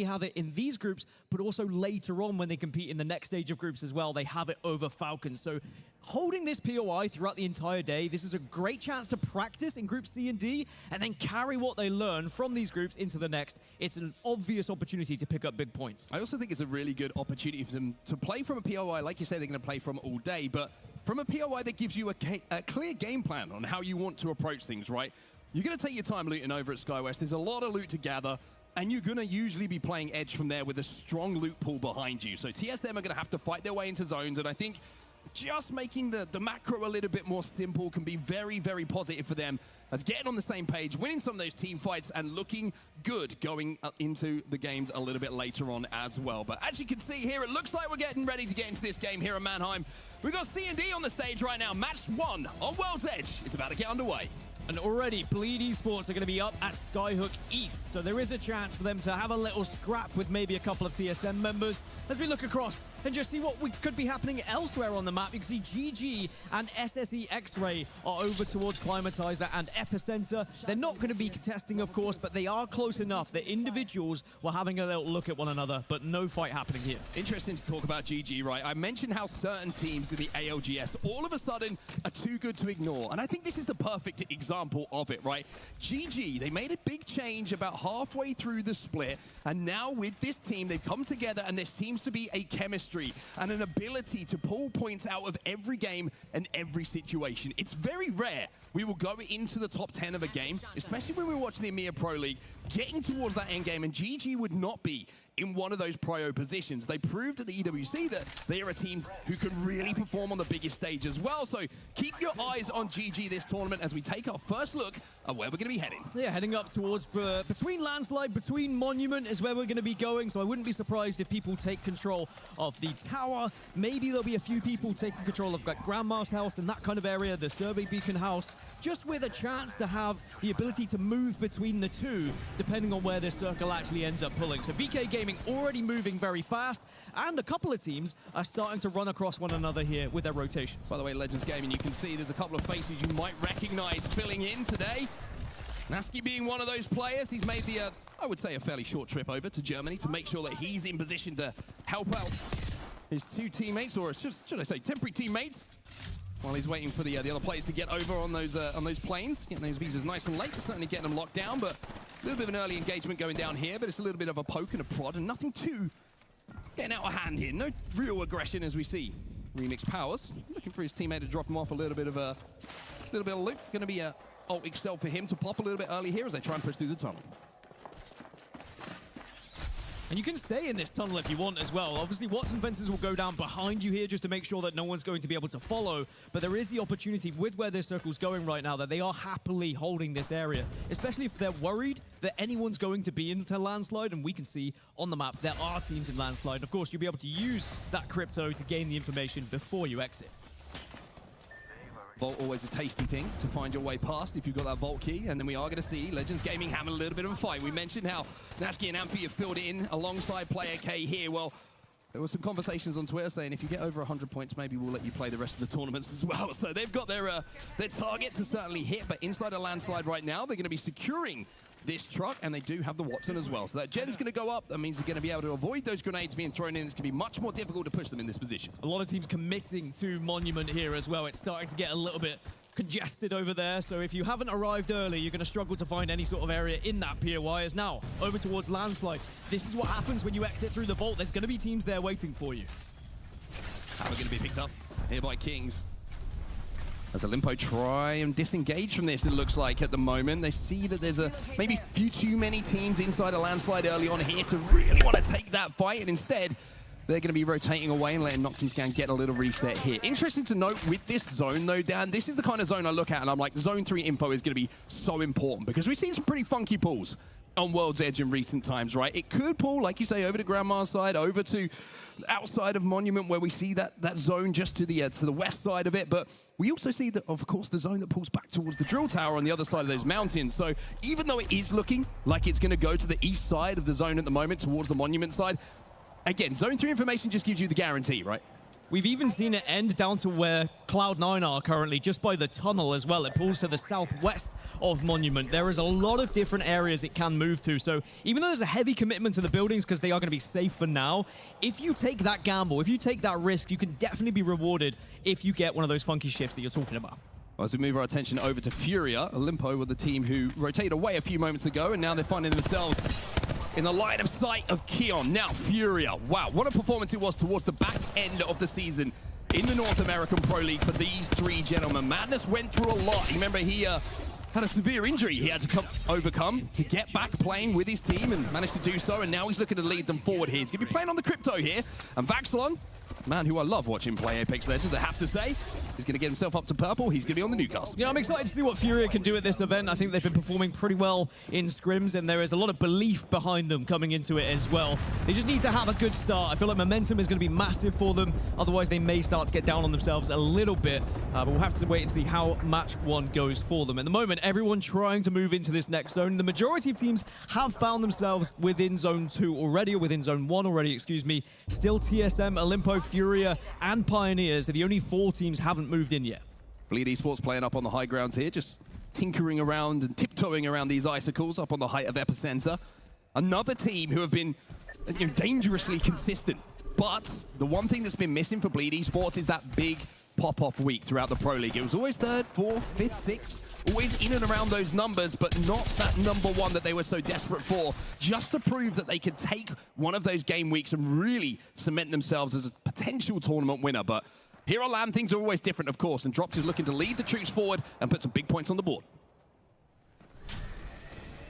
have it in these groups, but also later on when they compete in the next stage of groups as well, they have it over Falcons. So holding this POI throughout the entire day, this is a great chance to practice in Group C and D, and then carry what they learn from these groups into the next. It's an obvious opportunity to pick up big points. I also think it's a really good opportunity for them to play from a POI, like you say, they're going to play from all day, but from a POI that gives you a clear game plan on how you want to approach things, right? You're going to take your time looting over at SkyWest. There's a lot of loot to gather, and you're going to usually be playing Edge from there with a strong loot pool behind you. So TSM are going to have to fight their way into zones, and I think just making the macro a little bit more simple can be very, very positive for them as getting on the same page, winning some of those team fights, and looking good going into the games a little bit later on as well. But as you can see here, it looks like we're getting ready to get into this game here in Mannheim. We've got C&D on the stage right now. Match 1 on World's Edge is about to get underway. And already, Bleed Esports are going to be up at Skyhook East, so there is a chance for them to have a little scrap with maybe a couple of TSM members. As we look across and just see what could be happening elsewhere on the map, you can see GG and SSE X-Ray are over towards Climatizer and Epicenter. They're not going to be contesting, of course, but they are close enough that individuals were having a little look at one another, but no fight happening here. Interesting to talk about GG, right? I mentioned how certain teams in the ALGS all of a sudden are too good to ignore, and I think this is the perfect example of it, right? GG, they made a big change about halfway through the split, and now with this team, they've come together and there seems to be a chemistry and an ability to pull points out of every game and every situation. It's very rare we will go into the top 10 of a game, especially when we're watching the EMEA Pro League, getting towards that end game, and GG would not be in one of those prio positions. They proved at the EWC that they are a team who can really perform on the biggest stage as well. So keep your eyes on GG this tournament as we take our first look at where we're going to be heading. Yeah, heading up towards between Landslide, between Monument is where we're going to be going. So I wouldn't be surprised if people take control of the tower. Maybe there'll be a few people taking control of like Grandma's house and that kind of area, the Survey Beacon house, just with a chance to have the ability to move between the two, depending on where this circle actually ends up pulling. So VK Gaming already moving very fast, and a couple of teams are starting to run across one another here with their rotations. By the way, Legends Gaming, you can see there's a couple of faces you might recognize filling in today. Nasky being one of those players. He's made the, I would say, a fairly short trip over to Germany to make sure that he's in position to help out his two teammates, or should I say, temporary teammates, while he's waiting for the other players to get over on those planes, getting those visas nice and late, certainly getting them locked down, but a little bit of an early engagement going down here, but it's a little bit of a poke and a prod, and nothing too getting out of hand here. No real aggression as we see Remix Powers looking for his teammate to drop him off a little bit of loot. Going to be a ult Excel for him to pop a little bit early here as they try and push through the tunnel. And you can stay in this tunnel if you want as well. Obviously, Watson fences will go down behind you here just to make sure that no one's going to be able to follow. But there is the opportunity with where this circle's going right now that they are happily holding this area, especially if they're worried that anyone's going to be into Landslide. And we can see on the map there are teams in Landslide. Of course, you'll be able to use that crypto to gain the information before you exit. Vault always a tasty thing to find your way past if you've got that Vault key, and then we are going to see Legends Gaming having a little bit of a fight. We mentioned how Nasky and Amphi have filled it in alongside Player K here. Well, there were some conversations on Twitter saying if you get over 100 points, maybe we'll let you play the rest of the tournaments as well. So they've got their target to certainly hit, but inside a Landslide right now, they're going to be securing this truck, and they do have the Watson as well. So that gen's going to go up. That means they're going to be able to avoid those grenades being thrown in. It's going to be much more difficult to push them in this position. A lot of teams committing to Monument here as well. It's starting to get a little bit congested over there, so if you haven't arrived early, you're going to struggle to find any sort of area in that POI. As now, over towards Landslide. This is what happens when you exit through the Vault. There's going to be teams there waiting for you. How are we going to be picked up here by Kings? As Olympo try and disengage from this, it looks like at the moment. They see that there's maybe few too many teams inside a Landslide early on here to really want to take that fight, and instead, they're going to be rotating away and letting Noctumscan get a little reset here. Interesting to note with this zone, though, Dan, this is the kind of zone I look at, and I'm like, Zone 3 info is going to be so important, because we've seen some pretty funky pulls on World's Edge in recent times, right? It could pull, like you say, over to Grandma's side, over to outside of Monument, where we see that zone just to the west side of it, but we also see that, of course, the zone that pulls back towards the drill tower on the other side of those mountains. So even though it is looking like it's going to go to the east side of the zone at the moment, towards the Monument side, again, Zone 3 information just gives you the guarantee, right? We've even seen it end down to where Cloud9 are currently, just by the tunnel as well. It pulls to the southwest of Monument. There is a lot of different areas it can move to. So even though there's a heavy commitment to the buildings because they are going to be safe for now, if you take that gamble, if you take that risk, you can definitely be rewarded if you get one of those funky shifts that you're talking about. As we move our attention over to Furia, Olimpo were the team who rotated away a few moments ago, and now they're finding themselves in the line of sight of Keon. Now Furia, wow, what a performance it was towards the back end of the season in the North American Pro League for these three gentlemen. Madness went through a lot. You remember he had a severe injury he had to overcome to get back playing with his team and managed to do so, and now he's looking to lead them forward here. He's going to be playing on the Crypto here, and Vaxilon, man who I love watching play Apex Legends, I have to say, he's going to get himself up to purple. He's going to be on the Newcastle. Yeah, I'm excited to see what Furia can do at this event. I think they've been performing pretty well in scrims, and there is a lot of belief behind them coming into it as well. They just need to have a good start. I feel like momentum is going to be massive for them. Otherwise, they may start to get down on themselves a little bit, but we'll have to wait and see how match one goes for them. At the moment, everyone trying to move into this next zone. The majority of teams have found themselves within Zone 2 already, or within Zone 1 already, excuse me. Still TSM, Olimpo, Furia, and Pioneers are the only 4 teams haven't moved in yet. Bleed Esports playing up on the high grounds here, just tinkering around and tiptoeing around these icicles up on the height of Epicenter. Another team who have been dangerously consistent. But the one thing that's been missing for Bleed Esports is that big pop-off week throughout the Pro League. It was always 3rd, 4th, 5th, 6th, always in and around those numbers, but not that #1 that they were so desperate for, just to prove that they could take one of those game weeks and really cement themselves as a potential tournament winner. But here on LAN, things are always different, of course, and Drops is looking to lead the troops forward and put some big points on the board.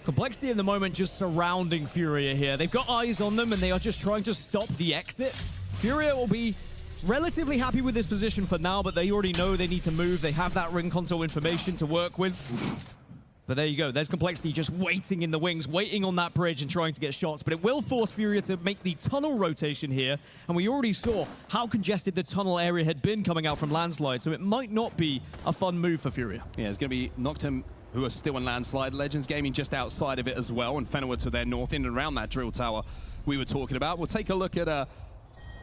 Complexity in the moment just surrounding Furia here. They've got eyes on them, and they are just trying to stop the exit. Furia will be relatively happy with this position for now, but they already know they need to move. They have that ring console information to work with. But there you go. There's Complexity just waiting in the wings, waiting on that bridge and trying to get shots. But it will force Furia to make the tunnel rotation here. And we already saw how congested the tunnel area had been coming out from Landslide. So it might not be a fun move for Furia. Yeah, it's going to be Noctem, who are still in Landslide. Legends Gaming just outside of it as well. And Fenway to their north, in and around that drill tower we were talking about. We'll take a look at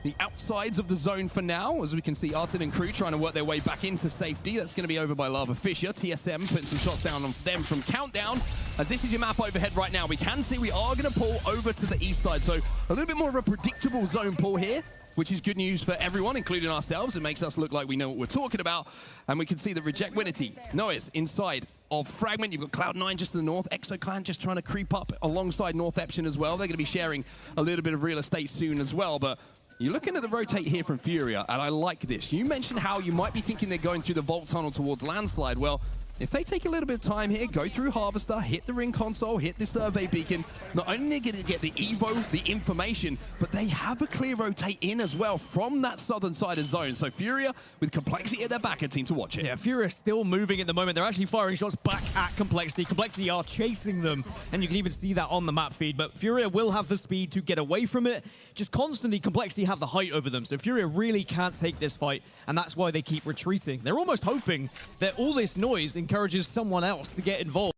the outsides of the zone for now, as we can see Artin and crew trying to work their way back into safety. That's going to be over by Lava Fisher. TSM putting some shots down on them from Countdown. As this is your map overhead right now, we can see we are going to pull over to the east side. So a little bit more of a predictable zone pull here, which is good news for everyone, including ourselves. It makes us look like we know what we're talking about. And we can see that Reject Winity, Noise inside of Fragment. You've got Cloud9 just to the north. ExoClan just trying to creep up alongside North Epsion as well. They're going to be sharing a little bit of real estate soon as well. But you're looking at the rotate here from Furia, and I like this. You mentioned how you might be thinking they're going through the Vault Tunnel towards Landslide. Well, if they take a little bit of time here, go through Harvester, hit the ring console, hit the survey beacon, not only going to get the Evo, the information, but they have a clear rotate in as well from that southern side of zone. So Furia, with Complexity at their back, a team to watch it. Yeah, Furia still moving at the moment. They're actually firing shots back at Complexity. Complexity are chasing them, and you can even see that on the map feed. But Furia will have the speed to get away from it. Just constantly, Complexity have the height over them. So Furia really can't take this fight, and that's why they keep retreating. They're almost hoping that all this noise encourages someone else to get involved.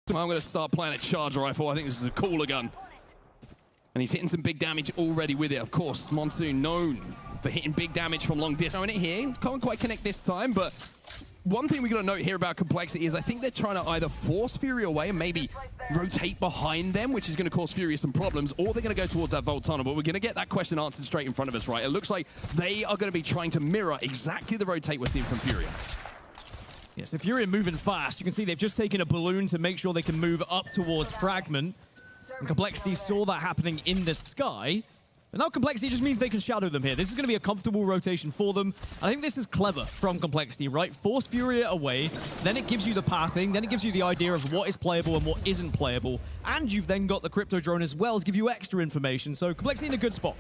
I'm going to start playing a charge rifle. I think this is a cooler gun. And he's hitting some big damage already with it. Of course, Monsoon known for hitting big damage from long distance. Throwing it here, can't quite connect this time, but one thing we got to note here about Complexity is I think they're trying to either force Furia away and maybe rotate behind them, which is going to cause Furia some problems, or they're going to go towards that Vault Tunnel. But we're going to get that question answered straight in front of us, right? It looks like they are going to be trying to mirror exactly the rotate we're seeing from Furia. Yeah, so Furia moving fast. You can see they've just taken a balloon to make sure they can move up towards Fragment. And Complexity saw that happening in the sky. But now Complexity just means they can shadow them here. This is going to be a comfortable rotation for them. I think this is clever from Complexity, right? Force Furia away, then it gives you the pathing, then it gives you the idea of what is playable and what isn't playable. And you've then got the Crypto Drone as well to give you extra information. So Complexity in a good spot.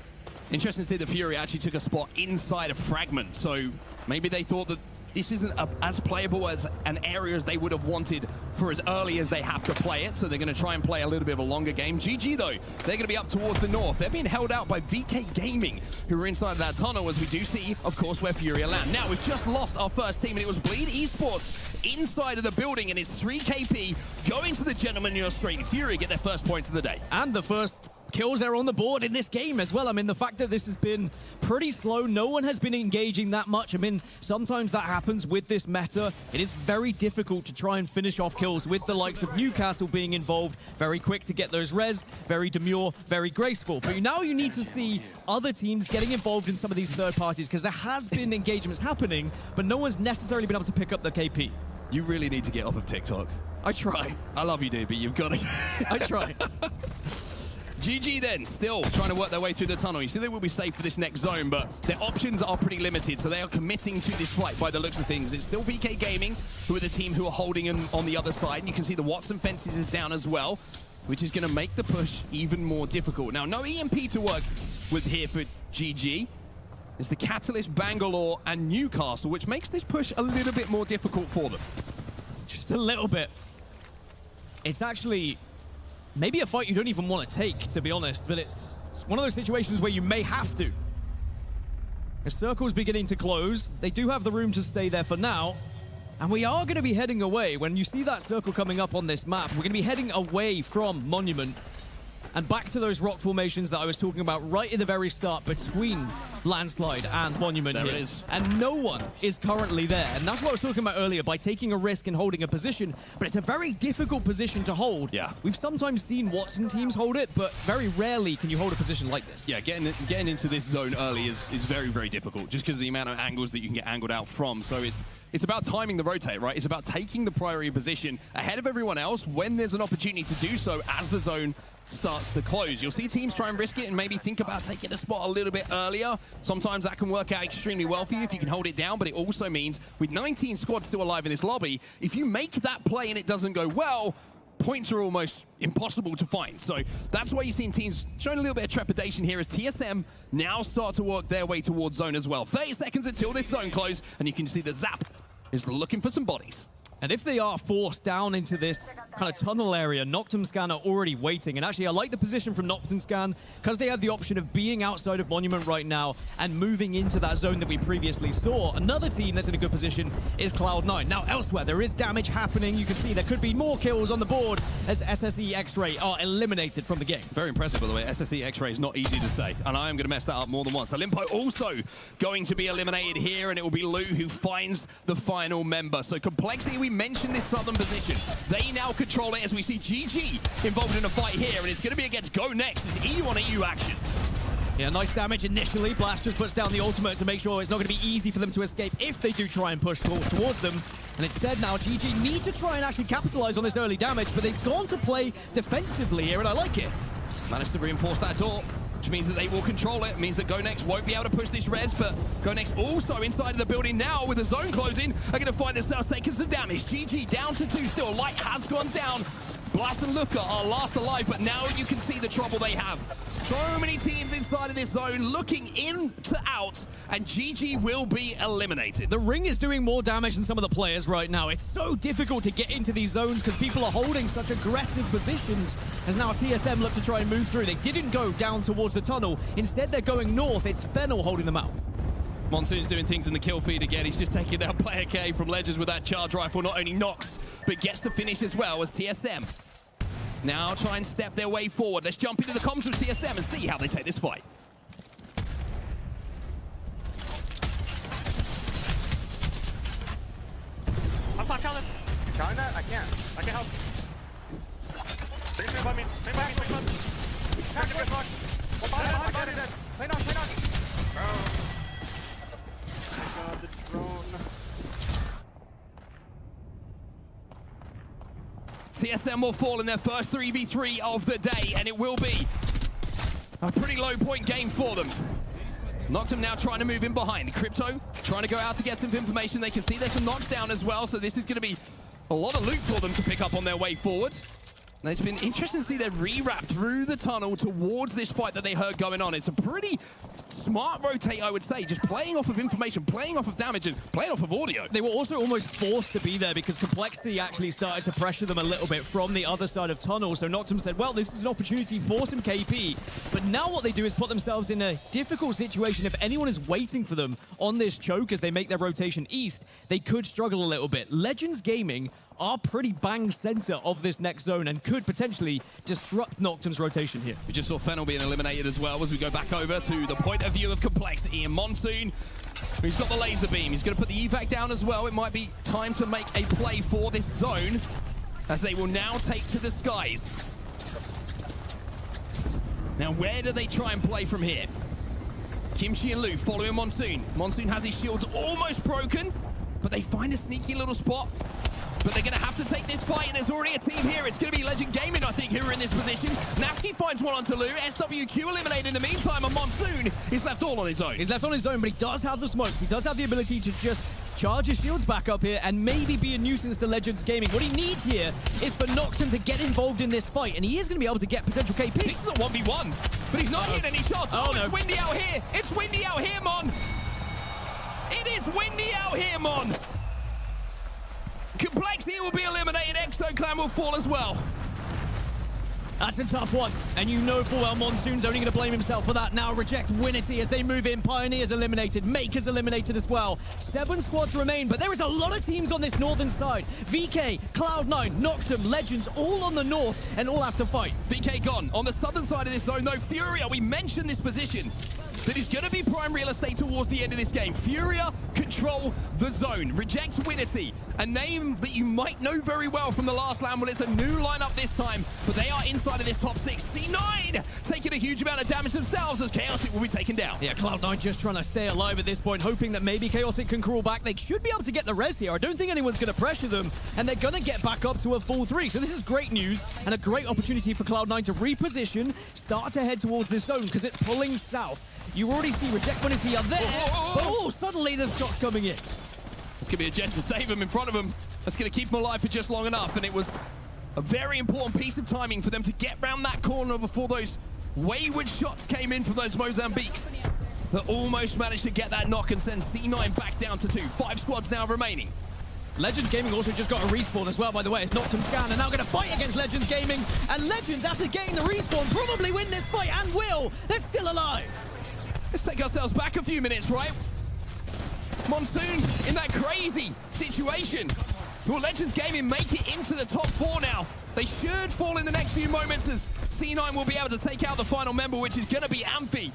Interesting to see that Furia actually took a spot inside of Fragment. So maybe they thought that this isn't as playable as an area as they would have wanted for as early as they have to play it, so they're going to try and play a little bit of a longer game. GG, though, they're going to be up towards the north. They're being held out by VK Gaming, who are inside of that tunnel, as we do see, of course, where Furia land. Now, we've just lost our first team, and it was Bleed Esports inside of the building, and it's 3KP going to the gentleman in your screen. Furia get their first points of the day. And the first kills there on the board in this game as well. I mean, the fact that this has been pretty slow, no one has been engaging that much. I mean, sometimes that happens with this meta. It is very difficult to try and finish off kills with the likes of Newcastle being involved. Very quick to get those res, very demure, very graceful. But now you need to see other teams getting involved in some of these third parties, because there has been engagements happening, but no one's necessarily been able to pick up the KP. You really need to get off of TikTok. I try. I love you, dude, but you've got to. I try. GG then, still trying to work their way through the tunnel. You see they will be safe for this next zone, but their options are pretty limited, so they are committing to this fight by the looks of things. It's still VK Gaming, who are the team who are holding him on the other side, and you can see the Watson fences is down as well, which is going to make the push even more difficult. Now, no EMP to work with here for GG. It's the Catalyst, Bangalore, and Newcastle, which makes this push a little bit more difficult for them. Just a little bit. It's actually maybe a fight you don't even want to take, to be honest, but it's one of those situations where you may have to. The circle's beginning to close. They do have the room to stay there for now. And we are going to be heading away. When you see that circle coming up on this map, we're going to be heading away from Monument and back to those rock formations that I was talking about right at the very start between Landslide and Monument. There here. it is. And no one is currently there. And that's what I was talking about earlier, by taking a risk and holding a position. But it's a very difficult position to hold. Yeah. We've sometimes seen Watson teams hold it, but very rarely can you hold a position like this. Yeah, getting into this zone early is very, very difficult, just because of the amount of angles that you can get angled out from. So it's about timing the rotate, right? It's about taking the priority position ahead of everyone else when there's an opportunity to do so as the zone starts to close. You'll see teams try and risk it and maybe think about taking a spot a little bit earlier. Sometimes that can work out extremely well for you if you can hold it down, but it also means with 19 squads still alive in this lobby, if you make that play and it doesn't go well, points are almost impossible to find. So that's why you're seeing teams showing a little bit of trepidation here as TSM now start to work their way towards zone as well. 30 seconds until this zone close, and you can see that Zap is looking for some bodies. And if they are forced down into this kind of tunnel area, Noctumscan are already waiting. And actually, I like the position from Noctumscan because they have the option of being outside of Monument right now and moving into that zone that we previously saw. Another team that's in a good position is Cloud9. Now, elsewhere, there is damage happening. You can see there could be more kills on the board as SSE X-Ray are eliminated from the game. Very impressive, by the way. SSE X-Ray is not easy to say, and I am going to mess that up more than once. Olimpo also going to be eliminated here, and it will be Lou who finds the final member. So Complexity, we mentioned this southern position. They now control it as we see GG involved in a fight here, and it's going to be against Go Next. It's EU on EU action. Yeah, nice damage initially. Blast just puts down the ultimate to make sure it's not going to be easy for them to escape if they do try and push towards them. And instead now, GG need to try and actually capitalize on this early damage, but they've gone to play defensively here, and I like it. Managed to reinforce that door, which means that they will control it. It means that Go Next won't be able to push this res, but Go Next also inside of the building now with the zone closing are going to find themselves taking some damage. GG down to 2 still. Light has gone down. Blast and Lufka are last alive, but now you can see the trouble they have. So many teams inside of this zone looking in to out, and GG will be eliminated. The ring is doing more damage than some of the players right now. It's so difficult to get into these zones because people are holding such aggressive positions as now TSM look to try and move through. They didn't go down towards the tunnel. Instead, they're going north. It's Fennel holding them out. Monsoon's doing things in the kill feed again. He's just taking down player K from Ledgers with that charge rifle. Not only knocks, but gets to finish as well as TSM. Now try and step their way forward. Let's jump into the comms with TSM and see how they take this fight. I'm clock challenge. You challenge that? I can't help. Stay by me. Stay by me. Stay by me. Play knock. Oh my god, the drone. TSM will fall in their first 3v3 of the day, and it will be a pretty low point game for them. Noctum now trying to move in behind. Crypto trying to go out to get some information. They can see there's some knocks down as well, so this is going to be a lot of loot for them to pick up on their way forward. And it's been interesting to see them re-wrap through the tunnel towards this fight that they heard going on. It's a pretty smart rotate, I would say, just playing off of information, playing off of damage, and playing off of audio. They were also almost forced to be there because Complexity actually started to pressure them a little bit from the other side of tunnel. So Noctum said, well, this is an opportunity for some KP. But now what they do is put themselves in a difficult situation. If anyone is waiting for them on this choke as they make their rotation east, they could struggle a little bit. Legends Gaming are pretty bang center of this next zone and could potentially disrupt Noctum's rotation here. We just saw Fennel being eliminated as well as we go back over to the point of view of Complexity. And Monsoon, he's got the laser beam. He's going to put the evac down as well. It might be time to make a play for this zone as they will now take to the skies. Now, where do they try and play from here? Kimchi and Lu following Monsoon. Monsoon has his shields almost broken, but they find a sneaky little spot. But they're going to have to take this fight, and there's already a team here. It's going to be Legend Gaming, I think, who are in this position. Nafki finds one onto Lu. SWQ eliminated in the meantime, and Monsoon is left all on his own. He's left on his own, but he does have the smokes. He does have the ability to just charge his shields back up here and maybe be a nuisance to Legends Gaming. What he needs here is for Noctum to get involved in this fight, and he is going to be able to get potential KP. This is a 1v1, but he's not hitting any shots. Oh, no. It's windy out here. It's windy out here, Mon. It is windy out here, Mon. Complexity will be eliminated. Exo Clan will fall as well. That's a tough one, and you know full well Monsoon's only going to blame himself for that. Now reject Winity as they move in. Pioneer's eliminated. Maker's eliminated as well. 7 squads remain, but there is a lot of teams on this northern side. VK, Cloud9, Noctum, Legends, all on the north, and all have to fight. VK gone. On the southern side of this zone, though, Furia, we mentioned this position. That is going to be prime real estate towards the end of this game. Furia control the zone. Reject Winity, a name that you might know very well from the last LAN. Well, it's a new lineup this time, but they are inside of this top 6. C9 taking a huge amount of damage themselves as Chaotic will be taken down. Yeah, Cloud9 just trying to stay alive at this point, hoping that maybe Chaotic can crawl back. They should be able to get the res here. I don't think anyone's going to pressure them, and they're going to get back up to a full 3. So this is great news and a great opportunity for Cloud9 to reposition, start to head towards this zone because it's pulling south. You already see Reject Winity are there, but oh, suddenly there's shots coming in. It's going to be a jet to save him in front of him. That's going to keep him alive for just long enough, and it was a very important piece of timing for them to get round that corner before those wayward shots came in from those Mozambiques that almost managed to get that knock and send C9 back down to 2. 5 squads now remaining. Legends Gaming also just got a respawn as well, by the way. It's Noctum Scan are now going to fight against Legends Gaming, and Legends, after getting the respawn, probably win this fight, and will. They're still alive. Let's take ourselves back a few minutes, right? Monsoon in that crazy situation. Will Legends Gaming make it into the top 4 now? They should fall in the next few moments as C9 will be able to take out the final member, which is going to be Amphi.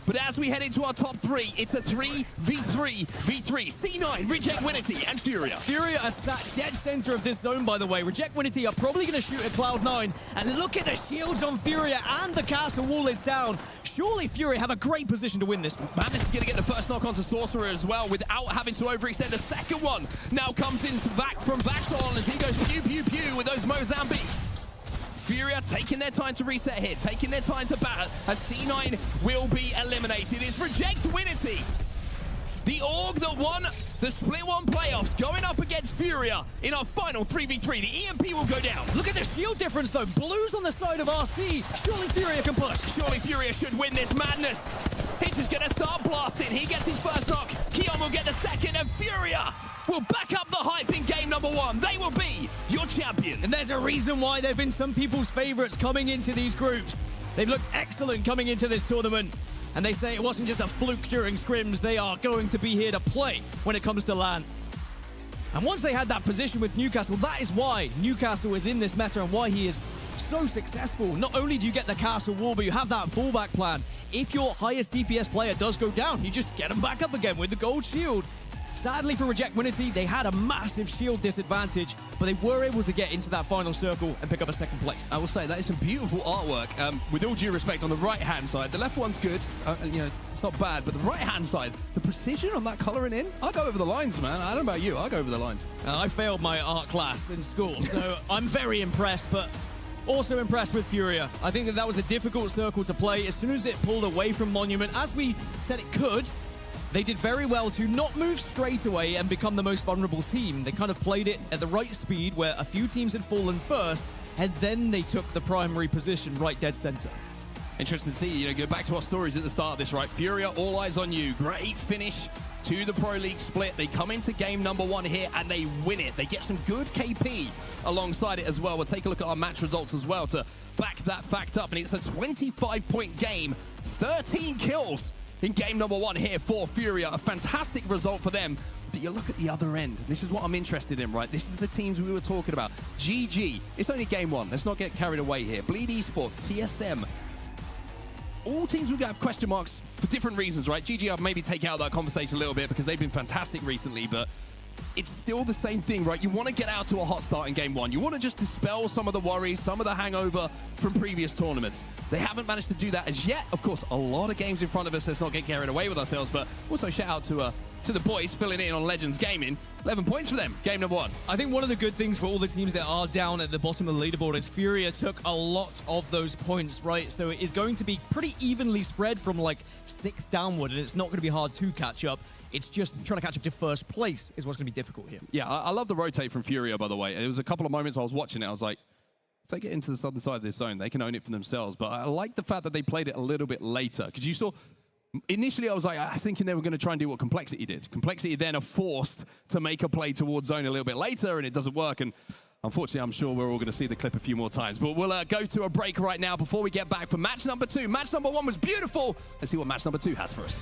But as we head into our top 3, it's a 3v3v3. C9, Reject Winity, and Furia. Furia are sat dead center of this zone, by the way. Reject Winity are probably going to shoot at Cloud9. And look at the shields on Furia, and the castle wall is down. Surely Furia have a great position to win this one. Madness is going to get the first knock onto Sorcerer as well without having to overextend. A second one now comes into Vac from Vaxol as he goes pew pew pew with those Mozambiques. Furia taking their time to reset here, taking their time to bat as C9 will be eliminated. It's Reject Winity. The org that won the Split 1 playoffs going up against Furia in our final 3v3. The EMP will go down. Look at the shield difference, though. Blues on the side of RC. Surely Furia can push. Surely Furia should win this. Madness. Hitch is going to start blasting. He gets his first knock. Keon will get the second, and Furia will back up the hype in game number 1. They will be your champions. And there's a reason why they've been some people's favorites coming into these groups. They've looked excellent coming into this tournament. And they say it wasn't just a fluke during scrims. They are going to be here to play when it comes to LAN. And once they had that position with Newcastle, that is why Newcastle is in this meta and why he is so successful. Not only do you get the castle wall, but you have that fallback plan. If your highest DPS player does go down, you just get them back up again with the gold shield. Sadly for Reject Winity, they had a massive shield disadvantage, but they were able to get into that final circle and pick up a second place. I will say that is some beautiful artwork. With all due respect, on the right-hand side, the left one's good. You know, it's not bad, but the right-hand side, the precision on that coloring in, I'll go over the lines, man. I don't know about you, I'll go over the lines. I failed my art class in school, so I'm very impressed, but also impressed with Furia. I think that was a difficult circle to play. As soon as it pulled away from Monument, as we said it could, they did very well to not move straight away and become the most vulnerable team. They kind of played it at the right speed where a few teams had fallen first, and then they took the primary position right dead center. Interesting to see, you know, go back to our stories at the start of this, right? Furia, all eyes on you. Great finish to the Pro League split. They come into game number 1 here and they win it. They get some good KP alongside it as well. We'll take a look at our match results as well to back that fact up. And it's a 25-point game, 13 kills in game number 1 here for Furia. A fantastic result for them. But you look at the other end. This is what I'm interested in, right? This is the teams we were talking about. GG. It's only game one. Let's not get carried away here. Bleed Esports, TSM. All teams will have question marks for different reasons, right? GG, I'll maybe take out that conversation a little bit because they've been fantastic recently, but it's still the same thing, right? You want to get out to a hot start in game one. You want to just dispel some of the worries, some of the hangover from previous tournaments. They haven't managed to do that as yet. Of course, a lot of games in front of us. Let's not get carried away with ourselves, but also shout out to the boys filling in on Legends Gaming. 11 points for them, game number one. I think one of the good things for all the teams that are down at the bottom of the leaderboard is Furia took a lot of those points, right? So it is going to be pretty evenly spread from like 6 downward, and it's not going to be hard to catch up. It's just trying to catch up to first place is what's going to be difficult here. Yeah, I love the rotate from Furia, by the way. There was a couple of moments I was watching it, I was like, if they get into the southern side of this zone, they can own it for themselves. But I like the fact that they played it a little bit later, because you saw, initially I was thinking they were going to try and do what Complexity did. Complexity then are forced to make a play towards zone a little bit later, and it doesn't work. And unfortunately, I'm sure we're all going to see the clip a few more times. But we'll go to a break right now before we get back for match number 2. Match number 1 was beautiful. Let's see what match number 2 has for us.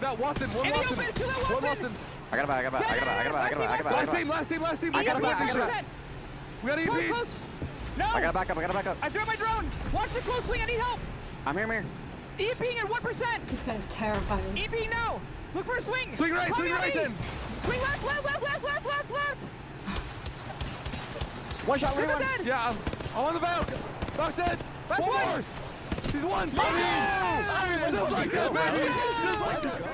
That Watson, one Watson. One Watson. I got it back. Last team. I got it back. We got EP. Close. No. I got to back up. I threw my drone. Watch the close swing. I need help. I'm here. EPing at 1%. This guy's terrifying. EP no. Look for a swing. Swing right then. Swing left. One shot, Super one. dead. Yeah, I'm on the back. Back's dead. Last One one. more. He's one. Yes! Just like that, baby. Just like that.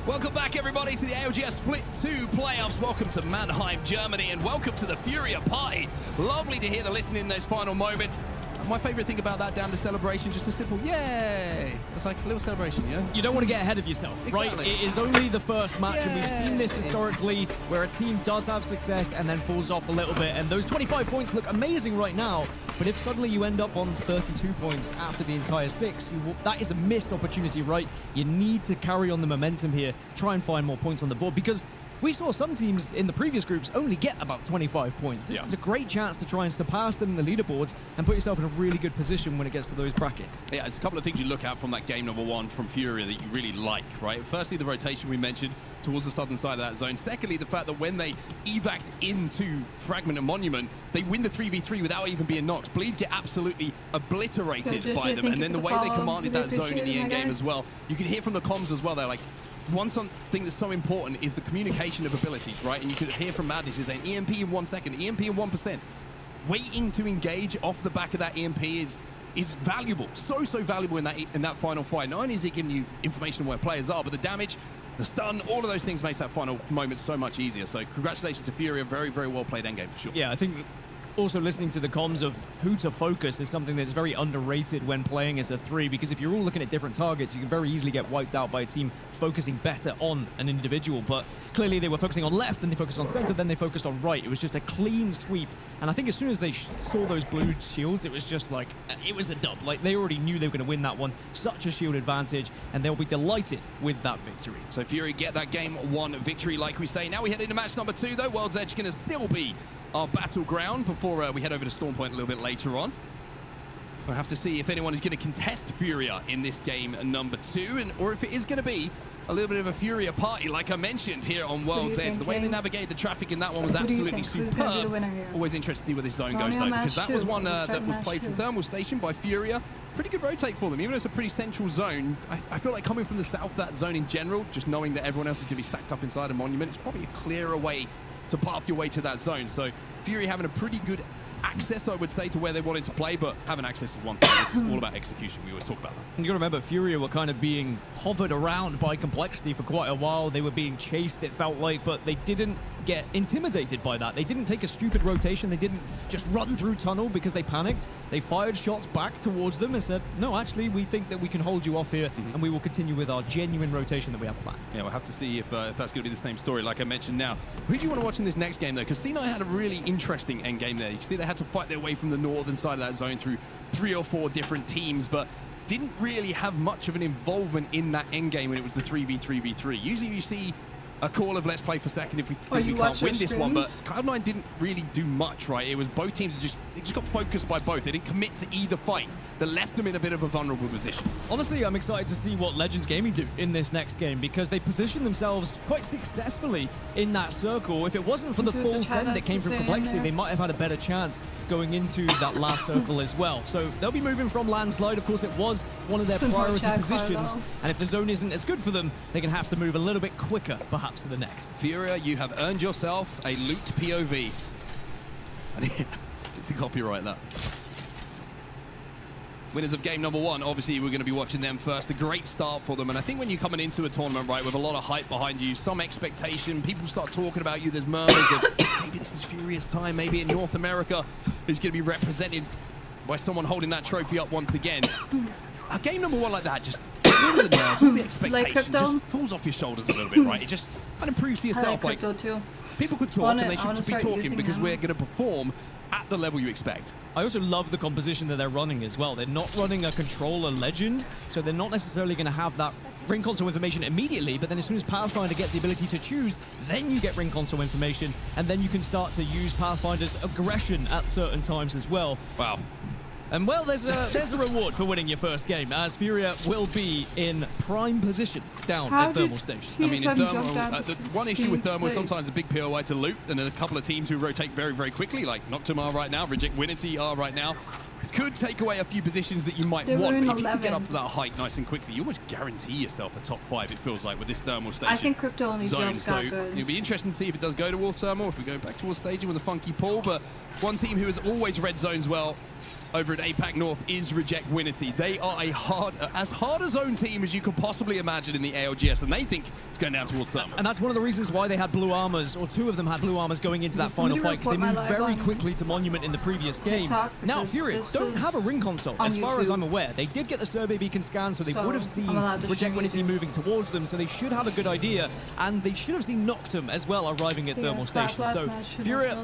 Welcome back, everybody, to the ALGS Split 2 playoffs. Welcome to Mannheim, Germany, and welcome to the Furia party. Lovely to hear the listening in those final moments. My favorite thing about that down the celebration, just a simple yay. It's like a little celebration, you know? You don't want to get ahead of yourself, right? Exactly. It is only the first match, and we've seen this historically where a team does have success and then falls off a little bit. And those 25 points look amazing right now, but if suddenly you end up on 32 points after the entire 6, that is a missed opportunity, right? You need to carry on the momentum here, try and find more points on the board, because we saw some teams in the previous groups only get about 25 points. This is a great chance to try and surpass them in the leaderboards and put yourself in a really good position when it gets to those brackets. Yeah, there's a couple of things you look at from that game number 1 from Furia that you really like, right? Firstly, the rotation we mentioned towards the southern side of that zone. Secondly, the fact that when they evac into Fragment and Monument, they win the 3v3 without even being knocked. Bleed get absolutely obliterated by them. And then the way they commanded that zone in the end game as well. You can hear from the comms as well. They're like, one thing that's so important is the communication of abilities, right? And you could hear from Madness is saying EMP in 1 second, EMP in 1%. Waiting to engage off the back of that EMP is valuable, so valuable in that final fight. Not only is it giving you information on where players are, but the damage the stun, all of those things makes that final moment so much easier. So congratulations to Furia, very, very well played endgame for sure. Yeah, I think also listening to the comms of who to focus is something that's very underrated when playing as a 3, because if you're all looking at different targets, you can very easily get wiped out by a team focusing better on an individual. But clearly they were focusing on left, then they focused on center, then they focused on right. It was just a clean sweep. And I think as soon as they saw those blue shields, it was just like, it was a dub. Like, they already knew they were going to win that one. Such a shield advantage, and they'll be delighted with that victory. So Fury get that game 1 victory, like we say. Now we head into match number 2, though. World's Edge going to still be our battleground before we head over to Storm Point a little bit later on. We'll have to see if anyone is going to contest Furia in this game number 2, or if it is going to be a little bit of a Furia party, like I mentioned here on World's Edge. The way they navigated the traffic in that one was absolutely superb. Always interested to see where this zone goes, though, because that was one that was played from Thermal Station by Furia. Pretty good rotate for them, even though it's a pretty central zone. I feel like coming from the south, that zone in general, just knowing that everyone else is going to be stacked up inside a monument, it's probably a clearer way to path your way to that zone. So Fury having a pretty good access, I would say, to where they wanted to play, but having access is one thing. It's all about execution. We always talk about that. And you got to remember, Furia were kind of being hovered around by Complexity for quite a while. They were being chased, it felt like, but they didn't get intimidated by that. They didn't take a stupid rotation. They didn't just run through tunnel because they panicked. They fired shots back towards them and said, no, actually, we think that we can hold you off here, and we will continue with our genuine rotation that we have planned. Yeah, we'll have to see if that's going to be the same story, like I mentioned now. Who do you want to watch in this next game, though? Because C9 had a really interesting end game there. You can see they had to fight their way from the northern side of that zone through 3 or 4 different teams, but didn't really have much of an involvement in that end game when it was the 3v3v3. Usually you see a call of let's play for second if we think we can't win this one, but Cloud9 didn't really do much, right? It was both teams they just got focused by both. They didn't commit to either fight. That left them in a bit of a vulnerable position. Honestly, I'm excited to see what Legends Gaming do in this next game, because they positioned themselves quite successfully in that circle. If it wasn't for the full send that came from Complexity, they might have had a better chance going into that last circle as well. So they'll be moving from Landslide. Of course, it was one of their priority positions, and if the zone isn't as good for them, they're going to have to move a little bit quicker, perhaps, to the next. Furia, you have earned yourself a loot POV. I need to copyright that. Winners of game number 1, obviously we're going to be watching them first. A great start for them, and I think when you're coming into a tournament, right, with a lot of hype behind you, some expectation, people start talking about you, there's murmurs of maybe this is Furia's time, maybe in North America is going to be represented by someone holding that trophy up once again. A game number 1 like that, just all the nerves, all the expectation just falls off your shoulders a little bit, right? It just kind of proves to yourself, like, people could talk and they should just be talking because we're going to perform at the level you expect. I also love the composition that they're running as well. They're not running a controller legend, so they're not necessarily going to have that ring console information immediately, but then as soon as Pathfinder gets the ability to choose, then you get ring console information, and then you can start to use Pathfinder's aggression at certain times as well. Wow. And well, there's a reward for winning your first game, as Furia will be in prime position down at Thermal Station. I mean, in Thermal, the one issue with Thermal is sometimes a big POI to loot, and then a couple of teams who rotate very, very quickly, like Noctum are right now, Reject Winity are right now, could take away a few positions that you might want. But if you can get up to that height nice and quickly, you almost guarantee yourself a top 5, it feels like, with this Thermal Station. I think Crypto only just got good. It'll be interesting to see if it does go towards Thermal, if we go back towards Staging with a funky pull, but one team who has always red zones well over at APAC North is Reject Winity. They are as hard a zone team as you could possibly imagine in the ALGS, and they think it's going down towards Thermal. And that's one of the reasons why they had blue armors, or 2 of them had blue armors going into that final fight, because they moved very quickly to Monument in the previous game. Now, Furia don't have a ring console, as far as I'm aware. They did get the survey beacon scan, so they would have seen Reject Winity moving towards them, so they should have a good idea, and they should have seen Noctum as well arriving at Thermal Station. So Furia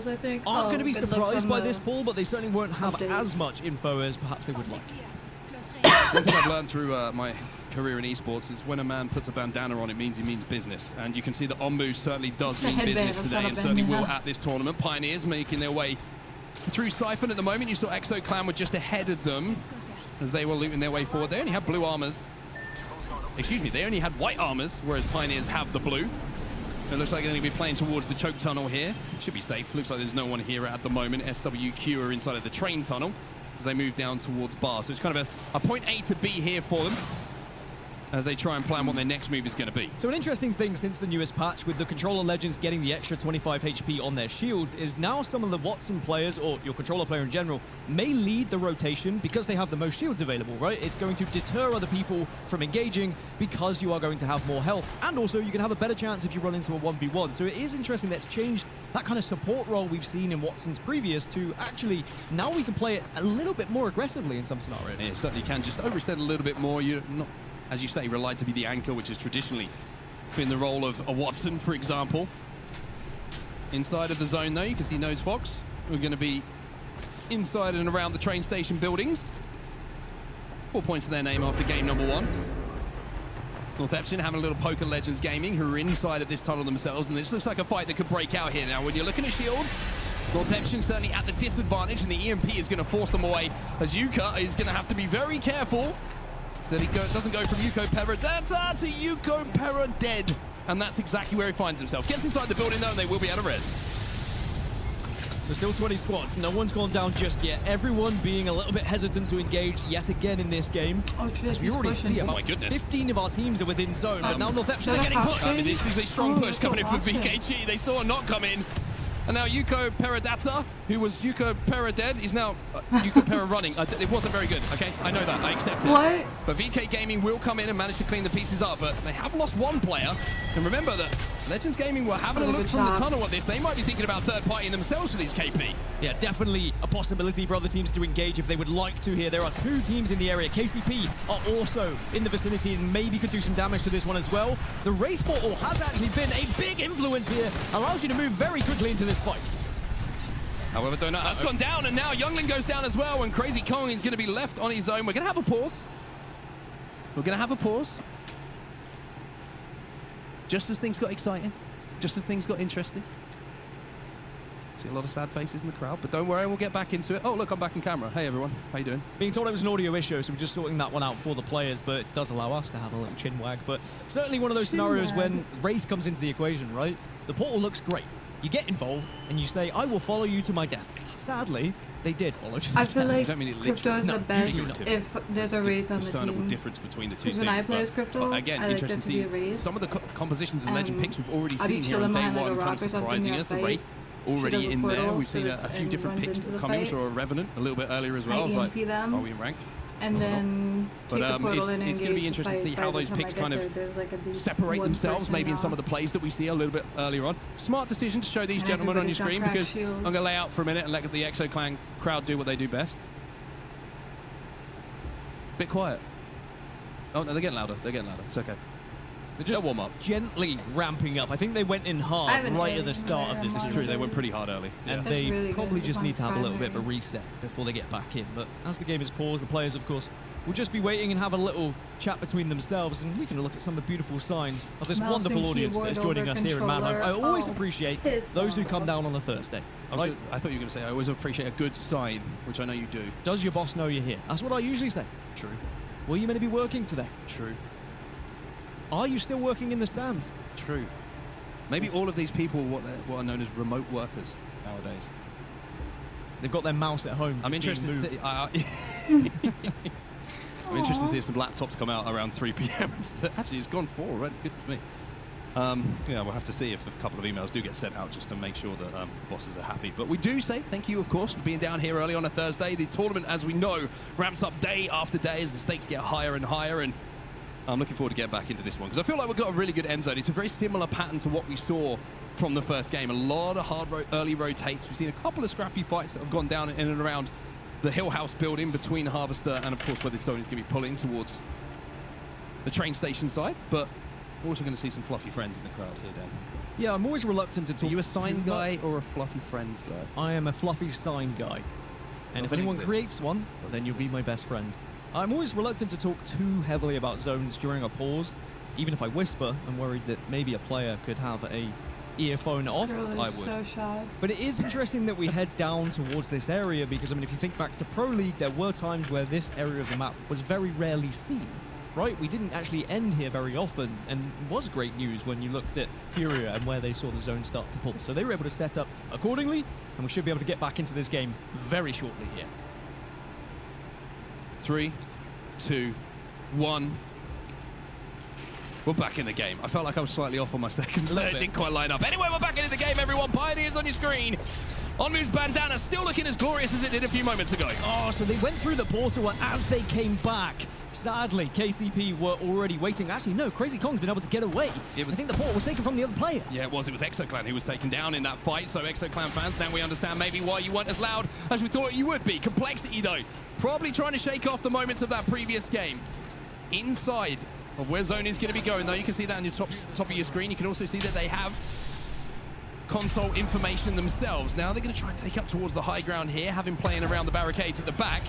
aren't going to be surprised by this pull, but they certainly won't have as much info as perhaps they would like. One thing I've learned through my career in esports is when a man puts a bandana on, it means he means business. And you can see that Onmu certainly does mean business today, and certainly will at this tournament. Pioneers making their way through Siphon at the moment. You saw Exo Clan were just ahead of them as they were looting their way forward. They only had blue armors. Excuse me, they only had white armors, whereas Pioneers have the blue. It looks like they're going to be playing towards the choke tunnel here. Should be safe. Looks like there's no one here at the moment. SWQ are inside of the train tunnel as they move down towards Bar. So it's kind of a point A to B here for them. as they try and plan what their next move is going to be. So an interesting thing since the newest patch with the Controller Legends getting the extra 25 HP on their shields is now some of the Wattson players, or your controller player in general, may lead the rotation because they have the most shields available, right? It's going to deter other people from engaging because you are going to have more health. And also you can have a better chance if you run into a 1v1. So it is interesting that's changed that kind of support role we've seen in Watson's previous to actually now we can play it a little bit more aggressively in some scenarios. Yeah, certainly can just overextend a little bit more. You're not, as you say, relied to be the anchor, which has traditionally been the role of a Wattson, for example. Inside of the zone, though, you can see Nose Fox. We're going to be inside and around the train station buildings. 4 points to their name after game number 1. North Epsom having a little poke at Legends Gaming, who are inside of this tunnel themselves, and this looks like a fight that could break out here. Now, when you're looking at shields, North Epsom certainly at the disadvantage, and the EMP is going to force them away, as Yuka is going to have to be very careful that he doesn't go from Yuko Peradata to Yuko Pera dead. And that's exactly where he finds himself. Gets inside the building, though, and they will be out of res. So still 20 squads. No one's gone down just yet. Everyone being a little bit hesitant to engage yet again in this game. Oh, shit, As we already see, Oh about my goodness. 15 of our teams are within zone, but now North Epsom are getting pushed. I mean, this is a strong push coming in from VKG. They saw a knock come in. And now Yuko Peradata, who was Yuko Pera dead, is now Yuko Pera running. It wasn't very good, okay? I know that. I accept it. What? But VK Gaming will come in and manage to clean the pieces up, but they have lost one player. And remember that Legends Gaming were having a Really look good from the job. tunnel at this. They might be thinking about third-partying themselves for these KP. Yeah, definitely a possibility for other teams to engage if they would like to here. There are 2 teams in the area. KCP are also in the vicinity and maybe could do some damage to this one as well. The Wraith Portal has actually been a big influence here. Allows you to move very quickly into this fight. However, Donut has gone down, and now Youngling goes down as well, and Crazy Kong is going to be left on his own. We're going to have a pause. We're going to have a pause. Just as things got exciting, just as things got interesting. See a lot of sad faces in the crowd, but don't worry, we'll get back into it. Oh, look, I'm back in camera. Hey, everyone. How you doing? Being told it was an audio issue, so we're just sorting that one out for the players, but it does allow us to have a little chin wag. But certainly one of those scenarios when Wraith comes into the equation, right? The portal looks great. You get involved, and you say, I will follow you to my death. Sadly, they did follow to I their feel death. like don't mean it Crypto is literally. the No, best figuratively. if there's a Wraith on the Discernible team. difference between the two Because things. when I play but, as Crypto, again, I like interesting it to to be see a Wraith. some of the compositions and legend picks we've already I'll be seen here on chilling day behind like a one, kind rock of or something surprising in a us. The fight. Wraith She does already a in there. portal, We've seen a so few and different runs picks into the come in. fight. Saw a Revenant a little bit earlier as well. I I was like, EMP them. are we in rank? And then take the portal in and it's going to be engage interesting to the see fight. how By those the time picks I get kind of there, there's like at least separate one themselves, person maybe in some of off. the plays that we see a little bit earlier on. Smart decision to show these And gentlemen on your everybody's got stream, cracked because shields. I'm going to lay out for a minute and let the EXO Clan crowd do what they do best. Bit quiet. Oh, no, they're getting louder. They're getting louder. It's okay. They're just warm up. gently ramping up. I think they went in I hard haven't right hit at the start of this. This is true. They went pretty hard early. And Yeah. they That's really probably good. just It's need to have a little bit of a primary. reset before they get back in. But as the game is paused, the players, of course, will just be waiting and have a little chat between themselves, and we can look at some of the beautiful signs of this Mouse wonderful and audience that is keyboard joining over us here in Mannheim. I controller. always Oh, appreciate piss those who off. come down on a Thursday. I thought you were going to say, I always appreciate a good sign, which I know you do. Does your boss know you're here? That's what I usually say. True. Were you meant to be working today? True. Are you still working in the stands? True. Maybe all of these people, what are known as remote workers nowadays. They've got their mouse at home. I'm being interested to moved. see, I'm interested to see if some laptops come out around 3 p.m. Actually, it's gone 4 already. Good for me. Yeah, we'll have to see if a couple of emails do get sent out just to make sure that the bosses are happy. But we do say thank you, of course, for being down here early on a Thursday. The tournament, as we know, ramps up day after day as the stakes get higher and higher. And I'm looking forward to getting back into this one because I feel like we've got a really good end zone. It's a very similar pattern to what we saw from the first game. A lot of hard early rotates. We've seen a couple of scrappy fights that have gone down in and around the Hill House building between Harvester and, of course, where this zone is going to be pulling towards the train station side. But we're also going to see some fluffy friends in the crowd here, Dan. Yeah, I'm always reluctant to talk. Are you a sign too guy much. or a fluffy friends guy? I am a fluffy sign guy. And if Doesn't anyone exist. creates one, then you'll be my best friend. I'm always reluctant to talk too heavily about zones during a pause. Even if I whisper, I'm worried that maybe a player could have a earphone off. Girl I is would. so shy. But it is interesting that we head down towards this area because, I mean, if you think back to Pro League, there were times where this area of the map was very rarely seen, right? We didn't actually end here very often, and it was great news when you looked at Furia and where they saw the zone start to pull. So they were able to set up accordingly, and we should be able to get back into this game very shortly here. 3, 2, 1. We're back in the game. I felt like I was slightly off on my seconds there. It bit. didn't quite line up. Anyway, we're back into the game, everyone. Pioneers on your screen. Onmu's bandana still looking as glorious as it did a few moments ago. Oh, so they went through the portal, and as they came back, sadly, KCP were already waiting. Actually, no, Crazy Kong's been able to get away. I think the portal was taken from the other player. Yeah, it was. It was ExoClan who was taken down in that fight. So ExoClan fans, now we understand maybe why you weren't as loud as we thought you would be. Complexity, though. Probably trying to shake off the moments of that previous game. Inside of where Zone is going to be going, though. You can see that on your top of your screen. You can also see that they have console information themselves. Now they're going to try and take up towards the high ground here, have him playing around the barricades at the back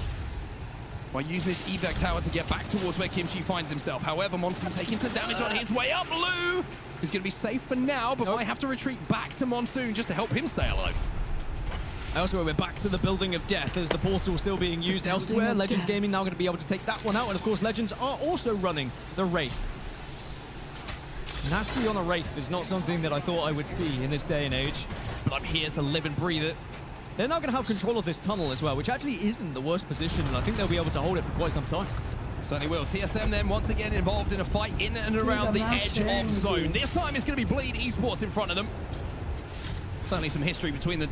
by using this evac tower to get back towards where Kimchi finds himself. However, Monsoon taking some damage on his way up. Lou is going to be safe for now, but might have to retreat back to Monsoon just to help him stay alive. Elsewhere, we're back to the Building of Death as the portal still being used elsewhere. Legends Gaming now going to be able to take that one out. And of course, Legends are also running the Wraith. Nasty on a Wraith is not something that I thought I would see in this day and age, but I'm here to live and breathe it. They're now going to have control of this tunnel as well, which actually isn't the worst position, and I think they'll be able to hold it for quite some time. Certainly will. TSM then once again involved in a fight in and around the edge of Zone. This time it's going to be Bleed Esports in front of them. Certainly some history between the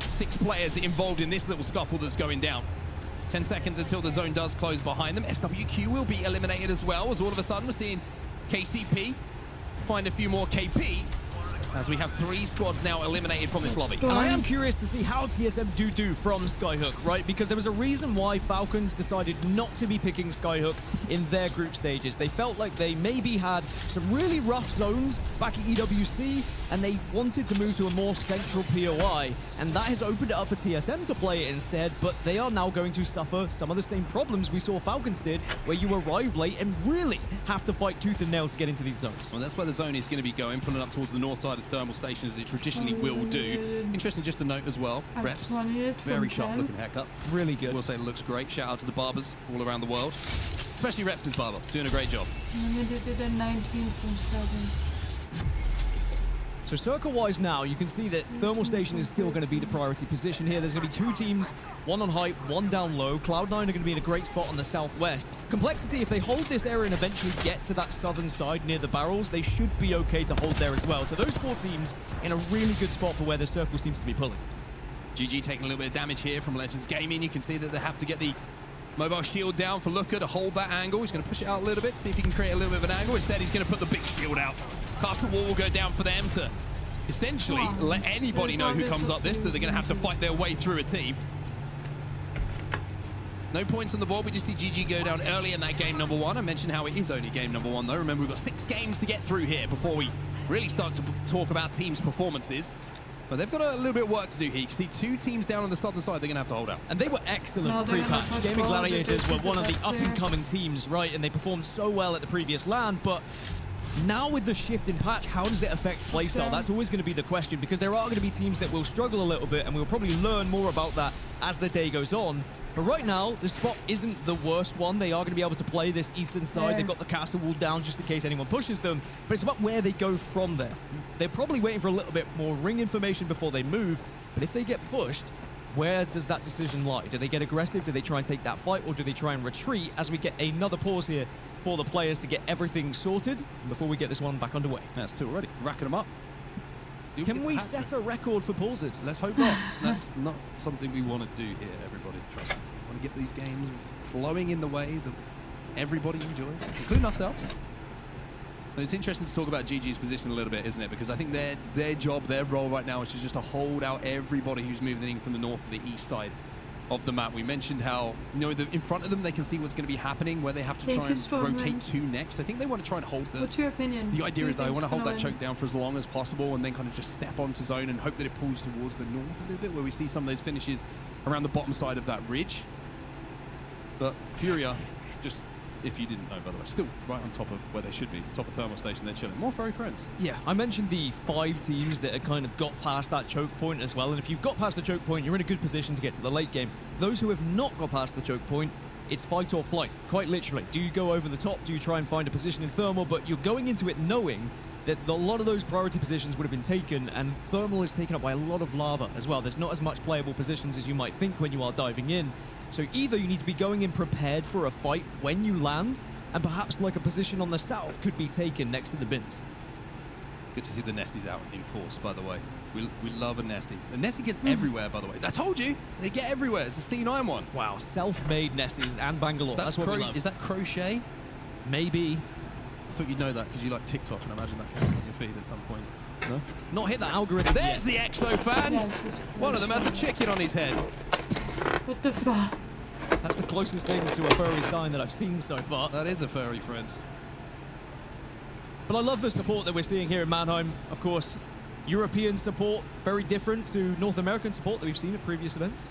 6 players involved in this little scuffle that's going down. 10 seconds until the Zone does close behind them. SWQ will be eliminated as well, as all of a sudden we're seeing KCP find a few more KP, as we have 3 squads now eliminated from this lobby. And I am curious to see how TSM do from Skyhook, right? Because there was a reason why Falcons decided not to be picking Skyhook in their group stages. They felt like they maybe had some really rough zones back at EWC, and they wanted to move to a more central POI, and that has opened it up for TSM to play it instead, but they are now going to suffer some of the same problems we saw Falcons did, where you arrive late and really have to fight tooth and nail to get into these zones. Well, that's where the Zone is going to be going, pulling up towards the north side of Thermal Station, as it traditionally will do. Interesting just to note as well, Reps, very sharp looking haircut. Really good. We'll say it looks great. Shout out to the barbers all around the world, especially Reps' barber, doing a great job. And they did a 19 from 7. So circle-wise now, you can see that Thermal Station is still going to be the priority position here. There's going to be 2 teams, one on height, one down low. Cloud9 are going to be in a great spot on the southwest. Complexity, if they hold this area and eventually get to that southern side near the barrels, they should be okay to hold there as well. So those 4 teams in a really good spot for where the circle seems to be pulling. GG taking a little bit of damage here from Legends Gaming. You can see that they have to get the mobile shield down for Lufka to hold that angle. He's going to push it out a little bit, see if he can create a little bit of an angle. Instead, he's going to put the big shield out. Castle wall will go down for them to essentially let anybody know who comes up this, that they're going to have to fight their way through a team. No points on the board. We just see GG go down early in that game number 1. I mentioned how it is only game number 1, though. Remember, we've got 6 games to get through here before we really start to talk about teams' performances. But they've got a little bit of work to do here. You can see 2 teams down on the southern side they're going to have to hold out. And they were excellent pre-patch. Gaming Gladiators were one of the up-and-coming teams, right? And they performed so well at the previous LAN, but now with the shift in patch, how does it affect playstyle? That's always going to be the question, because there are going to be teams that will struggle a little bit, and we'll probably learn more about that as the day goes on. But right now, this spot isn't the worst one. They are going to be able to play this eastern side. They've got the castle wall down just in case anyone pushes them, but it's about where they go from there. They're probably waiting for a little bit more ring information before they move, but if they get pushed, where does that decision lie? Do they get aggressive? Do they try and take that fight, or do they try and retreat as we get another pause here for the players to get everything sorted before we get this one back underway? That's 2 already. Racking them up. Can we set a record for pauses? Let's hope not. That's not something we want to do here, everybody. Trust me. We want to get these games flowing in the way that everybody enjoys, including ourselves. And it's interesting to talk about GG's position a little bit, isn't it? Because I think their job, their role right now is just to hold out everybody who's moving in from the north to the east side of the map. We mentioned how, you know, in front of them they can see what's going to be happening, where they have to try and rotate to next. I think they want to try and hold the... What's your opinion? The idea is they want to hold that choke down for as long as possible, and then kind of just step onto Zone and hope that it pulls towards the north a little bit, where we see some of those finishes around the bottom side of that ridge. But Furia, just, if you didn't know, by the way, still right on top of where they should be, top of Thermal Station. They're chilling. More furry friends. Yeah, I mentioned the 5 teams that had kind of got past that choke point as well, and if you've got past the choke point, you're in a good position to get to the late game. Those who have not got past the choke point, it's fight or flight, quite literally. Do you go over the top? Do you try and find a position in Thermal? But you're going into it knowing that a lot of those priority positions would have been taken, and Thermal is taken up by a lot of lava as well. There's not as much playable positions as you might think when you are diving in. So either you need to be going in prepared for a fight when you land, and perhaps like a position on the south could be taken next to the bins. Good to see the Nesties out in force, by the way. We love a Nestie. The Nestie gets everywhere, by the way. I told you, they get everywhere. It's a C9 one. Wow, self-made Nesties and Bangalore. That's what we love. Is that crochet? Maybe. I thought you'd know that because you like TikTok, and I imagine that came on your feed at some point. No? Not hit that algorithm There's yet. the Exo fans. Yes, One of them has a chicken on his head. What the fuck? That's the closest thing to a furry sign that I've seen so far. That is a furry friend. But I love the support that we're seeing here in Mannheim. Of course, European support, very different to North American support that we've seen at previous events.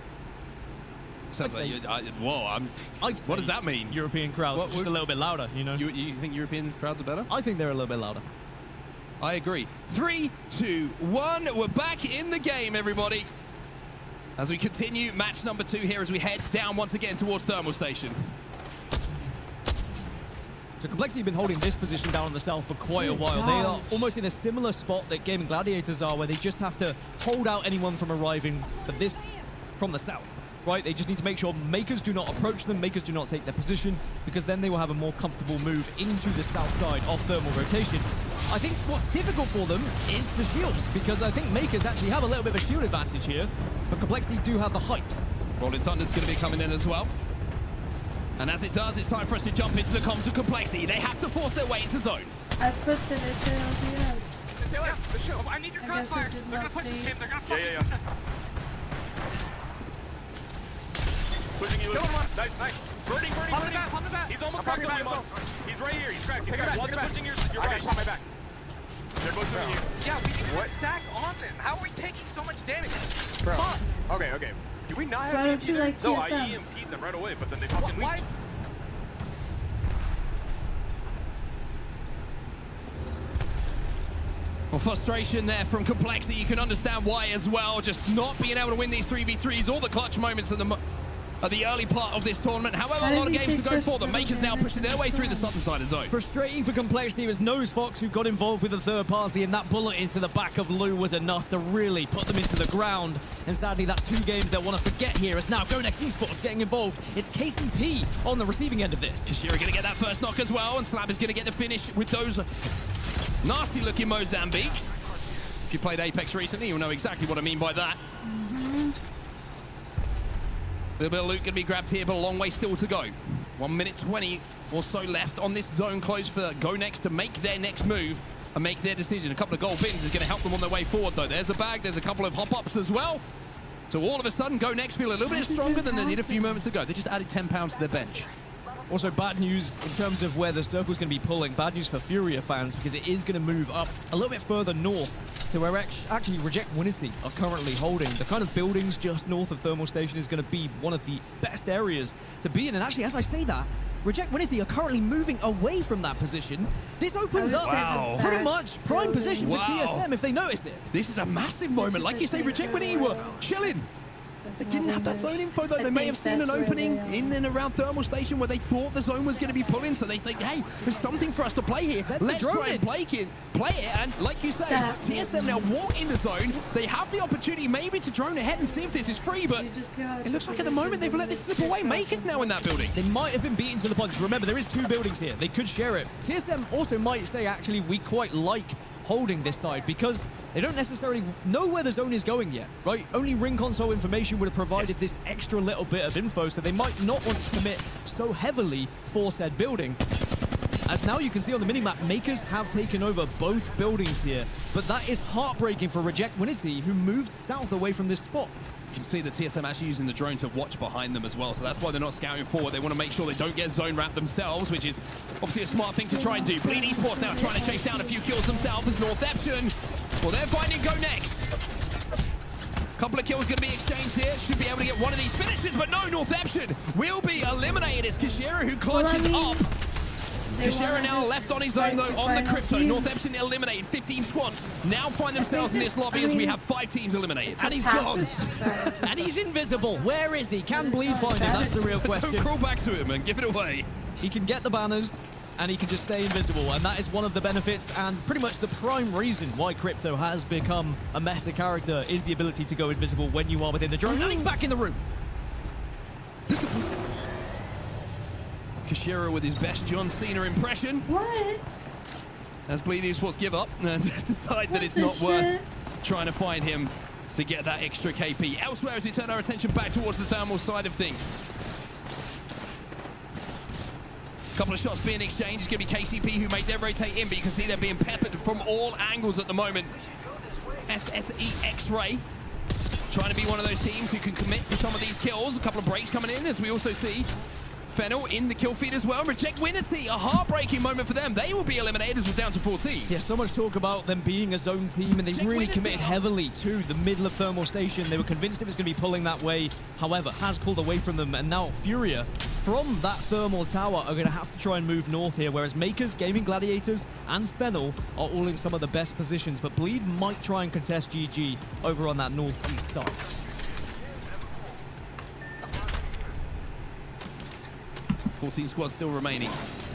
Sounds I'd like say- what does that mean? European crowd, What just would- a little bit louder, you know? You think European crowds are better? I think they're a little bit louder. I agree. 3, 2, 1. We're back in the game, everybody. As we continue match number 2 here as we head down once again towards Thermal Station. So Complexity have been holding this position down on the south for quite a Good while. They are gosh. almost in a similar spot that Gaming Gladiators are, where they just have to hold out anyone from arriving from the south, right? They just need to make sure Makers do not approach them, Makers do not take their position, because then they will have a more comfortable move into the south side of thermal rotation. I think what's difficult for them is the shields, because I think Makers actually have a little bit of a shield advantage here, but Complexity do have the height. Rolling Thunder's going to be coming in as well. And as it does, it's time for us to jump into the comms of Complexity. They have to force their way into zone. I put the little LGS. Stay away. The shield. I need your I guess crossfire. it did They're gonna not push this pay. team. They're gonna fucking yeah. push us. Pushing you. Kill him one. Nice. Burning. Pop the back. Pop the back. He's almost I'm cracked popping on back him. as He's right here. He's cracked. Take it back, One's take it back. pushing your right. Shot my back. They're both doing you. Yeah, we need What? to stack on them. How are we taking so much damage? Bro. Fuck. Okay. Do we not have Why don't EMP you there? like No, I TSM? EMP'd them right away, but then they fucking Why? leaked. Well, frustration there from Complexity. You can understand why as well. Just not being able to win these 3v3s, all the clutch moments at the early part of this tournament. However, a lot of games to go for them. Makers now pushing their way through the southern side of zone. Frustrating for Complexity. It was Nose Fox who got involved with the third party, and that bullet into the back of Lou was enough to really put them into the ground. And sadly, that's 2 games they'll want to forget here, as now Go Next Esports getting involved. It's KCP on the receiving end of this. Kashira going to get that first knock as well, and Slab is going to get the finish with those nasty-looking Mozambique. If you played Apex recently, you'll know exactly what I mean by that. A little bit of loot going to be grabbed here, but a long way still to go. 1 minute 20 or so left on this zone close for Go Next to make their next move and make their decision. A couple of gold bins is going to help them on their way forward, though. There's a bag. There's a couple of hop-ups as well. So all of a sudden, Go Next feel a little bit stronger than they did a few moments ago. They just added 10 pounds to their bench. Also, bad news in terms of where the circle's going to be pulling. Bad news for Furia fans, because it is going to move up a little bit further north to where actually Reject Winity are currently holding. The kind of buildings just north of Thermal Station is going to be one of the best areas to be in. And actually, as I say that, Reject Winity are currently moving away from that position. This opens I would up say the Wow. pretty back much prime building. position for Wow. TSM if they notice it. This is a massive moment. Like you say, Reject Winnie were chilling. They didn't have that zone info, though. I They may think have seen an that's where opening they are. in and around Thermal Station where they thought the zone was going to be pulling, so they think, hey, there's something for us to play here. Let's drone try and it. play it. And like you say, That TSM now walk in the zone. They have the opportunity maybe to drone ahead and see if this is free, but You just give out it looks like at the moment they've let this slip away. Makers now in that building. They might have been beaten to the punch. Remember, there is 2 buildings here. They could share it. TSM also might say, actually, we quite like holding this side because they don't necessarily know where the zone is going yet, right? Only ring console information would have provided this extra little bit of info, so they might not want to commit so heavily for said building. As now you can see on the minimap, Makers have taken over both buildings here, but that is heartbreaking for Reject Winity, who moved south away from this spot. You can see the TSM actually using the drone to watch behind them as well, so that's why they're not scouting forward. They want to make sure they don't get zone wrapped themselves, which is obviously a smart thing to try and do. Bleed Esports now trying to chase down a few kills themselves as Northeption. Well, they're finding Go Next. Couple of kills going to be exchanged here. Should be able to get one of these finishes, but no, Northeption will be eliminated. It's Kashira who clutches up. Kashira now left on his own, though, on the Crypto. Northeption eliminated 15 squads. Now find themselves in this lobby as we have 5 teams eliminated. And he's gone. And he's invisible. Where is he? Can Bleed find him? That's the real Don't question. crawl back to him and give it away. He can get the banners, and he can just stay invisible, and that is one of the benefits and pretty much the prime reason why Crypto has become a meta character is the ability to go invisible when you are within the drone. And he's back in the room. Kashira with his best John Cena impression. What? As Bleed Esports give up and decide that What it's the not worth shit? trying to find him to get that extra KP. Elsewhere, as we turn our attention back towards the thermal side of things. Couple of shots being exchanged. It's going to be KCP who make their rotate in, but you can see they're being peppered from all angles at the moment. SSE X-Ray trying to be one of those teams who can commit to some of these kills. A couple of breaks coming in as we also see Fennel in the kill feed as well. Reject Winity, a heartbreaking moment for them. They will be eliminated as we're down to 14. Yeah, so much talk about them being a zone team, and they really committed heavily to the middle of Thermal Station. They were convinced it was going to be pulling that way. However, has pulled away from them, and now Furia from that Thermal Tower are going to have to try and move north here, whereas Makers, Gaming Gladiators, and Fennel are all in some of the best positions, but Bleed might try and contest GG over on that northeast side. 14 squads still remaining.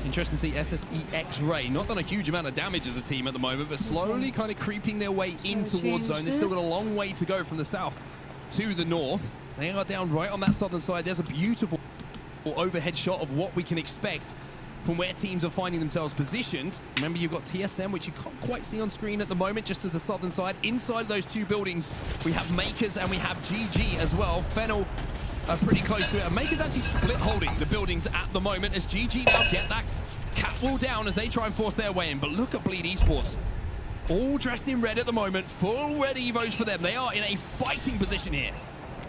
Interesting to see SSE X-Ray. Not done a huge amount of damage as a team at the moment, but slowly kind of creeping their way in towards zone. They've still got a long way to go from the south to the north. They are down right on that southern side. There's a beautiful overhead shot of what we can expect from where teams are finding themselves positioned. Remember, you've got TSM, which you can't quite see on screen at the moment, just to the southern side. Inside those two buildings, we have Makers and we have GG as well. Fennel are pretty close to it. And Makers actually split holding the buildings at the moment as GG now get that catwall down as they try and force their way in. But look at Bleed Esports. All dressed in red at the moment. Full red evos for them. They are in a fighting position here.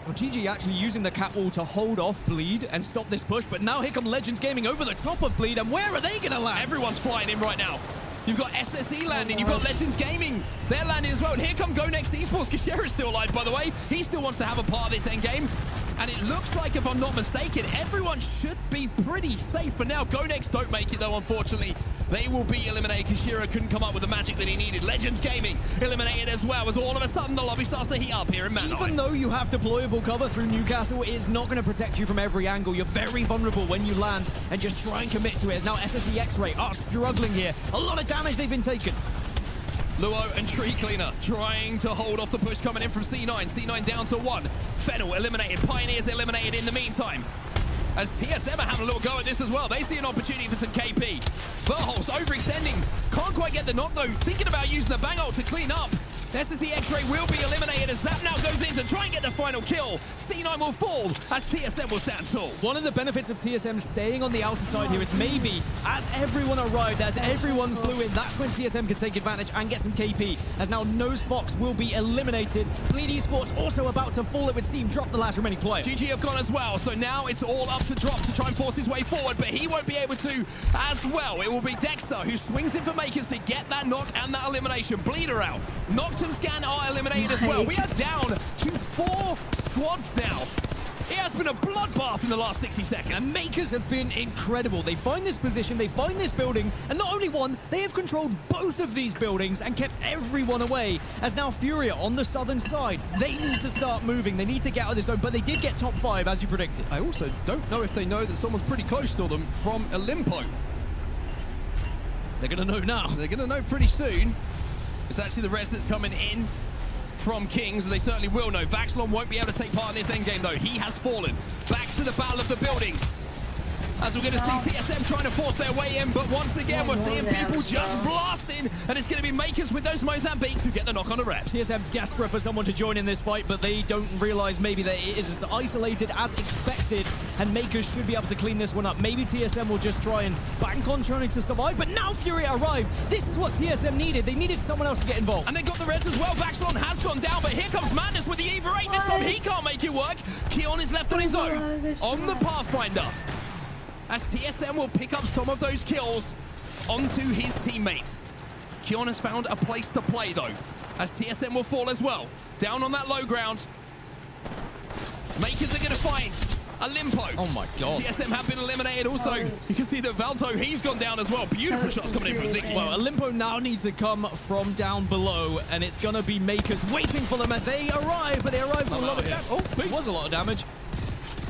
Well, GG actually using the catwall to hold off Bleed and stop this push, but now here come Legends Gaming over the top of Bleed, and where are they going to land? Everyone's flying in right now. You've got SSE landing, you've got Legends Gaming, they're landing as well. And here come Go Next Esports. Kashira is still alive, by the way. He still wants to have a part of this end game. And it looks like, if I'm not mistaken, everyone should be pretty safe for now. Go Next don't make it, though, unfortunately. They will be eliminated. Kashira couldn't come up with the magic that he needed. Legends Gaming eliminated as well, as all of a sudden the lobby starts to heat up here in Manor. Even though you have deployable cover through Newcastle, it is not going to protect you from every angle. You're very vulnerable when you land, and just try and commit to it. As now SSE X-Ray are struggling here. A lot of damage they've been taken. Luo and Tree Cleaner trying to hold off the push coming in from C9. C9 down to 1. Fennel eliminated. Pioneers eliminated in the meantime. As TSM are having a little go at this as well. They see an opportunity for some KP. Verholz overextending. Can't quite get the knock though. Thinking about using the bang ult to clean up. SSE X-Ray will be eliminated as that now goes in to try and get the final kill. C9 will fall as TSM will stand tall. One of the benefits of TSM staying on the outer side here is maybe as everyone arrived, as everyone flew in, that's when TSM can take advantage and get some KP. As now Nose Fox will be eliminated. Bleed Esports also about to fall, it would seem, drop the last remaining player. GG have gone as well, so now it's all up to Drop to try and force his way forward, but he won't be able to as well. It will be Dexter who swings in for Makers to get that knock and that elimination. Bleeder out. Noctum Scan are eliminated as well. We are down to 4 squads now. It has been a bloodbath in the last 60 seconds. And Makers have been incredible. They find this position, they find this building, and not only one, they have controlled both of these buildings and kept everyone away. As now Furia on the southern side, they need to start moving. They need to get out of this zone, but they did get top 5, as you predicted. I also don't know if they know that someone's pretty close to them from Olimpo. They're going to know now. They're going to know pretty soon. It's actually the res that's coming in from Kings, and they certainly will know. Vaxlon won't be able to take part in this endgame, though. He has fallen. Back to the battle of the buildings. As we're going to see TSM trying to force their way in, but once again, we're seeing people just blasting, and it's going to be Makers with those Mozambiques who get the knock on the reps. TSM desperate for someone to join in this fight, but they don't realize maybe that it is as isolated as expected, and Makers should be able to clean this one up. Maybe TSM will just try and bank on trying to survive, but now Fury arrived. This is what TSM needed. They needed someone else to get involved. And they got the reds as well. Vaxlon has gone down, but here comes Madness with the Eva 8. This time he can't make it work. Keon is left on his own on the Pathfinder, as TSM will pick up some of those kills onto his teammates. Keon has found a place to play, though, as TSM will fall as well. Down on that low ground. Makers are going to find Olimpo. Oh my god. TSM have been eliminated also. Nice. You can see that Valto, he's gone down as well. Beautiful shots coming in from Ziggy. Well, Olimpo now need to come from down below, and it's going to be Makers waiting for them as they arrive, but they arrive with a lot of damage. Oh, it was a lot of damage.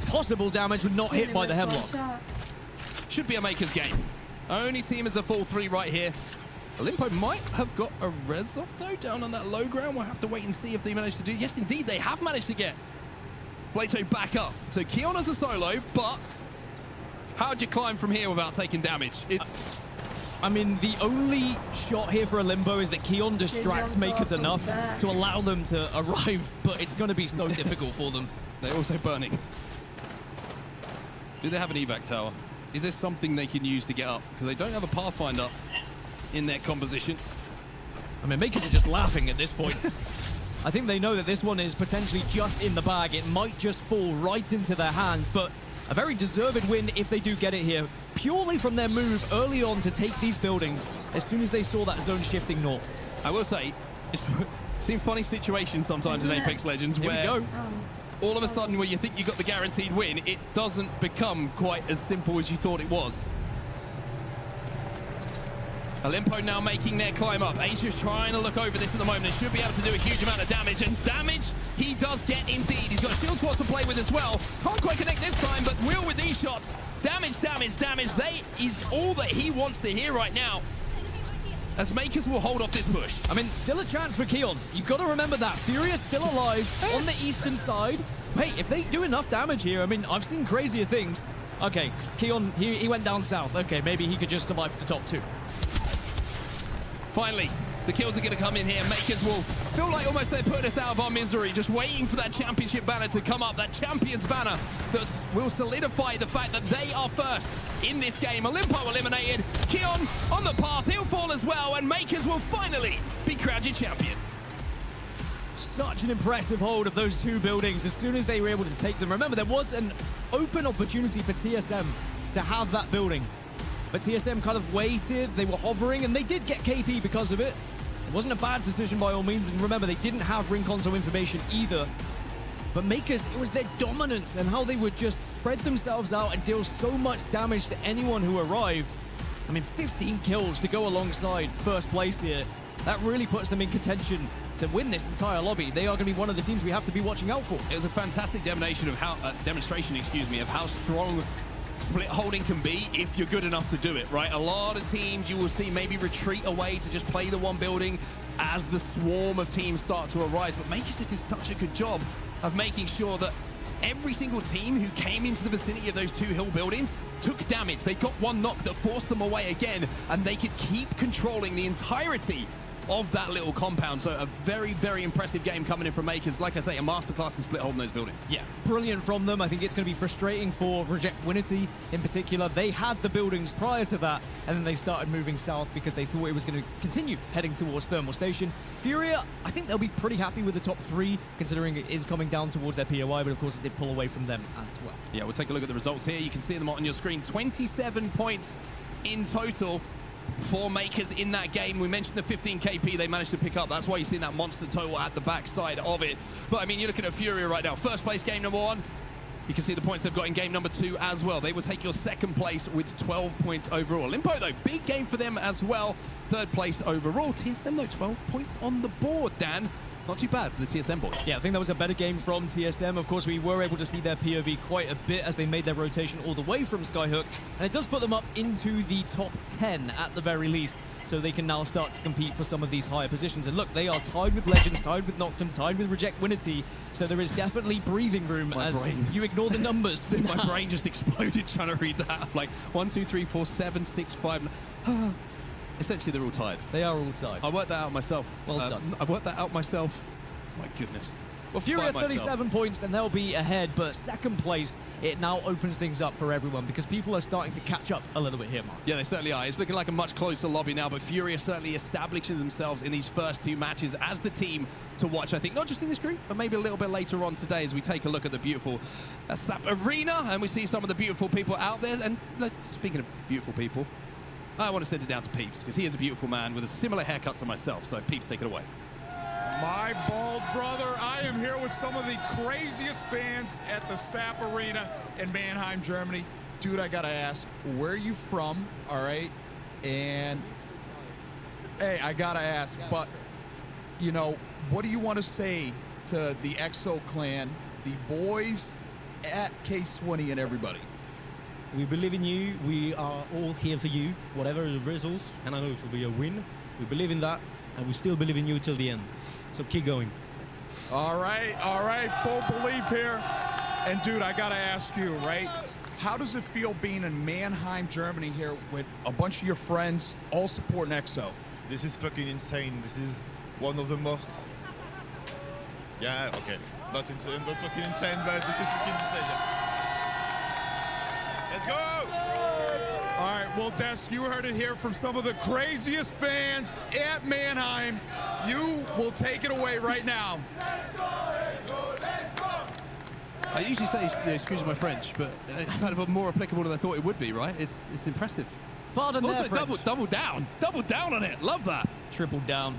Possible damage, but not hit by the Hemlock. Should be a Makers game. Only team is a full 3 right here. Olimpo might have got a res off, though, down on that low ground. We'll have to wait and see if they manage to do. Yes, indeed, they have managed to get Plato back up. So Keon as a solo, but How'd you climb from here without taking damage? It's I mean, the only shot here for a Limbo is that Keon distracts Makers enough to allow them to arrive, but it's going to be so difficult for them. They're also burning. Do they have an evac tower? Is there something they can use to get up? Because they don't have a Pathfinder in their composition. I mean, Makers are just laughing at this point. I think they know that this one is potentially just in the bag. It might just fall right into their hands, but a very deserved win if they do get it here, purely from their move early on to take these buildings as soon as they saw that zone shifting north. I will say, it's seen funny situations sometimes in Apex Legends Here where we go. all of a sudden when you think you got the guaranteed win, it doesn't become quite as simple as you thought it was. Olimpo now making their climb up. Asia's trying to look over this at the moment. They should be able to do a huge amount of damage, and damage he does get indeed. He's got a shield squad to play with as well. Can't quite connect this time, but will with these shots. Damage, damage, damage. They is all that he wants to hear right now, as Makers will hold off this push. I mean, still a chance for Keon. You've got to remember that. Furious still alive on the eastern side. Hey, if they do enough damage here, I mean, I've seen crazier things. Okay, Keon, he went down south. Okay, maybe he could just survive to top 2. Finally, the kills are going to come in here. Makers will feel like almost they're putting us out of our misery, just waiting for that championship banner to come up, that champion's banner that will solidify the fact that they are first in this game. Olimpo eliminated. Keon on the path. He'll fall as well, and Makers will finally be crowned your champion. Such an impressive hold of those 2 buildings as soon as they were able to take them. Remember, there was an open opportunity for TSM to have that building. But TSM kind of waited, they were hovering, and they did get KP because of it. It wasn't a bad decision by all means, and remember, they didn't have ring console information either. But Makers, it was their dominance and how they would just spread themselves out and deal so much damage to anyone who arrived. I mean, 15 kills to go alongside first place here. That really puts them in contention to win this entire lobby. They are going to be one of the teams we have to be watching out for. It was a fantastic demonstration of how demonstration of how strong split holding can be if you're good enough to do it, right? A lot of teams you will see maybe retreat away to just play the one building as the swarm of teams start to arise, but Makers did such a good job of making sure that every single team who came into the vicinity of those 2 hill buildings took damage. They got one knock that forced them away again, and they could keep controlling the entirety of that little compound. So a very, very impressive game coming in from Makers. Like I say, a masterclass in split holding those buildings. Yeah, brilliant from them. I think it's going to be frustrating for Reject Winity in particular. They had the buildings prior to that, and then they started moving south because they thought it was going to continue heading towards Thermal Station. Furia, I think they'll be pretty happy with the top 3, considering it is coming down towards their POI, but of course it did pull away from them as well. Yeah, we'll take a look at the results here. You can see them on your screen. 27 points in total for Makers in that game. We mentioned the 15 KP they managed to pick up. That's why you're seeing that monster total at the backside of it. But I mean, you're looking at Furia right now. First place game number 1. You can see the points they've got in game number 2 as well. They will take your second place with 12 points overall. Limpo, though, big game for them as well. Third place overall. TSM, though, 12 points on the board, Dan. Not too bad for the TSM boys. Yeah, I think that was a better game from TSM. Of course, we were able to see their POV quite a bit as they made their rotation all the way from Skyhook. And it does put them up into the top 10 at the very least. So they can now start to compete for some of these higher positions. And look, they are tied with Legends, tied with Noctum, tied with Reject Winity. So there is definitely breathing room you ignore the numbers. My brain just exploded trying to read that. Like 1, 2, 3, 4, 7, 6, 5. Essentially, they're all tied. They are all tied. I worked that out myself. Well done. I worked that out myself. My goodness. Well, Furia 37 points, and they'll be ahead, but second place, it now opens things up for everyone because people are starting to catch up a little bit here, Mark. Yeah, they certainly are. It's looking like a much closer lobby now, but Furia certainly establishing themselves in these first 2 matches as the team to watch, I think, not just in this group, but maybe a little bit later on today as we take a look at the beautiful SAP Arena, and we see some of the beautiful people out there. And speaking of beautiful people, I want to send it down to Peeps, because he is a beautiful man with a similar haircut to myself. So, Peeps, take it away. My bald brother, I am here with some of the craziest fans at the SAP Arena in Mannheim, Germany. Dude, I gotta ask, where are you from, all right? And, hey, I gotta ask, but, you know, what do you want to say to the EXO clan, the boys at K20 and everybody? We believe in you. We are all here for you, whatever the results, and I know it will be a win. We believe in that, and we still believe in you till the end. So keep going. All right, full belief here. And dude, I gotta ask you, right? How does it feel being in Mannheim, Germany here with a bunch of your friends all supporting EXO? This is fucking insane. This is one of the most... Yeah, okay. Not fucking insane, but this is fucking insane. Let's go! All right, well, Des, you heard it here from some of the craziest fans at Mannheim. You will take it away right now. I usually say, excuse my French, but it's kind of more applicable than I thought it would be, right? It's impressive. Pardon Also, there, French. double down on it. Love that. Triple down.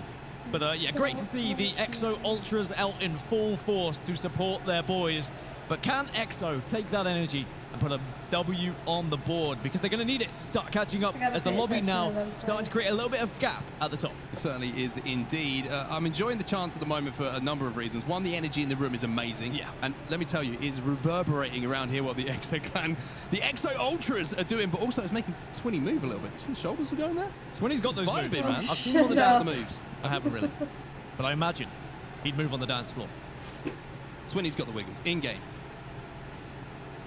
But yeah, great to see the EXO Ultras out in full force to support their boys. But can EXO take that energy and put a W on the board? Because they're going to need it to start catching up as the lobby now starting to create a little bit of gap at the top. It certainly is indeed. I'm enjoying the chance at the moment for a number of reasons. One, the energy in the room is amazing. Yeah. And let me tell you, it's reverberating around here what the EXO clan, the EXO Ultras are doing, but also it's making Twinny move a little bit. You see the shoulders are going there? Twinny's got those moves. Vibing, man. I've seen him on the dance moves. I haven't really. But I imagine he'd move on the dance floor. Twinny's got the wiggles in-game.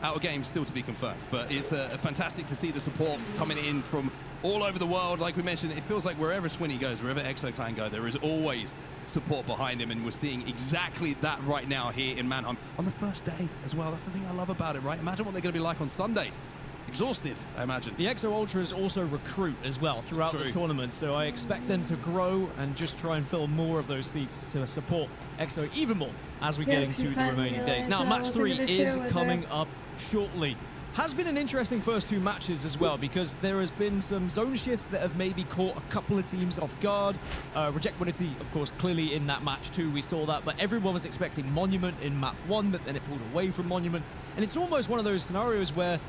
Out of game, still to be confirmed. But it's fantastic to see the support coming in from all over the world. Like we mentioned, it feels like wherever Swinny goes, wherever EXO Clan go, there is always support behind him. And we're seeing exactly that right now here in Mannheim. On the first day as well. That's the thing I love about it, right? Imagine what they're going to be like on Sunday. Exhausted, I imagine. The EXO Ultras also recruit as well throughout the tournament, so I expect them to grow and just try and fill more of those seats to support EXO even more as we get into the remaining days. Now, match 3 is coming up shortly. Has been an interesting first 2 matches as well, because there has been some zone shifts that have maybe caught a couple of teams off guard. Rejectability, of course, clearly in that match too, we saw that, but everyone was expecting Monument in map 1, but then it pulled away from Monument, and it's almost one of those scenarios where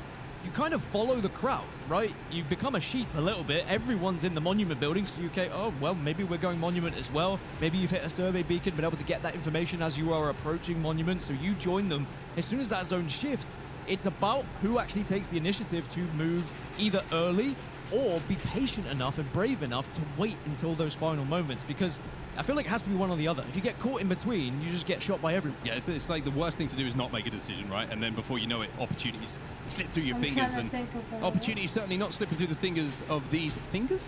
you kind of follow the crowd, right? You become a sheep a little bit. Everyone's in the Monument building, so you okay, oh, well, maybe we're going Monument as well. Maybe you've hit a survey beacon, been able to get that information as you are approaching Monument, so you join them. As soon as that zone shifts, it's about who actually takes the initiative to move either early or be patient enough and brave enough to wait until those final moments, because I feel like it has to be one or the other. If you get caught in between, you just get shot by everyone. Yeah, it's like the worst thing to do is not make a decision, right? And then before you know it, opportunities slip through your fingers. And opportunities certainly not slipping through the fingers of these... Fingers?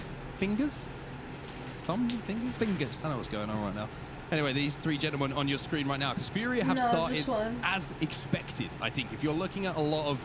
Thumb? Fingers? Fingers. I don't know what's going on right now. Anyway, these 3 gentlemen on your screen right now, because Furia have started as expected, I think. If you're looking at a lot of,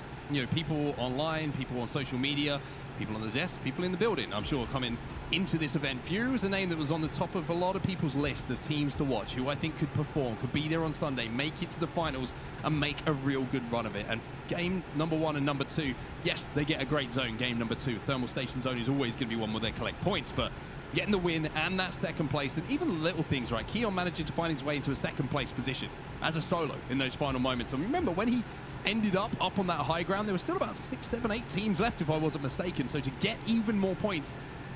people online, people on social media, people on the desk, people in the building, I'm sure, coming into this event. Fury was a name that was on the top of a lot of people's list of teams to watch, who I think could perform, could be there on Sunday, make it to the finals, and make a real good run of it. And game number 1 and number 2, yes, they get a great zone. Game number 2, Thermal Station Zone, is always going to be one where they collect points, but getting the win and that second place, and even little things, right? Keon managing to find his way into a second place position as a solo in those final moments. And remember, when he ended up on that high ground, there were still about 6, 7, 8 teams left, if I wasn't mistaken. So to get even more points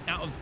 out of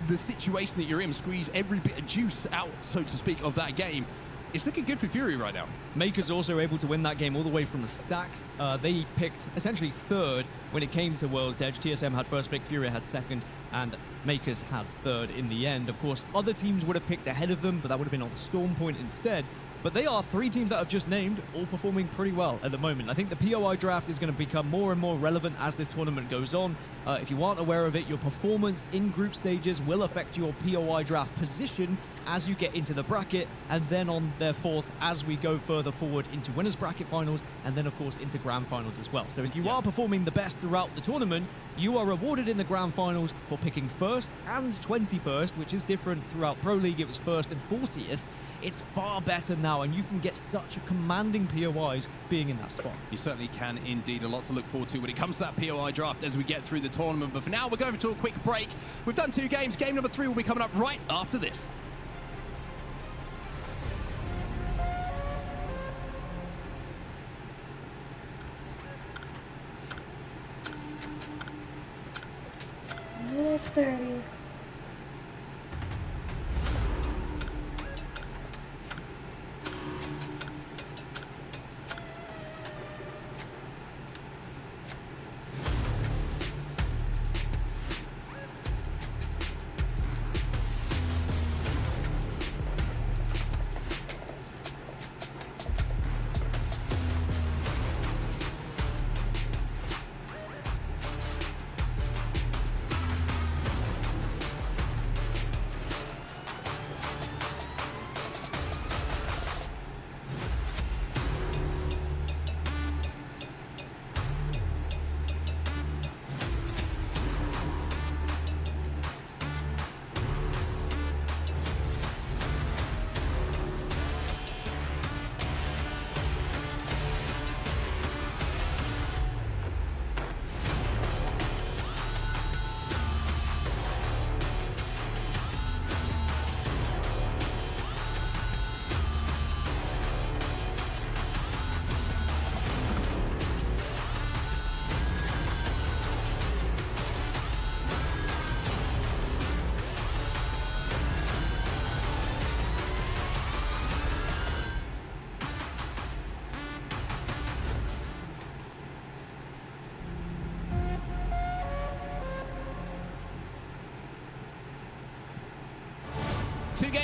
the situation that you're in, squeeze every bit of juice out, so to speak, of that game, it's looking good for Fury right now. Makers also able to win that game all the way from the stacks. They picked essentially 3rd when it came to World's Edge. TSM had 1st pick, Fury had 2nd, and Makers had 3rd in the end. Of course, other teams would have picked ahead of them, but that would have been on Storm Point instead. But they are 3 teams that I've just named, all performing pretty well at the moment. I think the POI draft is going to become more and more relevant as this tournament goes on. If you aren't aware of it, your performance in group stages will affect your POI draft position as you get into the bracket, and then on their 4th as we go further forward into winners bracket finals, and then of course into grand finals as well. So if you are performing the best throughout the tournament, you are rewarded in the grand finals for picking 1st and 21st, which is different throughout Pro League. It was 1st and 40th. It's far better now, and you can get such a commanding POIs being in that spot. You certainly can indeed. A lot to look forward to when it comes to that POI draft as we get through the tournament. But for now, we're going to a quick break. We've done 2 games. Game number 3 will be coming up right after this. Minute 30.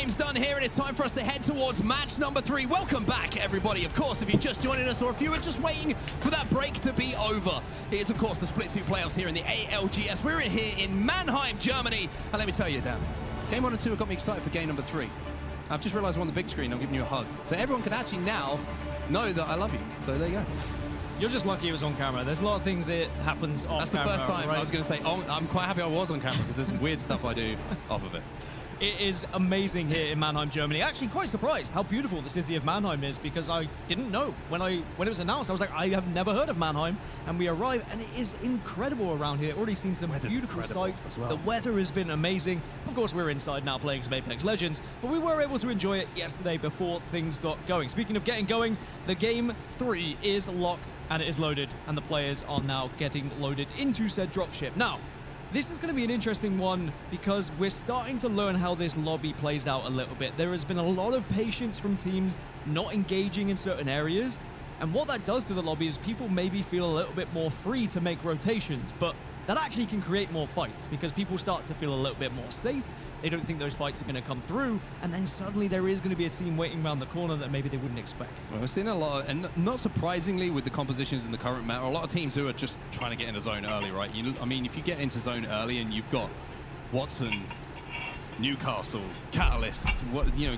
games done here, and it's time for us to head towards match number 3. Welcome back, everybody. Of course, if you're just joining us or if you were just waiting for that break to be over, it is, of course, the Split 2 playoffs here in the ALGS. We're in here in Mannheim, Germany. And let me tell you, Dan, game 1 and 2 have got me excited for game number 3. I've just realized we're on the big screen. I'm giving you a hug. So everyone can actually now know that I love you. So there you go. You're just lucky it was on camera. There's a lot of things that happens off That's the camera. first time right? I was going to say, oh, I'm quite happy I was on camera because there's some weird stuff I do off of it. It is amazing here in Mannheim, Germany. Actually, quite surprised how beautiful the city of Mannheim is because I didn't know when it was announced. I was like, I have never heard of Mannheim, and we arrive, and it is incredible around here. Already seen some beautiful sights as well. The weather has been amazing. Of course, we're inside now playing some Apex Legends, but we were able to enjoy it yesterday before things got going. Speaking of getting going, the game 3 is locked and it is loaded, and the players are now getting loaded into said dropship. Now, this is going to be an interesting one because we're starting to learn how this lobby plays out a little bit. There has been a lot of patience from teams not engaging in certain areas. And what that does to the lobby is people maybe feel a little bit more free to make rotations. But that actually can create more fights because people start to feel a little bit more safe. They don't think those fights are going to come through. And then suddenly there is going to be a team waiting around the corner that maybe they wouldn't expect. Well, we're seeing a lot, and not surprisingly with the compositions in the current meta, a lot of teams who are just trying to get into zone early, right? I mean, if you get into zone early and you've got Watson, Newcastle, Catalyst,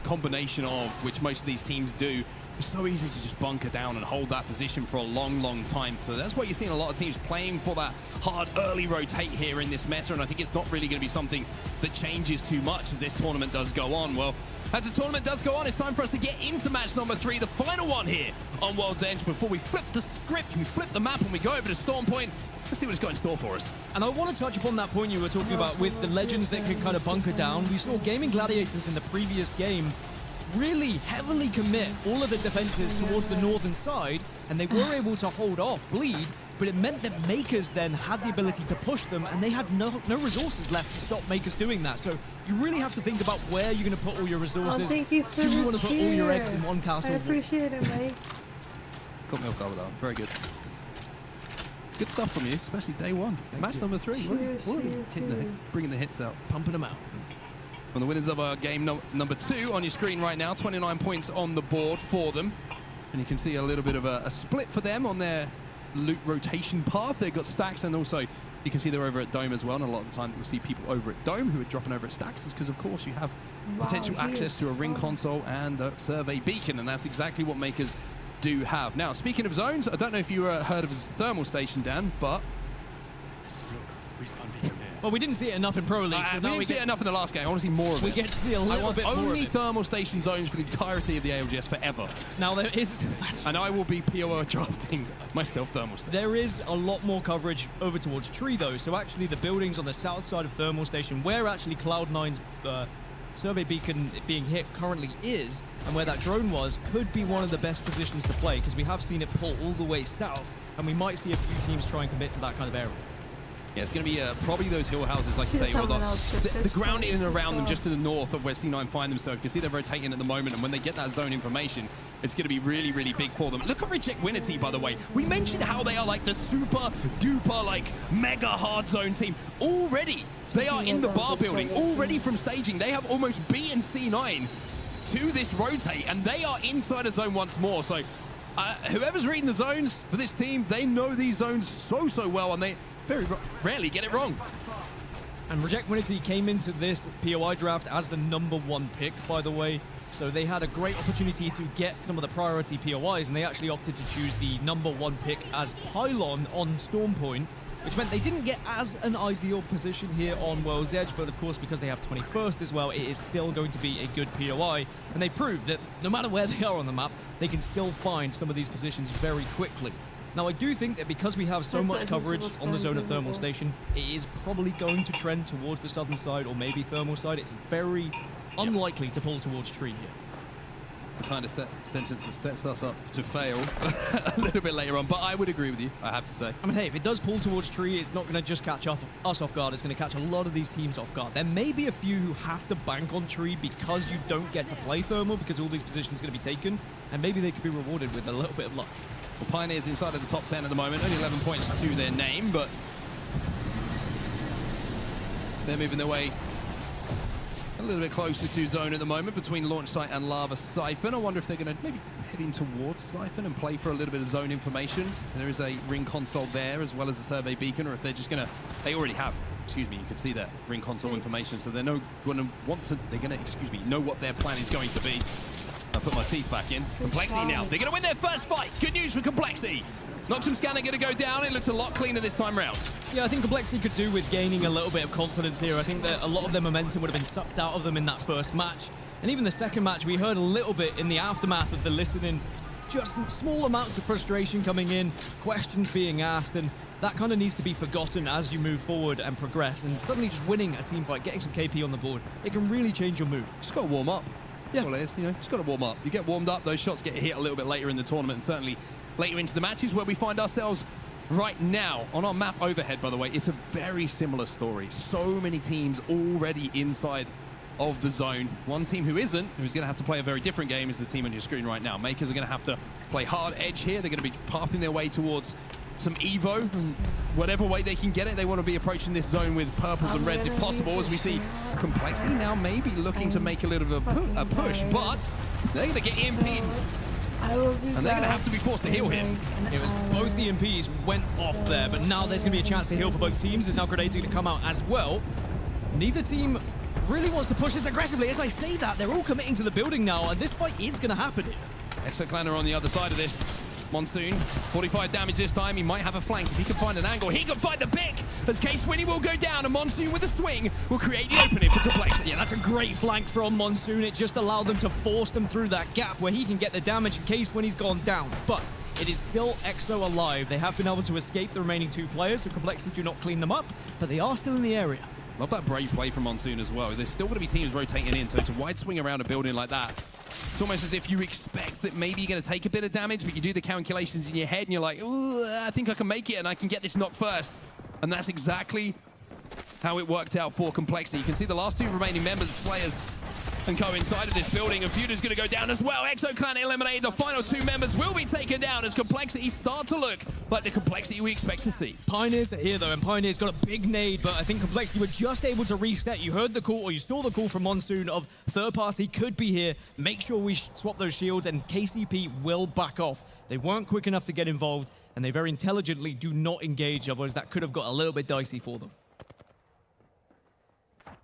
combination of which most of these teams do, it's so easy to just bunker down and hold that position for a long, long time. So that's what you're seeing a lot of teams playing for, that hard early rotate here in this meta. And I think it's not really going to be something that changes too much as this tournament does go on. Well, as the tournament does go on, it's time for us to get into match number 3, the final one here on World's Edge. Before we flip the script, we flip the map, and we go over to Storm Point. Let's see what it's got in store for us. And I want to touch upon that point you were talking about with the legends that can kind of bunker down. We saw Gaming Gladiators in the previous game really heavily commit all of the defenses towards the northern side, and they were able to hold off Bleed, but it meant that Makers then had the ability to push them, and they had no resources left to stop Makers doing that. So you really have to think about where you're going to put all your resources. Oh, thank you for Do you the want to put all your eggs in one I castle? appreciate it, mate. Got me off guard with that one. Very good. Good stuff from you, especially day 1. Match number 3. Already bringing the hits out. Pumping them out. Well, the winners of our game number 2 on your screen right now, 29 points on the board for them. And you can see a little bit of a split for them on their loot rotation path. They've got Stacks, and also you can see they're over at Dome as well. And a lot of the time we'll see people over at Dome who are dropping over at Stacks is because, of course, you have potential access to a ring console and a survey beacon, and that's exactly what Makers do have. Now, speaking of zones, I don't know if you heard of his thermal station, Dan, but Well, we didn't see it enough in Pro League. So we now didn't see it enough in the last game. I want to see more of it. we get to see a little bit more of only it. thermal station zones for the entirety of the ALGS forever. Now, there is... And I will be POR drafting myself thermal station. There is a lot more coverage over towards Tree, though. So actually, the buildings on the south side of Thermal Station, where actually Cloud9's survey beacon being hit currently is, and where that drone was, could be one of the best positions to play, because we have seen it pull all the way south, and we might see a few teams try and commit to that kind of area. Yeah, it's going to be probably those hill houses, like you say, or the ground in and around them just to the north of where C9 find themselves. You can see they're rotating at the moment, and when they get that zone information, it's going to be really, really big for them. Look at Reject Winity, by the way. We mentioned how they are like the super duper, like mega hard zone team. Already, they are in the bar building, already from staging. They have almost beaten C9 to this rotate, and they are inside a zone once more. So whoever's reading the zones for this team, they know these zones so well, and they very rarely get it wrong. And Reject Winity came into this POI draft as the #1 pick, by the way. So they had a great opportunity to get some of the priority POIs, and they actually opted to choose the #1 pick as Pylon on Storm Point, which meant they didn't get as an ideal position here on World's Edge, but of course, because they have 21st as well, it is still going to be a good POI, and they proved that no matter where they are on the map, they can still find some of these positions very quickly. Now, I do think that because we have so much coverage on the zone of Thermal Station, it is probably going to trend towards the southern side or maybe Thermal side. It's very unlikely to pull towards Tree here. It's the kind of sentence that sets us up to fail a little bit later on, but I would agree with you, I have to say. I mean, hey, if it does pull towards Tree, it's not going to just catch us off guard. It's going to catch a lot of these teams off guard. There may be a few who have to bank on Tree because you don't get to play Thermal because all these positions are going to be taken, and maybe they could be rewarded with a little bit of luck. Well, Pioneers inside of the top 10 at the moment, only 11 points to their name, but they're moving their way a little bit closer to zone at the moment between launch site and Lava Siphon. I wonder if they're going to maybe head in towards Siphon and play for a little bit of zone information. There is a ring console there as well as a survey beacon, or if they're just going to, they already have, excuse me, you can see that ring console information, so they're going to, excuse me, know what their plan is going to be. I'll put my teeth back in. Complexity now. They're going to win their first fight. Good news for Complexity. Noxum Scanner going to go down. It looks a lot cleaner this time round. Yeah, I think Complexity could do with gaining a little bit of confidence here. I think that a lot of their momentum would have been sucked out of them in that first match. And even the second match, we heard a little bit in the aftermath of the listening, just small amounts of frustration coming in, questions being asked, and that kind of needs to be forgotten as you move forward and progress. And suddenly just winning a team fight, getting some KP on the board, it can really change your mood. Just got to warm up. Yeah. That's all it is, you know, just got to warm up. You get warmed up, those shots get hit a little bit later in the tournament, and certainly later into the matches where we find ourselves right now. On our map overhead, by the way, it's a very similar story. So many teams already inside of the zone. One team who's going to have to play a very different game, is the team on your screen right now. Makers are going to have to play hard edge here. They're going to be pathing their way towards some Evo, and whatever way they can get it. They want to be approaching this zone with purples and reds if possible, as we see Complexity now maybe looking to make a little bit of a push, but they're going to get EMP'd. And they're going to have to be forced to heal him. It was both the EMPs went off there, but now there's going to be a chance to heal for both teams. There's now grenades going to come out as well. Neither team really wants to push this aggressively. As I say that, they're all committing to the building now, and this fight is going to happen here. Exoclanner on the other side of this. Monsoon, 45 damage this time. He might have a flank if he can find an angle. He can find the pick, as Case Winnie will go down, and Monsoon with a swing will create the opening for Complexity. Yeah, that's a great flank from Monsoon. It just allowed them to force them through that gap where he can get the damage in Case when he's gone down. But it is still Exo alive. They have been able to escape the remaining two players, so Complexity do not clean them up, but they are still in the area. Love that brave play from Monsoon as well. There's still going to be teams rotating in, so to wide swing around a building like that, it's almost as if you expect that maybe you're going to take a bit of damage, but you do the calculations in your head and you're like, ooh, I think I can make it and I can get this knock first. And that's exactly how it worked out for Complexity. You can see the last two remaining members, players, and co inside of this building, and Feuda's going to go down as well. Exoclan eliminated. The final two members will be taken down as Complexity start to look like the Complexity we expect to see. Pioneers are here though, and Pioneers got a big nade, but I think Complexity were just able to reset. You heard the call, or you saw the call from Monsoon of third party could be here. Make sure we swap those shields, and KCP will back off. They weren't quick enough to get involved, and they very intelligently do not engage, otherwise that could have got a little bit dicey for them.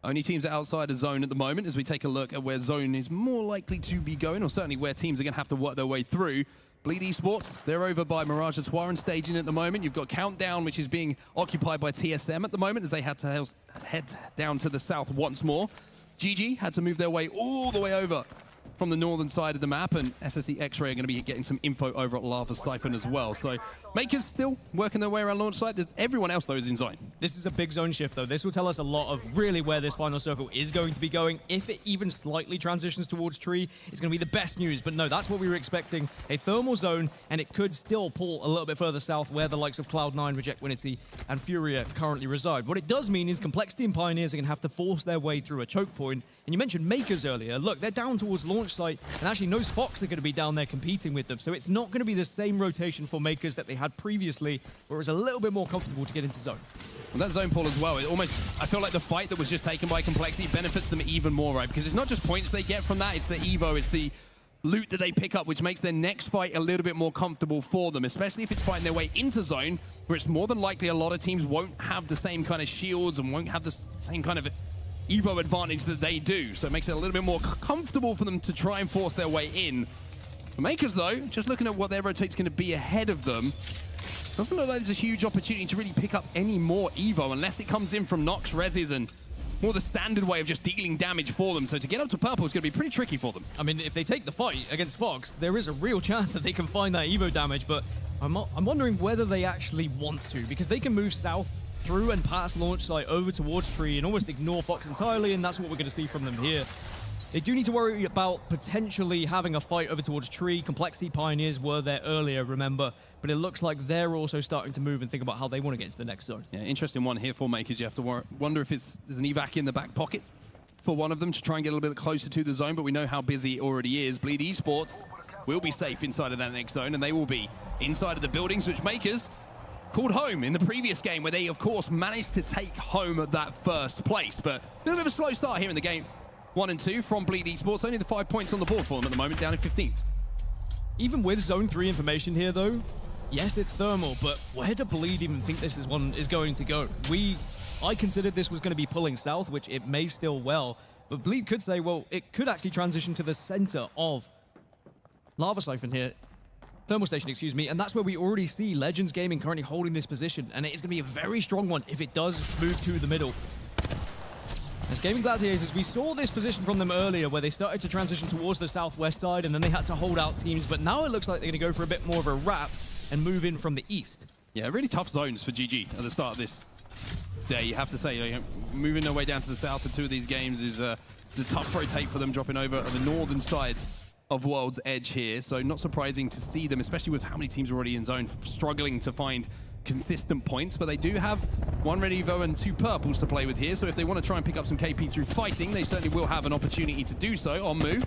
Only teams outside of zone at the moment, as we take a look at where zone is more likely to be going, or certainly where teams are going to have to work their way through. Bleed Esports, they're over by Mirage Etoile and staging at the moment. You've got Countdown, which is being occupied by TSM at the moment, as they had to head down to the south once more. GG had to move their way all the way over from the northern side of the map, and SSE X-Ray are going to be getting some info over at Lava Siphon as well. So Makers still working their way around launch site. Everyone else, though, is in zone. This is a big zone shift, though. This will tell us a lot of really where this final circle is going to be going. If it even slightly transitions towards tree, it's going to be the best news. But no, that's what we were expecting. A thermal zone, and it could still pull a little bit further south where the likes of Cloud9, Reject Winity, and Furia currently reside. What it does mean is Complexity and Pioneers are going to have to force their way through a choke point. And you mentioned Makers earlier. Look, they're down towards launch site, and actually Nose Fox are going to be down there competing with them. So it's not going to be the same rotation for Makers that they had previously, where it was a little bit more comfortable to get into zone. Well, that zone pull as well, it almost, I feel like the fight that was just taken by Complexity benefits them even more, right? Because it's not just points they get from that, it's the Evo, it's the loot that they pick up, which makes their next fight a little bit more comfortable for them, especially if it's fighting their way into zone, where it's more than likely a lot of teams won't have the same kind of shields and won't have the same kind of Evo advantage that they do. So it makes it a little bit more comfortable for them to try and force their way in. The Makers, though, just looking at what their rotate's going to be ahead of them, doesn't look like there's a huge opportunity to really pick up any more Evo unless it comes in from Nox, Reses, and more the standard way of just dealing damage for them. So to get up to purple is going to be pretty tricky for them. I mean, if they take the fight against Fox, there is a real chance that they can find that Evo damage, but I'm wondering whether they actually want to, because they can move south through and past launch site over towards tree and almost ignore Fox entirely, and that's what we're going to see from them here. They do need to worry about potentially having a fight over towards tree. Complexity Pioneers were there earlier, remember, but it looks like they're also starting to move and think about how they want to get into the next zone. Yeah, interesting one here for Makers. You have to wonder if there's an evac in the back pocket for one of them to try and get a little bit closer to the zone, but we know how busy it already is. Bleed Esports will be safe inside of that next zone, and they will be inside of the buildings, which Makers called home in the previous game, where they, of course, managed to take home that first place. But a little bit of a slow start here in the game 1 and 2 from Bleed Esports. Only the 5 points on the board for them at the moment, down in 15th. Even with Zone 3 information here, though, yes, it's Thermal, but where do Bleed even think this is going to go? I considered this was going to be pulling south, which it may still well, but Bleed could say, well, it could actually transition to the center of Lava Siphon here. Thermal Station, excuse me, and that's where we already see Legends Gaming currently holding this position, and it is going to be a very strong one if it does move to the middle. As Gaming Gladiators, we saw this position from them earlier where they started to transition towards the southwest side and then they had to hold out teams, but now it looks like they're going to go for a bit more of a wrap and move in from the east. Yeah, really tough zones for GG at the start of this day, you have to say. You know, moving their way down to the south for 2 of these games is a tough rotate for them, dropping over the northern side of World's Edge here. So not surprising to see them, especially with how many teams are already in zone, struggling to find consistent points. But they do have 1 Red Evo and 2 purples to play with here. So if they want to try and pick up some KP through fighting, they certainly will have an opportunity to do so on move.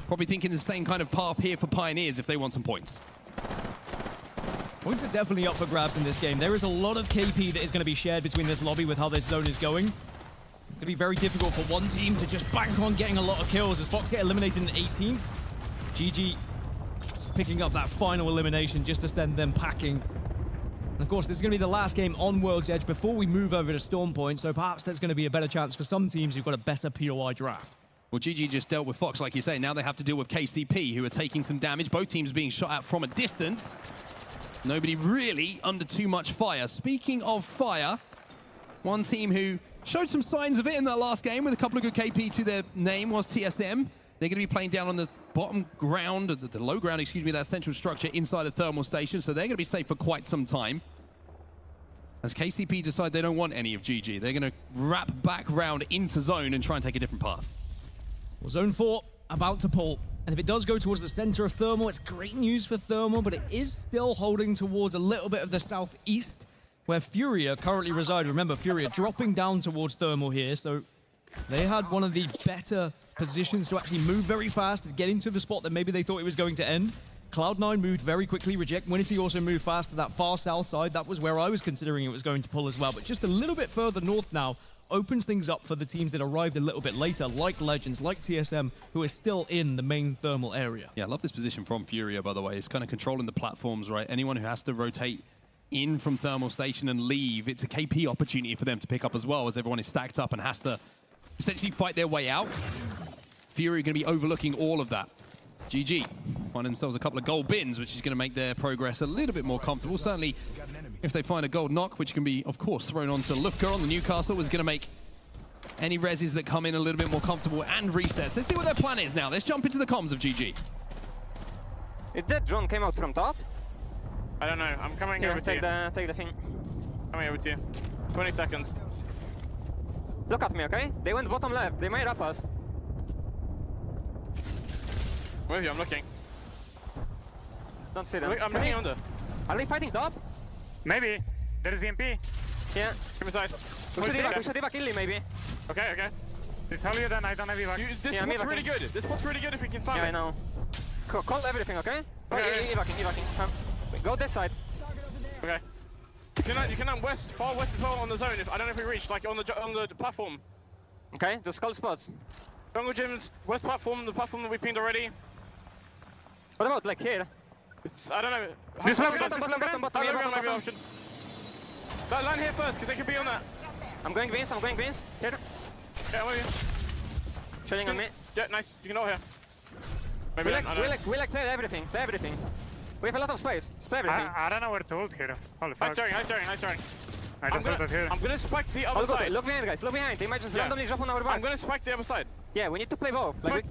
Probably thinking the same kind of path here for Pioneers if they want some points. Points are definitely up for grabs in this game. There is a lot of KP that is going to be shared between this lobby with how this zone is going. It's going to be very difficult for one team to just bank on getting a lot of kills as Fox get eliminated in 18th. GG picking up that final elimination just to send them packing. And of course, this is going to be the last game on World's Edge before we move over to Storm Point, so perhaps there's going to be a better chance for some teams who've got a better POI draft. Well, GG just dealt with Fox, like you say. Now they have to deal with KCP, who are taking some damage. Both teams being shot at from a distance. Nobody really under too much fire. Speaking of fire, one team who showed some signs of it in that last game with a couple of good KP to their name was TSM. They're going to be playing down on the bottom ground, the low ground, excuse me, that central structure inside a thermal station, so they're going to be safe for quite some time. As KCP decide they don't want any of GG, they're going to wrap back round into zone and try and take a different path. Well, Zone 4 about to pull, and if it does go towards the center of Thermal, it's great news for Thermal, but it is still holding towards a little bit of the southeast, where Furia currently reside. Remember, Furia dropping down towards Thermal here, so they had one of the better positions to actually move very fast and get into the spot that maybe they thought it was going to end. Cloud9 moved very quickly. Reject Winity also moved fast to that far south side. That was where I was considering it was going to pull as well. But just a little bit further north now opens things up for the teams that arrived a little bit later, like Legends, like TSM, who is still in the main thermal area. Yeah, I love this position from Furia, by the way. It's kind of controlling the platforms, right? Anyone who has to rotate in from thermal station and leave, it's a KP opportunity for them to pick up as well, as everyone is stacked up and has to essentially fight their way out. Fury going to be overlooking all of that. GG find themselves a couple of gold bins, which is going to make their progress a little bit more comfortable. Certainly, if they find a gold knock, which can be, of course, thrown onto Lufka on the Newcastle, is going to make any reses that come in a little bit more comfortable and resets. Let's see what their plan is now. Let's jump into the comms of GG. Is that drone came out from top? I don't know. I'm coming over to you. Take the thing. Coming over to you. 20 seconds. Look at me, okay? They went bottom left. They might wrap us. Where are you? I'm looking. Don't see them. Look, I'm looking under. Are they fighting top? Maybe. There is EMP. Yeah. Give me sight. We should evac kill him, maybe. Okay, okay. It's earlier than I don't have evac. This Yeah, spot's really good. This spot's really good if we can silence. Yeah, I know. Call everything, okay? Okay. Evacing. Come. Go this side. Okay. You can west, far west as well on the zone. If I don't know if we reach, like on the platform. Okay, just call spots. Jungle gyms, west platform, the platform that we pinged already. What about like here? I don't know. This High bottom, ground bottom. might be an option. Land here first, because they could be on that. I'm going beans. Here. Yeah, I'm with you. Showing on me. Yeah, nice. You can all here. Maybe We like play everything. We have a lot of space. Play everything. I don't know where to ult here. Holy fuck. Nice throwing. I just ulted here. I'm gonna spike the other side. Look behind, guys. Look behind. They might just randomly drop on our backs. I'm gonna spike the other side. Yeah, we need to play both. Like,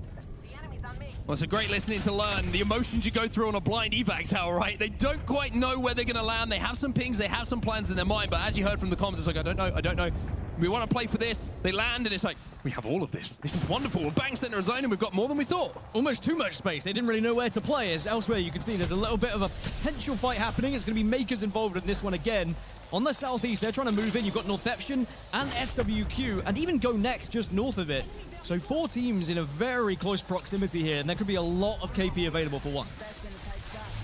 Well, it's a great listening to learn the emotions you go through on a blind evac tower, right? They don't quite know where they're going to land. They have some pings, they have some plans in their mind, but as you heard from the comms, it's like, I don't know. We want to play for this. They land, and it's like, we have all of this. This is wonderful. We're bang center of zone, and we've got more than we thought. Almost too much space. They didn't really know where to play. As elsewhere, you can see there's a little bit of a potential fight happening. It's going to be Makers involved in this one again. On the southeast, they're trying to move in. You've got Northeption and SWQ, and even Go Next just north of it. So 4 teams in a very close proximity here, and there could be a lot of KP available for one.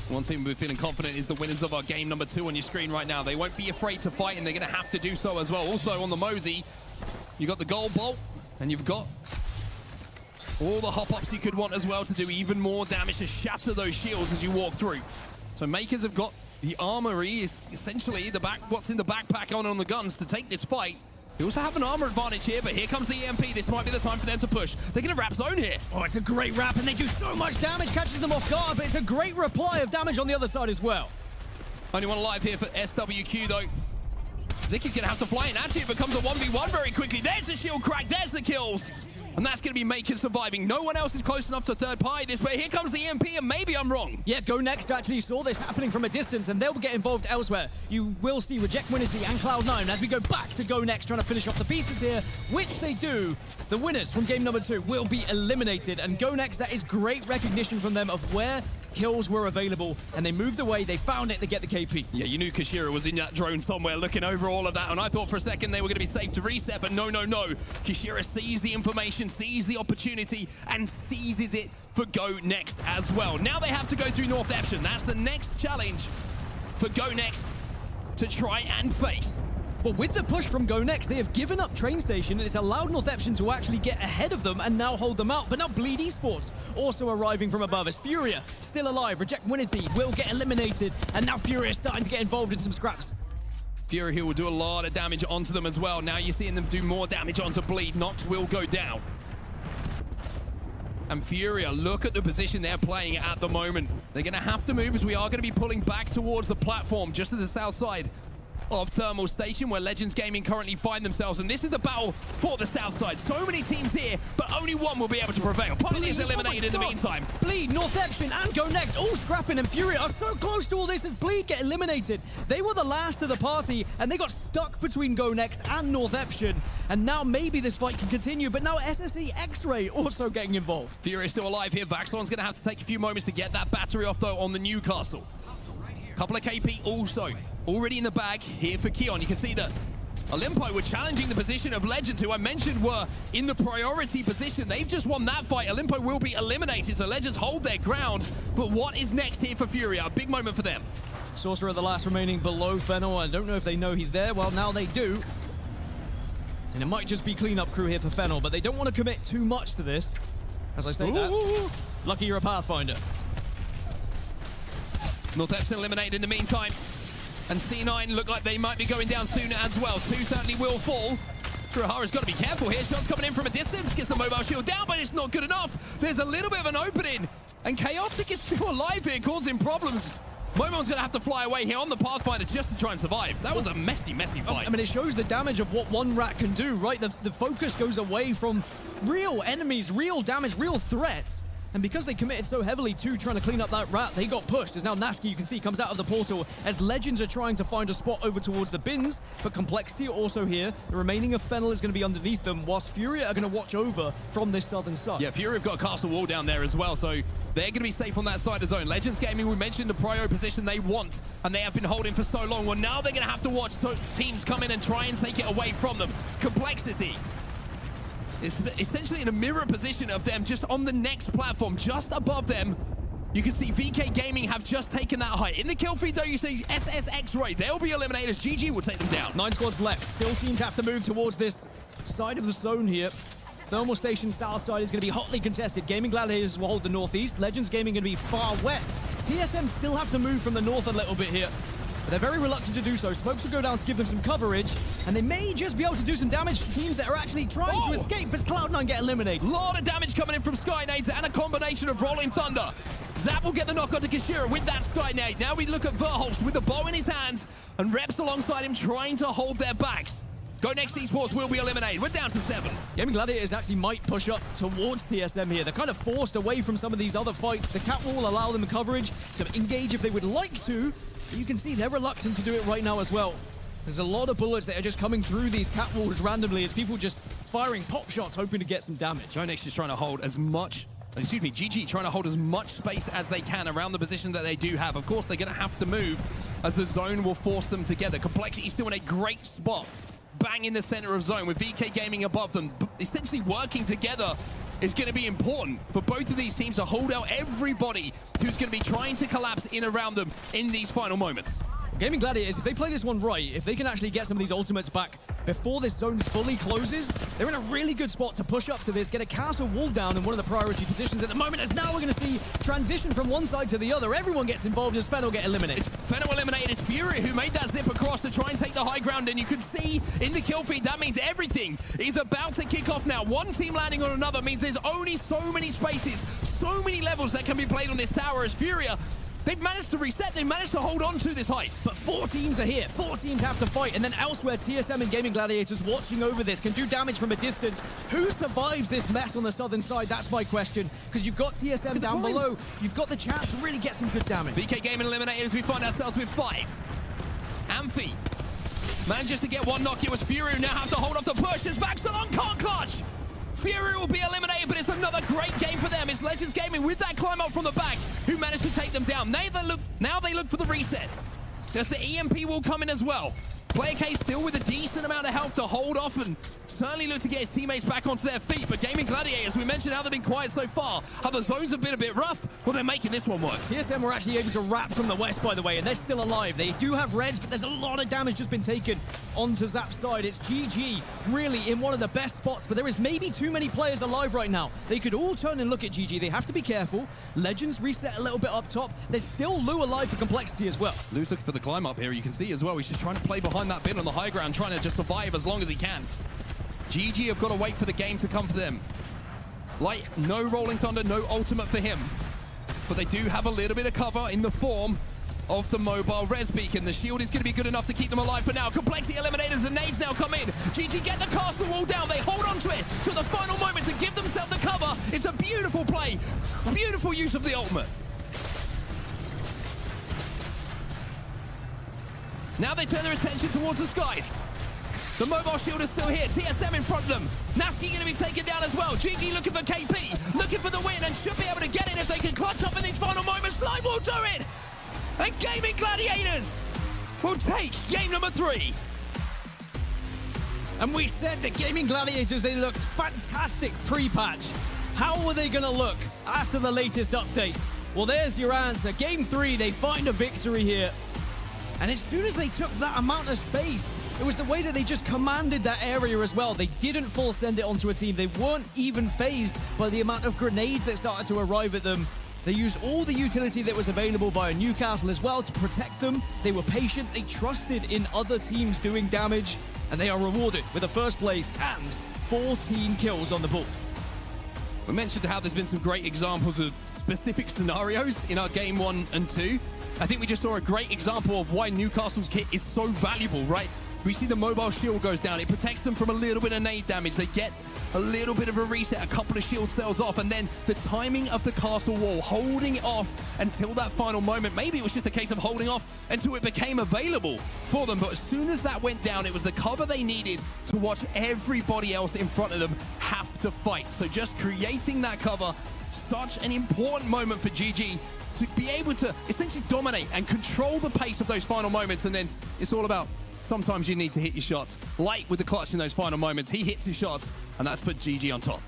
One team we're feeling confident is the winners of our game number 2 on your screen right now. They won't be afraid to fight, and they're going to have to do so as well. Also on the Mosey, you've got the gold bolt, and you've got All the hop-ups you could want as well to do even more damage to shatter those shields as you walk through. So Makers have got the armory, is essentially what's in the backpack on the guns to take this fight. They also have an armor advantage here, but here comes the EMP. This might be the time for them to push. They're going to wrap zone here. Oh, it's a great wrap, and they do so much damage, catches them off guard, but it's a great reply of damage on the other side as well. Only one alive here for SWQ, though. Zicky's going to have to fly in. Actually, it becomes a 1v1 very quickly. There's the shield crack. There's the kills. And that's going to be Makers surviving. No one else is close enough to third party this, but here comes the EMP, and maybe I'm wrong. Yeah, Go Next actually saw this happening from a distance, and they'll get involved elsewhere. You will see Reject Winity and Cloud9 as we go back to Go Next, trying to finish off the pieces here, which they do. The winners from game number 2 will be eliminated, and Go Next, that is great recognition from them of where kills were available, and they moved away, they found it, they get the KP. Yeah, you knew Kashira was in that drone somewhere looking over all of that, and I thought for a second they were going to be safe to reset, but no. Kashira sees the information, sees the opportunity, and seizes it for Go Next as well. Now they have to go through North Epson. That's the next challenge for Go Next to try and face. But with the push from Go Next, they have given up Train Station, and it's allowed North Epson to actually get ahead of them and now hold them out. But now Bleed Esports also arriving from above as Furia still alive. Reject Winity will get eliminated, and now Furia is starting to get involved in some scraps. Furia here will do a lot of damage onto them as well. Now you're seeing them do more damage onto Bleed. Noct will go down. And Furia, look at the position they're playing at the moment. They're going to have to move as we are going to be pulling back towards the platform just to the south side of Thermal Station, where Legends Gaming currently find themselves, and this is the battle for the south side. So many teams here, but only one will be able to prevail. Polly is eliminated in the meantime. Bleed, North Epson, and Go Next all scrapping, and Furia are so close to all this as Bleed get eliminated. They were the last of the party, and they got stuck between Go Next and North Epson, and now maybe this fight can continue, but now SSE X-Ray also getting involved. Furia is still alive here. Vaxlon's going to have to take a few moments to get that battery off, though, on the Newcastle. Couple of KP also already in the bag here for Keon. You can see that Olympo were challenging the position of Legends, who I mentioned were in the priority position. They've just won that fight. Olympo will be eliminated, so Legends hold their ground. But what is next here for Furia? A big moment for them. Sorcerer, the last remaining below Fennel. I don't know if they know he's there. Well, now they do. And it might just be cleanup crew here for Fennel, but they don't want to commit too much to this. As I say that, lucky you're a Pathfinder. North Epson eliminated in the meantime. And C9 look like they might be going down soon as well. 2 certainly will fall. Kurahara's got to be careful here. Shots coming in from a distance. Gets the mobile shield down, but it's not good enough. There's a little bit of an opening. And Chaotic is still alive here, causing problems. Momon's going to have to fly away here on the Pathfinder just to try and survive. That was a messy fight. I mean, it shows the damage of what one rat can do, right? The focus goes away from real enemies, real damage, real threats. And because they committed so heavily to trying to clean up that rat, they got pushed. As now Naski, you can see, comes out of the portal as Legends are trying to find a spot over towards the bins. But Complexity also here. The remaining of Fennel is going to be underneath them, whilst Furia are going to watch over from this southern side. Yeah, Furia have got a castle wall down there as well, so they're going to be safe on that side of zone. Legends Gaming, we mentioned the prio position they want, and they have been holding for so long. Well, now they're going to have to watch teams come in and try and take it away from them. Complexity is essentially in a mirror position of them just on the next platform, just above them. You can see VK Gaming have just taken that height. In the kill feed, though, you see SSX Ray. They'll be eliminated as GG will take them down. 9 squads left. Still teams have to move towards this side of the zone here. Thermal Station south side is going to be hotly contested. Gaming Gladiators will hold the northeast. Legends Gaming going to be far west. TSM still have to move from the north a little bit here. But they're very reluctant to do so. Smokes will go down to give them some coverage, and they may just be able to do some damage to teams that are actually trying to escape as Cloud9 get eliminated. A lot of damage coming in from Skynades and a combination of Rolling Thunder. Zap will get the knock onto Kashira with that Skynade. Now we look at Verholst with the bow in his hands, and Reps alongside him trying to hold their backs. Go Next Esports will be eliminated. We're down to 7. Gaming Gladiators actually might push up towards TSM here. They're kind of forced away from some of these other fights. The cat wall will allow them coverage to engage if they would like to. You can see they're reluctant to do it right now as well. There's a lot of bullets that are just coming through these cat walls randomly as people just firing pop shots hoping to get some damage. Go Next is trying to hold as much, GG trying to hold as much space as they can around the position that they do have. Of course, they're going to have to move as the zone will force them together. Complexity is still in a great spot. Bang in the center of zone with VK Gaming above them. Essentially working together is going to be important for both of these teams to hold out everybody who's going to be trying to collapse in around them in these final moments. Gaming Gladiators, if they play this one right, if they can actually get some of these ultimates back before this zone fully closes, they're in a really good spot to push up to this, get a castle wall down in one of the priority positions at the moment, as now we're going to see transition from one side to the other. Everyone gets involved as Fennel get eliminated. Fennel eliminated. It's Fury who made that zip across to try and take the high ground, and you can see in the kill feed that means everything is about to kick off now. One team landing on another means there's only so many spaces, so many levels that can be played on this tower as Furia, they've managed to reset, they've managed to hold on to this height. But 4 teams are here, 4 teams have to fight, and then elsewhere, TSM and Gaming Gladiators watching over this can do damage from a distance. Who survives this mess on the southern side? That's my question, because you've got TSM down below, you've got the chance to really get some good damage. BK Gaming eliminated as we find ourselves with 5. Amphi manages to get one knock. It was Fury who now have to hold off the push. It's back so long, can't clutch. Fury will be eliminated, but it's another great game for them. It's Legends Gaming with that climb up from the back who managed to take them down. Now they look for the reset. There's the EMP will come in as well. Player K still with a decent amount of health to hold off and certainly look to get his teammates back onto their feet. But Gaming Gladiators, we mentioned how they've been quiet so far. How the zones have been a bit rough. Well, they're making this one work. TSM were actually able to wrap from the west, by the way, and they're still alive. They do have reds, but there's a lot of damage just been taken onto Zap's side. It's GG really in one of the best spots, but there is maybe too many players alive right now. They could all turn and look at GG. They have to be careful. Legends reset a little bit up top. There's still Lou alive for complexity as well. Lou's looking for the climb up here. You can see as well, he's just trying to play behind that bin on the high ground, trying to just survive as long as he can. GG have got to wait for the game to come for them. Like, no Rolling Thunder, no ultimate for him. But they do have a little bit of cover in the form of the mobile res beacon. The shield is going to be good enough to keep them alive for now. Complexity eliminated as the nades now come in. GG get the castle wall down. They hold on to it to the final moment to give themselves the cover. It's a beautiful play. Beautiful use of the ultimate. Now they turn their attention towards the skies. The mobile shield is still here. TSM in front of them. Nasty going to be taken down as well. GG looking for KP, looking for the win, and should be able to get it if they can clutch up in these final moments. Live will do it. And Gaming Gladiators will take game number 3. And we said that Gaming Gladiators, they looked fantastic pre-patch. How were they going to look after the latest update? Well, there's your answer. Game 3, they find a victory here. And as soon as they took that amount of space, it was the way that they just commanded that area as well. They didn't full send it onto a team. They weren't even phased by the amount of grenades that started to arrive at them. They used all the utility that was available via Newcastle as well to protect them. They were patient. They trusted in other teams doing damage. And they are rewarded with a first place and 14 kills on the board. We mentioned how there's been some great examples of specific scenarios in our game 1 and 2. I think we just saw a great example of why Newcastle's kit is so valuable, right? We see the mobile shield goes down. It protects them from a little bit of nade damage. They get a little bit of a reset, a couple of shield cells off, and then the timing of the castle wall, holding it off until that final moment. Maybe it was just a case of holding off until it became available for them. But as soon as that went down, it was the cover they needed to watch everybody else in front of them have to fight. So just creating that cover, such an important moment for GG to be able to essentially dominate and control the pace of those final moments. And then it's all about sometimes you need to hit your shots. Light with the clutch in those final moments. He hits his shots, and that's put GG on top.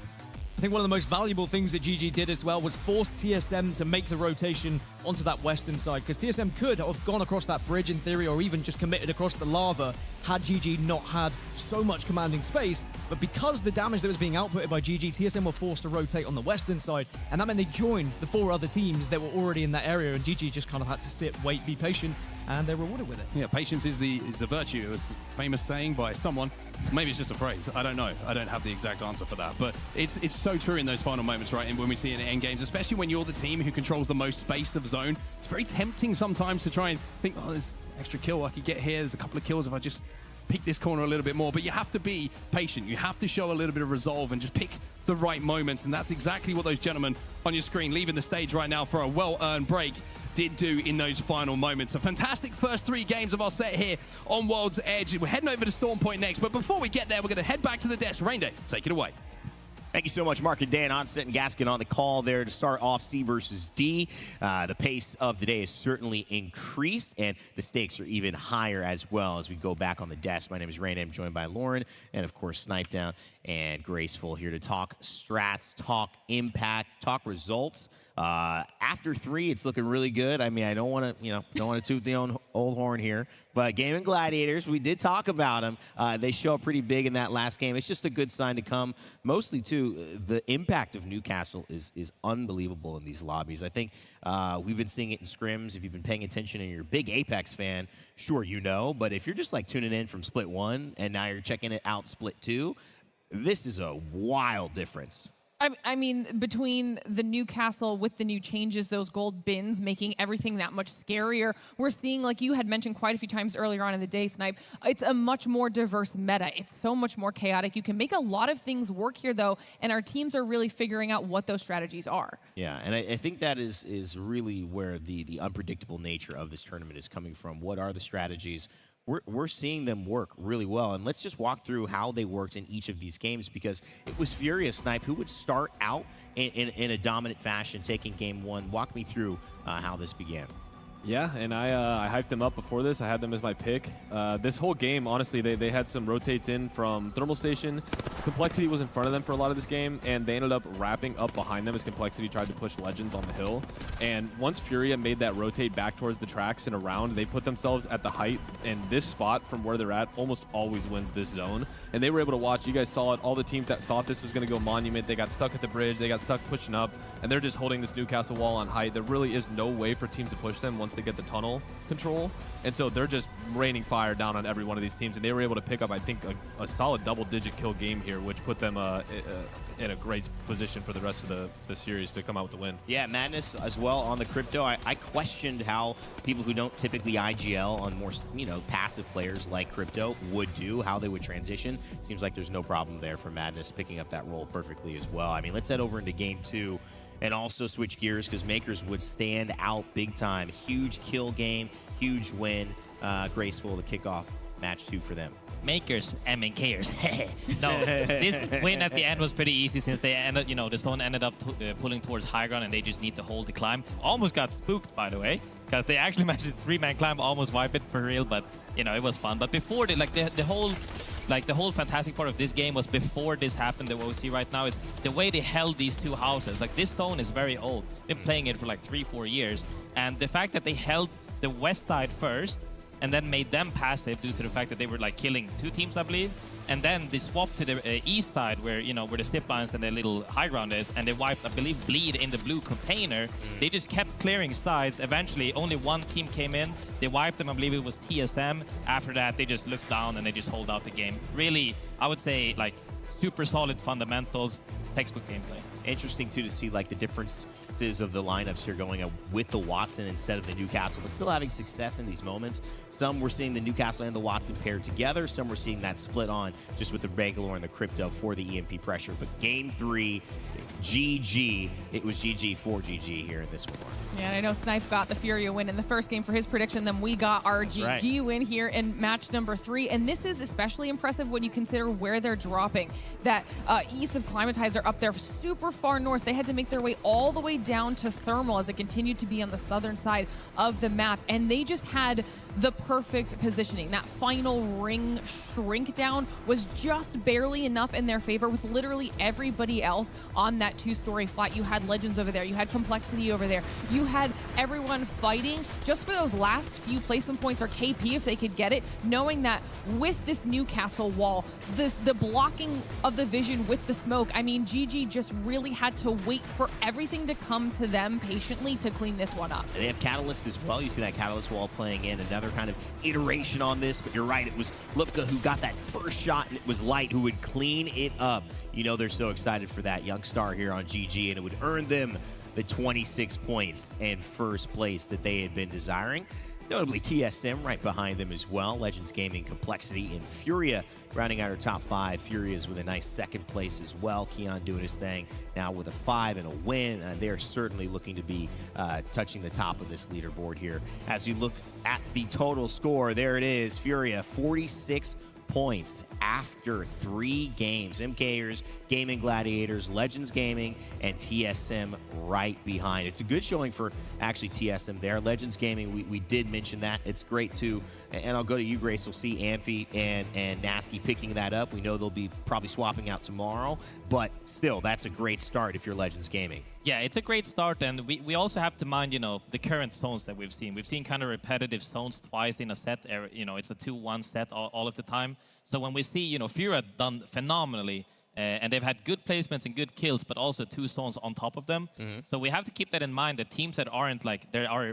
I think one of the most valuable things that GG did as well was force TSM to make the rotation onto that western side, because TSM could have gone across that bridge in theory, or even just committed across the lava had GG not had so much commanding space. But because the damage that was being outputted by GG, TSM were forced to rotate on the western side, and that meant they joined the 4 other teams that were already in that area, and GG just kind of had to sit, wait, be patient, and they're rewarded with it. Yeah, patience is a virtue. It was a famous saying by someone. Maybe it's just a phrase. I don't know. I don't have the exact answer for that. But it's so true in those final moments, right? And when we see it in end games, especially when you're the team who controls the most space of zone, it's very tempting sometimes to try and think, oh, there's extra kill I could get here. There's a couple of kills if I just pick this corner a little bit more. But you have to be patient. You have to show a little bit of resolve and just pick the right moments. And that's exactly what those gentlemen on your screen leaving the stage right now for a well-earned break did do in those final moments. A fantastic first 3 games of our set here on World's Edge. We're heading over to Storm Point next, but before we get there, we're going to head back to the desk. Rainday, take it away. Thank you so much, Mark and Dan. Onset and Gaskin on the call there to start off C versus D. The pace of the day has certainly increased, and the stakes are even higher as well as we go back on the desk. My name is Rainday. I'm joined by Lauren and, of course, Snipe Down and Graceful here to talk strats, talk impact, talk results After 3, it's looking really good. I mean, I don't want to toot the old horn here, but Gaming Gladiators, we did talk about them. They show up pretty big in that last game. It's just a good sign to come. Mostly, too, the impact of Newcastle is unbelievable in these lobbies. I think we've been seeing it in scrims. If you've been paying attention and you're a big Apex fan, sure, you know. But if you're just like tuning in from Split 1 and now you're checking it out Split 2, this is a wild difference. I mean, between the Newcastle with the new changes, those gold bins making everything that much scarier, we're seeing, like you had mentioned quite a few times earlier on in the day, Snipe, it's a much more diverse meta. It's so much more chaotic. You can make a lot of things work here, though, and our teams are really figuring out what those strategies are. Yeah, and I think that is really where the unpredictable nature of this tournament is coming from. What are the strategies? We're seeing them work really well, and let's just walk through how they worked in each of these games, because it was Furious, Snipe, who would start out in a dominant fashion, taking game 1. Walk me through how this began. Yeah, and I hyped them up before this. I had them as my pick. This whole game, honestly, they had some rotates in from Thermal Station. Complexity was in front of them for a lot of this game, and they ended up wrapping up behind them as Complexity tried to push Legends on the hill. And once Furia made that rotate back towards the tracks and around, they put themselves at the height, and this spot from where they're at almost always wins this zone. And they were able to watch, you guys saw it, all the teams that thought this was going to go Monument, they got stuck at the bridge, they got stuck pushing up, and they're just holding this Newcastle wall on height. There really is no way for teams to push them once they get the tunnel control, and so they're just raining fire down on every one of these teams, and they were able to pick up, I think, a solid double-digit kill game here, which put them in a great position for the rest of the series to come out with the win. Yeah, Madness as well on the crypto. I questioned how people who don't typically IGL on more passive players like crypto would do, how they would transition. Seems like there's no problem there for Madness picking up that role perfectly as well. I mean, let's head over into game 2. And also switch gears, because Makers would stand out big time. Huge kill game, huge win. Graceful to kick off match 2 for them. Makers, MNKers. No, this win at the end was pretty easy, since they ended, the zone ended up pulling towards high ground, and they just need to hold the climb. Almost got spooked, by the way, because they actually managed a 3-man climb, almost wipe it for real, but it was fun. But before the whole fantastic part of this game was before this happened. That what we see right now is the way they held these two houses. Like, this zone is very old. Been playing it for like 3-4 years, and the fact that they held the west side first and then made them passive due to the fact that they were like killing 2 teams, I believe, and then they swapped to the east side where where the zip lines and the little high ground is, and they wiped, I believe, Bleed in the blue container. They just kept clearing sides. Eventually, only one team came in. They wiped them. I believe it was TSM. After that, they just looked down and they just hold out the game. Really, I would say, like, super solid fundamentals, textbook gameplay. Interesting, too, to see like the differences of the lineups here going with the Watson instead of the Newcastle, but still having success in these moments. Some we're seeing the Newcastle and the Watson paired together. Some we're seeing that split on just with the Bangalore and the Crypto for the EMP pressure. But game 3, GG. It was GG for GG here in this one. Yeah, and I know Snipe got the Furia win in the first game for his prediction. Then we got our GG win here in match number 3. And this is especially impressive when you consider where they're dropping. That east of Climatizer up there, super far north. They had to make their way all the way down to Thermal as it continued to be on the southern side of the map. And they just had the perfect positioning. That final ring shrink down was just barely enough in their favor, with literally everybody else on that 2-story flat. You had Legends over there. You had Complexity over there. You had everyone fighting just for those last few placement points, or KP if they could get it, knowing that with this Newcastle wall, the blocking of the vision with the smoke, I mean, GG just really had to wait for everything to come to them patiently to clean this one up. They have Catalyst as well. You see that Catalyst wall playing in, another kind of iteration on this, but you're right, it was Lufka who got that first shot, and it was Light who would clean it up. They're so excited for that young star here on GG, and it would earn them the 26 points and first place that they had been desiring. Notably, TSM right behind them as well. Legends Gaming, Complexity, and Furia rounding out our top 5. Furia's with a nice second place as well. Keon doing his thing now with a 5 and a win. They're certainly looking to be touching the top of this leaderboard here. As you look at the total score, there it is. Furia, 46 points after 3 games. MKers, Gaming Gladiators, Legends Gaming, and TSM right behind. It's a good showing for actually TSM there. Legends Gaming, we did mention that. It's great too. And I'll go to you, Grace. We'll see Amphi and Nasky picking that up. We know they'll be probably swapping out tomorrow, but still, that's a great start if you're Legends Gaming. Yeah, it's a great start, and we also have to mind, the current zones that we've seen. We've seen kind of repetitive zones twice in a set. It's a 2-1 set all of the time. So when we see, Fura done phenomenally, and they've had good placements and good kills, but also 2 zones on top of them. So we have to keep that in mind, that teams that aren't like, there are,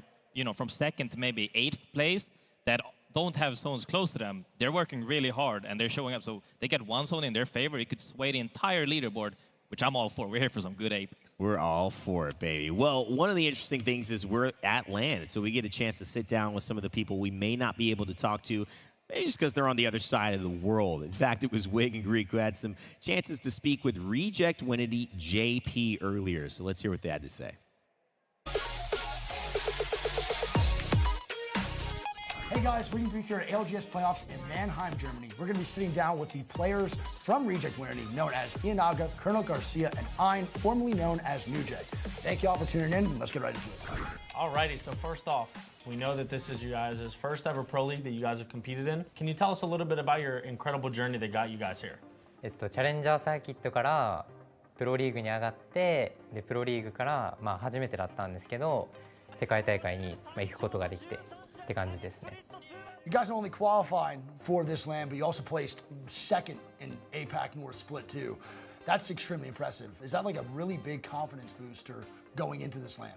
from 2nd to maybe 8th place, that don't have zones close to them, they're working really hard, and they're showing up. So they get 1 zone in their favor, it could sway the entire leaderboard, which I'm all for. We're here for some good Apex. We're all for it, baby. Well, one of the interesting things is we're at LAN, so we get a chance to sit down with some of the people we may not be able to talk to, maybe just because they're on the other side of the world. In fact, it was Wig and Greek who had some chances to speak with Reject Winity JP earlier. So let's hear what they had to say. Hey guys, Wig and Greek here at ALGS Playoffs in Mannheim, Germany. We're going to be sitting down with the players from Reject Winity, known as Ianaga, Colonel Garcia, and Ein, formerly known as Nujay. Thank you all for tuning in, and let's get right into it. Alrighty, so first off, we know that this is you guys' first ever Pro League that you guys have competed in. Can you tell us a little bit about your incredible journey that got you guys here? チャレンジャーサーキットからプロリーグに上がって、でプロリーグから初めてだったんですけど、世界大会に行くことができてって感じですね。You guys not only qualified for this LAN, but you also placed 2nd in APAC North Split 2. That's extremely impressive. Is that like a really big confidence booster going into this LAN?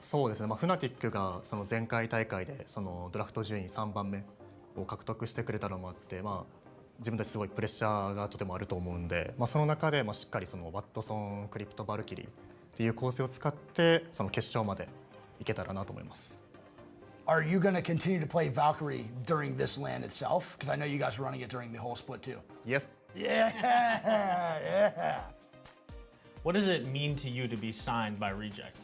そうですね。フナティックがその前回大会でそのドラフト順位3番目を獲得してくれたのもあって、自分たちすごいプレッシャーがとてもあると思うんで、その中でしっかりそのワットソン、クリプト、バルキリーっていう構成を使ってその決勝までいけたらなと思います。Are you going to continue to play Valkyrie during this LAN itself? Because I know you guys were running it during the whole split too. Yes. Yeah, yeah. What does it mean to you to be signed by Reject?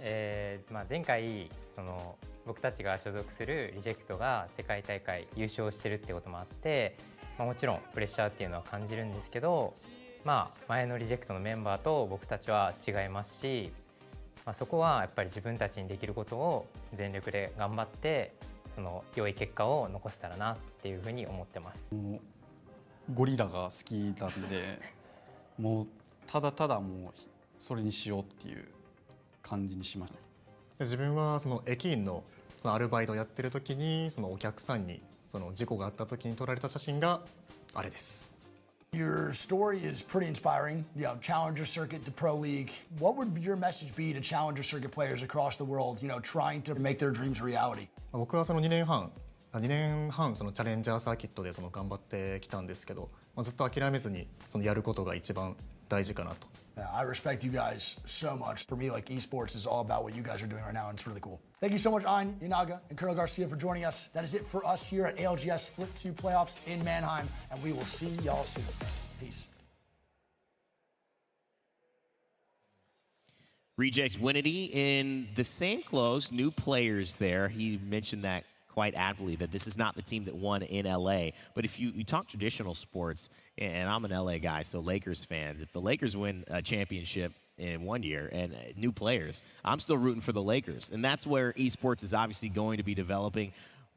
前回その僕たちが所属するリジェクトが世界大会優勝してるってこともあって、もちろんプレッシャーっていうのは感じるんですけど、前のリジェクトのメンバーと僕たちは違いますし、そこはやっぱり自分たちにできることを全力で頑張ってその良い結果を残せたらなっていうふうに思ってます。ゴリラが好きなんで、もうただただもうそれにしようっていう感じにしました。自分はその駅員のそのアルバイトをやってる時にそのお客さんにその事故があった時に撮られた写真があれです。Your story is pretty inspiring. Challenger circuit to Pro League. What would your message be to Challenger circuit players across the world, trying to make their dreams a reality? 僕はその2年半そのチャレンジャーサーキットでその頑張ってきたんですけど、ずっと諦めずにそのやることが一番大事かなと。I respect you guys so much. For me, like esports is all about what you guys are doing right now, and it's really cool. Thank you so much, Ein, Ianaga, and Colonel Garcia for joining us. That is it for us here at ALGS Split 2 Playoffs in Mannheim, and we will see y'all soon. Peace. Reject Winity in the same clothes, new players there. He mentioned that quite aptly, that this is not the team that won in LA. But if you talk traditional sports, and I'm an LA guy, so Lakers fans, if the Lakers win a championship in 1 year and new players, I'm still rooting for the Lakers. And that's where esports is obviously going to be developing.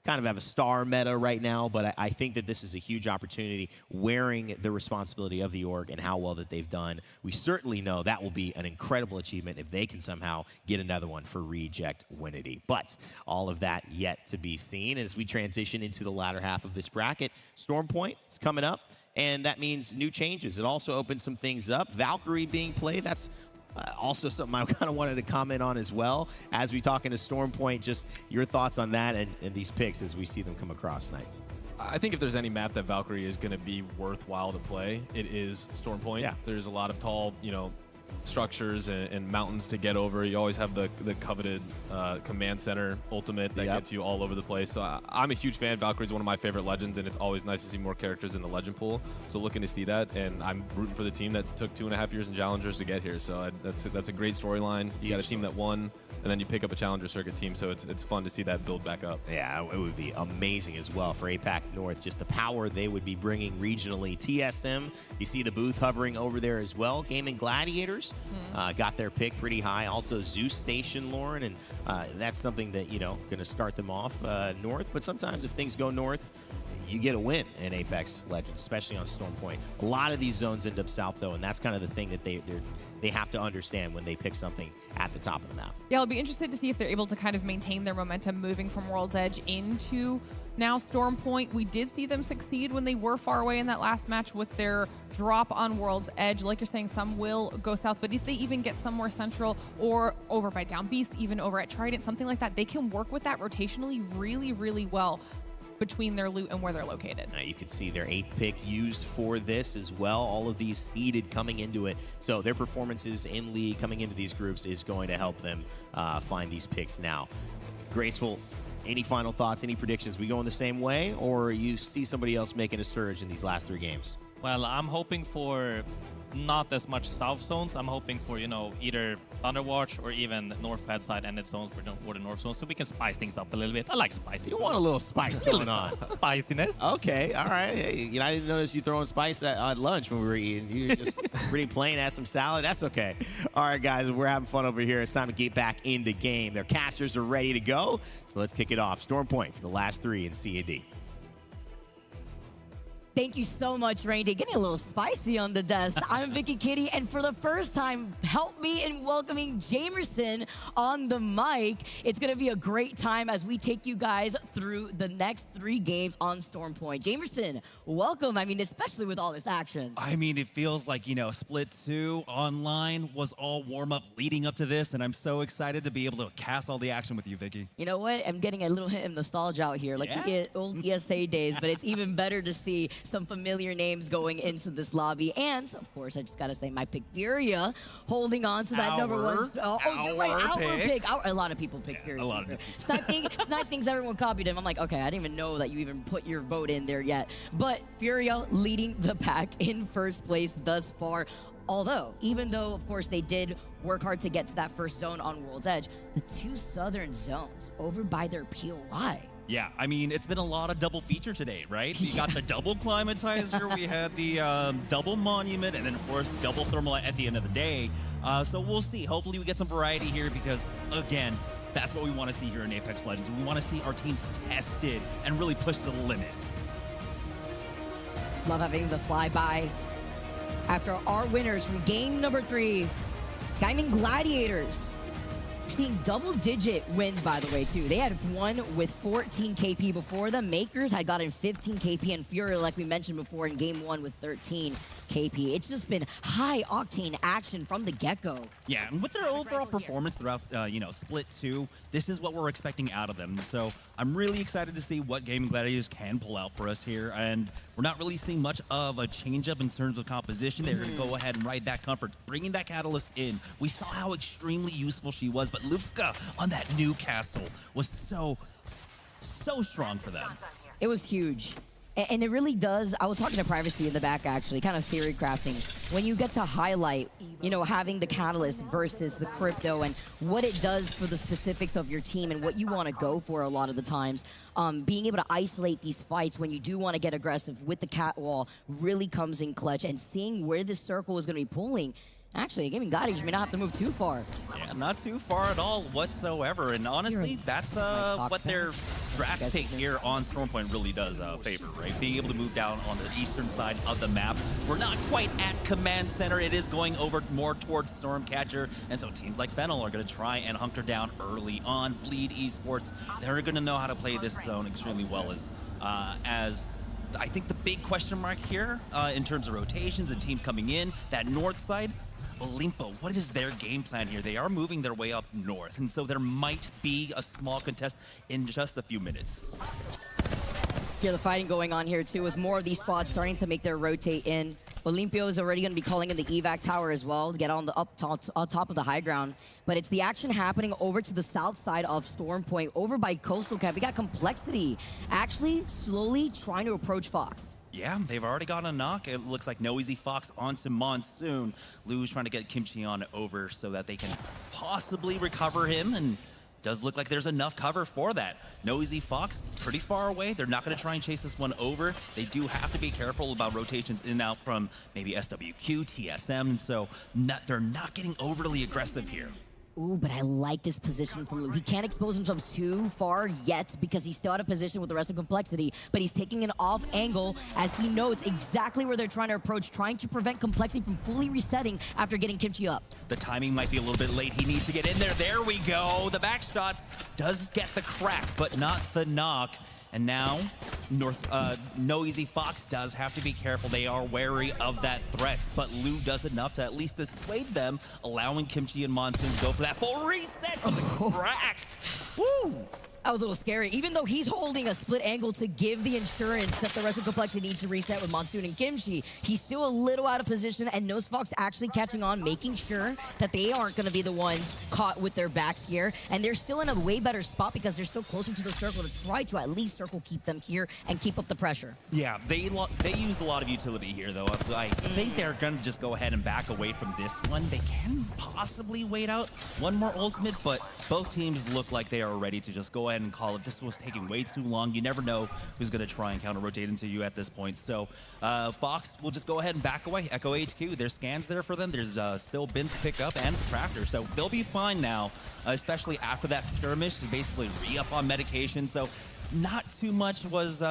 Kind of have a star meta right now, but I think that this is a huge opportunity, wearing the responsibility of the org and how well that they've done. We certainly know that will be an incredible achievement if they can somehow get another one for Reject Winity. But all of that yet to be seen as we transition into the latter half of this bracket. Stormpoint is coming up, and that means new changes. It also opens some things up. Valkyrie being played, that's also something I kind of wanted to comment on as well. As we talk into Stormpoint, just your thoughts on that and these picks as we see them come across tonight. I think if there's any map that Valkyrie is going to be worthwhile to play, it is Stormpoint. Yeah. There's a lot of tall, structures and mountains to get over. You always have the coveted command center ultimate that gets you all over the place. So I'm a huge fan. Valkyrie's one of my favorite legends, and it's always nice to see more characters in the legend pool. So looking to see that, and I'm rooting for the team that took 2.5 years in Challengers to get here. So that's a great storyline. You got a team that won, and then you pick up a Challenger Circuit team, so it's fun to see that build back up. Yeah, it would be amazing as well for APAC North, just the power they would be bringing regionally. TSM, you see the booth hovering over there as well. Gaming Gladiators got their pick pretty high. Also Zeus Station, Lauren, and that's something that, going to start them off north. But sometimes if things go north, you get a win in Apex Legends, especially on Storm Point. A lot of these zones end up south, though, and that's kind of the thing that they have to understand when they pick something at the top of the map. Yeah, I'll be interested to see if they're able to kind of maintain their momentum moving from World's Edge into now Storm Point. We did see them succeed when they were far away in that last match with their drop on World's Edge. Like you're saying, some will go south, but if they even get some more central or over by Down Beast, even over at Trident, something like that, they can work with that rotationally really, really well between their loot and where they're located. Now you can see their 8th pick used for this as well. All of these seeded coming into it. So their performances in League coming into these groups is going to help them find these picks now. Graceful, any final thoughts, any predictions? We going the same way, or you see somebody else making a surge in these last 3 games? Well, I'm hoping for not as much south zones. I'm hoping for, either Thunderwatch or even North Pad side ended zones or the North zone, so we can spice things up a little bit. I like spicy. You want a little spice going on. Spiciness. Okay, all right. Hey, I didn't notice you throwing spice at lunch when we were eating. You were just pretty plain, had some salad. That's okay. All right, guys, we're having fun over here. It's time to get back into game. Their casters are ready to go, so let's kick it off. Storm Point for the last 3 in C&D. Thank you so much, Randy. Getting a little spicy on the desk. I'm Vicky Kitty, and for the first time, help me in welcoming Jamerson on the mic. It's going to be a great time as we take you guys through the next 3 games on Storm Point. Jamerson, welcome. I mean, especially with all this action. I mean, it feels like, Split 2 online was all warm-up leading up to this, and I'm so excited to be able to cast all the action with you, Vicky. You know what? I'm getting a little hint of nostalgia out here, like the old ESA days, but it's even better to see some familiar names going into this lobby. And, of course, I just got to say my pick, Furia, holding on to that number 1. Our pick. A lot of people picked Furia. A lot of Snipe thinks everyone copied him. I'm like, okay, I didn't even know that you even put your vote in there yet. But Furia leading the pack in first place thus far. Although, even though, of course, they did work hard to get to that first zone on World's Edge, the 2 southern zones over by their POI. Yeah, I mean, it's been a lot of double feature today, right? We got the double climatizer, we had the double monument, and then, of course, double thermal at the end of the day. So we'll see. Hopefully we get some variety here because, again, that's what we want to see here in Apex Legends. We want to see our teams tested and really push to the limit. Love having the flyby. After our winners from game number 3, Diamond Gladiators. Seeing double-digit wins, by the way, too. They had one with 14 KP before them. Makers had gotten 15 KP, and Fury, like we mentioned before, in game 1 with 13 KP. It's just been high-octane action from the get-go. Yeah, and with their overall performance throughout, Split 2, this is what we're expecting out of them. So I'm really excited to see what Gaming Gladiators can pull out for us here. And we're not really seeing much of a change-up in terms of composition. They're going to go ahead and ride that comfort, bringing that Catalyst in. We saw how extremely useful she was, but Lufka on that new castle was so strong for them. It was huge. And it really does. I was talking to Privacy in the back, actually, kind of theory crafting. When you get to highlight, having the Catalyst versus the Crypto and what it does for the specifics of your team and what you want to go for a lot of the times, being able to isolate these fights when you do want to get aggressive with the cat wall really comes in clutch. And seeing where this circle is going to be pulling, actually, Gaming Gladiators may not have to move too far. Yeah, not too far at all whatsoever. And honestly, that's what their draft take here on Storm Point really does favor, right? Being able to move down on the eastern side of the map. We're not quite at Command Center. It is going over more towards Stormcatcher. And so teams like Fennel are going to try and hunker down early on. Bleed Esports, they're going to know how to play this zone extremely well as I think the big question mark here in terms of rotations and teams coming in, that north side, Olimpo, what is their game plan here? They are moving their way up north, and so there might be a small contest in just a few minutes. Hear the fighting going on here, too, with more of these spots starting to make their rotate in. Olympio is already going to be calling in the evac tower as well to get on the top of the high ground. But it's the action happening over to the south side of Storm Point, over by Coastal Camp. We got Complexity actually slowly trying to approach Fox. Yeah, they've already got a knock. It looks like No Easy Fox onto Monsoon. Lou's trying to get Kimchi on over so that they can possibly recover him, and does look like there's enough cover for that. No Easy Fox, pretty far away. They're not going to try and chase this one over. They do have to be careful about rotations in and out from maybe SWQ, TSM, and so they're not getting overly aggressive here. Ooh, but I like this position from Lou. He can't expose himself too far yet because he's still out of position with the rest of Complexity, but he's taking an off angle as he knows exactly where they're trying to approach, trying to prevent Complexity from fully resetting after getting Kimchi up. The timing might be a little bit late. He needs to get in there. There we go. The back shot does get the crack, but not the knock. And now, No Easy Fox does have to be careful. They are wary of that threat, but Lou does enough to at least dissuade them, allowing Kimchi and Monsoon to go for that full reset of the crack. Woo! That was a little scary. Even though he's holding a split angle to give the insurance that the rest of Complexity needs to reset with Monsoon and Kimchi, he's still a little out of position, and Nose Fox actually catching on, making sure that they aren't going to be the ones caught with their backs here. And they're still in a way better spot because they're still closer to the circle to try to at least circle keep them here and keep up the pressure. Yeah, they used a lot of utility here, though. I think they're going to just go ahead and back away from this one. They can possibly wait out one more ultimate, but both teams look like they are ready to just go ahead and call it. This was taking way too long. You never know who's going to try and counter-rotate into you at this point. So Fox will just go ahead and back away. Echo HQ, there's scans there for them. There's still bins to pick up and Crafter. So they'll be fine now, especially after that skirmish to basically re-up on medication. So not too much was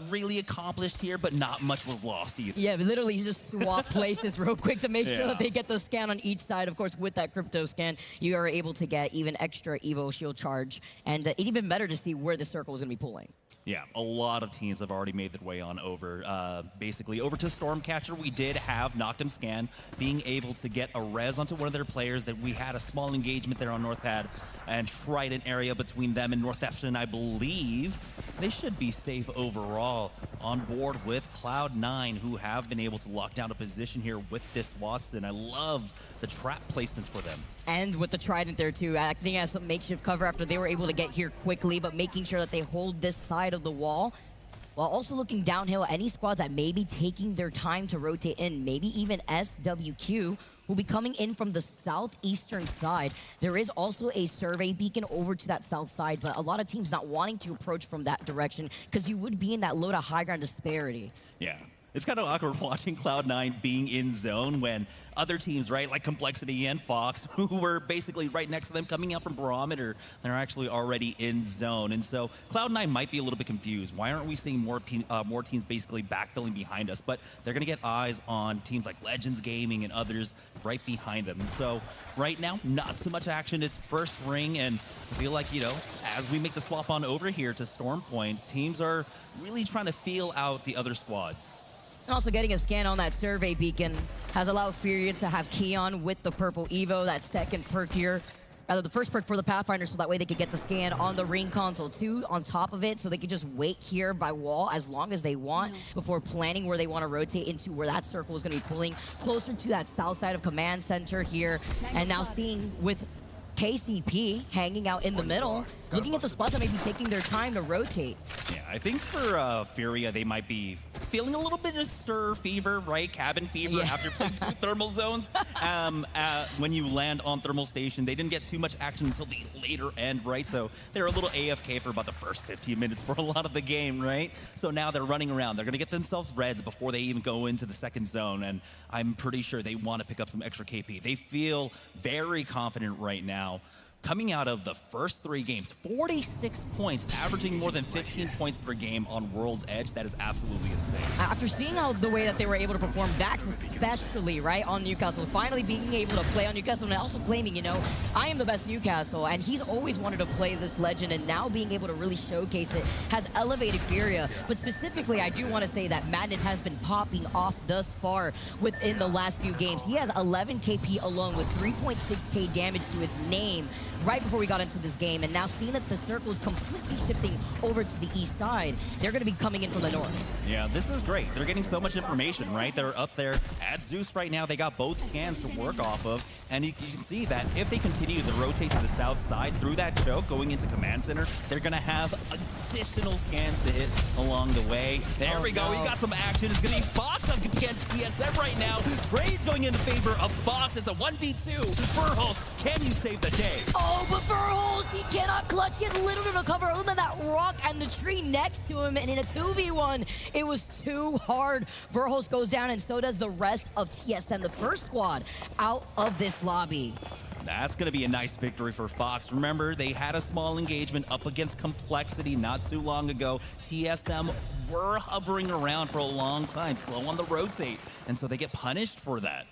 really accomplished here, but not much was lost either. Yeah, but literally just swap places real quick to make sure that they get the scan on each side. Of course, with that crypto scan, you are able to get even extra Evo shield charge. And it's even better to see where the circle is going to be pulling. Yeah, a lot of teams have already made their way on over, basically over to Stormcatcher. We did have Knocked Him Scan being able to get a res onto one of their players. That we had a small engagement there on North Pad and Trident area between them and North Efton, I believe. They should be safe overall on board with Cloud9, who have been able to lock down a position here with this Watson. I love the trap placements for them. And with the Trident there too, acting as some makeshift cover after they were able to get here quickly, but making sure that they hold this side of the wall, while also looking downhill. Any squads that may be taking their time to rotate in, maybe even SWQ, will be coming in from the southeastern side. There is also a survey beacon over to that south side, but a lot of teams not wanting to approach from that direction because you would be in that low to high ground disparity. Yeah. It's kind of awkward watching Cloud9 being in zone when other teams, right, like Complexity and Fox, who were basically right next to them coming out from Barometer, they're actually already in zone. And so Cloud9 might be a little bit confused. Why aren't we seeing more teams basically backfilling behind us? But they're going to get eyes on teams like Legends Gaming and others right behind them. And so right now, not too much action. It's first ring, and I feel like, you know, as we make the swap on over here to Stormpoint, teams are really trying to feel out the other squads. And also getting a scan on that survey beacon has allowed Furia to have Keon with the purple Evo, that second perk here. Rather, the first perk for the Pathfinder, so that way they could get the scan on the ring console too on top of it, so they could just wait here by wall as long as they want before planning where they want to rotate into where that circle is going to be pulling closer to that south side of command center here. And now seeing with KCP hanging out in the middle, looking at the spots that may be taking their time to rotate. Yeah, I think for Furia, they might be feeling a little bit of stir fever, right? Cabin fever after playing 2 thermal zones. When you land on thermal station, they didn't get too much action until the later end, right? So they're a little AFK for about the first 15 minutes for a lot of the game, right? So now they're running around. They're going to get themselves reds before they even go into the second zone, and I'm pretty sure they want to pick up some extra KP. They feel very confident right now. Coming out of the first 3 games, 46 points, averaging more than 15 points per game on World's Edge. That is absolutely insane. After seeing how the way that they were able to perform backs, especially, right, on Newcastle, finally being able to play on Newcastle and also claiming, you know, I am the best Newcastle, and he's always wanted to play this legend, and now being able to really showcase it has elevated Furia. But specifically, I do want to say that Madness has been popping off thus far within the last few games. He has 11 KP alone with 3.6k damage to his name right before we got into this game, and now seeing that the circle is completely shifting over to the east side, they're going to be coming in from the north. Yeah, this is great. They're getting so much information, right? They're up there at Zeus right now. They got both scans to work off of, and you can see that if they continue to rotate to the south side through that choke going into command center, they're going to have additional scans to hit along the way. There we go. We got some action. It's going to be Fox up against PSM right now. Trey's going in favor of Fox. It's a 1v2. Furhulk, can you save the day? Oh, but Verholz, he cannot clutch. He had little to cover other than that rock and the tree next to him. And in a 2v1, it was too hard. Verholz goes down, and so does the rest of TSM, the first squad out of this lobby. That's going to be a nice victory for Fox. Remember, they had a small engagement up against Complexity not too long ago. TSM were hovering around for a long time, slow on the rotate, and so they get punished for that.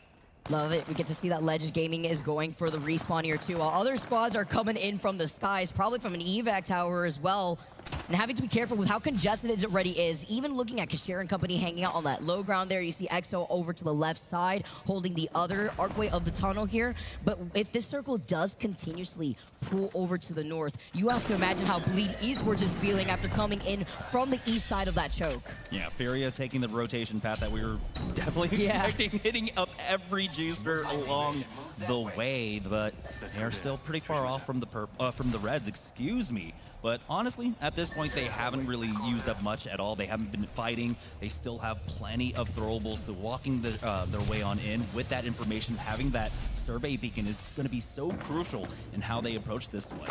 Love it. We get to see that Legends Gaming is going for the respawn here too, while other squads are coming in from the skies, probably from an evac tower as well. And having to be careful with how congested it already is. Even looking at Kasher and company hanging out on that low ground there, you see EXO over to the left side, holding the other archway of the tunnel here. But if this circle does continuously pull over to the north, you have to imagine how Bleed Eastwards is feeling after coming in from the east side of that choke. Yeah, Furia taking the rotation path that we were definitely expecting, hitting up every juicer along the way, but they're still pretty far off from the Reds, excuse me. But honestly, at this point, they haven't really used up much at all. They haven't been fighting. They still have plenty of throwables. So walking their way on in with that information, having that survey beacon is going to be so crucial in how they approach this one.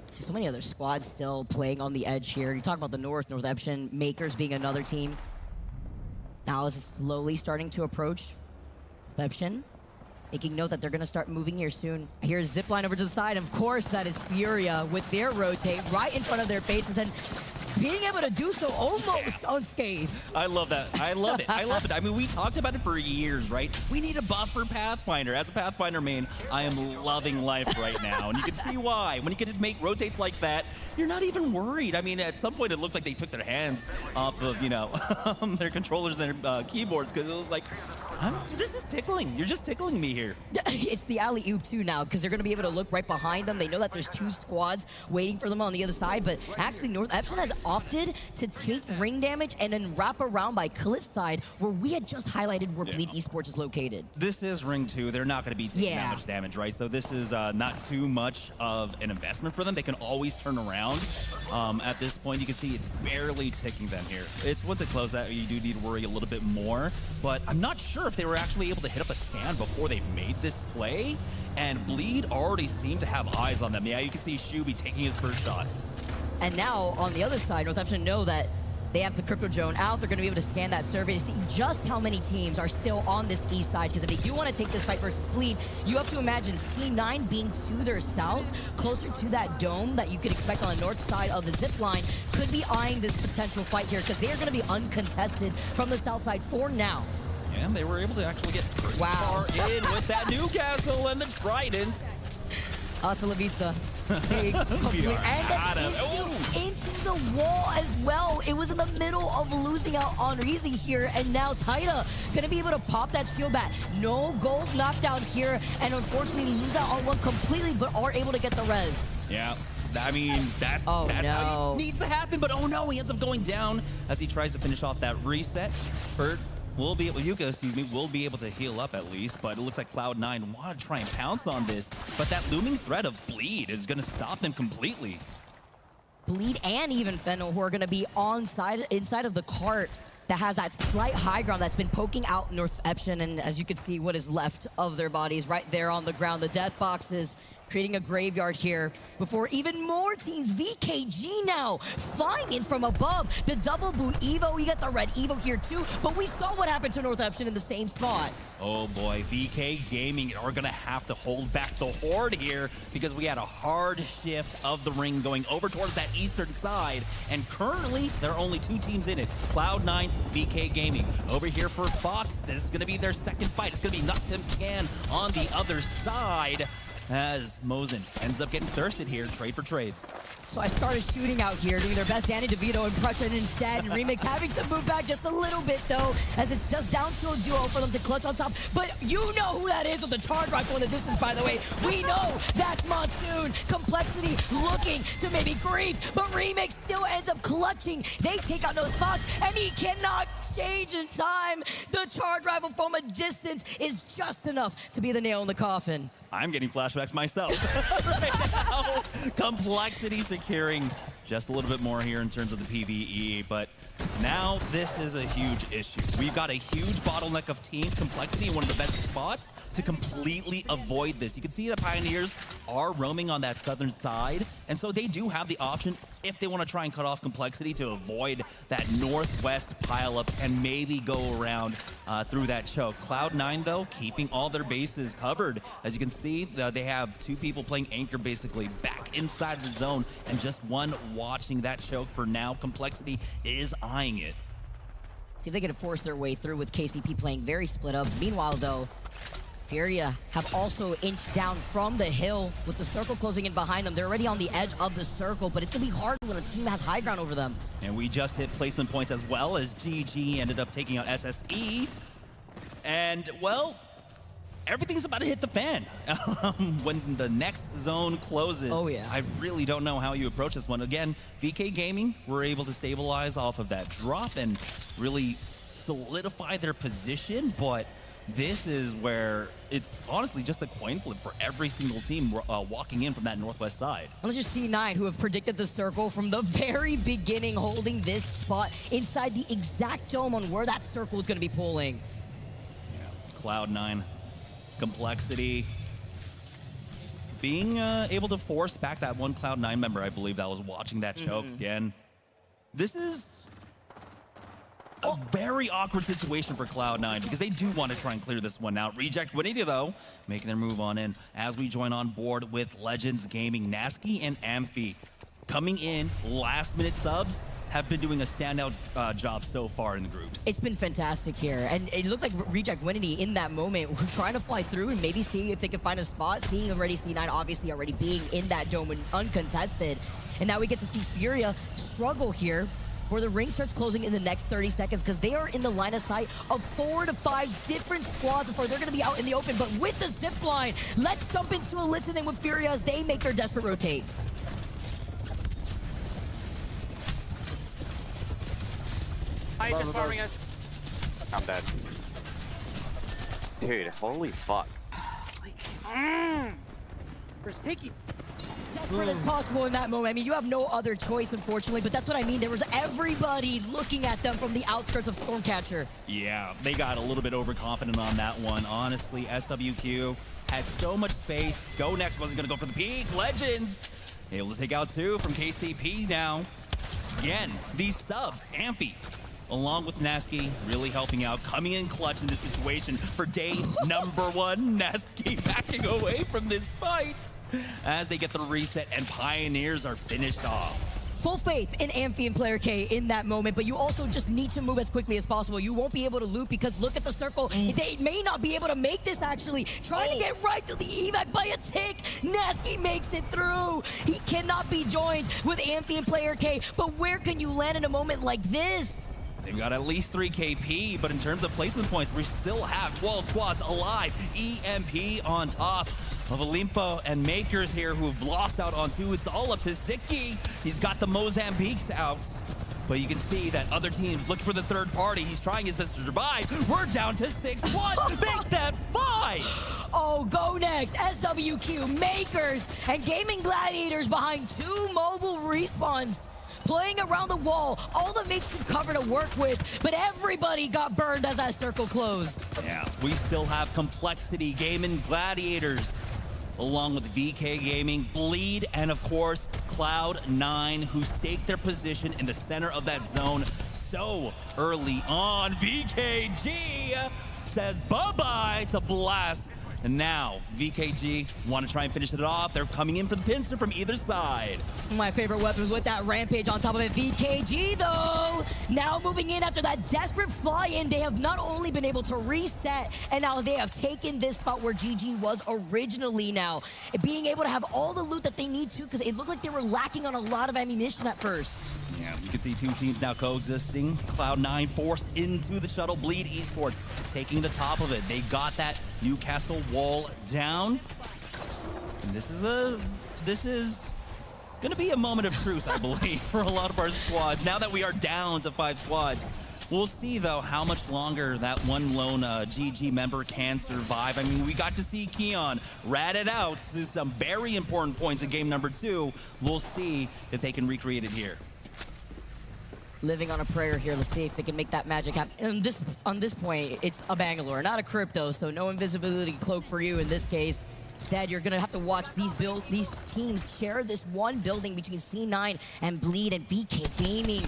So many other squads still playing on the edge here. You talk about the North Eption, Makers being another team. Now is slowly starting to approach Eption, making note that they're going to start moving here soon. Here's Zipline over to the side. Of course, that is Furia with their rotate right in front of their faces and being able to do so almost unscathed. I love that. I love it. I love it. I mean, we talked about it for years, right? We need a buff for Pathfinder. As a Pathfinder main, I am loving life right now. And you can see why. When you can just make rotates like that, you're not even worried. I mean, at some point, it looked like they took their hands off of, you know, their controllers and their keyboards, because it was like, this is tickling. You're just tickling me here. It's the alley-oop too now, because they're going to be able to look right behind them. They know that there's two squads waiting for them on the other side, but actually North Epson has opted to take ring damage and then wrap around by Cliffside, where we had just highlighted where Bleed Esports is located. This is ring 2. They're not going to be taking that much damage, right? So this is not too much of an investment for them. They can always turn around. At this point, you can see it's barely ticking them here. It's once it closes that, you do need to worry a little bit more, but I'm not sure if they were actually able to hit up a stand before they made this play, and Bleed already seemed to have eyes on them. Yeah, you can see Shuby taking his first shots. And now, on the other side, North Epson know that they have the Crypto Drone out. They're going to be able to scan that survey to see just how many teams are still on this east side, because if they do want to take this fight versus Bleed, you have to imagine C9 being to their south, closer to that dome that you could expect on the north side of the zip line, could be eyeing this potential fight here, because they are going to be uncontested from the south side for now. And they were able to actually get pretty far in with that Newcastle and the Trident. Hasta la vista. They complete, and into the wall as well. It was in the middle of losing out on Reezy here, and now Taida gonna be able to pop that shield back. No gold knockdown here, and unfortunately lose out on one completely, but are able to get the res. Yeah. I mean, that's how it needs to happen, but oh no, he ends up going down as he tries to finish off that reset. Bert will be able, Yuka, excuse me, will be able to heal up at least, but it looks like Cloud9 want to try and pounce on this, but that looming threat of Bleed is going to stop them completely. Bleed and even Fennel, who are going to be inside of the cart that has that slight high ground that's been poking out North Eption, and as you can see, what is left of their bodies right there on the ground. The death boxes creating a graveyard here before even more teams. VKG now flying in from above. The double boot Evo. We got the red Evo here too, but we saw what happened to North Epson in the same spot. Oh boy, VK Gaming are gonna have to hold back the horde here because we had a hard shift of the ring going over towards that eastern side, and currently there are only two teams in it, Cloud9, VK Gaming. Over here for Fox, this is gonna be their second fight. It's gonna be Noctem Scan on the other side, as Mosin ends up getting thirsted here, trade for trades. So I started shooting out here, doing their best Danny DeVito impression instead, and Remix having to move back just a little bit though, as it's just down to a duo for them to clutch on top. But you know who that is with the charge rifle in the distance, by the way. We know that's Monsoon. Complexity looking to maybe grief, but Remix still ends up clutching. They take out those spots, and he cannot change in time. The charge rifle from a distance is just enough to be the nail in the coffin. I'm getting flashbacks myself right now. Complexity securing just a little bit more here in terms of the PvE, but now this is a huge issue. We've got a huge bottleneck of teams, Complexity in one of the best spots, to completely avoid this. You can see the Pioneers are roaming on that southern side, and so they do have the option if they want to try and cut off Complexity to avoid that northwest pileup and maybe go around through that choke. Cloud9, though, keeping all their bases covered. As you can see, they have two people playing anchor basically back inside the zone and just one watching that choke for now. Complexity is eyeing it. See if they can force their way through with KCP playing very split up. Meanwhile, though, Furia have also inched down from the hill with the circle closing in behind them. They're already on the edge of the circle, but it's going to be hard when a team has high ground over them. And we just hit placement points as well as GG ended up taking out SSE. And, well, everything's about to hit the fan. When the next zone closes, I really don't know how you approach this one. Again, VK Gaming were able to stabilize off of that drop and really solidify their position, but this is where it's honestly just a coin flip for every single team walking in from that northwest side. Let's just see C9, who have predicted the circle from the very beginning, holding this spot inside the exact dome on where that circle is going to be pulling. Cloud9, Complexity, being able to force back that one Cloud9 member, I believe, that was watching that choke again. This is a very awkward situation for Cloud9 because they do want to try and clear this one out. Reject Winnie, though, making their move on in as we join on board with Legends Gaming. Nasky and Amphi coming in, last-minute subs, have been doing a standout job so far in the groups. It's been fantastic here, and it looked like Reject Winity in that moment were trying to fly through and maybe see if they could find a spot, seeing already C9 obviously already being in that dome and uncontested. And now we get to see Furia struggle here where the ring starts closing in the next 30 seconds because they are in the line of sight of 4 to 5 different squads before they're going to be out in the open. But with the zip line, let's jump into a listening with Furia as they make their desperate rotate. Hi, just farming us. I'm dead. Dude, holy fuck. Where's Tiki? Desperate as possible in that moment. I mean, you have no other choice, unfortunately, but that's what I mean. There was everybody looking at them from the outskirts of Stormcatcher. Yeah, they got a little bit overconfident on that one. Honestly, SWQ had so much space. Go Next wasn't going to go for the peak. Legends able to take out two from KCP now. Again, these subs, Amphi, along with Nasky, really helping out, coming in clutch in this situation for day number 1. Nasky backing away from this fight as they get the reset and Pioneers are finished off. Full faith in Amphi and Player K in that moment, but you also just need to move as quickly as possible. You won't be able to loop because look at the circle. They may not be able to make this actually. Trying to get right through the evac by a tick. Nasky makes it through. He cannot be joined with Amphi and Player K, but where can you land in a moment like this? They've got at least 3 KP, but in terms of placement points, we still have 12 squads alive. EMP on top of Olimpo and Makers here who have lost out on 2. It's all up to Ziki. He's got the Mozambiques out. But you can see that other teams looking for the third party. He's trying his best to survive. We're down to 6-1. Make that 5. Oh, Go Next, SWQ, Makers, and Gaming Gladiators behind 2 mobile respawns. Playing around the wall, all that makes you cover to work with, but everybody got burned as that circle closed. Yeah, we still have Complexity, Gaming Gladiators, along with VK Gaming, Bleed, and of course, Cloud9, who staked their position in the center of that zone so early on. VKG says bye-bye to Blast. And now, VKG want to try and finish it off. They're coming in for the pincer from either side. My favorite weapons with that Rampage on top of it. VKG, though, now moving in after that desperate fly-in. They have not only been able to reset, and now they have taken this spot where GG was originally now. Being able to have all the loot that they need to, because it looked like they were lacking on a lot of ammunition at first. Yeah, you can see 2 teams now coexisting. Cloud9 forced into the shuttle. Bleed Esports taking the top of it. They got that Newcastle wall down. And this is gonna be a moment of truce, I believe, for a lot of our squads. Now that we are down to 5 squads, we'll see, though, how much longer that one lone GG member can survive. I mean, we got to see Keon rat it out to some very important points in game number 2. We'll see if they can recreate it here. living on a prayer here. Let's see if they can make that magic happen. And on this point, it's a Bangalore, not a Crypto, so no invisibility cloak for you in this case. Instead, you're going to have to watch these teams share this one building between C9 and Bleed and VK Gaming.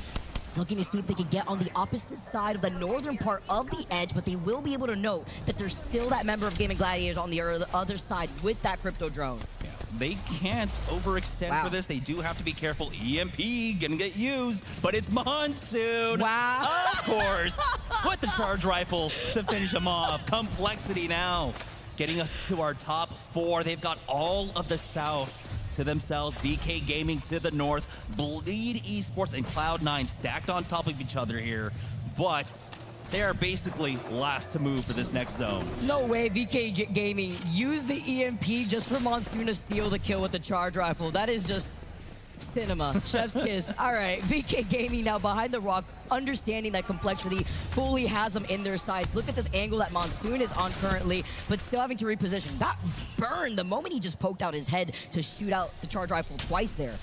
Looking to see if they can get on the opposite side of the northern part of the edge, but they will be able to note that there's still that member of Gaming Gladiators on the other side with that Crypto drone. Yeah, they can't overextend for this. They do have to be careful. EMP gonna get used, but it's Monsoon. Wow. Of course. With the charge rifle to finish him off. Complexity now getting us to our top 4. They've got all of the South to themselves. VK Gaming to the north. Bleed Esports and Cloud9 stacked on top of each other here. But they are basically last to move for this next zone. No way VK Gaming used the EMP just for Monsoon to steal the kill with the charge rifle. That is just cinema. Chef's kiss. All right, VK Gaming now behind the rock, understanding that Complexity fully has them in their sights. Look at this angle that Monsoon is on currently, but still having to reposition. Got burned the moment he just poked out his head to shoot out the charge rifle twice there.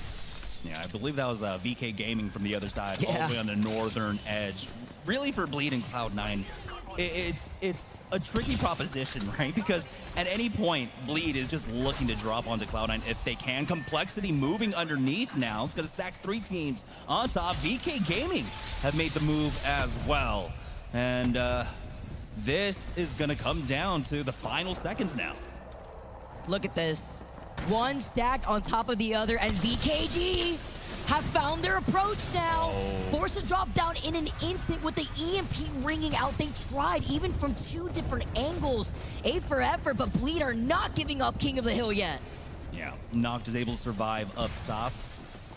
Yeah, I believe that was VK Gaming from the other side, all the way on the northern edge. Really, for Bleed and Cloud9, it's a tricky proposition, right? Because at any point, Bleed is just looking to drop onto Cloud9 if they can. Complexity moving underneath now. It's going to stack 3 teams on top. VK Gaming have made the move as well. And this is going to come down to the final seconds now. Look at this. One stacked on top of the other, and VKG have found their approach now. Forced to drop down in an instant with the EMP ringing out. They tried even from 2 different angles. A for effort, but Bleed are not giving up King of the Hill yet. Yeah, Noct is able to survive up top.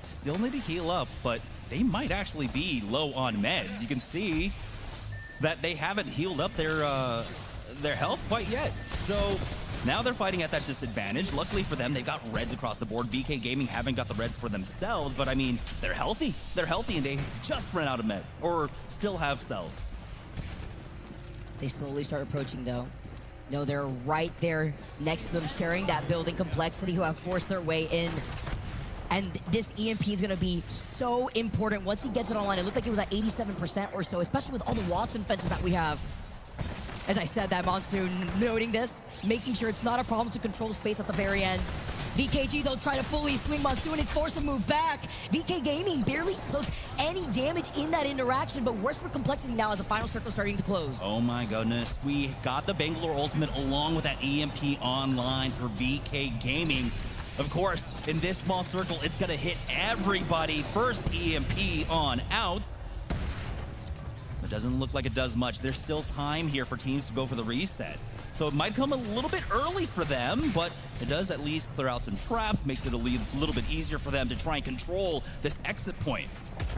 Still need to heal up, but they might actually be low on meds. You can see that they haven't healed up their health quite yet. So now they're fighting at that disadvantage. Luckily for them, they've got reds across the board. VK Gaming haven't got the reds for themselves, but I mean, they're healthy. They're healthy, and they just ran out of meds, or still have cells. They slowly start approaching, though. No, they're right there next to them, sharing that building. Complexity, who have forced their way in. And this EMP is going to be so important once he gets it online. It looked like it was at 87% or so, especially with all the Watson fences that we have. As I said, that Monsoon noting this, making sure it's not a problem to control space at the very end. VKG, they'll try to fully swing. Monsoon is forced to move back. VK Gaming barely took any damage in that interaction, but worse for Complexity now as the final circle starting to close. Oh my goodness. We got the Bangalore ultimate along with that EMP online for VK Gaming. Of course, in this small circle, it's going to hit everybody. First EMP on out. It doesn't look like it does much. There's still time here for teams to go for the reset. So it might come a little bit early for them, but it does at least clear out some traps, makes it a little bit easier for them to try and control this exit point.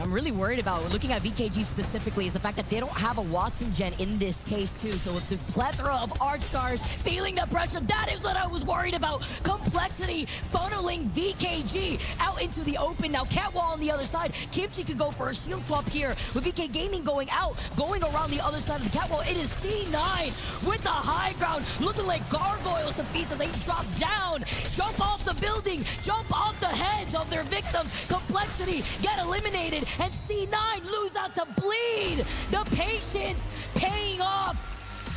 I'm really worried about, looking at VKG specifically, is the fact that they don't have a Watson gen in this case too. So with the plethora of Arc Stars feeling the pressure, that is what I was worried about. Complexity funneling VKG out into the open. Now Catwall on the other side. Kimchi could go for a shield swap here with VK Gaming going out, going around the other side of the Catwall. It is C9 with the high ground, looking like gargoyles to feast as they drop down, jump off the building, jump off the heads of their victims. Complexity get eliminated, and C9 lose out to Bleed. The patience paying off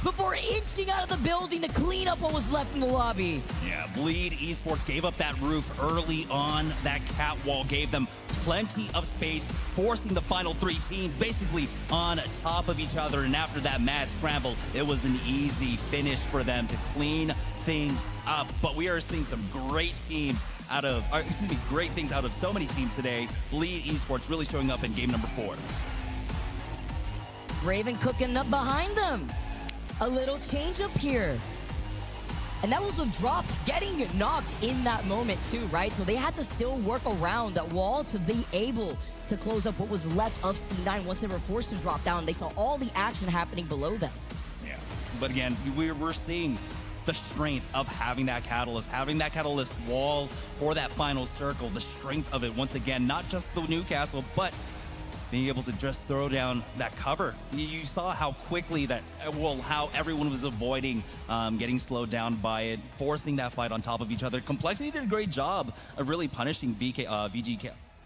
before inching out of the building to clean up what was left in the lobby. Yeah, Bleed Esports gave up that roof early on. That catwall gave them plenty of space, forcing the final 3 teams basically on top of each other. And after that mad scramble, it was an easy finish for them to clean things up. But we are seeing some great teams great things out of so many teams today. Bleed Esports really showing up in game number 4. Raven cooking up behind them. A little change up here. And that was what dropped, getting knocked in that moment too, right? So they had to still work around that wall to be able to close up what was left of C9 once they were forced to drop down. They saw all the action happening below them. Yeah, but again, we're seeing the strength of having that catalyst wall for that final circle, the strength of it once again, not just the Newcastle, but being able to just throw down that cover. You saw how quickly how everyone was avoiding getting slowed down by it, forcing that fight on top of each other. Complexity did a great job of really punishing VK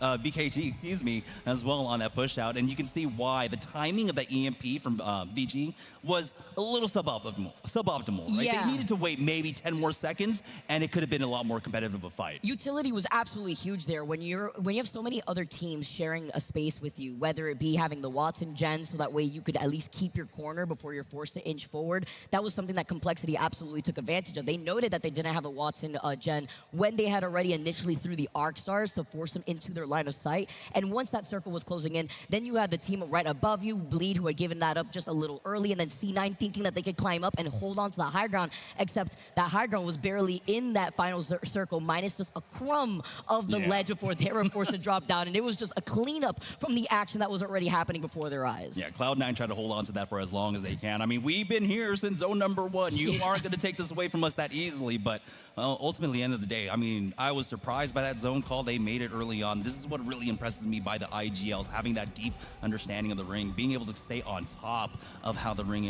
VKG, excuse me, as well on that push out. And you can see why the timing of the EMP from VG was a little suboptimal, right? Yeah. They needed to wait maybe 10 more seconds, and it could have been a lot more competitive of a fight. Utility was absolutely huge there. When you have so many other teams sharing a space with you, whether it be having the Watson gen so that way you could at least keep your corner before you're forced to inch forward, that was something that Complexity absolutely took advantage of. They noted that they didn't have a Watson gen when they had already initially threw the arc stars to force them into their line of sight. And once that circle was closing in, then you had the team right above you, Bleed, who had given that up just a little early, and then C9 thinking that they could climb up and hold on to the high ground, except that high ground was barely in that final circle, minus just a crumb of the ledge before they were forced to drop down. And it was just a cleanup from the action that was already happening before their eyes. Yeah, Cloud9 tried to hold on to that for as long as they can. I mean, we've been here since zone number 1. You aren't going to take this away from us that easily, but ultimately, at the end of the day, I mean, I was surprised by that zone call. They made it early on. This is what really impresses me by the IGLs, having that deep understanding of the ring, being able to stay on top of how the ring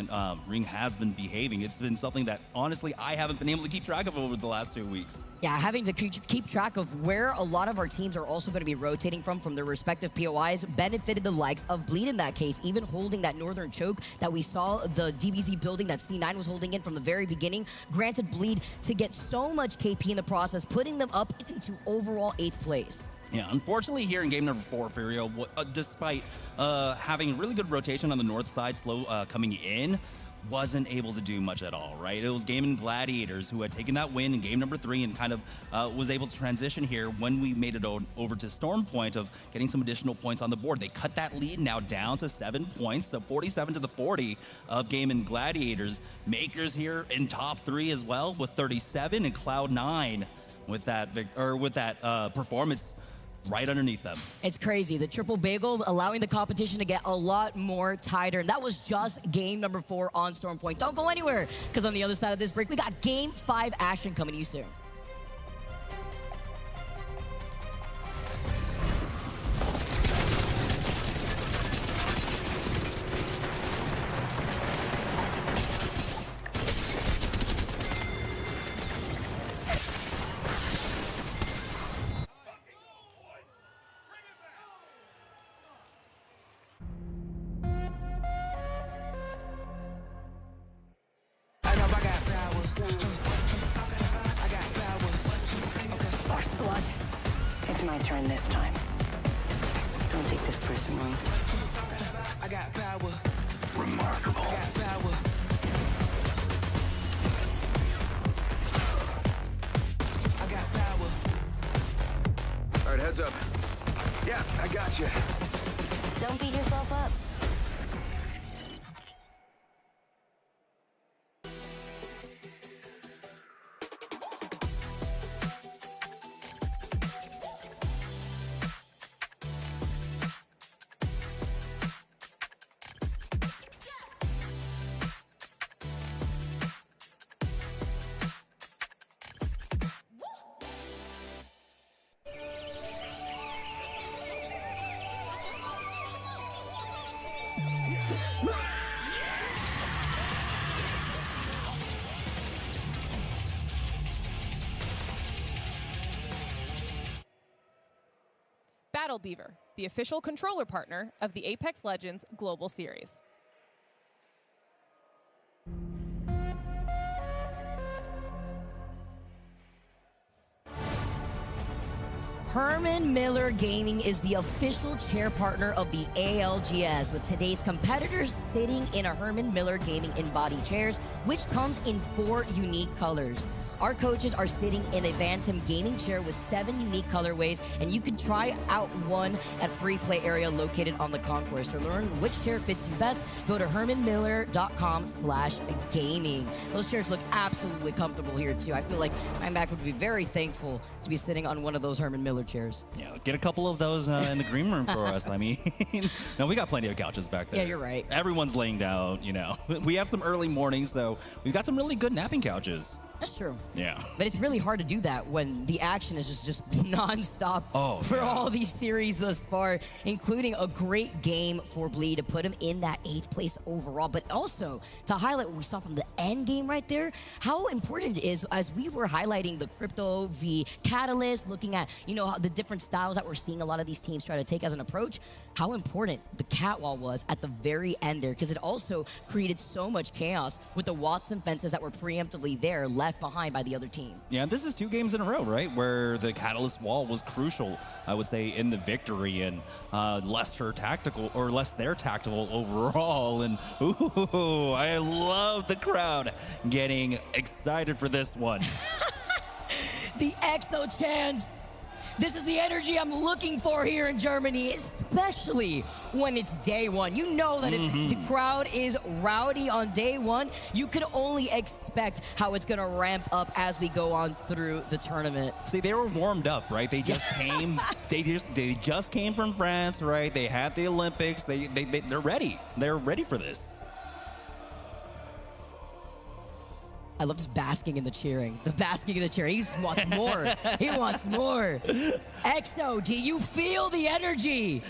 has been behaving. It's been something that, honestly, I haven't been able to keep track of over the last 2 weeks. Yeah, having to keep track of where a lot of our teams are also going to be rotating from their respective POIs benefited the likes of Bleed in that case, even holding that northern choke that we saw the DBZ building that C9 was holding in from the very beginning, granted Bleed to get so much KP in the process, putting them up into overall 8th place. Yeah, unfortunately here in game number 4, Furio, despite having really good rotation on the north side, slow coming in, wasn't able to do much at all, right? It was Game & Gladiators who had taken that win in game number 3 and kind of was able to transition here when we made it over to Storm Point of getting some additional points on the board. They cut that lead now down to 7 points, so 47 to the 40 of Game & Gladiators. Makers here in top 3 as well with 37, and Cloud9 with that performance right underneath them. It's crazy. The triple bagel allowing the competition to get a lot more tighter. And that was just game number 4 on Storm Point. Don't go anywhere, because on the other side of this break, we got game 5 action coming to you soon. First blood. It's my turn this time. Don't take this personally. I got power. Remarkable. I got power. I got power. All right, heads up. Yeah, I got you. Don't beat yourself up. Battle Beaver, the official controller partner of the Apex Legends Global Series. Herman Miller Gaming is the official chair partner of the ALGS, with today's competitors sitting in a Herman Miller Gaming embodied chairs, which comes in 4 unique colors. Our coaches are sitting in a Phantom gaming chair with 7 unique colorways, and you can try out one at free play area located on the concourse. To learn which chair fits you best, go to hermanmiller.com/gaming. Those chairs look absolutely comfortable here too. I feel like Mac would be very thankful to be sitting on one of those Herman Miller chairs. Yeah, get a couple of those in the green room for us. I mean, no, we got plenty of couches back there. Yeah, you're right. Everyone's laying down, you know. We have some early mornings, so we've got some really good napping couches. That's true. Yeah. But it's really hard to do that when the action is just non-stop for yeah. all these series thus far, including a great game for Bleed to put him in that 8th place overall, but also to highlight what we saw from the end game right there, how important it is as we were highlighting the Crypto v Catalyst, looking at, you know, the different styles that we're seeing a lot of these teams try to take as an approach, how important the catwall was at the very end there, because it also created so much chaos with the Watson fences that were preemptively there left behind by the other team. Yeah, this is 2 games in a row, right, where the Catalyst wall was crucial, I would say, in the victory, and less their tactical overall. And ooh, I love the crowd getting excited for this one. The EXO chants. This is the energy I'm looking for here in Germany, especially when it's day one. You know that if the crowd is rowdy on day one, you can only expect how it's going to ramp up as we go on through the tournament. See, they were warmed up, right? They just came. They just came from France, right? They had the Olympics. They're ready. They're ready for this. I love just basking in the cheering. The basking in the cheering. He just wants more. He wants more. EXO, do you feel the energy?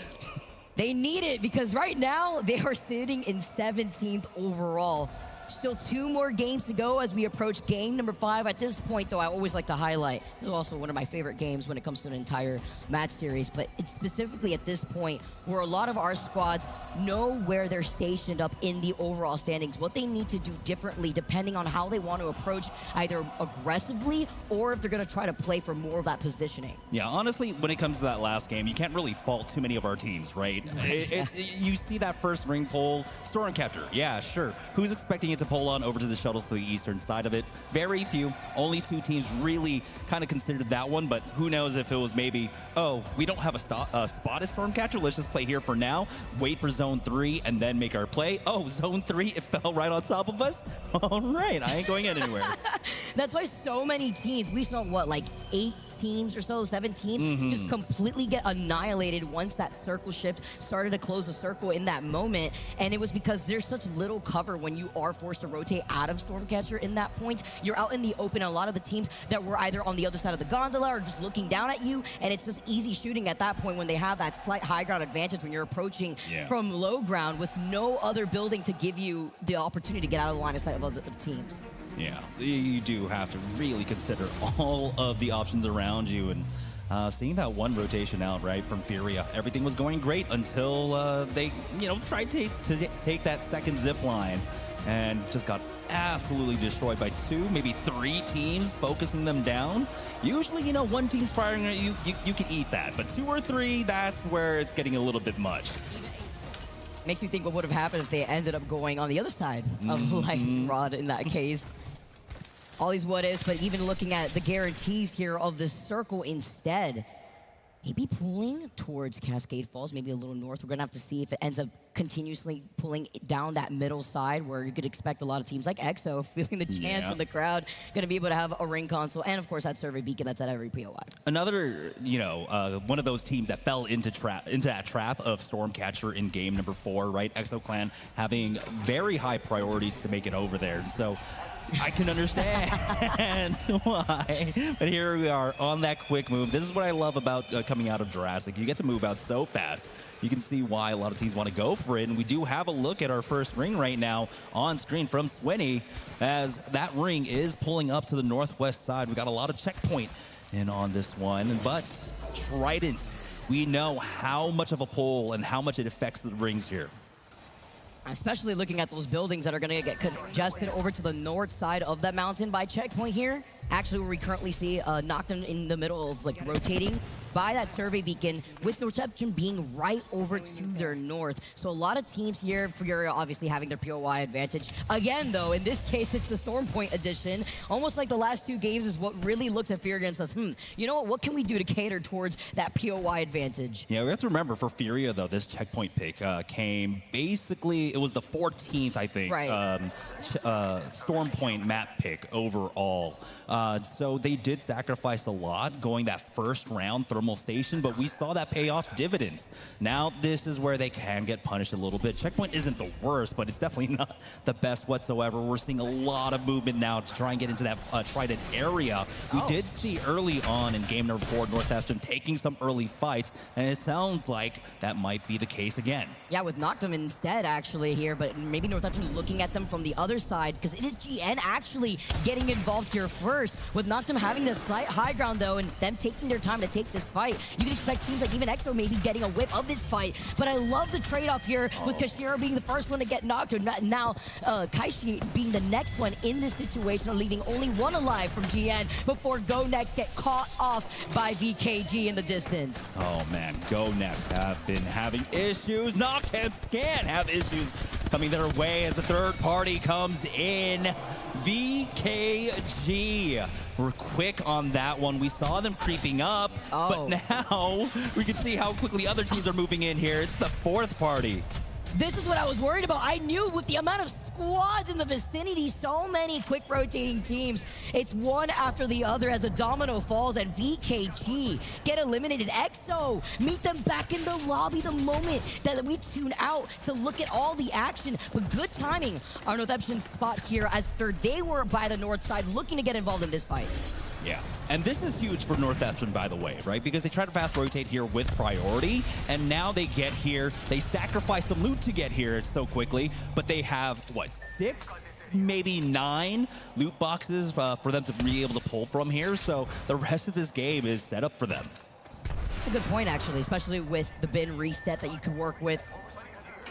They need it because right now they are sitting in 17th overall. Still 2 more games to go as we approach game number 5. At this point, though, I always like to highlight, this is also one of my favorite games when it comes to an entire match series, but it's specifically at this point where a lot of our squads know where they're stationed up in the overall standings, what they need to do differently depending on how they want to approach either aggressively or if they're going to try to play for more of that positioning. Yeah, honestly, when it comes to that last game, you can't really fault too many of our teams, right? You see that first ring pull, Stormcatcher, yeah, sure. Who's expecting it to pull on over to the shuttles to the eastern side of it? Very few. Only 2 teams really kind of considered that one, but who knows if it was maybe, oh, we don't have a spot at Stormcatcher, let's just play here for now, wait for Zone 3, and then make our play. Oh, Zone 3, it fell right on top of us? All right, I ain't going anywhere. That's why so many teams, we saw, what, like 8 teams or so, 7 teams, just completely get annihilated once that circle shift started to close the circle in that moment. And it was because there's such little cover when you are forced to rotate out of Stormcatcher in that point. You're out in the open, and a lot of the teams that were either on the other side of the gondola or just looking down at you, and it's just easy shooting at that point when they have that slight high ground advantage when you're approaching from low ground with no other building to give you the opportunity to get out of the line of sight of other teams. Yeah, you do have to really consider all of the options around you, and seeing that one rotation out, right, from Furia, everything was going great until they, tried to take that second zip line and just got absolutely destroyed by 2, maybe 3 teams focusing them down. Usually, one team's firing at you, you can eat that, but 2 or 3, that's where it's getting a little bit much. Makes me think what would have happened if they ended up going on the other side of Lightning Rod in that case. All these what ifs, but even looking at the guarantees here of the circle instead, maybe pulling towards Cascade Falls, maybe a little north. We're going to have to see if it ends up continuously pulling down that middle side where you could expect a lot of teams like EXO feeling the chance of the crowd going to be able to have a ring console and, of course, that survey beacon that's at every POI. Another, one of those teams that fell into that trap of Stormcatcher in game number 4, right? EXO Clan having very high priorities to make it over there. And so I can understand why. But here we are on that quick move. This is what I love about coming out of Jurassic. You get to move out so fast. You can see why a lot of teams want to go for it. And we do have a look at our first ring right now on screen from Swinny as that ring is pulling up to the northwest side. We got a lot of checkpoint in on this one. But Trident, we know how much of a pull and how much it affects the rings here. Especially looking at those buildings that are going to get congested over to the north side of that mountain by checkpoint here. Actually, where we currently see Nocturne in the middle of rotating by that survey beacon, with the reception being right over to their north. So a lot of teams here, Furia obviously having their POI advantage. Again, though, in this case, it's the Storm Point edition. Almost like the last 2 games is what really looks at Furia and says, you know what can we do to cater towards that POI advantage? Yeah, we have to remember for Furia, though, this checkpoint pick came basically, it was the 14th, I think, Storm Point map pick overall. So they did sacrifice a lot going that first round, Thermal thermal station, but we saw that pay off dividends. Now this is where they can get punished a little bit. Checkpoint isn't the worst, but it's definitely not the best whatsoever. We're seeing a lot of movement now to try and get into that Trident area. We did see early on in game number 4, Northampton taking some early fights, and it sounds like that might be the case again. Yeah, with Noctum instead actually here, but maybe Northampton looking at them from the other side, because it is GN actually getting involved here first. With Noctum having this high ground though, and them taking their time to take this fight, you can expect teams like even EXO maybe getting a whip of this fight. But I love the trade-off here with Kashira being the first one to get knocked, and now Kaishi being the next one in this situation, leaving only one alive from GN before Go Next get caught off by VKG in the distance. Oh man, Go Next have been having issues. Noctem Scan have issues coming their way as the third party comes in. VKG. We're quick on that one. We saw them creeping up, but now we can see how quickly other teams are moving in here. It's the fourth party. This is what I was worried about. I knew with the amount of squads in the vicinity, so many quick rotating teams, it's one after the other as a domino falls, and VKG get eliminated. EXO meet them back in the lobby the moment that we tune out to look at all the action. With good timing, our Northampton spot here as third. They were by the north side looking to get involved in this fight. Yeah, and this is huge for Northampton, by the way, right? Because they try to fast rotate here with priority, and now they get here. They sacrifice the loot to get here so quickly, but they have, what, 6, maybe 9 loot boxes for them to be able to pull from here. So the rest of this game is set up for them. That's a good point, actually, especially with the bin reset that you can work with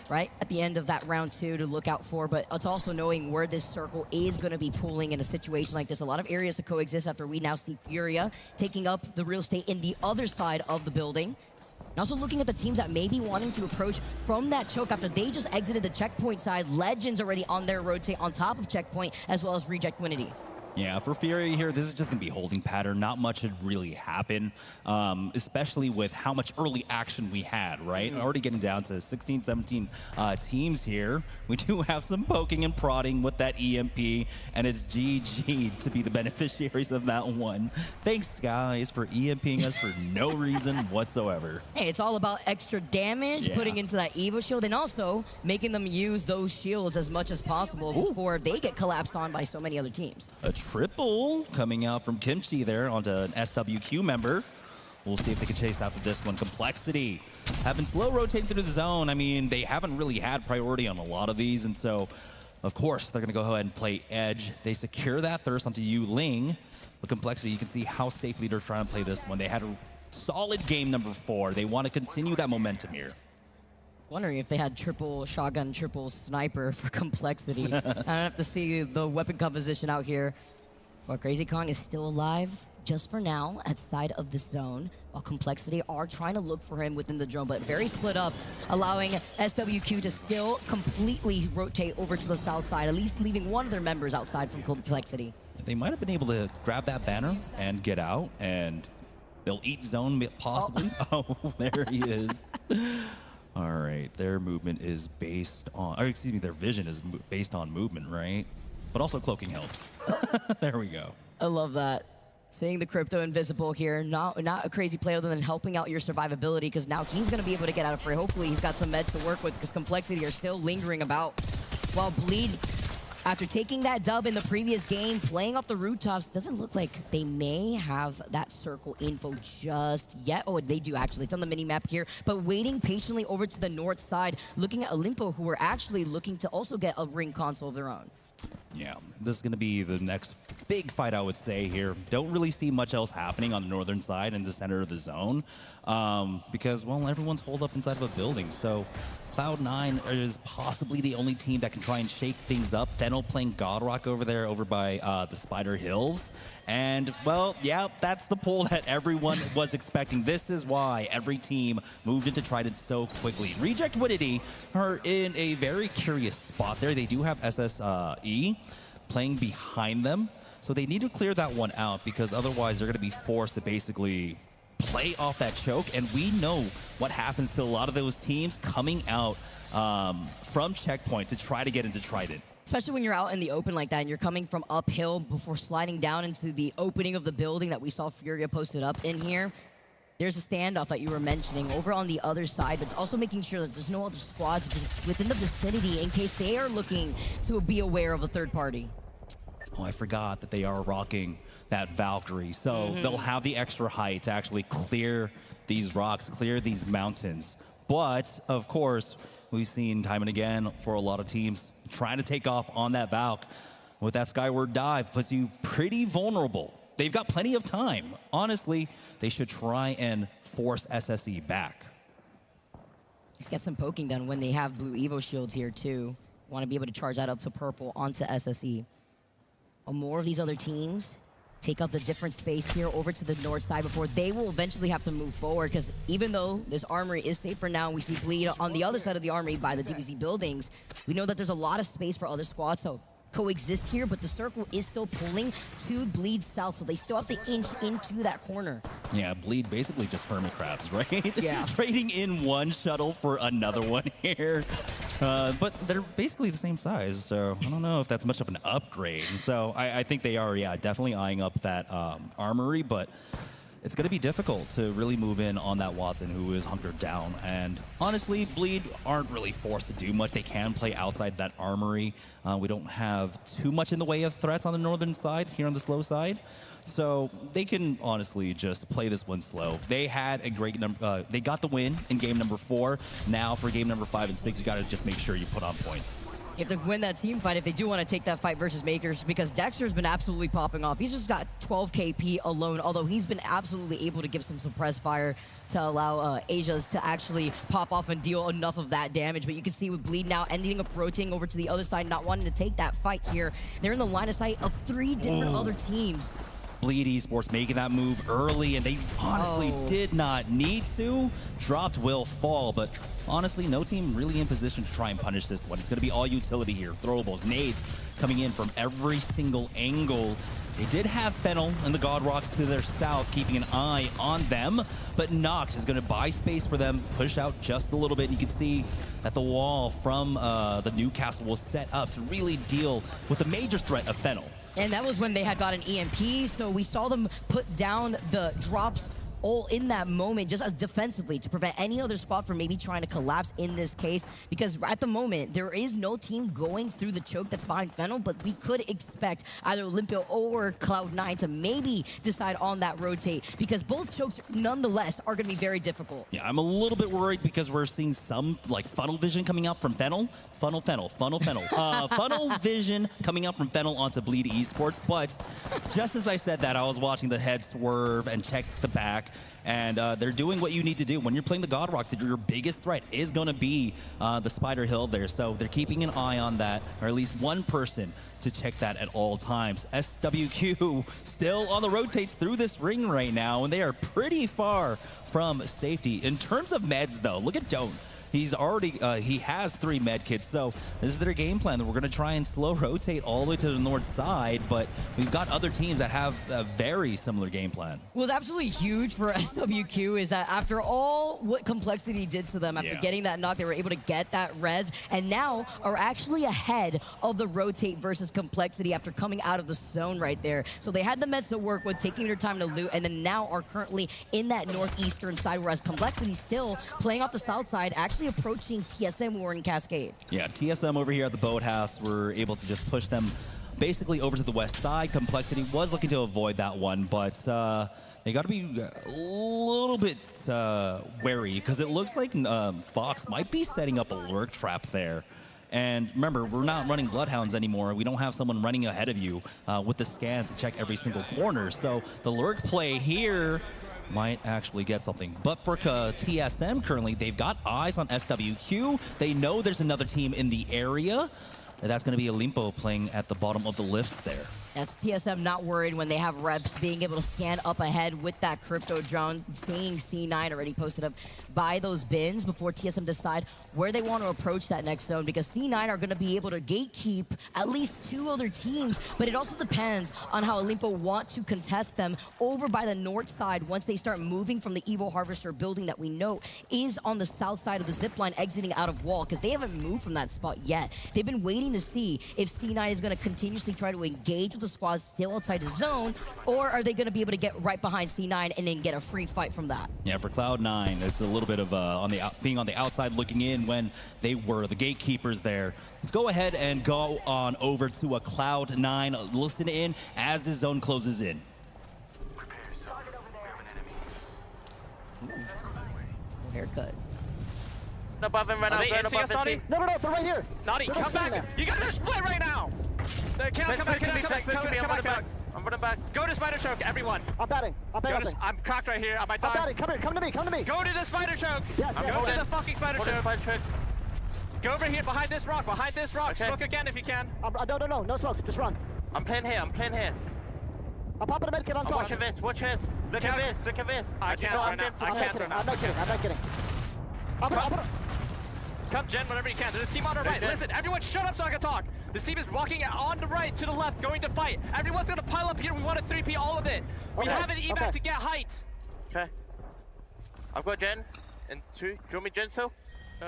right at the end of that round 2 to look out for, but it's also knowing where this circle is going to be pooling in a situation like this. A lot of areas to coexist after we now see Furia taking up the real estate in the other side of the building. And also looking at the teams that may be wanting to approach from that choke after they just exited the checkpoint side. Legends already on their rotate on top of checkpoint, as well as Reject Winity. Yeah, for Fury here, this is just going to be holding pattern. Not much had really happened, especially with how much early action we had, right? Already getting down to 16, 17 teams here. We do have some poking and prodding with that EMP, and it's GG to be the beneficiaries of that one. Thanks, guys, for EMPing us for no reason whatsoever. Hey, it's all about extra damage, putting into that Evo shield, and also making them use those shields as much as possible before they get collapsed on by so many other teams. A triple coming out from Kimchi there onto an SWQ member. We'll see if they can chase after this one. Complexity have been slow rotating through the zone. I mean, they haven't really had priority on a lot of these, and so, of course, they're going to go ahead and play Edge. They secure that thirst onto Yu Ling. But Complexity, you can see how safely they're trying to play this one. They had a solid game number 4. They want to continue that momentum here. Wondering if they had triple shotgun, triple sniper for Complexity. I don't have to see the weapon composition out here. But Crazy Kong is still alive, just for now, at side of the zone, while Complexity are trying to look for him within the drone, but very split up, allowing SWQ to still completely rotate over to the south side, at least leaving one of their members outside from Complexity. They might have been able to grab that banner and get out, and they'll eat zone possibly. Oh, there he is. All right, their movement is based on, or excuse me, their vision is based on movement, right? But also cloaking helps. There we go. I love that. Seeing the Crypto invisible here, not a crazy play other than helping out your survivability, because now he's going to be able to get out of fray. Hopefully he's got some meds to work with, because Complexity are still lingering about. While Bleed, after taking that dub in the previous game, playing off the rooftops, doesn't look like they may have that circle info just yet. Oh, they do actually. It's on the mini-map here. But waiting patiently over to the north side, looking at Olimpo, who are actually looking to also get a ring console of their own. Yeah, this is going to be the next big fight, I would say, here. Don't really see much else happening on the northern side in the center of the zone because, well, everyone's holed up inside of a building. So Cloud9 is possibly the only team that can try and shake things up. Fennel playing Godrock over there, over by the Spider Hills. And, well, yeah, that's the pull that everyone was expecting. This is why every team moved into Trident so quickly. Reject Winity are in a very curious spot there. They do have SSE playing behind them. So they need to clear that one out, because otherwise they're going to be forced to basically play off that choke. And we know what happens to a lot of those teams coming out from checkpoint to try to get into Trident. Especially when you're out in the open like that and you're coming from uphill before sliding down into the opening of the building that we saw Furia posted up in here. there's a standoff that you were mentioning over on the other side, but it's also making sure that there's no other squads within the vicinity in case they are looking to be aware of a third party. Oh, I forgot that they are rocking that Valkyrie. So they'll have the extra height to actually clear these rocks, clear these mountains. But, of course, we've seen time and again for a lot of teams trying to take off on that Valk with that skyward dive puts you pretty vulnerable. They've got plenty of time. Honestly, they should try and force SSE back. Just get some poking done when they have blue Evo shields here, too. Want to be able to charge that up to purple onto SSE. More of these other teams take up the different space here over to the north side before they will eventually have to move forward, because even though this armory is safe for now, we see Bleed on the other side of the armory by the DBZ buildings, we know that there's a lot of space for other squads to coexist here, but the circle is still pulling to Bleed south, so they still have to inch into that corner. Yeah, Bleed basically just hermit crabs, right? Yeah. Trading in one shuttle for another one here. But they're basically the same size, so I don't know if that's much of an upgrade. So I think they are, yeah, definitely eyeing up that armory, but it's going to be difficult to really move in on that Watson who is hunkered down. And honestly, Bleed aren't really forced to do much. They can play outside that armory. We don't have too much in the way of threats on the northern side, here on the slow side. So they can honestly just play this one slow. They had a great number. They got the win in game number 4. Now for game number 5 and 6, you got to just make sure you put on points. You have to win that team fight if they do want to take that fight versus Makers, because Dexter's been absolutely popping off. He's just got 12 KP alone, although he's been absolutely able to give some suppressed fire to allow Asia's to actually pop off and deal enough of that damage. But you can see with Bleed now ending up rotating over to the other side, not wanting to take that fight here. They're in the line of sight of 3 different other teams. Bleed Esports making that move early, and they honestly did not need to. Dropped will fall, but honestly, no team really in position to try and punish this one. It's going to be all utility here. Throwables, nades coming in from every single angle. They did have Fennel and the God Rocks to their south, keeping an eye on them, but Nox is going to buy space for them, push out just a little bit. And you can see that the wall from the Newcastle was set up to really deal with the major threat of Fennel. And that was when they had got an EMP, so we saw them put down the drops all in that moment, just as defensively, to prevent any other squad from maybe trying to collapse in this case. Because at the moment, there is no team going through the choke that's behind Fennel, but we could expect either Olympia or Cloud9 to maybe decide on that rotate, because both chokes, nonetheless, are going to be very difficult. Yeah, I'm a little bit worried because we're seeing some like funnel vision coming out from Fennel. Funnel vision coming out from Fennel onto Bleed Esports. But just as I said that, I was watching the head swerve and check the back. And they're doing what you need to do. When you're playing the God Rock, your biggest threat is going to be the Spider Hill there. So they're keeping an eye on that, or at least one person to check that at all times. SWQ still on the rotates through this ring right now, and they are pretty far from safety. In terms of meds, though, look at Don't. He's already, he has 3 med kits, so this is their game plan that we're going to try and slow rotate all the way to the north side, but we've got other teams that have a very similar game plan. What's absolutely huge for SWQ is that after all what Complexity did to them, after getting that knock, they were able to get that res, and now are actually ahead of the rotate versus Complexity after coming out of the zone right there. So they had the meds to work with, taking their time to loot, and then now are currently in that northeastern side, whereas Complexity still playing off the south side, actually approaching TSM who are in Cascade. Yeah, TSM over here at the boathouse were able to just push them basically over to the west side. Complexity was looking to avoid that one, but they got to be a little bit wary, because it looks like Fox might be setting up a lurk trap there. And remember, we're not running Bloodhounds anymore. We don't have someone running ahead of you with the scans to check every single corner. So the lurk play here might actually get something. But for TSM currently, they've got eyes on SWQ. They know there's another team in the area. And that's going to be Olimpo playing at the bottom of the lifts there. As TSM not worried when they have reps being able to scan up ahead with that crypto drone, seeing C9 already posted up by those bins before TSM decide where they want to approach that next zone, because C9 are going to be able to gatekeep at least 2 other teams, but it also depends on how Olimpo want to contest them over by the north side once they start moving from the Evo Harvester building that we know is on the south side of the zipline exiting out of wall, because they haven't moved from that spot yet. They've been waiting to see if C9 is going to continuously try to engage with the squads still outside the zone, or are they going to be able to get right behind C9 and then get a free fight from that? Yeah, for Cloud9, it's a little bit of being on the outside looking in when they were the gatekeepers there. Let's go ahead and go on over to a Cloud9. Listen in as the zone closes in. Haircut. Above him right now. Going above this team. No, they're right here. Naughty, come back. You guys are split right now. Come back. I'm running back. Go to Spider Choke, everyone. I'm batting. I'm cracked right here. I might die. I'm batting. Come here. Come to me. Go to the Spider Choke. Yes. Go to the fucking Spider Choke. Go over here behind this rock. Okay. Smoke again if you can. No smoke. Just run. I'm playing here. I'm popping a medkit on sauce. Watch this. Look at this. I can't right now. I'm not kidding. Come, Jen, whenever you can. There's a team on our right. Listen, everyone shut up so I can talk. The team is walking on the right to the left, going to fight. Everyone's going to pile up here. We want to 3P all of it. We have an evac to get height. Okay. I've got Jen. And 2. Do you want me Jen still?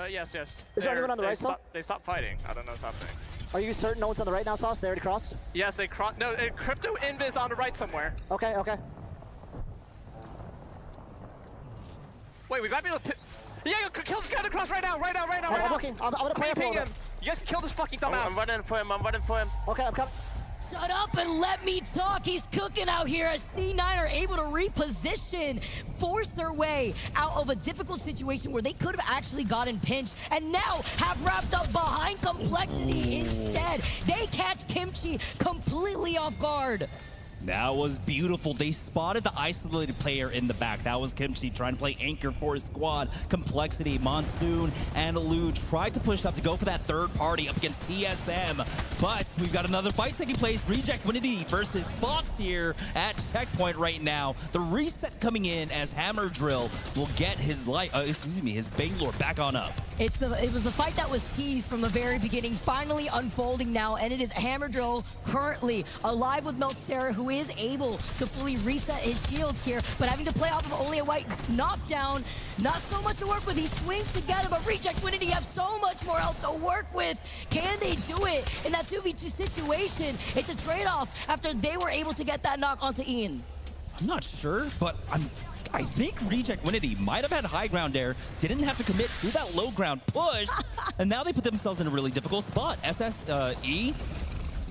Yes. Is there anyone on the right side? They stopped fighting. I don't know what's happening. Are you certain no one's on the right now, Sauce? They already crossed? Yes, they crossed. No, Crypto Invis on the right somewhere. Okay. Wait, we might be able to... Yeah, kill this guy across right now. I'm looking. I'm gonna play ping him. You guys kill this fucking dumbass. I'm running for him. Okay, I'm coming. Shut up and let me talk. He's cooking out here as C9 are able to reposition, force their way out of a difficult situation where they could have actually gotten pinched and now have wrapped up behind Complexity instead. They catch Kimchi completely off guard. That was beautiful. They spotted the isolated player in the back. That was Kimchi trying to play anchor for his squad. Complexity, Monsoon, and Lou tried to push up to go for that third party up against TSM. But we've got another fight taking place. Reject Winity versus Fox here at checkpoint right now. The reset coming in as Hammer Drill will get his his Bangalore back on up. It was the fight that was teased from the very beginning, finally unfolding now, and it is Hammer Drill currently alive with Meltera, who is able to fully reset his shields here, but having to play off of only a white knockdown. Not so much to work with. He swings together, but Reject Winity have so much more health to work with. Can they do it in that 2v2 situation? It's a trade-off after they were able to get that knock onto Ian. I'm not sure, but I think Reject Winity might have had high ground there, didn't have to commit to that low ground push, and now they put themselves in a really difficult spot. SSE,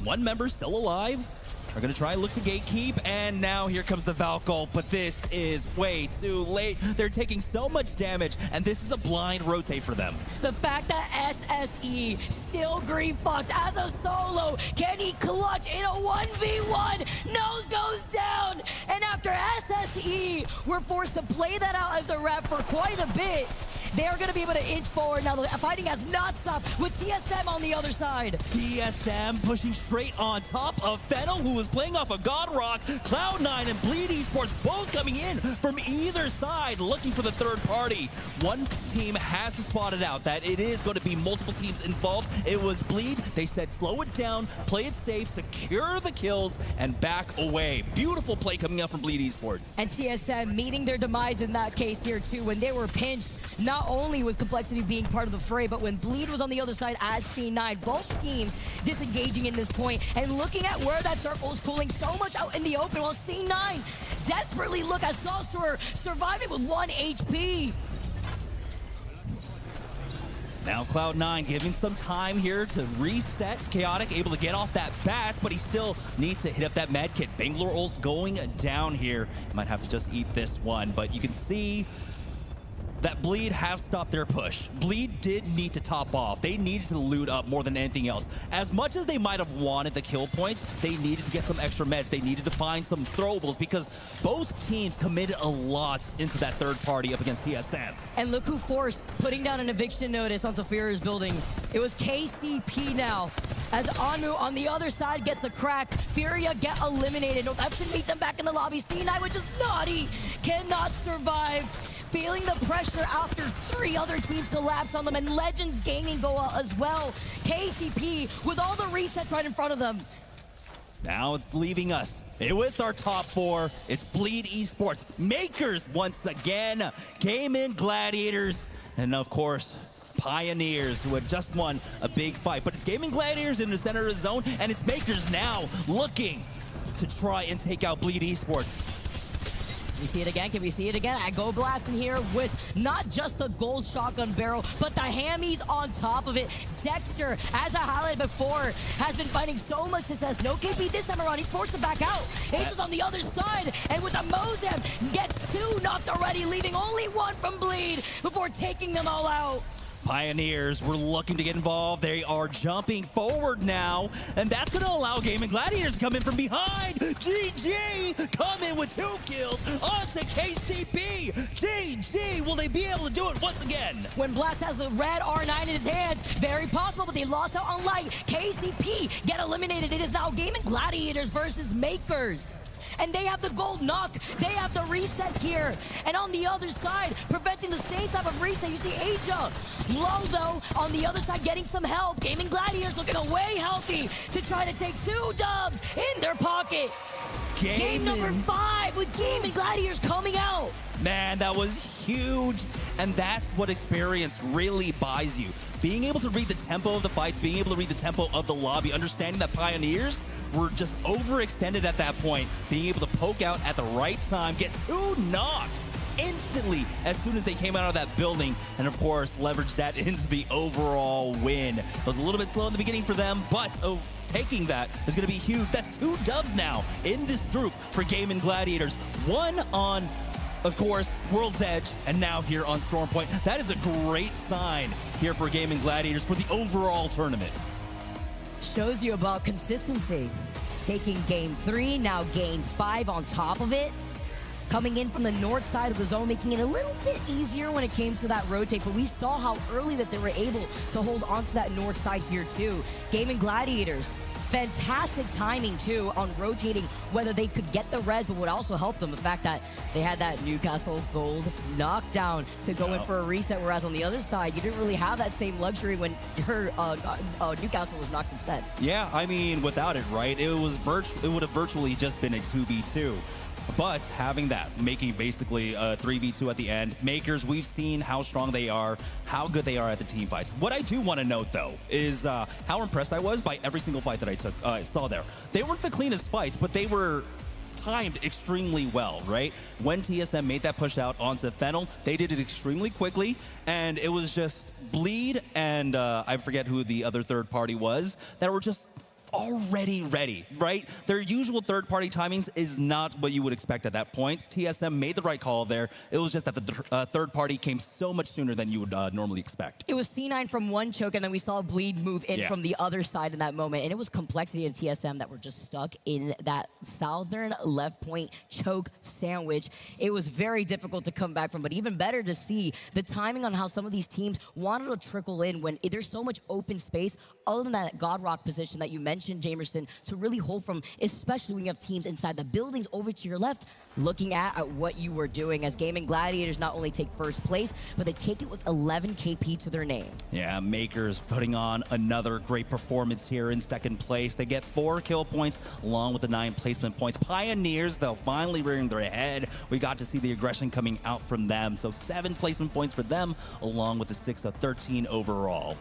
one member still alive, are going to try and look to gatekeep, and now here comes the Valkyrie, but this is way too late. They're taking so much damage, and this is a blind rotate for them. The fact that SSE still Green Fox as a solo, can he clutch in a 1v1? Nose goes down, and after SSE were forced to play that out as a rep for quite a bit, they are going to be able to inch forward. Now the fighting has not stopped with TSM on the other side. TSM pushing straight on top of Fennel, who was playing off of God Rock. Cloud9 and Bleed Esports both coming in from either side, looking for the third party. One team has spotted out that it is going to be multiple teams involved. It was Bleed. They said slow it down, play it safe, secure the kills, and back away. Beautiful play coming up from Bleed Esports. And TSM meeting their demise in that case here too, when they were pinched, not only with Complexity being part of the fray, but when Bleed was on the other side as C9, both teams disengaging in this point and looking at where that circle is pulling so much out in the open, while C9 desperately look at Saucer surviving with 1 HP. Now Cloud9 giving some time here to reset. Chaotic able to get off that bat, but he still needs to hit up that med kit. Bangalore ult going down here. Might have to just eat this one, but you can see that Bleed have stopped their push. Bleed did need to top off. They needed to loot up more than anything else. As much as they might have wanted the kill points, they needed to get some extra meds. They needed to find some throwables because both teams committed a lot into that third party up against TSM. And look who forced putting down an eviction notice on Zafira's building. It was KCP now, as Anu on the other side gets the crack. Furia get eliminated. No, that should meet them back in the lobby. C9, which is naughty, cannot survive. Feeling the pressure after 3 other teams collapse on them, and Legends Gaming go out as well. KCP with all the resets right in front of them. Now it's leaving us with our top 4. It's Bleed Esports. Makers once again. Came in Gladiators. And of course, Pioneers, who had just won a big fight. But it's Gaming Gladiators in the center of the zone, and it's Makers now looking to try and take out Bleed Esports. Can we see it again? Can we see it again? I go blasting here with not just the gold shotgun barrel, but the hammies on top of it. Dexter, as I highlighted before, has been finding so much success. No KP this time around. He's forced to back out. Ace is on the other side, and with the Mozam, gets 2 knocked already, leaving only 1 from Bleed before taking them all out. Pioneers were looking to get involved. They are jumping forward now, and that's going to allow Gaming Gladiators to come in from behind. GG come in with 2 kills onto KCP. GG, will they be able to do it once again? When Blast has the red R9 in his hands, very possible, but they lost out on Light. KCP get eliminated. It is now Gaming Gladiators versus Makers. And they have the gold knock. They have the reset here. And on the other side, preventing the same type of reset, you see Asia. Low, though, on the other side, getting some help. Gaming Gladiators looking away healthy to try to take 2 dubs in their pocket. Game number 5 with Gaming Gladiators coming out. Man, that was huge. And that's what experience really buys you. Being able to read the tempo of the fights, being able to read the tempo of the lobby, understanding that Pioneers were just overextended at that point, being able to poke out at the right time, get 2 knocks instantly as soon as they came out of that building, and of course leverage that into the overall win. It was a little bit slow in the beginning for them, but taking that is going to be huge. That's 2 dubs now in this group for Gaming Gladiators. 1 on, of course, World's Edge, and now here on Stormpoint. That is a great sign here for Gaming Gladiators for the overall tournament. Shows you about consistency. Taking game 3, now game 5 on top of it. Coming in from the north side of the zone, making it a little bit easier when it came to that rotate, but we saw how early that they were able to hold on to that north side here too. Gaming Gladiators, fantastic timing too on rotating, whether they could get the res, but would also help them the fact that they had that Newcastle gold knockdown to go in for a reset, whereas on the other side, you didn't really have that same luxury when your Newcastle was knocked instead. Yeah, I mean, without it, right, it would have virtually just been a 2v2. But having that, making basically a 3v2 at the end, Makers, we've seen how strong they are, how good they are at the team fights. What I do want to note, though, is how impressed I was by every single fight that I saw there. They weren't the cleanest fights, but they were timed extremely well, right? When TSM made that push out onto Fennel, they did it extremely quickly, and it was just Bleed and I forget who the other third party was, that were just already ready, right? Their usual third-party timings is not what you would expect at that point. TSM made the right call there. It was just that the third party came so much sooner than you would normally expect. It was C9 from one choke, and then we saw Bleed move in Yeah. from the other side in that moment. And it was Complexity and TSM that were just stuck in that southern left point choke sandwich. It was very difficult to come back from, but even better to see the timing on how some of these teams wanted to trickle in when there's so much open space, other than that God Rock position that you mentioned, Jamerson, to really hold from, especially when you have teams inside the buildings over to your left, looking at what you were doing as Gaming Gladiators not only take first place, but they take it with 11 KP to their name. Yeah, Makers putting on another great performance here in second place. They get 4 kill points along with the 9 placement points. Pioneers, though, finally rearing their head. We got to see the aggression coming out from them. So 7 placement points for them along with the 6 of 13 overall.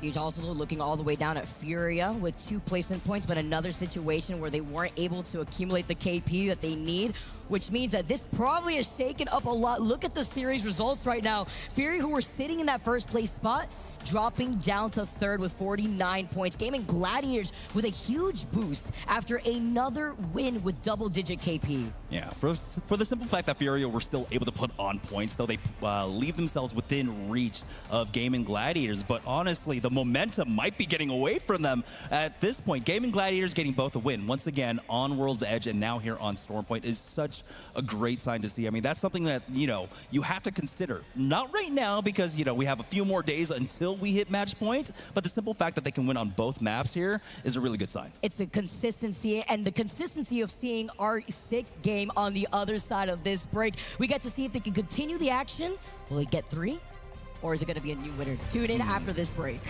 He's also looking all the way down at Furia with 2 placement points, but another situation where they weren't able to accumulate the KP that they need, which means that this probably has shaken up a lot. Look at the series results right now. Fury, who were sitting in that first place spot, dropping down to third with 49 points. Gaming Gladiators with a huge boost after another win with double-digit KP. Yeah, for the simple fact that Furia were still able to put on points, though they leave themselves within reach of Gaming Gladiators. But honestly, the momentum might be getting away from them at this point. Gaming Gladiators getting both a win once again on World's Edge and now here on Stormpoint is such a great sign to see. I mean, that's something that, you have to consider. Not right now because, we have a few more days until we hit match point, but the simple fact that they can win on both maps here is a really good sign. It's the consistency and the consistency of seeing our 6th game on the other side of this break. We get to see if they can continue the action. Will they get 3? Or is it going to be a new winner? Tune in after this break.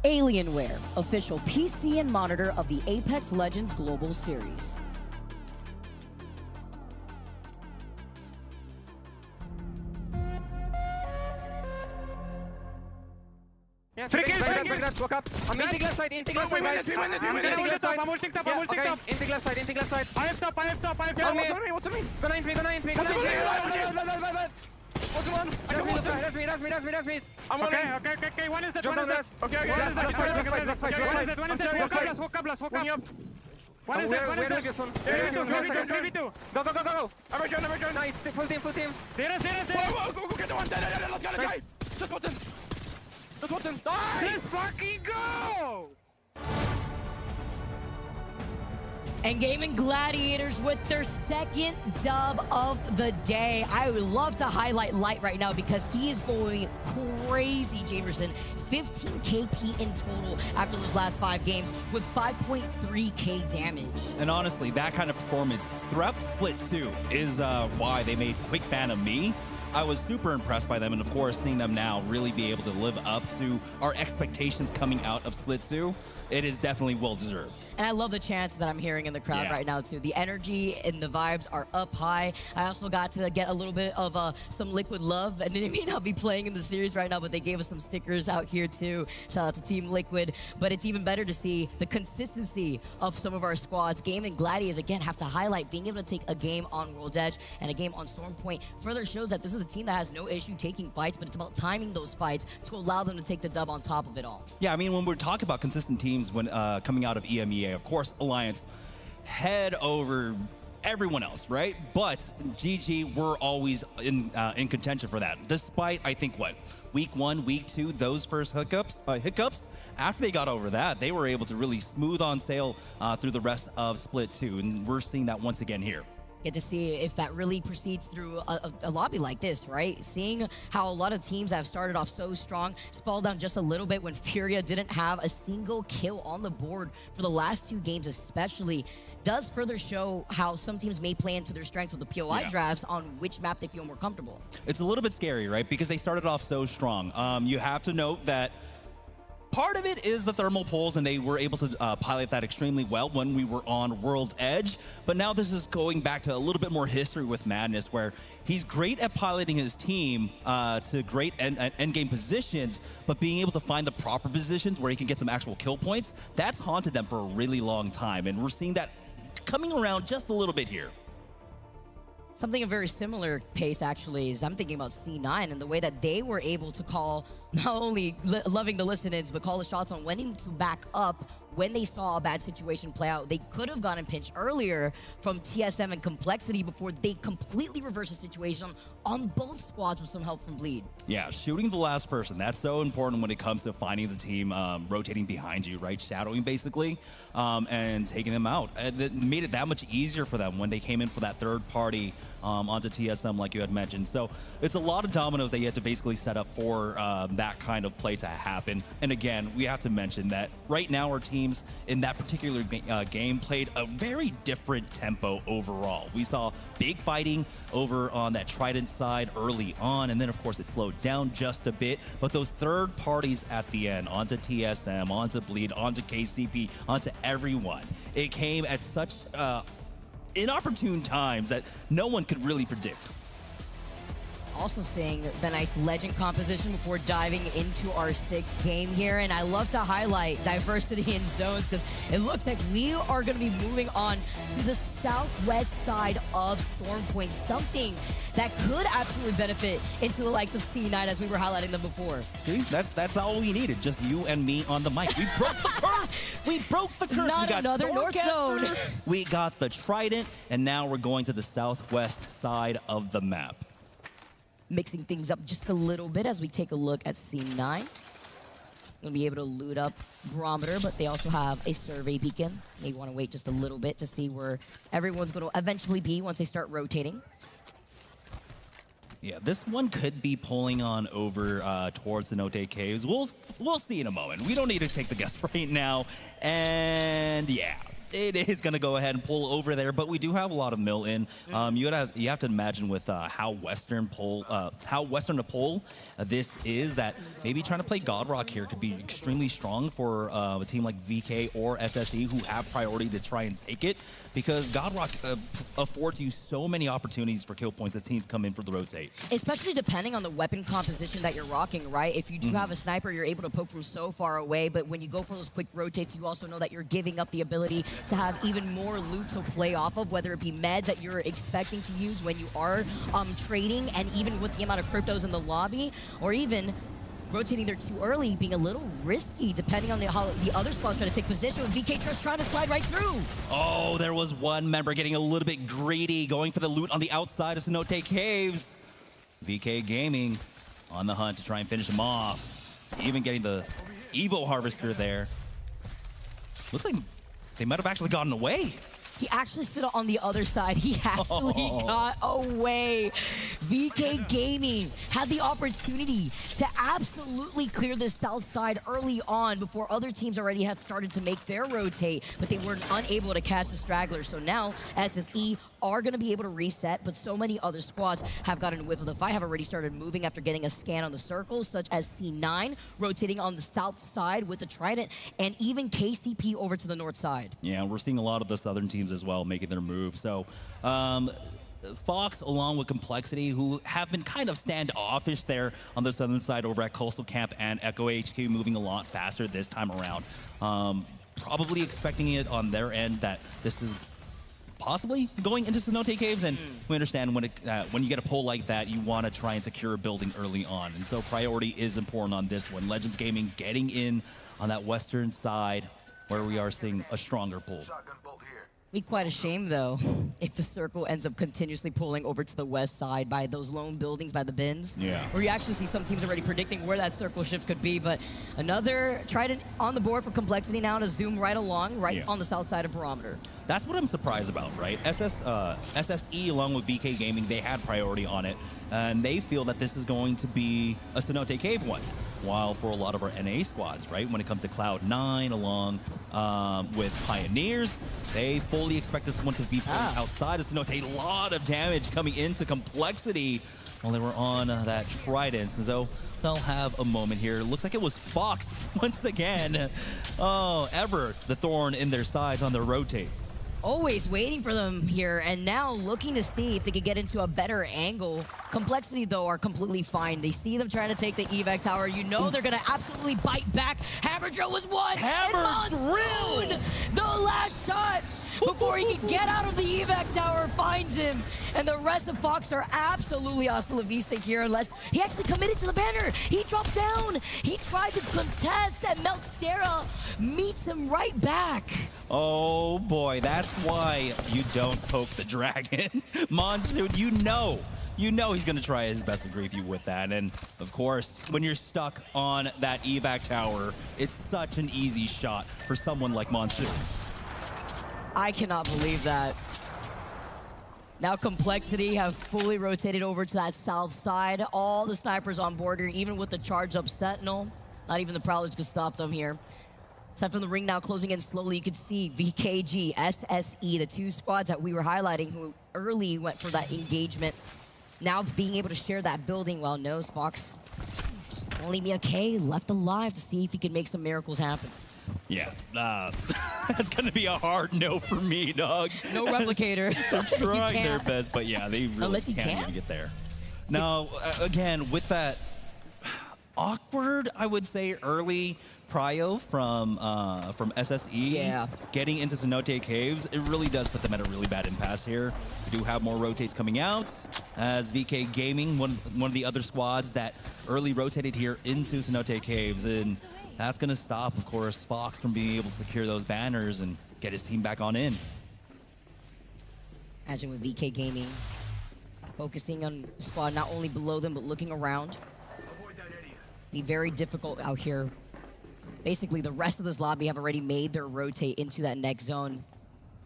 Alienware, official PC and monitor of the Apex Legends Global Series. Yeah, take that, walk up. I'm inting left side, inting left side, guys. I'm ulting top. Inting left side. I have top. What's on me? Gonna int me. What's one? That's me. I'm on Okay, one is that. Jump One down is that. Okay, one is that. One is that. Walk up. Go. Nice, full team. There is. Go, get the one. Let's go, guys. Just watch him. Nice. Let's fucking go! And Gaming Gladiators with their second dub of the day. I would love to highlight Light right now because he is going crazy, Jamerson. 15 KP in total after those last 5 games with 5.3k damage. And honestly, that kind of performance throughout Split 2 is why they made quick fan of me. I was super impressed by them, and of course, seeing them now really be able to live up to our expectations coming out of Split 2, it is definitely well-deserved. And I love the chants that I'm hearing in the crowd right now, too. The energy and the vibes are up high. I also got to get a little bit of some Liquid love, and they may not be playing in the series right now, but they gave us some stickers out here, too. Shout out to Team Liquid. But it's even better to see the consistency of some of our squads. Gaming Gladiators, again, have to highlight being able to take a game on World's Edge and a game on Stormpoint further shows that this is a team that has no issue taking fights, but it's about timing those fights to allow them to take the dub on top of it all. Yeah, I mean, when we're talking about consistent teams when coming out of EMEA, of course, Alliance head over everyone else, right? But GG, we're always in contention for that. Despite, I think, week 1, week 2, those first hiccups, after they got over that, they were able to really smooth on sail through the rest of Split 2, and we're seeing that once again here. Get to see if that really proceeds through a lobby like this, right? Seeing how a lot of teams have started off so strong, fall down just a little bit when Furia didn't have a single kill on the board for the last 2 games especially, does further show how some teams may play into their strengths with the POI drafts on which map they feel more comfortable. It's a little bit scary, right? Because they started off so strong. You have to note that part of it is the thermal pulls, and they were able to pilot that extremely well when we were on World's Edge. But now this is going back to a little bit more history with Madness, where he's great at piloting his team to great end-game positions, but being able to find the proper positions where he can get some actual kill points, that's haunted them for a really long time. And we're seeing that coming around just a little bit here. Something a very similar pace, actually, is I'm thinking about C9 and the way that they were able to call, not only loving the listen-ins, but call the shots on when to back up when they saw a bad situation play out. They could have gotten pinched earlier from TSM and Complexity before they completely reversed the situation on both squads with some help from Bleed. Yeah, shooting the last person, that's so important when it comes to finding the team rotating behind you, right? Shadowing, basically, and taking them out. And it made it that much easier for them when they came in for that third party onto TSM, like you had mentioned. So it's a lot of dominoes that you have to basically set up for that kind of play to happen. And again, we have to mention that right now our teams in that particular game played a very different tempo overall. We saw big fighting over on that Trident side early on, and then of course it slowed down just a bit. But those third parties at the end, onto TSM, onto Bleed, onto KCP, onto everyone, it came at such inopportune times that no one could really predict. Also seeing the nice legend composition before diving into our 6th game here. And I love to highlight diversity in zones because it looks like we are going to be moving on to the southwest side of Stormpoint, something that could absolutely benefit into the likes of C9 as we were highlighting them before. See, that's all we needed, just you and me on the mic. We broke the curse! We broke the curse! Not we got another North Zone! We got the Trident, and now we're going to the southwest side of the map. Mixing things up just a little bit as we take a look at C9. Gonna be able to loot up Barometer, but they also have a survey beacon. They want to wait just a little bit to see where everyone's going to eventually be once they start rotating. Yeah, this one could be pulling on over towards the Note Caves. We'll see in a moment. We don't need to take the guess right now. And yeah, it is going to go ahead and pull over there, but we do have a lot of mill in. You have to imagine with how Western to pull this is, that maybe trying to play Godrock here could be extremely strong for a team like VK or SSE, who have priority to try and take it, because Godrock affords you so many opportunities for kill points as teams come in for the rotate. Especially depending on the weapon composition that you're rocking, right? If you do have a sniper, you're able to poke from so far away, but when you go for those quick rotates, you also know that you're giving up the ability to have even more loot to play off of, whether it be meds that you're expecting to use when you are trading, and even with the amount of cryptos in the lobby, or even rotating there too early, being a little risky depending on how the other squad's trying to take position, with VK Trust trying to slide right through. Oh, there was one member getting a little bit greedy, going for the loot on the outside of Cenote Caves. VK Gaming on the hunt to try and finish him off, even getting the Evo Harvester there. Looks like they might have actually gotten away. He actually stood on the other side. He actually got away. VK Gaming had the opportunity to absolutely clear the south side early on before other teams already had started to make their rotate, but they were unable to catch the stragglers. So now SSE are going to be able to reset, but so many other squads have gotten a whiff of the fight, have already started moving after getting a scan on the circles, such as C9 rotating on the south side with the Trident, and even KCP over to the north side. Yeah, we're seeing a lot of the southern teams as well making their move. So Fox, along with Complexity, who have been kind of standoffish there on the southern side over at Coastal Camp and Echo HQ, moving a lot faster this time around. Probably expecting it on their end that this is possibly going into Cenote Caves, and we understand when you get a pull like that, you want to try and secure a building early on, and so priority is important on this one. Legends Gaming getting in on that western side, where we are seeing a stronger pull. Be quite a shame, though, if the circle ends up continuously pulling over to the west side by those lone buildings by the bins. Yeah. Where you actually see some teams already predicting where that circle shift could be, but another Trident on the board for Complexity now to zoom right along, on the south side of Barometer. That's what I'm surprised about, right? SSE, along with VK Gaming, they had priority on it, and they feel that this is going to be a Cenote Cave one. While for a lot of our NA squads, right, when it comes to Cloud9 along with Pioneers, they fully expect this one to be playing outside of Cenote. A lot of damage coming into Complexity while they were on that Trident. So they'll have a moment here. Looks like it was Fox once again. Oh, ever the thorn in their sides on their rotates. Always waiting for them here, and now looking to see if they could get into a better angle. Complexity, though, are completely fine. They see them trying to take the evac tower. You know they're going to absolutely bite back. Hammer Drill was one. Hammer Drill! The last shot before he can get out of the evac tower finds him. And the rest of Fox are absolutely hasta la vista here, unless he actually committed to the banner. He dropped down. He tried to contest, and Meltstera meets him right back. Oh boy, that's why you don't poke the dragon. Monsoon, you know he's going to try his best to grief you with that. And of course, when you're stuck on that evac tower, it's such an easy shot for someone like Monsoon. I cannot believe that. Now Complexity have fully rotated over to that south side. All the snipers on board here, even with the charge up Sentinel. Not even the Prowlers could stop them here. Aside from the ring now closing in slowly, you could see VKG, SSE, the two squads that we were highlighting who early went for that engagement. Now being able to share that building, well, knows Fox. Only Mia K left alive to see if he can make some miracles happen. Yeah, that's going to be a hard no for me, dog. No replicator. They're trying their best, but yeah, they really can't even get there. Now, again, with that awkward, I would say, early prio from SSE getting into Cenote Caves, it really does put them at a really bad impasse here. We do have more rotates coming out, as VK Gaming, one of the other squads that early rotated here into Cenote Caves, and that's going to stop, of course, Fox from being able to secure those banners and get his team back on in. Imagine with VK Gaming focusing on the squad not only below them, but looking around. Be very difficult out here. Basically, the rest of this lobby have already made their rotate into that next zone,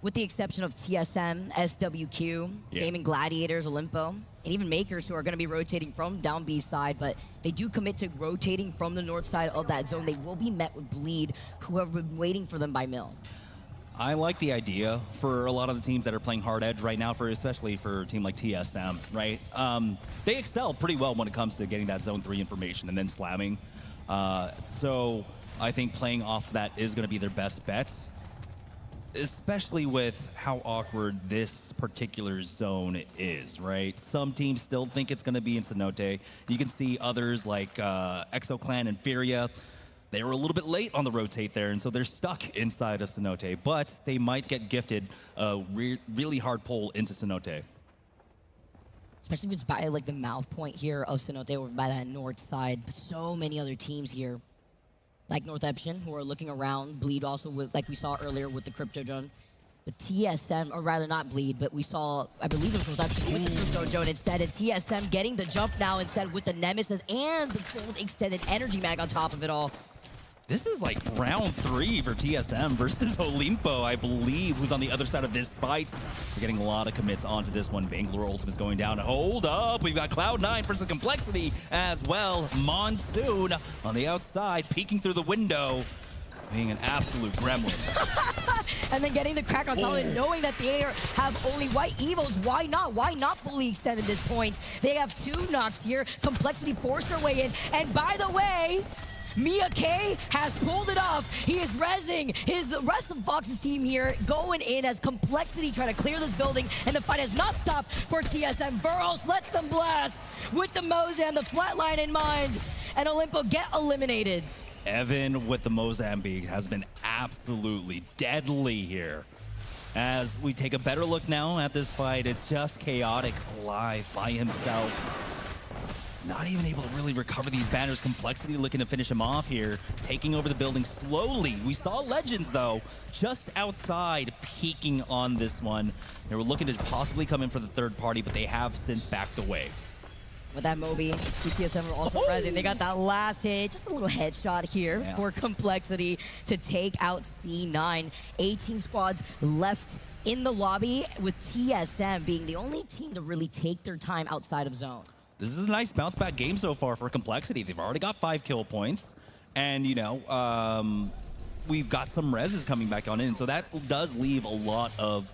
with the exception of TSM, SWQ, Gaming Gladiators, Olympo, and even Makers, who are going to be rotating from down B side, but they do commit to rotating from the north side of that zone. They will be met with Bleed, who have been waiting for them by Mill. I like the idea for a lot of the teams that are playing hard edge right now, especially for a team like TSM, right? They excel pretty well when it comes to getting that zone 3 information and then slamming. So I think playing off that is going to be their best bet, especially with how awkward this particular zone is, right? Some teams still think it's going to be in Cenote. You can see others like ExoClan and Furia. They were a little bit late on the rotate there, and so they're stuck inside of Cenote, but they might get gifted a really hard pull into Cenote. Especially if it's by like the mouth point here of Cenote over by that north side. But so many other teams here, like North Epsion, who are looking around. Bleed also, with, like we saw earlier with the Crypto Drone. But TSM, or rather not Bleed, but we saw, I believe it was North Epsion with the Crypto Drone instead. And TSM getting the jump now instead with the Nemesis and the cold extended energy mag on top of it all. This is like round 3 for TSM versus Olimpo, I believe, who's on the other side of this fight. We're getting a lot of commits onto this one. Bangalore Ultimate's going down. Hold up. We've got Cloud9 versus Complexity as well. Monsoon on the outside, peeking through the window, being an absolute gremlin. And then getting the crack on top and knowing that they have only white evos. Why not? Why not fully extend at this point? They have 2 knocks here. Complexity forced their way in. And by the way, Mia K has pulled it off. He is rezzing the rest of Fox's team here, going in as Complexity trying to clear this building, and the fight has not stopped for TSM. Burrows lets them blast with the Mozam, the flatline in mind, and Olimpo get eliminated. Evan with the Mozambique has been absolutely deadly here. As we take a better look now at this fight, it's just Chaotic alive by himself. Not even able to really recover these banners. Complexity looking to finish him off here, taking over the building slowly. We saw Legends, though, just outside, peeking on this one. They were looking to possibly come in for the third party, but they have since backed away. With that Moby, TSM are also present. They got that last hit, just a little headshot here for Complexity to take out C9. 18 squads left in the lobby, with TSM being the only team to really take their time outside of zone. This is a nice bounce back game so far for Complexity. They've already got 5 kill points. And, you know, we've got some reses coming back on in. So that does leave a lot of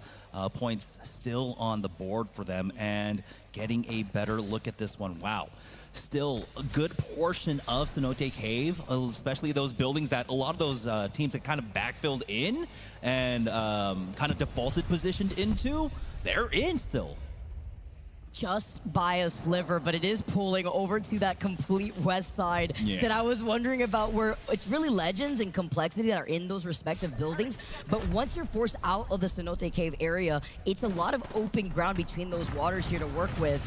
points still on the board for them. And getting a better look at this one. Wow. Still a good portion of Cenote Cave, especially those buildings that a lot of those teams that kind of backfilled in and kind of defaulted positioned into, they're in still. Just by a sliver, but it is pulling over to that complete west side that I was wondering about, where it's really Legends and Complexity that are in those respective buildings. But once you're forced out of the Cenote Cave area, it's a lot of open ground between those waters here to work with.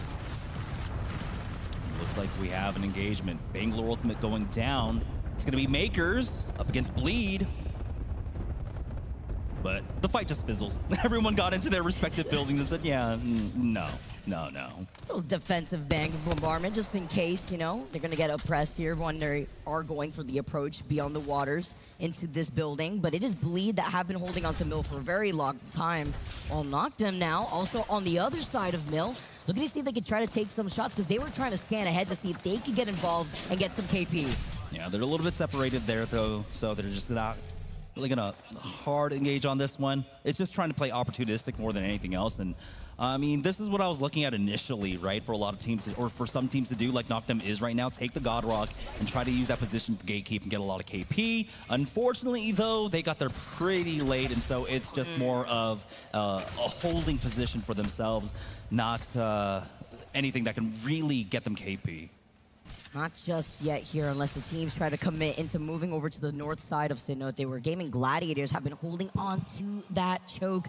Looks like we have an engagement. Bangalore Ultimate going down. It's going to be Makers up against Bleed. But the fight just fizzles. Everyone got into their respective buildings and said, yeah, no. Little defensive bang bombardment, just in case, you know, they're going to get oppressed here when they are going for the approach beyond the waters into this building. But it is Bleed that have been holding on to Mill for a very long time. All knocked them now. Also on the other side of Mill, looking to see if they could try to take some shots, because they were trying to scan ahead to see if they could get involved and get some KP. Yeah, they're a little bit separated there, though, so they're just not really going to hard engage on this one. It's just trying to play opportunistic more than anything else. And I mean, this is what I was looking at initially, right? For a lot of teams, or for some teams to do, like Noctem is right now, take the God Rock and try to use that position to gatekeep and get a lot of KP. Unfortunately, though, they got there pretty late, and so it's just more of a holding position for themselves, not anything that can really get them KP. Not just yet here, unless the teams try to commit into moving over to the north side of Cenote, where Gaming Gladiators have been holding on to that choke.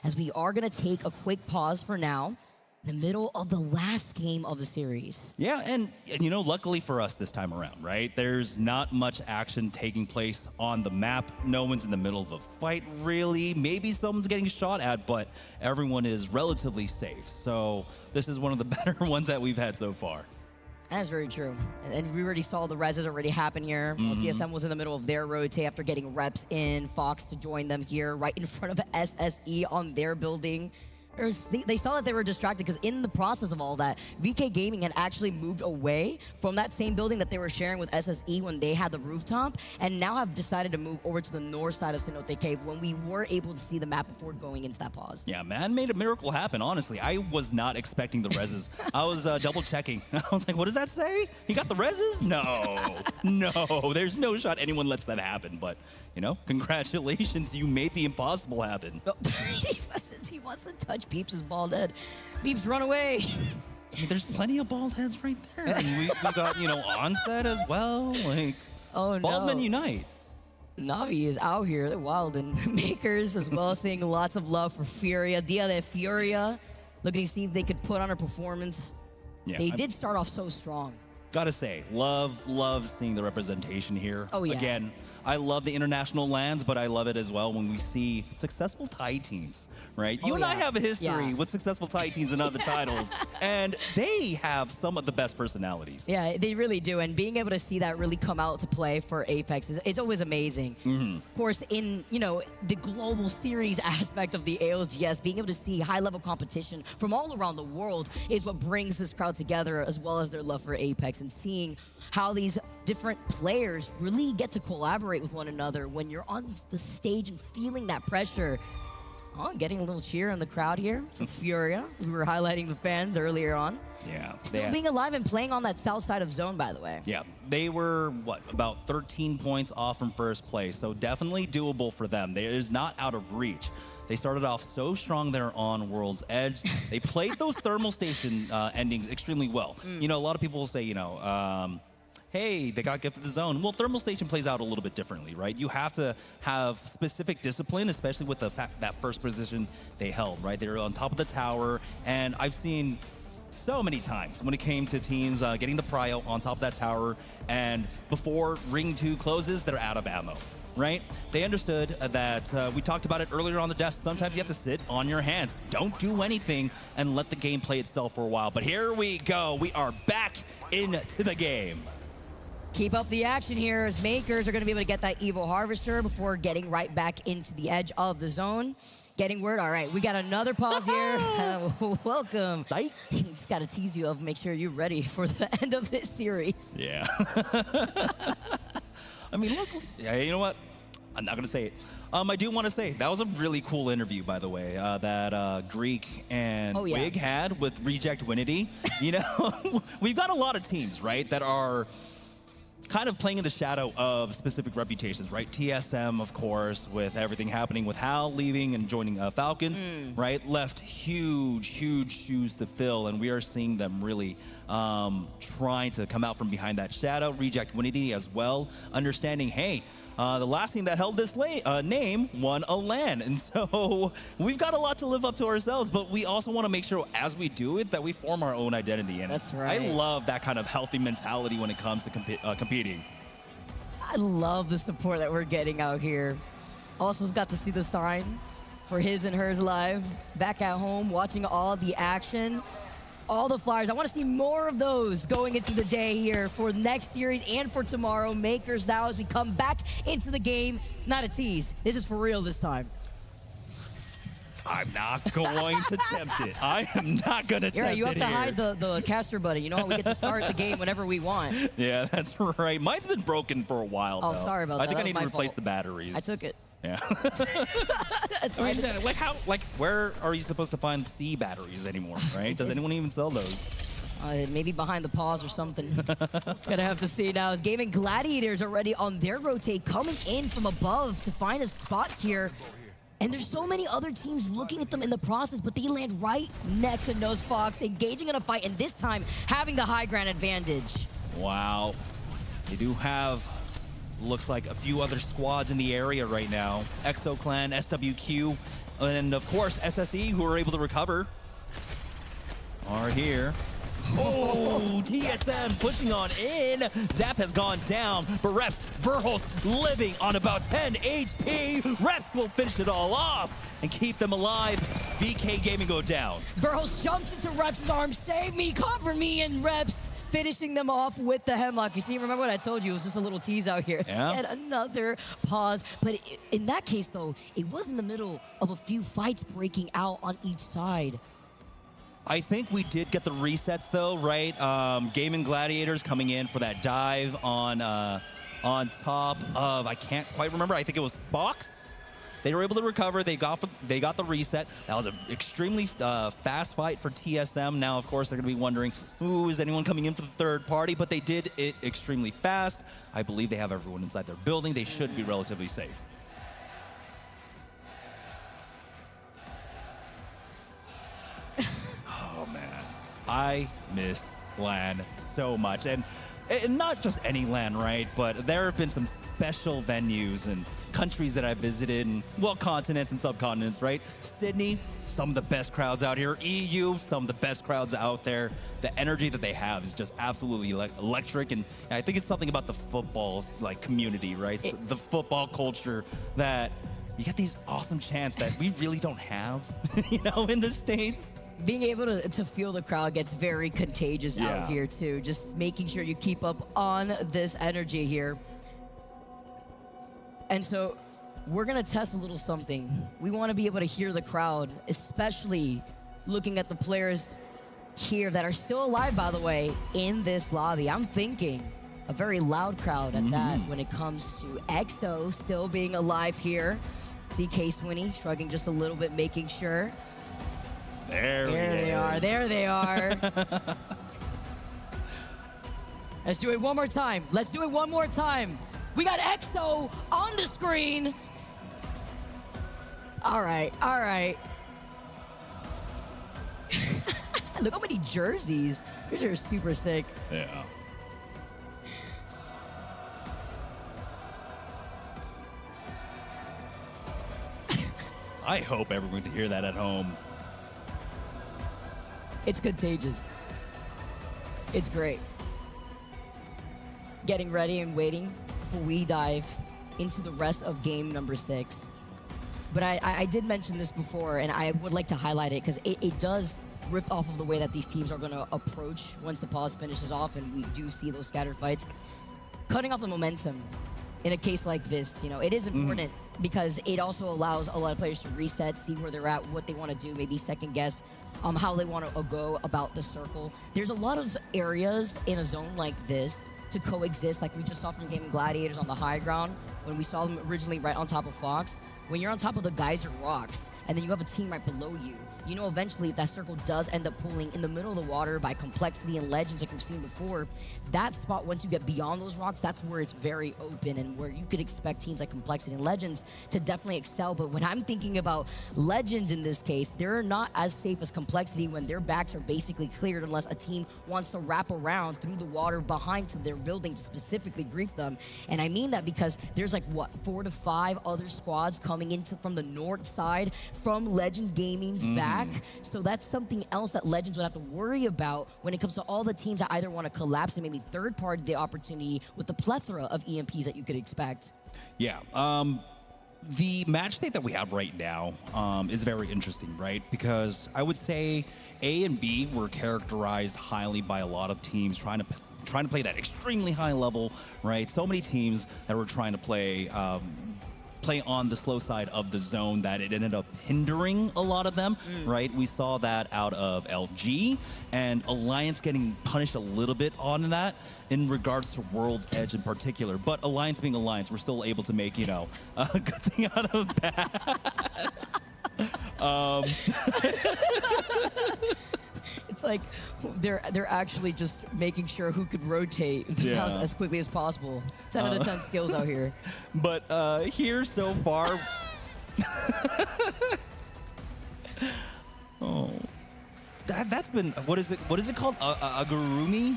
As we are going to take a quick pause for now, in the middle of the last game of the series. Yeah, and you know, luckily for us this time around, right? There's not much action taking place on the map. No one's in the middle of a fight, really. Maybe someone's getting shot at, but everyone is relatively safe. So this is one of the better ones that we've had so far. That's very true. And we already saw the reses already happen here. While TSM was in the middle of their rotate after getting reps in. Fox to join them here right in front of SSE on their building. They saw that they were distracted because in the process of all that, VK Gaming had actually moved away from that same building that they were sharing with SSE when they had the rooftop, and now have decided to move over to the north side of Cenote Cave when we were able to see the map before going into that pause. Yeah, man made a miracle happen, honestly. I was not expecting the reses. I was double checking. I was like, what does that say? He got the reses? No, no, there's no shot anyone lets that happen. But, you know, congratulations, you made the impossible happen. He wants to touch Beeps' bald head. Beeps, run away. I mean, there's plenty of bald heads right there. And we got, you know, Onset as well. Like, oh, bald men unite. Navi is out here. They're wild and makers as well, seeing lots of love for Furia. Dia de Furia, looking to see if they could put on a performance. Yeah, they did start off so strong. Gotta say, love seeing the representation here. Oh, yeah. Again, I love the international lands, but I love it as well when we see successful Thai teams, right? You and I have a history with successful Thai teams and other titles, and they have some of the best personalities. Yeah, they really do, and being able to see that really come out to play for Apex it's always amazing. Of course, in the global series aspect of the ALGS, being able to see high-level competition from all around the world is what brings this crowd together, as well as their love for Apex, and seeing how these different players really get to collaborate with one another when you're on the stage and feeling that pressure. Oh, I'm getting a little cheer in the crowd here for Furia. We were highlighting the fans earlier on. Yeah. Still being alive and playing on that south side of zone, by the way. Yeah, they were, about 13 points off from first place, so definitely doable for them. It is not out of reach. They started off so strong there on World's Edge. They played those thermal station endings extremely well. You know, a lot of people will say, hey, they got gifted the zone. Well, thermal station plays out a little bit differently, right? You have to have specific discipline, especially with the fact that first position they held, right? They were on top of the tower, and I've seen so many times when it came to teams getting the prio on top of that tower, and before Ring 2 closes, they're out of ammo. Right? They understood that we talked about it earlier on the desk. Sometimes you have to sit on your hands. Don't do anything and let the game play itself for a while. But here we go. We are back into the game. Keep up the action here as Makers are going to be able to get that Evo Harvester before getting right back into the edge of the zone. Getting word. All right, we got another pause here. Welcome. Just got to tease you of make sure you're ready for the end of this series. Yeah. I mean, look, yeah, you know what? I'm not going to say it. I do want to say, that was a really cool interview, by the way, that Greek and Wig had with Reject Winity. You know, we've got a lot of teams, right, that are kind of playing in the shadow of specific reputations, right? TSM, of course, with everything happening with Hal leaving and joining Falcons, right? Left huge shoes to fill, and we are seeing them really trying to come out from behind that shadow. Reject Winity as well, understanding, hey, the last team that held this name won a LAN. And so we've got a lot to live up to ourselves, but we also want to make sure as we do it that we form our own identity. And that's right. I love that kind of healthy mentality when it comes to competing. I love the support that we're getting out here. Also got to see the sign for his and hers live back at home, watching all the action. All the flyers. I want to see more of those going into the day here for next series and for tomorrow. Makers now as we come back into the game. Not a tease. This is for real this time. I'm not going to tempt it. I am not going to tempt it. You have to here. hide the caster button. You know how we get to start the game whenever we want. Yeah, that's right. Mine's been broken for a while Oh, though. sorry about that. I think I need to replace fault. the batteries. I took it. Yeah. I mean, where are you supposed to find C batteries anymore, right? Does anyone even sell those? Maybe behind the pause or something. Gonna have to see now. As Gaming Gladiators already on their rotate, coming in from above to find a spot here. And there's so many other teams looking at them in the process, but they land right next to Nose Fox, engaging in a fight, and this time having the high ground advantage. Wow. They do have, looks like a few other squads in the area right now. Exo Clan, SWQ, and of course SSE, who are able to recover, are here. Oh, TSM pushing on in. Zap has gone down, but Reps, Verhulst living on about 10 HP. Reps will finish it all off and keep them alive. VK Gaming go down. Verhulst jumps into Reps' arms. Save me, cover me, and Reps finishing them off with the hemlock. You see, remember what I told you? It was just a little tease out here. Yeah. And another pause. But in that case, though, it was in the middle of a few fights breaking out on each side. I think we did get the resets though, right? Gaming Gladiators coming in for that dive on top of, I can't quite remember, I think it was Fox. They were able to recover. They got the reset. That was an extremely fast fight for TSM. Now, of course, they're going to be wondering, ooh, is anyone coming in for the third party? But they did it extremely fast. I believe they have everyone inside their building. They should be relatively safe. Oh, man. I miss LAN so much. And not just any LAN, right? But there have been some special venues and countries that I've visited, and, well, continents and subcontinents, right? Sydney, some of the best crowds out here. EU, some of the best crowds out there. The energy that they have is just absolutely electric, and I think it's something about the football community, right? The football culture that you get these awesome chants that we really don't have, in the States. Being able to feel the crowd gets very contagious out here, too. Just making sure you keep up on this energy here. And so we're going to test a little something. We want to be able to hear the crowd, especially looking at the players here that are still alive, by the way, in this lobby. I'm thinking a very loud crowd at that when it comes to EXO still being alive here. See K-Swinny shrugging just a little bit, making sure. There they are. There they are. Let's do it one more time. Let's do it one more time. We got EXO on the screen. All right, all right. Look how many jerseys. These are super sick. Yeah. I hope everyone can hear that at home. It's contagious. It's great. Getting ready and waiting before we dive into the rest of game number 6. But I did mention this before, and I would like to highlight it because it does riff off of the way that these teams are going to approach once the pause finishes off and we do see those scattered fights. Cutting off the momentum in a case like this, it is important because it also allows a lot of players to reset, see where they're at, what they want to do, maybe second guess how they want to go about the circle. There's a lot of areas in a zone like this to coexist, like we just saw from Gaming Gladiators on the high ground when we saw them originally right on top of Fox. When you're on top of the geyser rocks and then you have a team right below you, eventually if that circle does end up pulling in the middle of the water by Complexity and Legends like we've seen before, that spot, once you get beyond those rocks, that's where it's very open and where you could expect teams like Complexity and Legends to definitely excel. But when I'm thinking about Legends in this case, they're not as safe as Complexity when their backs are basically cleared unless a team wants to wrap around through the water behind to their building to specifically grief them. And I mean that because there's 4 to 5 other squads coming into from the north side from Legend Gaming's back. So that's something else that Legends would have to worry about when it comes to all the teams that either want to collapse and maybe third party the opportunity with the plethora of EMPs that you could expect. Yeah. The match state that we have right now is very interesting, right? Because I would say A and B were characterized highly by a lot of teams trying to play that extremely high level, right? So many teams that were trying to play on the slow side of the zone that it ended up hindering a lot of them, right? We saw that out of LG and Alliance getting punished a little bit on that in regards to World's Edge in particular. But Alliance being Alliance, we're still able to make, a good thing out of bad. It's like they're actually just making sure who could rotate the house as quickly as possible. 10 out of 10 skills out here. But here so far, that's been what is it called? Agurumi?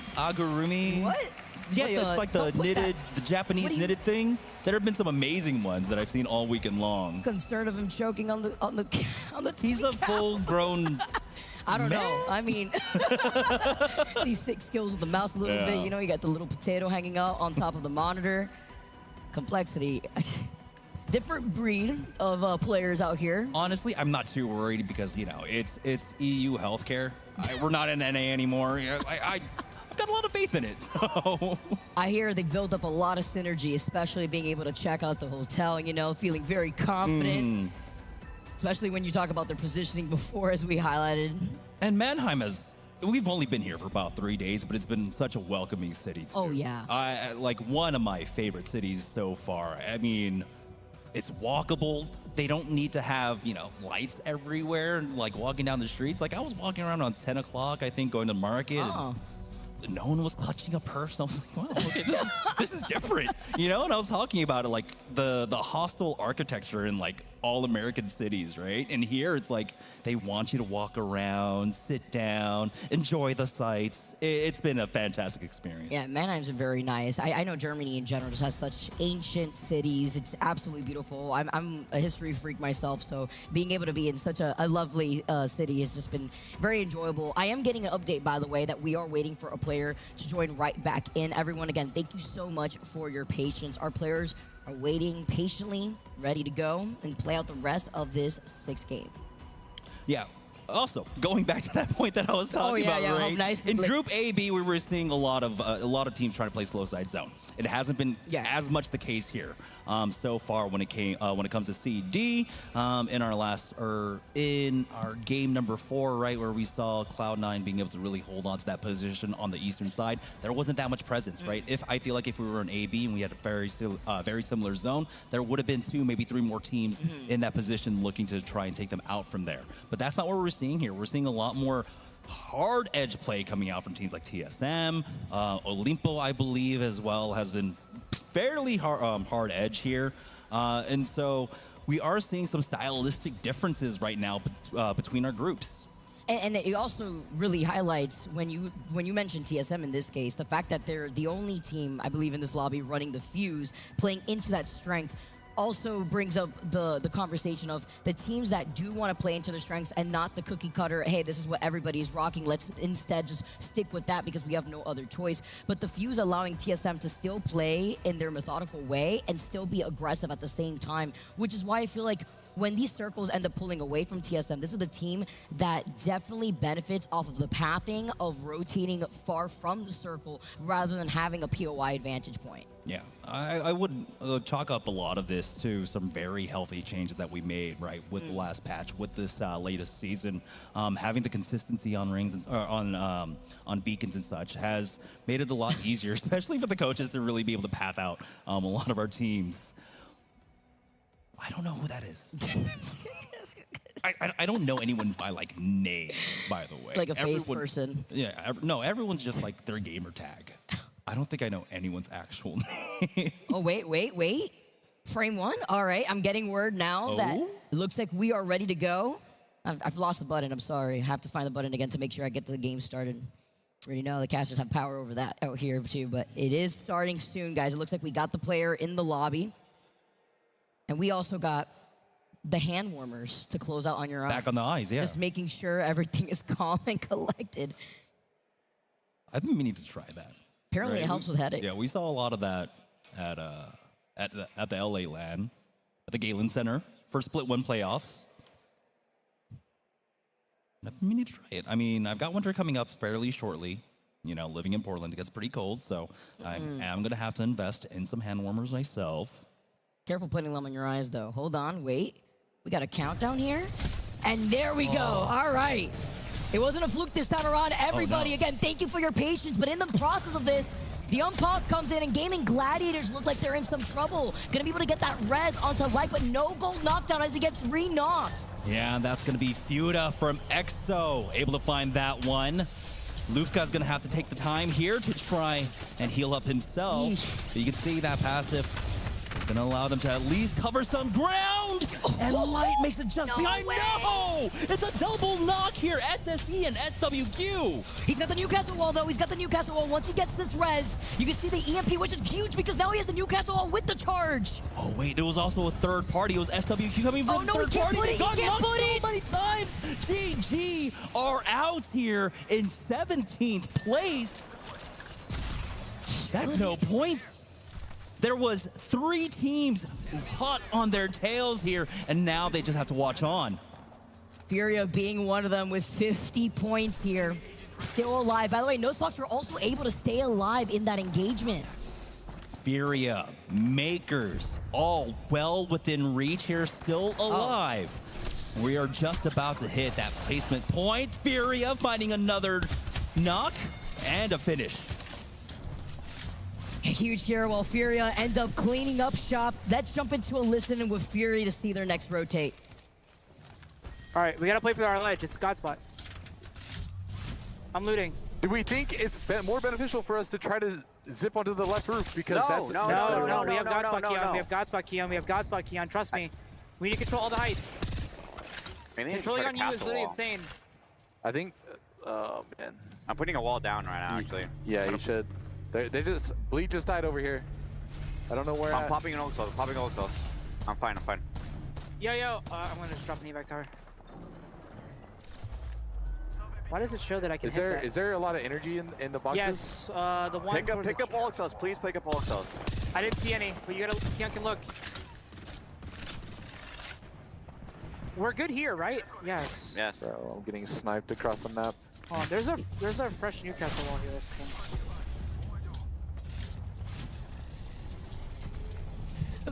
What? Yeah, it's like the Japanese knitted thing. There have been some amazing ones that I've seen all weekend long. Concerned of him choking on the He's a full-grown. I don't know. I mean, he's 6 skills with the mouse a little bit. You got the little potato hanging out on top of the monitor. Complexity. Different breed of players out here. Honestly, I'm not too worried because, it's EU healthcare. We're not in NA anymore. Of got a lot of faith in it. So. I hear they build up a lot of synergy, especially being able to check out the hotel, you know, feeling very confident. Especially when you talk about their positioning before, as we highlighted. And Mannheim we've only been here for about 3 days, but it's been such a welcoming city too. Oh, yeah. Like one of my favorite cities so far. I mean, it's walkable. They don't need to have, you know, lights everywhere, like walking down the streets. Like I was walking around on 10 o'clock, I think, going to the market. Oh. And no one was clutching a purse. I was like, wow, okay, this is different, you know? And I was talking about it, like the hostile architecture in like all American cities, right? And here it's like they want you to walk around, sit down, enjoy the sights. It's been a fantastic experience. Yeah, Mannheim's very nice. I know Germany in general just has such ancient cities. It's absolutely beautiful. I'm a history freak myself, so being able to be in such a lovely city has just been very enjoyable. I am getting an update, by the way, that we are waiting for a player to join right back in. Everyone, again, thank you so much for your patience. Our players are waiting patiently, ready to go and play out the rest of this 6th game. Yeah. Also, going back to that point that I was talking about, right? Nice. In Group A, B, we were seeing a lot of teams trying to play slow side zone. It hasn't been as much the case here so far when it comes to C, D. In our game number 4, right, where we saw Cloud9 being able to really hold on to that position on the eastern side, there wasn't that much presence, right? I feel like if we were in A, B and we had a very similar zone, there would have been 2, maybe 3 more teams in that position looking to try and take them out from there. But that's not what we're seeing here. We're seeing a lot more hard edge play coming out from teams like TSM, Olimpo, I believe, as well, has been fairly hard edge here. And so we are seeing some stylistic differences right now between our groups. And it also really highlights, when you mention TSM in this case, the fact that they're the only team, I believe, in this lobby running the Fuse, playing into that strength, also brings up the conversation of the teams that do want to play into their strengths and not the cookie cutter, hey, this is what everybody is rocking, let's instead just stick with that because we have no other choice. But the Fuse allowing TSM to still play in their methodical way and still be aggressive at the same time, which is why I feel like when these circles end up pulling away from TSM, this is the team that definitely benefits off of the pathing of rotating far from the circle rather than having a POI advantage point. Yeah, I would chalk up a lot of this to some very healthy changes that we made, right, with the last patch, with this latest season. Having the consistency on rings and on beacons and such has made it a lot easier, especially for the coaches to really be able to path out a lot of our teams. I don't know who that is. I don't know anyone by like name, by the way. Like a face person. Yeah, no, everyone's just like their gamer tag. I don't think I know anyone's actual name. Oh, wait. Frame 1? All right, I'm getting word now that it looks like we are ready to go. I've lost the button, I'm sorry. I have to find the button again to make sure I get the game started. Already know the casters have power over that out here too, but it is starting soon, guys. It looks like we got the player in the lobby. And we also got the hand warmers to close out on your eyes. Back on the eyes, yeah. Just making sure everything is calm and collected. I've been meaning to try that. Apparently it helps with headaches. Yeah, we saw a lot of that at the LA LAN, at the Galen Center for Split 1 playoffs. I've been meaning to try it. I mean, I've got winter coming up fairly shortly. You know, living in Portland, it gets pretty cold, so I am going to have to invest in some hand warmers myself. Careful putting them on your eyes, though. Hold on, wait. We got a countdown here. And there we go. All right. It wasn't a fluke this time around. Everybody, again, thank you for your patience. But in the process of this, the unpause comes in, and Gaming Gladiators look like they're in some trouble. Gonna be able to get that res onto Life, but no gold knockdown as he gets re-knocked. Yeah, and that's gonna be Fuda from EXO, able to find that one. Lufka's gonna have to take the time here to try and heal up himself. But you can see that passive is gonna allow them to at least cover some ground. And Light makes it just behind. No! It's a double knock here, SSE and SWQ. He's got the Newcastle wall, though. He's got the Newcastle wall. Once he gets this res, you can see the EMP, which is huge because now he has the Newcastle wall with the charge. Oh, wait, there was also a third party. It was SWQ coming from the third party. They got knocked so many times. GG are out here in 17th place. That's no points. There was 3 teams hot on their tails here, and now they just have to watch on. Furia being one of them with 50 points here. still alive. By the way, Nosebox were also able to stay alive in that engagement. Furia, Makers, all well within reach here, still alive. We are just about to hit that placement point. Furia finding another knock and a finish. Huge here while Furia end up cleaning up shop. Let's jump into a listen with Fury to see their next rotate. All right, we gotta play for our ledge. It's God spot. I'm looting. Do we think it's more beneficial for us to try to zip onto the left roof? Because No, that's we have God spot Keon. We have God spot Keon. We have God spot Keon. Trust me. We need to control all the heights. Controlling on you is literally insane. I think. Oh man. I'm putting a wall down right now, actually. Yeah, you should. They just Bleed just died over here. I don't know where. I'm popping an ult sauce. Popping ult sauce. I'm fine. I'm fine. Yo, I'm gonna just drop an evac tower. Why does it show that I can hit that? Is there a lot of energy in the boxes? Yes, the one. Pick up ult sauce, please. Pick up ult sauce. I didn't see any, but Keon can look. We're good here, right? Yes. Yes. Bro, I'm getting sniped across the map. Oh, there's a fresh Newcastle wall here. That's cool.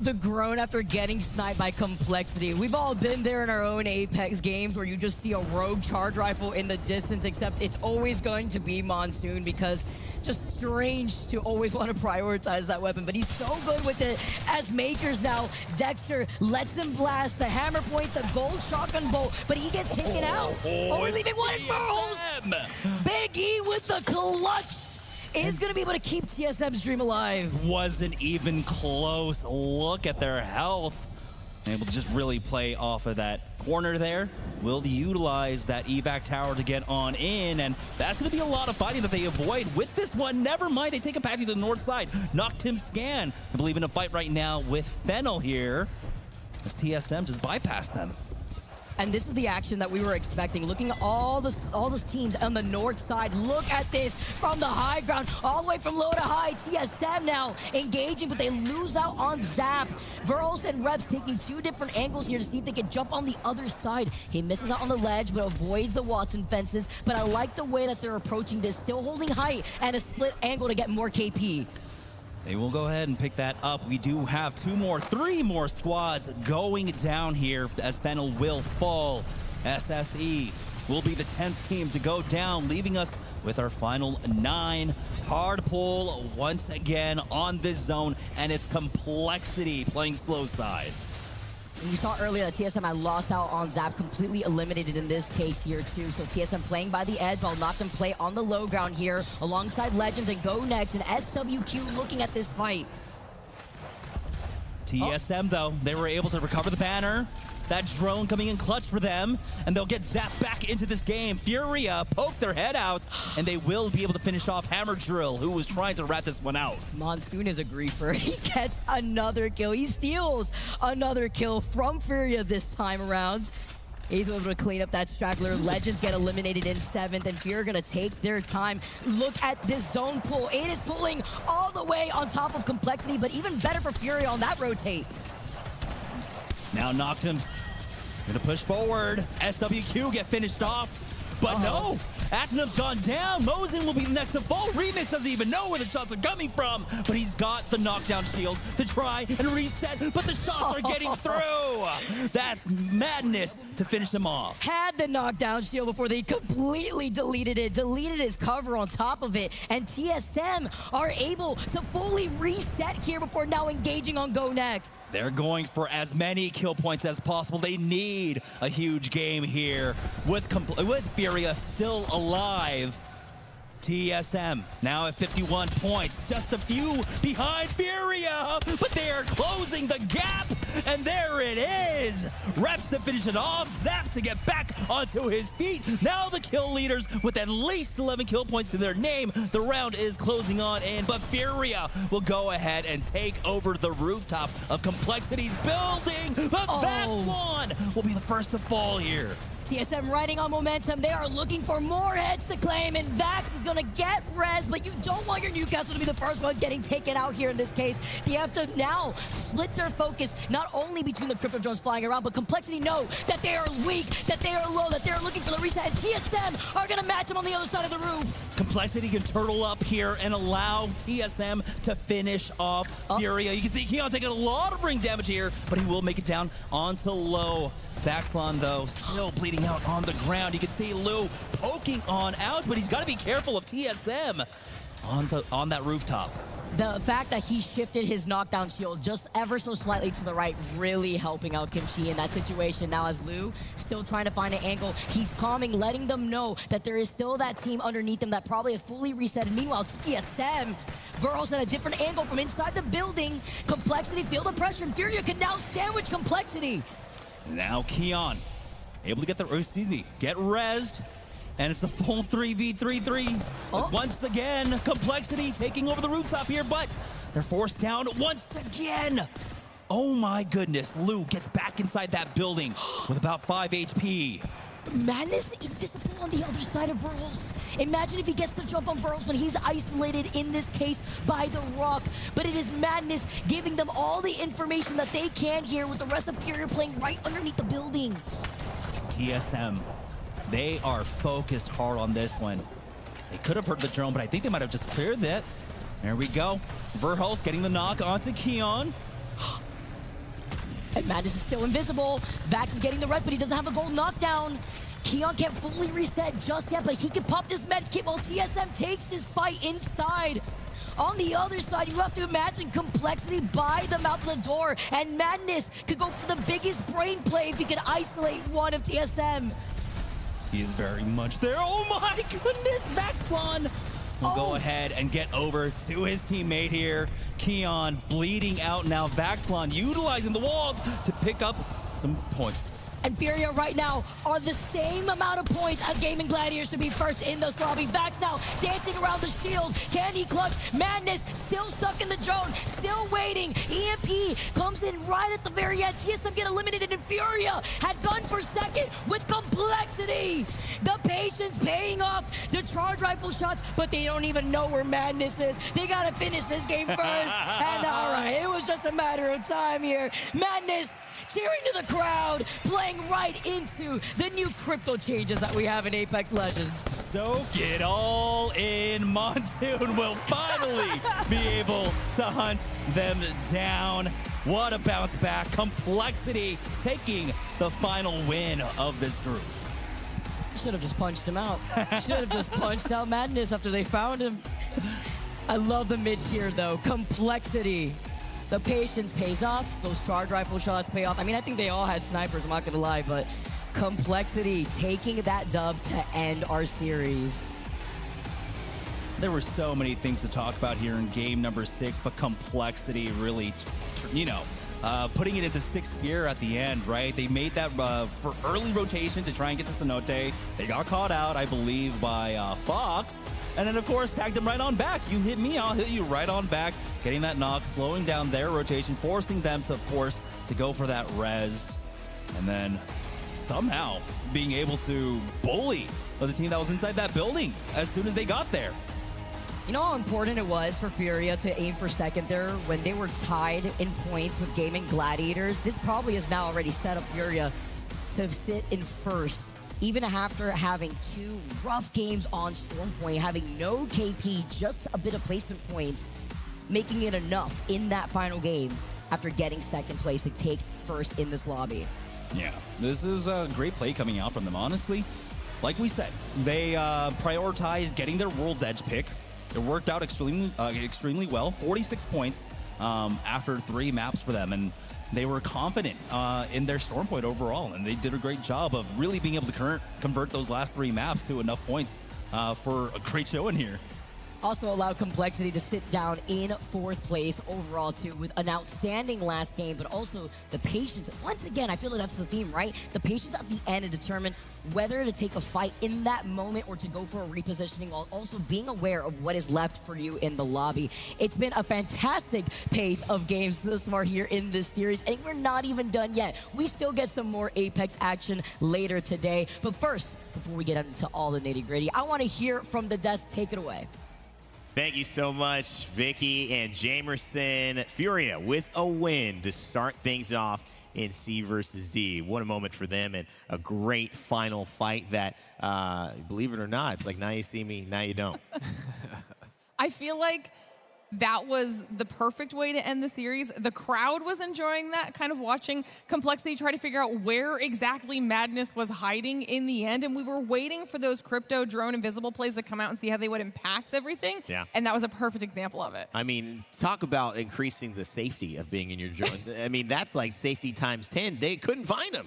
The groan after getting sniped by Complexity. We've all been there in our own Apex games where you just see a rogue charge rifle in the distance, except it's always going to be Monsoon because just strange to always want to prioritize that weapon, but he's so good with it as Makers now. Dexter lets him blast the hammer points, the gold shotgun bolt, but he gets taken out. Only leaving one furls. Big E with the clutch is going to be able to keep TSM's dream alive. Wasn't even close. Look at their health. Able to just really play off of that corner there. Will utilize that evac tower to get on in, and that's going to be a lot of fighting that they avoid with this one. Never mind, they take a pass to the north side. Knocked him scan. I believe in a fight right now with Fennel here as TSM just bypassed them. And this is the action that we were expecting. Looking at all those teams on the north side. Look at this from the high ground, all the way from low to high. TSM now engaging, but they lose out on Zap. Verls and Reps taking two different angles here to see if they can jump on the other side. He misses out on the ledge, but avoids the Watson fences. But I like the way that they're approaching this, still holding height and a split angle to get more KP. They will go ahead and pick that up. We do have three more squads going down here as Fennel will fall. SSE will be the 10th team to go down, leaving us with our final 9. Hard pull once again on this zone, and it's Complexity playing slow side. We saw earlier that TSM had lost out on Zap, completely eliminated in this case here too. So TSM playing by the edge while Noctem play on the low ground here alongside Legends and Go Next, and SWQ looking at this fight. TSM though, they were able to recover the banner. That drone coming in clutch for them, and they'll get zapped back into this game. Furia poke their head out, and they will be able to finish off Hammer Drill, who was trying to rat this one out. Monsoon is a griefer. He gets another kill. He steals another kill from Furia this time around. He's able to clean up that straggler. Legends get eliminated in 7th, and Furia are gonna take their time. Look at this zone pull. It is pulling all the way on top of Complexity, but even better for Furia on that rotate. Now Noctum's gonna push forward. SWQ get finished off, but no, Actinum's gone down. Mosin will be the next to fall. Remix doesn't even know where the shots are coming from, but he's got the knockdown shield to try and reset, but the shots are getting through. That's madness to finish them off. Had the knockdown shield before they completely deleted his cover on top of it, and TSM are able to fully reset here before now engaging on Go Next. They're going for as many kill points as possible. They need a huge game here with Furia still alive. TSM now at 51 points, just a few behind Furia, but they are closing the gap, and there it is. Reps to finish it off, Zap to get back onto his feet. Now the kill leaders with at least 11 kill points to their name. The round is closing on in, but Furia will go ahead and take over the rooftop of Complexity's building. But that one will be the first to fall here. TSM riding on momentum. They are looking for more heads to claim, and Vax is going to get res, but you don't want your Newcastle to be the first one getting taken out here in this case. They have to now split their focus, not only between the crypto drones flying around, but Complexity know that they are weak, that they are low, that they are looking for the reset, and TSM are going to match them on the other side of the roof. Complexity can turtle up here and allow TSM to finish off Furia. You can see Keon taking a lot of ring damage here, but he will make it down onto low. Vaxlon, though, still bleeding out on the ground. You can see Lou poking on out, but he's got to be careful of TSM on that rooftop. The fact that he shifted his knockdown shield just ever so slightly to the right, really helping out Kimchi in that situation. Now as Lou still trying to find an angle, he's calming, letting them know that there is still that team underneath them that probably have fully reset. And meanwhile, TSM, Verls at a different angle from inside the building. Complexity, feel the pressure, and Furia can now sandwich Complexity. Now Keon, able to get get rezzed. And it's the full 3v3-3. Once again, Complexity taking over the rooftop here, but they're forced down once again. Oh my goodness, Lou gets back inside that building with about 5 HP. Madness invisible on the other side of Verls. Imagine if he gets the jump on Verls when he's isolated, in this case, by the rock. But it is Madness giving them all the information that they can here, with the rest of Furia playing right underneath the building. TSM, they are focused hard on this one. They could have heard the drone, but I think they might have just cleared that. There we go. Verhulst getting the knock onto Keon. And Madness is still invisible. Vax is getting the rest, but he doesn't have a gold knockdown. Keon can't fully reset just yet, but he can pop this med kit while TSM takes his fight inside. On the other side, you have to imagine Complexity by the mouth of the door, and Madness could go for the biggest brain play if he could isolate one of TSM. He is very much there. Oh my goodness, Vaxlon will go ahead and get over to his teammate here. Keon bleeding out now. Vaxlon utilizing the walls to pick up some points. And Furia right now are the same amount of points as Gaming Gladiators to be first in this lobby. Vax now dancing around the shield. Can he clutch? Madness still stuck in the drone, still waiting. EMP comes in right at the very end. TSM get eliminated, and Furia had gun for second with Complexity. The patience paying off, the charge rifle shots, but they don't even know where Madness is. They gotta finish this game first. And all right, it was just a matter of time here. Madness cheering to the crowd, playing right into the new crypto changes that we have in Apex Legends. Soak it all in. Monsoon will finally be able to hunt them down. What a bounce back. Complexity taking the final win of this group. Should have just punched him out. Should have just punched out Madness after they found him. I love the mid-tier though. Complexity. The patience pays off. Those charge rifle shots pay off. I mean, I think they all had snipers, I'm not gonna lie, but Complexity taking that dub to end our series. There were so many things to talk about here in game number 6, but Complexity really, putting it into 6th gear at the end, right? They made that for early rotation to try and get to Cenote. They got caught out, I believe, by Fox. And then, of course, tagged him right on back. You hit me, I'll hit you right on back. Getting that knock, slowing down their rotation, forcing them to, of course, to go for that res. And then somehow being able to bully the team that was inside that building as soon as they got there. You know how important it was for Furia to aim for second there when they were tied in points with Gaming Gladiators? This probably has now already set up Furia to sit in first, even after having 2 rough games on Stormpoint, having no KP, just a bit of placement points, making it enough in that final game after getting second place to take first in this lobby. Yeah, this is a great play coming out from them, honestly. Like we said, they prioritized getting their World's Edge pick. It worked out extremely well, 46 points after 3 maps for them, and they were confident in their Stormpoint overall, and they did a great job of really being able to convert those last 3 maps to enough points for a great show in here. Also allowed Complexity to sit down in 4th place overall too, with an outstanding last game, but also the patience. Once again, I feel like that's the theme, right? The patience at the end to determine whether to take a fight in that moment or to go for a repositioning, while also being aware of what is left for you in the lobby. It's been a fantastic pace of games thus far here in this series, and we're not even done yet. We still get some more Apex action later today. But first, before we get into all the nitty-gritty, I want to hear from the desk. Take it away. Thank you so much, Vicky and Jamerson. Furia with a win to start things off in C versus D. What a moment for them, and a great final fight that, believe it or not, it's like now you see me, now you don't. I feel like that was the perfect way to end the series. The crowd was enjoying that, kind of watching Complexity try to figure out where exactly Madness was hiding in the end. And we were waiting for those crypto drone invisible plays to come out and see how they would impact everything. Yeah. And that was a perfect example of it. I mean, talk about increasing the safety of being in your drone. I mean, that's like safety times 10. They couldn't find him.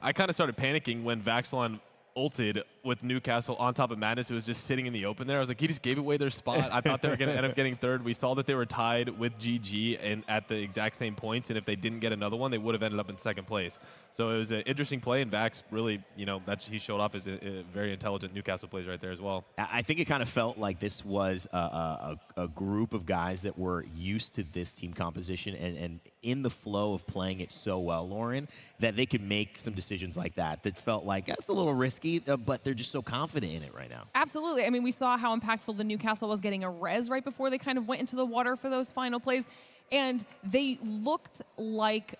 I kind of started panicking when Vaxilon ulted with Newcastle on top of Madness. It was just sitting in the open there. I was like, he just gave away their spot. I thought they were going to end up getting third. We saw that they were tied with GG and at the exact same points, and if they didn't get another one, they would have ended up in 2nd place. So it was an interesting play, and Vax really, that he showed off as a very intelligent Newcastle plays right there as well. I think it kind of felt like this was a group of guys that were used to this team composition and in the flow of playing it so well, Lauren, that they could make some decisions like that felt like that's a little risky, but they're just so confident in it right now. Absolutely. I mean, we saw how impactful the Newcastle was getting a res right before they kind of went into the water for those final plays. And they looked like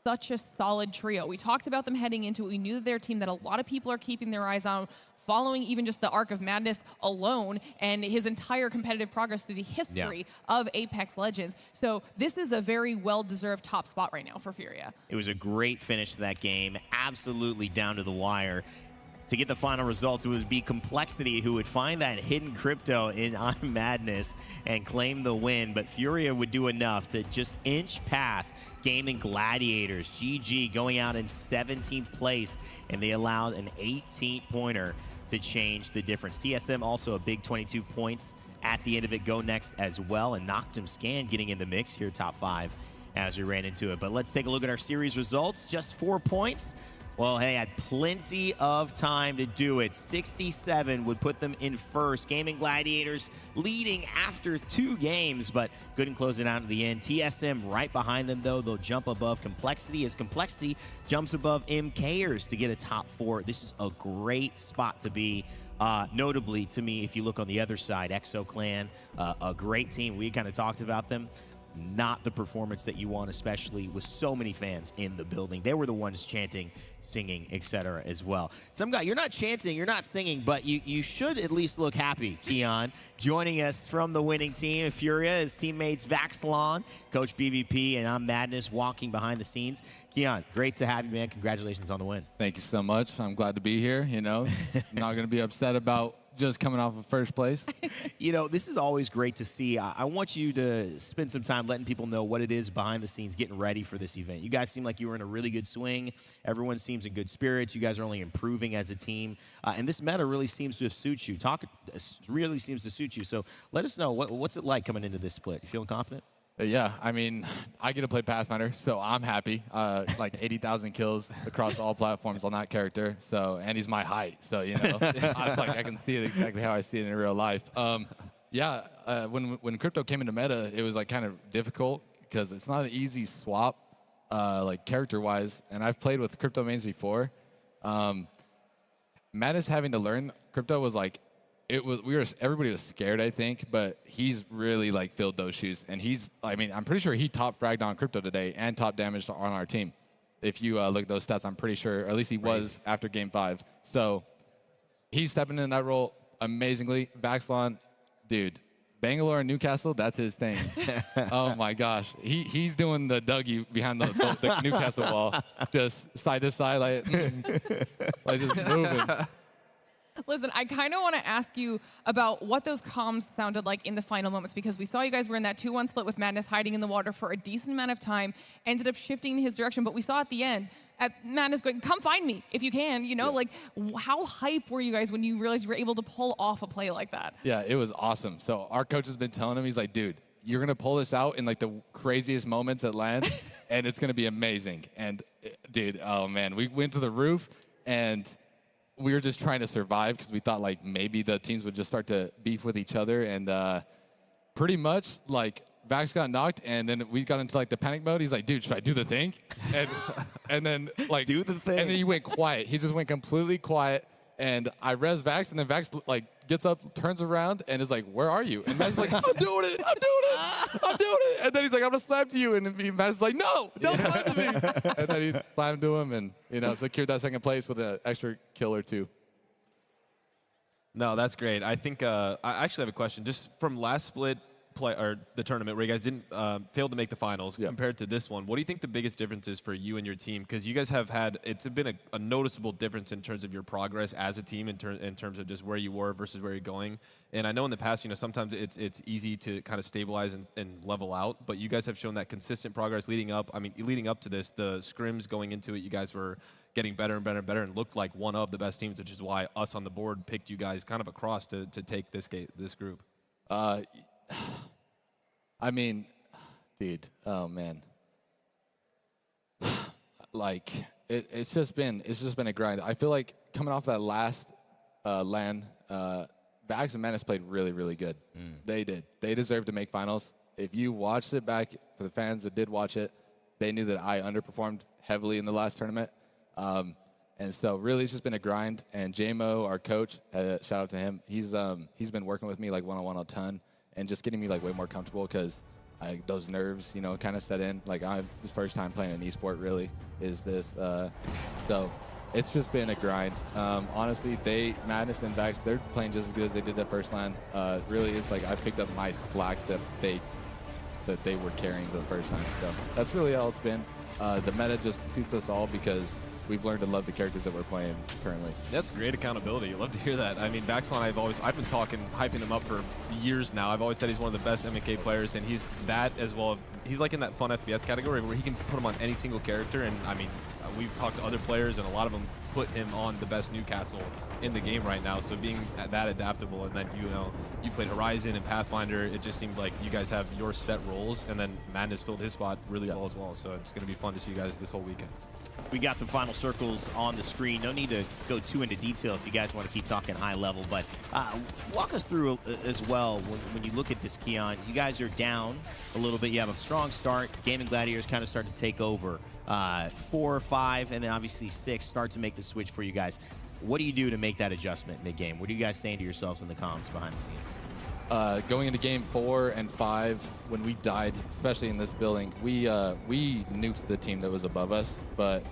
such a solid trio. We talked about them heading into it. We knew that they're a team that a lot of people are keeping their eyes on, following even just the arc of Madness alone and his entire competitive progress through the history of Apex Legends. So this is a very well-deserved top spot right now for Furia. It was a great finish to that game, absolutely down to the wire. To get the final results, it was be Complexity who would find that hidden crypto in I'm Madness and claim the win, but Furia would do enough to just inch past Gaming Gladiators. GG going out in 17th place, and they allowed an 18-pointer to change the difference. TSM also a big 22 points at the end of it. Go next as well, and Knocked Him Scan getting in the mix here, top 5 as we ran into it. But let's take a look at our series results. Just 4 points. Well, hey, had plenty of time to do it. 67 would put them in first. Gaming Gladiators leading after 2 games, but couldn't close it out at the end. TSM right behind them, though. They'll jump above Complexity as Complexity jumps above MKers to get a top 4. This is a great spot to be. Notably, to me, if you look on the other side, Exo Clan, a great team. We kind of talked about them. Not the performance that you want, especially with so many fans in the building. They were the ones chanting, singing, etc. as well. Some guy, you're not chanting, you're not singing, but you should at least look happy, Keon. Joining us from the winning team, Furia, his teammates Vaxilon, Coach BVP, and I'm Madness walking behind the scenes. Keon, great to have you, man. Congratulations on the win. Thank you so much. I'm glad to be here, I'm not going to be upset about just coming off of first place. This is always great to see. I want you to spend some time letting people know what it is behind the scenes, getting ready for this event. You guys seem like you were in a really good swing. Everyone seems in good spirits. You guys are only improving as a team. And this meta really seems to suit you. Really seems to suit you. So let us know, what's it like coming into this split? You feeling confident? Yeah, I mean, I get to play Pathfinder, so I'm happy. Like 80,000 kills across all platforms on that character. So, and he's my height, so I can see it exactly how I see it in real life. When crypto came into meta, it was like kind of difficult because it's not an easy swap, like character-wise. And I've played with crypto mains before. Madness having to learn crypto was like. Everybody was scared, I think, but he's really like filled those shoes. And I'm pretty sure he top fragged on crypto today and top damaged on our team. If you look at those stats, I'm pretty sure, or at least he was after game 5. So he's stepping in that role amazingly. Vaxilon, dude, Bangalore and Newcastle, that's his thing. Oh my gosh. He's doing the Dougie behind the Newcastle wall, just side to side, like just moving. Listen, I kind of want to ask you about what those comms sounded like in the final moments, because we saw you guys were in that 2-1 split with Madness hiding in the water for a decent amount of time, ended up shifting in his direction, but we saw at the end, at Madness going, come find me if you can, you know, like how hype were you guys when you realized you were able to pull off a play like that? Yeah, it was awesome. So our coach has been telling him, he's like, dude, you're going to pull this out in like the craziest moments at LAN, and it's going to be amazing. And dude, oh man, we went to the roof and we were just trying to survive because we thought like maybe the teams would just start to beef with each other. And pretty much like Vax got knocked, and then we got into like the panic mode. He's like, dude, should I do the thing? And then like do the thing. And then he went quiet. He just went completely quiet. And I res Vax, and then Vax like gets up, turns around, and is like, "Where are you?" And Vax is like, "I'm doing it, I'm doing it, I'm doing it." And then he's like, "I'm gonna slam to you," and Vax is like, "No, don't slam to me." And then he slammed to him, and secured that second place with an extra kill or two. No, that's great. I think I actually have a question. Just from last split play or the tournament where you guys didn't fail to make the finals compared to this one, what do you think the biggest difference is for you and your team? Because you guys have had, it's been a noticeable difference in terms of your progress as a team in terms of just where you were versus where you're going. And I know in the past, sometimes it's easy to kind of stabilize and level out, but you guys have shown that consistent progress leading up. I mean, leading up to this, the scrims going into it, you guys were getting better and better and better and looked like one of the best teams, which is why us on the board picked you guys kind of across to take this group. I mean, dude, oh man. Like it's just been a grind. I feel like coming off that last LAN, Vax and Menace played really, really good. They did. They deserved to make finals. If you watched it back, for the fans that did watch it, they knew that I underperformed heavily in the last tournament. And so really it's just been a grind. And JMO, our coach, shout out to him, he's been working with me like one-on-one a ton and just getting me like way more comfortable because those nerves, kind of set in. Like this first time playing an esport really is this. So it's just been a grind. Honestly, Madness and Vax, they're playing just as good as they did that first LAN. Really, it's like I picked up my slack that they were carrying the first time. So that's really all it's been. The meta just suits us all because we've learned to love the characters that we're playing currently. That's great accountability. You love to hear that. I mean, Vaxlon, I've been hyping him up for years now. I've always said he's one of the best MK players, and he's that as well. He's like in that fun FPS category where he can put him on any single character. And I mean, we've talked to other players, and a lot of them put him on the best Newcastle in the game right now. So being that adaptable, and then you played Horizon and Pathfinder, it just seems like you guys have your set roles, and then Madness filled his spot really well as well. So it's going to be fun to see you guys this whole weekend. We got some final circles on the screen. No need to go too into detail if you guys want to keep talking high level, but walk us through as well when you look at this, Keon. You guys are down a little bit. You have a strong start. Gaming Gladiators kind of start to take over. 4, 5, and then obviously 6 start to make the switch for you guys. What do you do to make that adjustment mid-game? What are you guys saying to yourselves in the comms behind the scenes? Going into game 4 and 5, when we died, especially in this building, we nuked the team that was above us. But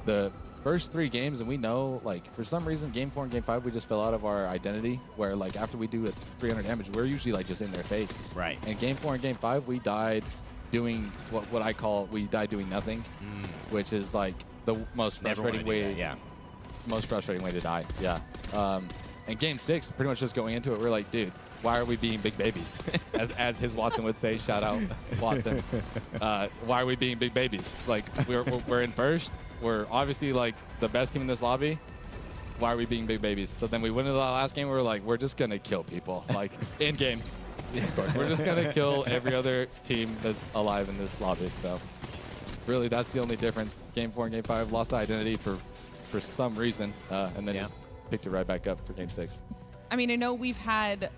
the first 3 games, and we know, like, for some reason, game 4 and game 5, we just fell out of our identity. Where, like, after we do a 300 damage, we're usually like just in their face. Right. And game 4 and game 5, we died doing what I call doing nothing, which is like the most frustrating way. Most frustrating way to die. Yeah. And game 6, pretty much just going into it, we're like, dude, why are we being big babies? as his Watson would say, shout out Watson. Why are we being big babies? Like we're in first. We're obviously like the best team in this lobby. Why are we being big babies? So then we went into the last game. We were like, we're just gonna kill people. Like in game, of course, we're just gonna kill every other team that's alive in this lobby. So really, that's the only difference. Game 4 and game 5 lost the identity for some reason, and then just picked it right back up for game 6. I mean, I know we've had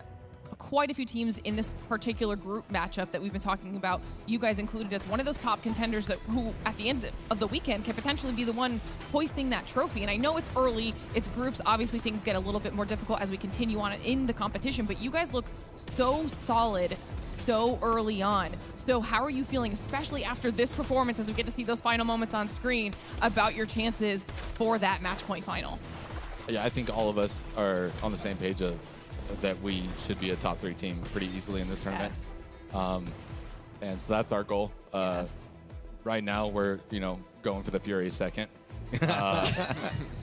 quite a few teams in this particular group matchup that we've been talking about. You guys included as one of those top contenders who, at the end of the weekend, can potentially be the one hoisting that trophy. And I know it's early, it's groups. Obviously, things get a little bit more difficult as we continue on in the competition. But you guys look so solid so early on. So how are you feeling, especially after this performance, as we get to see those final moments on screen, about your chances for that match point final? Yeah, I think all of us are on the same page of that we should be a top 3 team pretty easily in this tournament. And so that's our goal. Right now we're, going for the Fury second.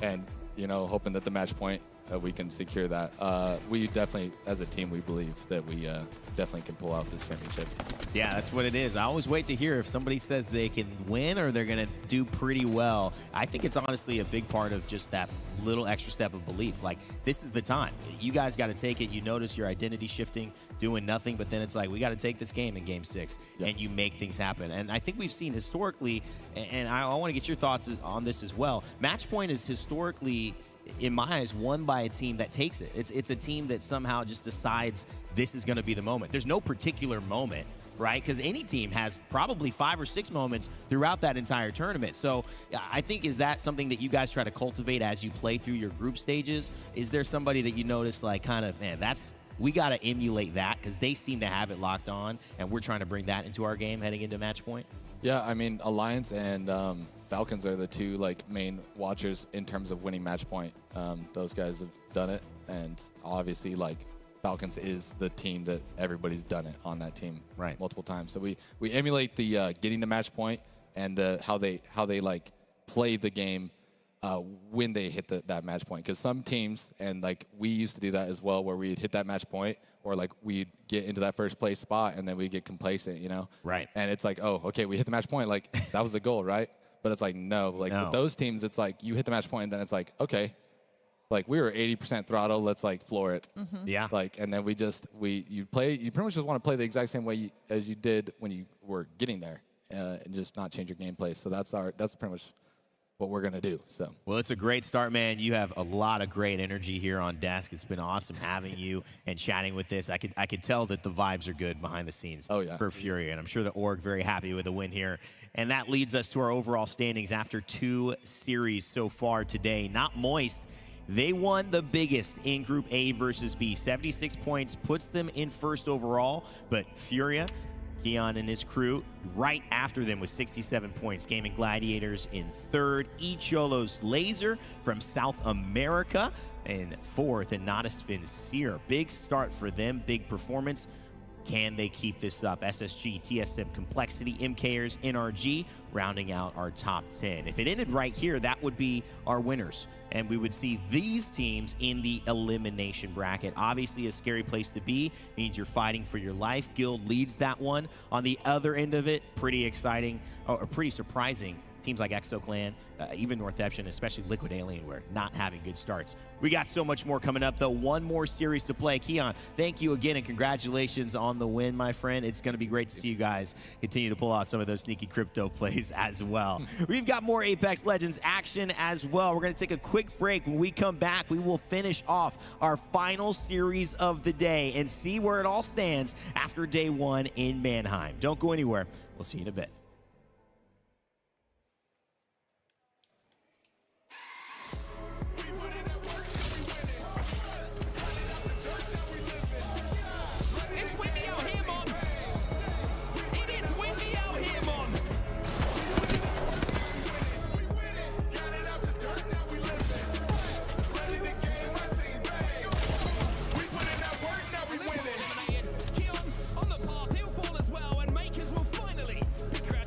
And, hoping that the match point we can secure that. We definitely, as a team, we believe that we definitely can pull out this championship. Yeah, that's what it is. I always wait to hear if somebody says they can win or they're going to do pretty well. I think it's honestly a big part of just that little extra step of belief. Like, this is the time. You guys got to take it. You notice your identity shifting, doing nothing, but then it's like, we got to take this game in Game 6, and you make things happen. And I think we've seen historically, and I want to get your thoughts on this as well, Match Point is historically, in my eyes, won by a team that takes it. It's a team that somehow just decides this is going to be the moment. There's no particular moment, right? Because any team has probably 5 or 6 moments throughout that entire tournament. So I think, is that something that you guys try to cultivate as you play through your group stages? Is there somebody that you notice, like, kind of, man, we got to emulate that because they seem to have it locked on, and we're trying to bring that into our game heading into Match Point? Yeah, I mean, Alliance and Falcons are the two main watchers in terms of winning Match Point. Those guys have done it, and obviously Falcons is the team that everybody's done it on that team multiple times. So we emulate the getting to Match Point and how they play the game when they hit that match point. Because some teams, and we used to do that as well, where we'd hit that match point, or we'd get into that first place spot and then we'd get complacent, Right. And it's like, oh, okay, we hit the match point, that was the goal, right? But it's like, no, with those teams, it's like you hit the match point and then it's like, okay, we were 80% throttle, let's floor it. Mm-hmm. Yeah. And then you pretty much just want to play the exact same way as you did when you were getting there, and just not change your gameplay. So that's pretty much what we're going to do. So, well, it's a great start, man. You have a lot of great energy here on desk. It's been awesome having you and chatting with this. I could tell that the vibes are good behind the scenes for Furia, and I'm sure the org very happy with the win here. And that leads us to our overall standings after 2 series so far today. Not Moist. They won the biggest in Group A versus B. 76 points puts them in first overall, but Furia, Keon and his crew right after them with 67 points. Gaming Gladiators in third. Icholo's Laser from South America in fourth, and Notispin Seer. Big start for them, big performance. Can they keep this up? SSG, TSM, Complexity, MKers, NRG, rounding out our top 10. If it ended right here, that would be our winners. And we would see these teams in the elimination bracket. Obviously, a scary place to be. Means you're fighting for your life. Guild leads that one. On the other end of it, pretty exciting, or pretty surprising. Teams like ExoClan, even Northeption, especially Liquid Alienware, not having good starts. We got so much more coming up, though. One more series to play. Keon, thank you again, and congratulations on the win, my friend. It's going to be great to see you guys continue to pull out some of those sneaky crypto plays as well. We've got more Apex Legends action as well. We're going to take a quick break. When we come back, we will finish off our final series of the day and see where it all stands after day 1 in Mannheim. Don't go anywhere. We'll see you in a bit. On the path, he'll fall as well, and Makers will finally be crowned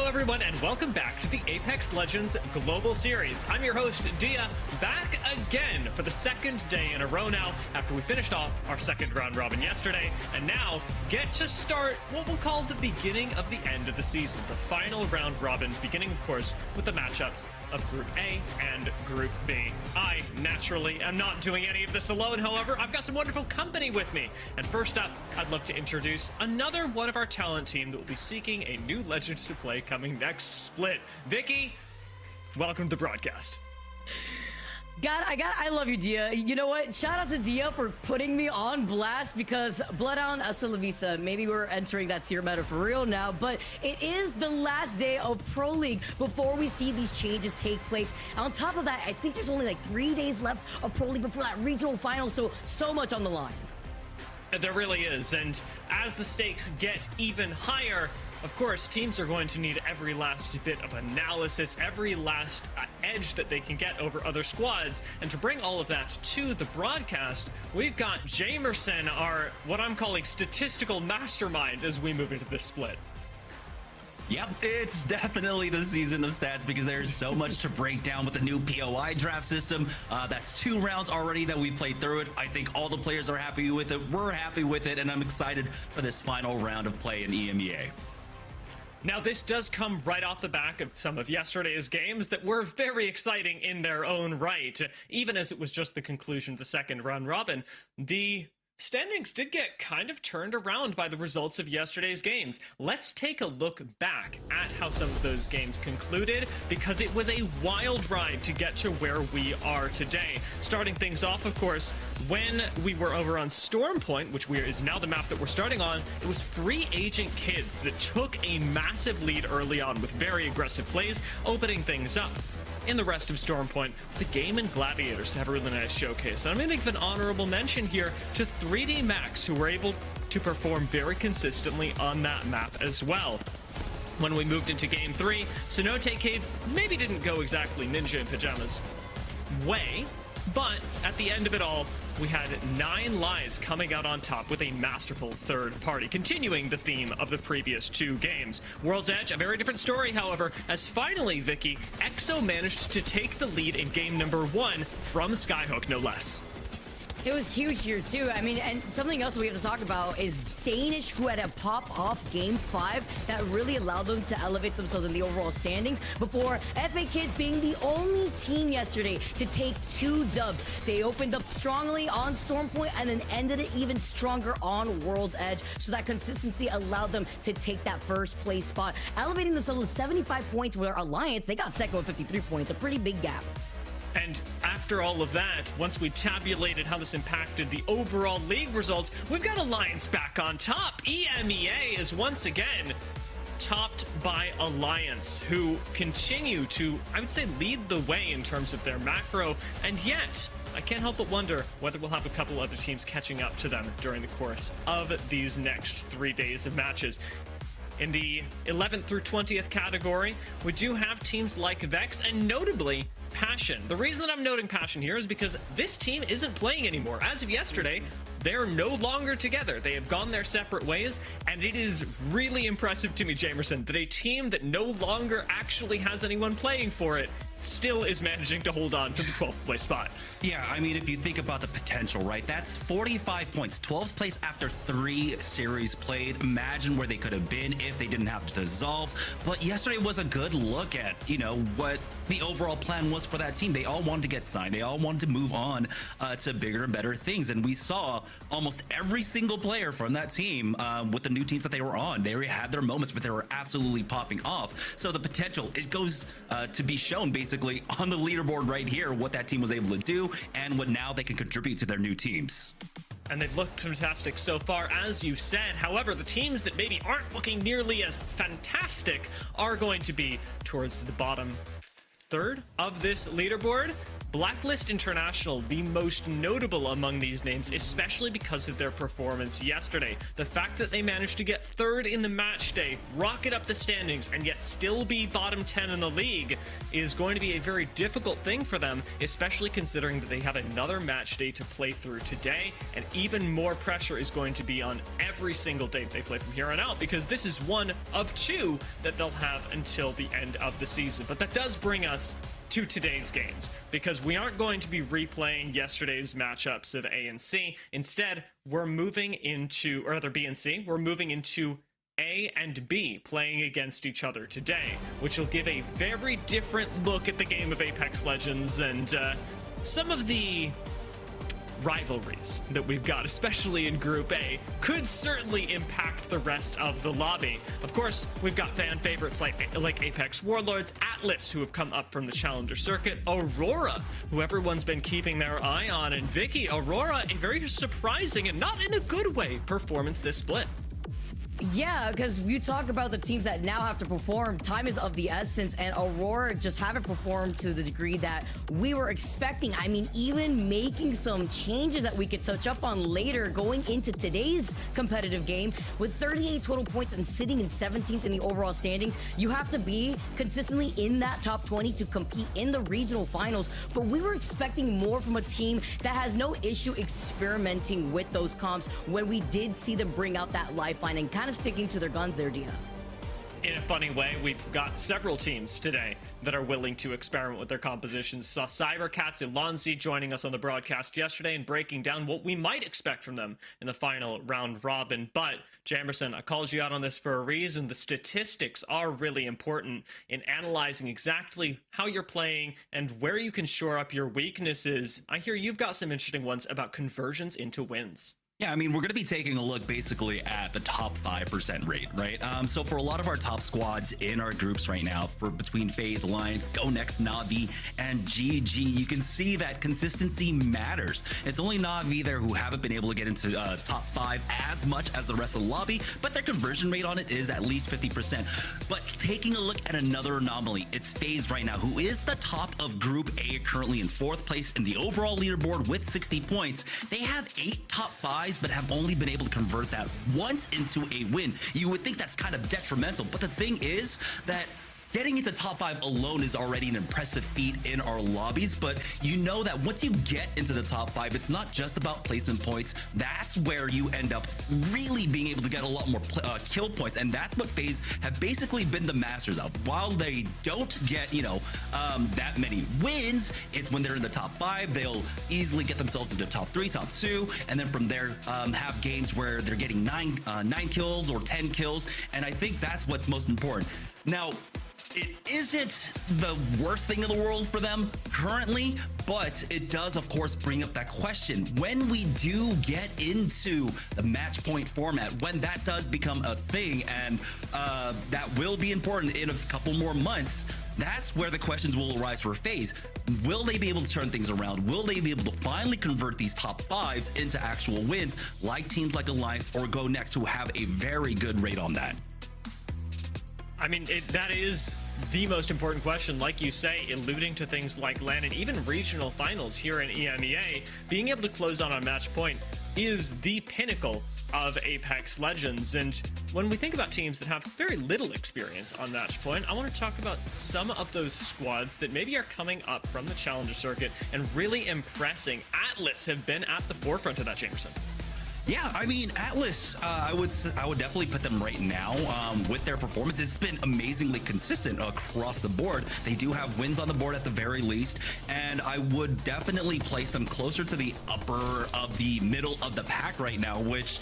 everyone, and welcome back to the Apex Legends Global Series. I'm your host, Dia, back again for the second day in a row now after we finished off our second round robin yesterday, and now get to start what we'll call the beginning of the end of the season, the final round robin, beginning, of course, with the matchups of Group A and Group B. I, naturally, am not doing any of this alone, however. I've got some wonderful company with me. And first up, I'd love to introduce another one of our talent team that will be seeking a new Legends to play coming next split. Vicky, welcome to the broadcast. I love you, Dia. You know what? Shout out to Dia for putting me on blast because Bloodhound hasta la vista. Maybe we're entering that tier meta for real now, but it is the last day of Pro League before we see these changes take place. And on top of that, I think there's only like 3 days left of Pro League before that regional final, so much on the line. There really is, and as the stakes get even higher, of course, teams are going to need every last bit of analysis, every last edge that they can get over other squads. And to bring all of that to the broadcast, we've got Jamerson, our, what I'm calling statistical mastermind, as we move into this split. Yep, it's definitely the season of stats because there's so much to break down with the new POI draft system. That's 2 rounds already that we've played through it. I think all the players are happy with it. We're happy with it, and I'm excited for this final round of play in EMEA. Now, this does come right off the back of some of yesterday's games that were very exciting in their own right. Even as it was just the conclusion of the second round robin, the standings did get kind of turned around by the results of yesterday's games. Let's take a look back at how some of those games concluded, because it was a wild ride to get to where we are today. Starting things off, of course, when we were over on Storm Point, which is now the map that we're starting on, it was Free Agent Kids that took a massive lead early on with very aggressive plays, opening things up. In the rest of Storm Point, the Game and Gladiators to have a really nice showcase. And I'm going to give an honorable mention here to 3D Max, who were able to perform very consistently on that map as well. When we moved into Game 3, Cenote Cave maybe didn't go exactly Ninja in Pajamas way, but at the end of it all, we had 9 lives coming out on top with a masterful third party, continuing the theme of the previous 2 games. World's Edge, a very different story, however, as finally, Vicky, EXO managed to take the lead in game number 1 from Skyhook, no less. It was huge here too. I mean, and something else we have to talk about is Danish, who had a pop-off game 5 that really allowed them to elevate themselves in the overall standings before FA Kids being the only team yesterday to take 2 dubs. They opened up strongly on Storm Point and then ended it even stronger on World's Edge. So that consistency allowed them to take that first place spot, elevating themselves with 75 points, where Alliance, they got second with 53 points, a pretty big gap. And after all of that, once we tabulated how this impacted the overall league results, we've got Alliance back on top. EMEA is once again topped by Alliance, who continue to, I would say, lead the way in terms of their macro, and yet I can't help but wonder whether we'll have a couple other teams catching up to them during the course of these next 3 days of matches. In the 11th through 20th category, we do have teams like Vex and notably Passion. The reason that I'm noting Passion here is because this team isn't playing anymore. As of yesterday, they're no longer together. They have gone their separate ways, and it is really impressive to me, Jamerson, that a team that no longer actually has anyone playing for it still is managing to hold on to the 12th place spot. Yeah, I mean, if you think about the potential, right? That's 45 points, 12th place after 3 series played. Imagine where they could have been if they didn't have to dissolve. But yesterday was a good look at, you know, what the overall plan was for that team. They all wanted to get signed. They all wanted to move on to bigger and better things. And we saw almost every single player from that team with the new teams that they were on. They had their moments, but they were absolutely popping off. So the potential, it goes to be shown basically on the leaderboard right here, what that team was able to do and what now they can contribute to their new teams. And they've looked fantastic so far, as you said. However, the teams that maybe aren't looking nearly as fantastic are going to be towards the bottom third of this leaderboard. Blacklist International, the most notable among these names, especially because of their performance yesterday. The fact that they managed to get third in the match day, rocket up the standings, and yet still be bottom 10 in the league is going to be a very difficult thing for them, especially considering that they have another match day to play through today, and even more pressure is going to be on every single day that they play from here on out, because this is one of 2 that they'll have until the end of the season. But that does bring us to today's games, because we aren't going to be replaying yesterday's matchups of A and C. Instead, we're moving into, or rather B and C, we're moving into A and B playing against each other today, which will give a very different look at the game of Apex Legends and some of the rivalries that we've got, especially in Group A, could certainly impact the rest of the lobby. Of course, we've got fan favorites like Apex Warlords, Atlas, who have come up from the Challenger circuit, Aurora, who everyone's been keeping their eye on, and Vicky. Aurora, a very surprising and not in a good way performance this split. Yeah, because you talk about the teams that now have to perform, time is of the essence, and Aurora just haven't performed to the degree that we were expecting. I mean, even making some changes that we could touch up on later going into today's competitive game with 38 total points and sitting in 17th in the overall standings. You have to be consistently in that top 20 to compete in the regional finals, but we were expecting more from a team that has no issue experimenting with those comps when we did see them bring out that lifeline and kind of sticking to their guns there, Dia. In a funny way, we've got several teams today that are willing to experiment with their compositions. Saw Cybercats and Lonzi joining us on the broadcast yesterday and breaking down what we might expect from them in the final round robin. But Jamerson, I called you out on this for a reason. The statistics are really important in analyzing exactly how you're playing and where you can shore up your weaknesses. I hear you've got some interesting ones about conversions into wins. Yeah, I mean, we're going to be taking a look basically at the top 5% rate, right? So for a lot of our top squads in our groups right now, for between FaZe, Alliance, Go Next, Na'Vi, and GG, you can see that consistency matters. It's only Na'Vi there who haven't been able to get into top 5 as much as the rest of the lobby, but their conversion rate on it is at least 50%. But taking a look at another anomaly, it's FaZe right now, who is the top of Group A, currently in 4th place in the overall leaderboard with 60 points. They have 8 top 5s, but have only been able to convert that once into a win. You would think that's kind of detrimental, but the thing is that getting into top 5 alone is already an impressive feat in our lobbies, but you know that once you get into the top 5, it's not just about placement points. That's where you end up really being able to get a lot more kill points, and that's what FaZe have basically been the masters of. While they don't get, that many wins, it's when they're in the top 5, they'll easily get themselves into top 3, top 2, and then from there have games where they're getting 9 kills or 10 kills, and I think that's what's most important. Now, it isn't the worst thing in the world for them currently, but it does, of course, bring up that question. When we do get into the match point format, when that does become a thing, and that will be important in a couple more months, that's where the questions will arise for FaZe. Will they be able to turn things around? Will they be able to finally convert these top 5s into actual wins, like teams like Alliance or Go Next, who have a very good rate on that? I mean, that is the most important question, like you say, alluding to things like LAN and even regional finals here in EMEA. Being able to close on a match point is the pinnacle of Apex Legends. And when we think about teams that have very little experience on match point, I want to talk about some of those squads that maybe are coming up from the Challenger circuit and really impressing. Atlas have been at the forefront of that, Jamerson. Yeah, I mean, Atlas, I would definitely put them right now with their performance. It's been amazingly consistent across the board. They do have wins on the board at the very least, and I would definitely place them closer to the upper of the middle of the pack right now, which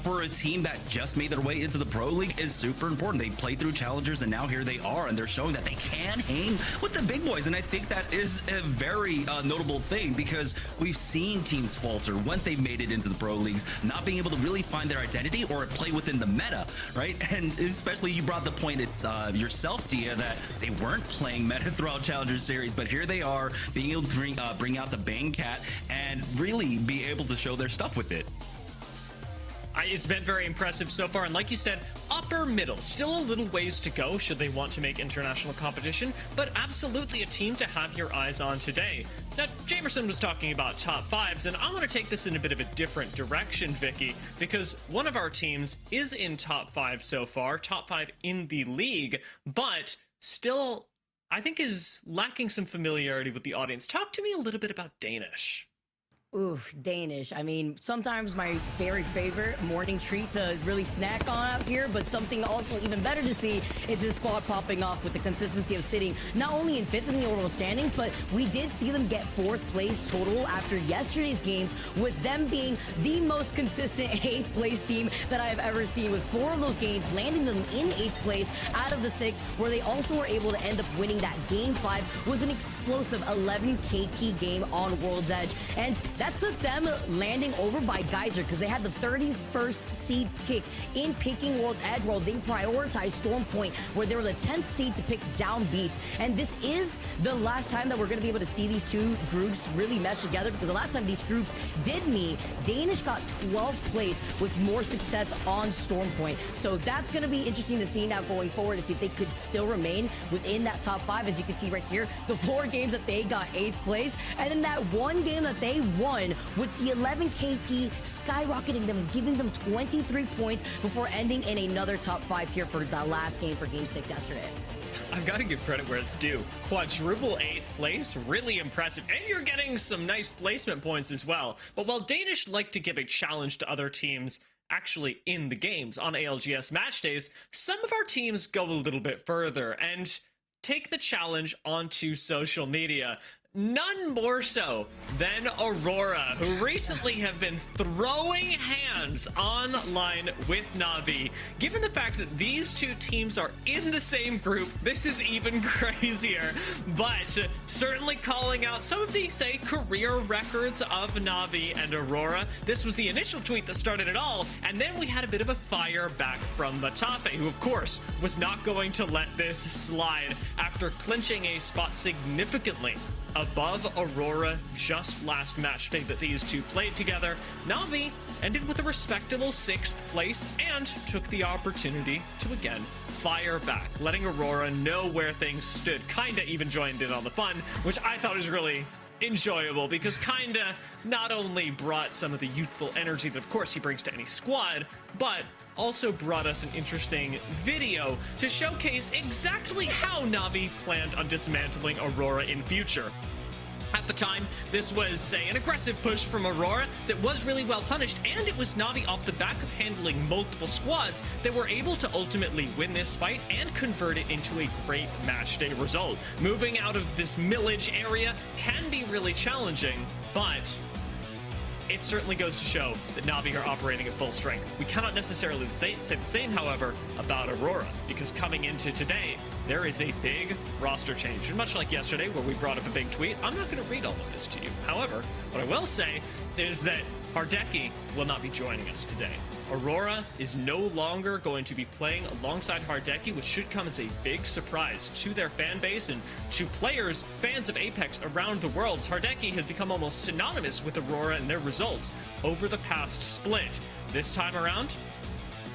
for a team that just made their way into the Pro League is super important. They played through challengers, and now here they are, and they're showing that they can hang with the big boys, and I think that is a very notable thing, because we've seen teams falter once they've made it into the Pro Leagues, not being able to really find their identity or play within the meta, right? And especially you brought the point, it's yourself, Dia, that they weren't playing meta throughout Challenger Series, but here they are being able to bring out the Bang Cat and really be able to show their stuff with it. It's been very impressive so far, and like you said, upper middle, still a little ways to go should they want to make international competition, but absolutely a team to have your eyes on today. Now, Jamerson was talking about top fives, and I want to take this in a bit of a different direction, Vicky, because one of our teams is in top five so far, top five in the league, but still, I think is lacking some familiarity with the audience. Talk to me a little bit about Danish. Oof, Danish. I mean, sometimes my very favorite morning treat to really snack on out here, but something also even better to see is this squad popping off with the consistency of sitting not only in 5th in the overall standings, but we did see them get 4th place total after yesterday's games, with them being the most consistent 8th place team that I've ever seen, with 4 of those games landing them in 8th place out of the 6, where they also were able to end up winning that game 5 with an explosive 11 KP game on World's Edge. And that took them landing over by Geyser, because they had the 31st seed pick in picking World's Edge, while they prioritized Storm Point, where they were the 10th seed to pick down Beast. And this is the last time that we're going to be able to see these two groups really mesh together, because the last time these groups did meet, Danish got 12th place with more success on Storm Point. So that's going to be interesting to see now going forward, to see if they could still remain within that top 5. As you can see right here, the 4 games that they got 8th place, and then that 1 game that they won with the 11 KP skyrocketing them, giving them 23 points before ending in another top 5 here for the last game for Game 6 yesterday. I've got to give credit where it's due. Quadruple 8th place, really impressive. And you're getting some nice placement points as well. But while Danish like to give a challenge to other teams actually in the games on ALGS match days, some of our teams go a little bit further and take the challenge onto social media. None more so than Aurora, who recently have been throwing hands online with Na'Vi. Given the fact that these two teams are in the same group, this is even crazier. But certainly calling out some of the, say, career records of Na'Vi and Aurora. This was the initial tweet that started it all, and then we had a bit of a fire back from Matape, who of course was not going to let this slide after clinching a spot significantly above Aurora just last match day that these two played together. Na'Vi ended with a respectable 6th place and took the opportunity to again fire back, letting Aurora know where things stood. Kinda even joined in on the fun, which I thought was really enjoyable, because Kinda not only brought some of the youthful energy that of course he brings to any squad, but also brought us an interesting video to showcase exactly how Na'Vi planned on dismantling Aurora in future. At the time, this was, say, an aggressive push from Aurora that was really well punished, and it was Na'Vi off the back of handling multiple squads that were able to ultimately win this fight and convert it into a great matchday result. Moving out of this millage area can be really challenging, but it certainly goes to show that Na'Vi are operating at full strength. We cannot necessarily say the same, however, about Aurora, because coming into today, there is a big roster change. And much like yesterday, where we brought up a big tweet, I'm not going to read all of this to you. However, what I will say is that Hardeki will not be joining us today. Aurora is no longer going to be playing alongside Hardeki, which should come as a big surprise to their fan base and to players, fans of Apex around the world. Hardeki has become almost synonymous with Aurora and their results over the past split. This time around,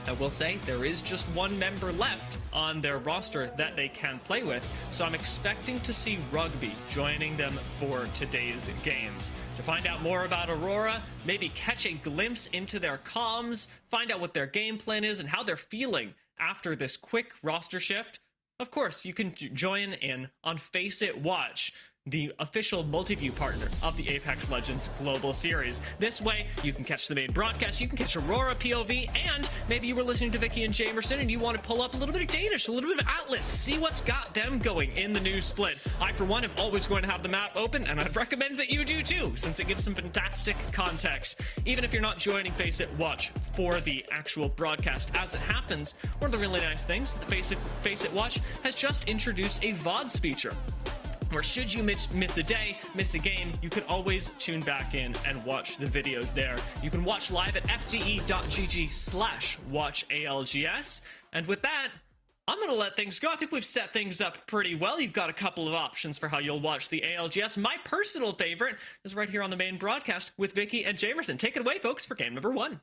I will say there is just 1 member left on their roster that they can play with, so I'm expecting to see Rugby joining them for today's games. To find out more about Aurora, maybe catch a glimpse into their comms, find out what their game plan is and how they're feeling after this quick roster shift, of course, you can join in on Face It Watch, the official multi-view partner of the Apex Legends Global Series. This way, you can catch the main broadcast, you can catch Aurora POV, and maybe you were listening to Vicky and Jamerson and you want to pull up a little bit of Danish, a little bit of Atlas, see what's got them going in the new split. I, for one, am always going to have the map open, and I'd recommend that you do too, since it gives some fantastic context. Even if you're not joining Face It Watch for the actual broadcast as it happens, one of the really nice things, the Face It Watch has just introduced a VODs feature, where should you miss a day, miss a game, you can always tune back in and watch the videos there. You can watch live at fce.gg/watchalgs. And with that, I'm going to let things go. I think we've set things up pretty well. You've got a couple of options for how you'll watch the ALGS. My personal favorite is right here on the main broadcast with Vicky and Jamerson. Take it away, folks, for game number 1.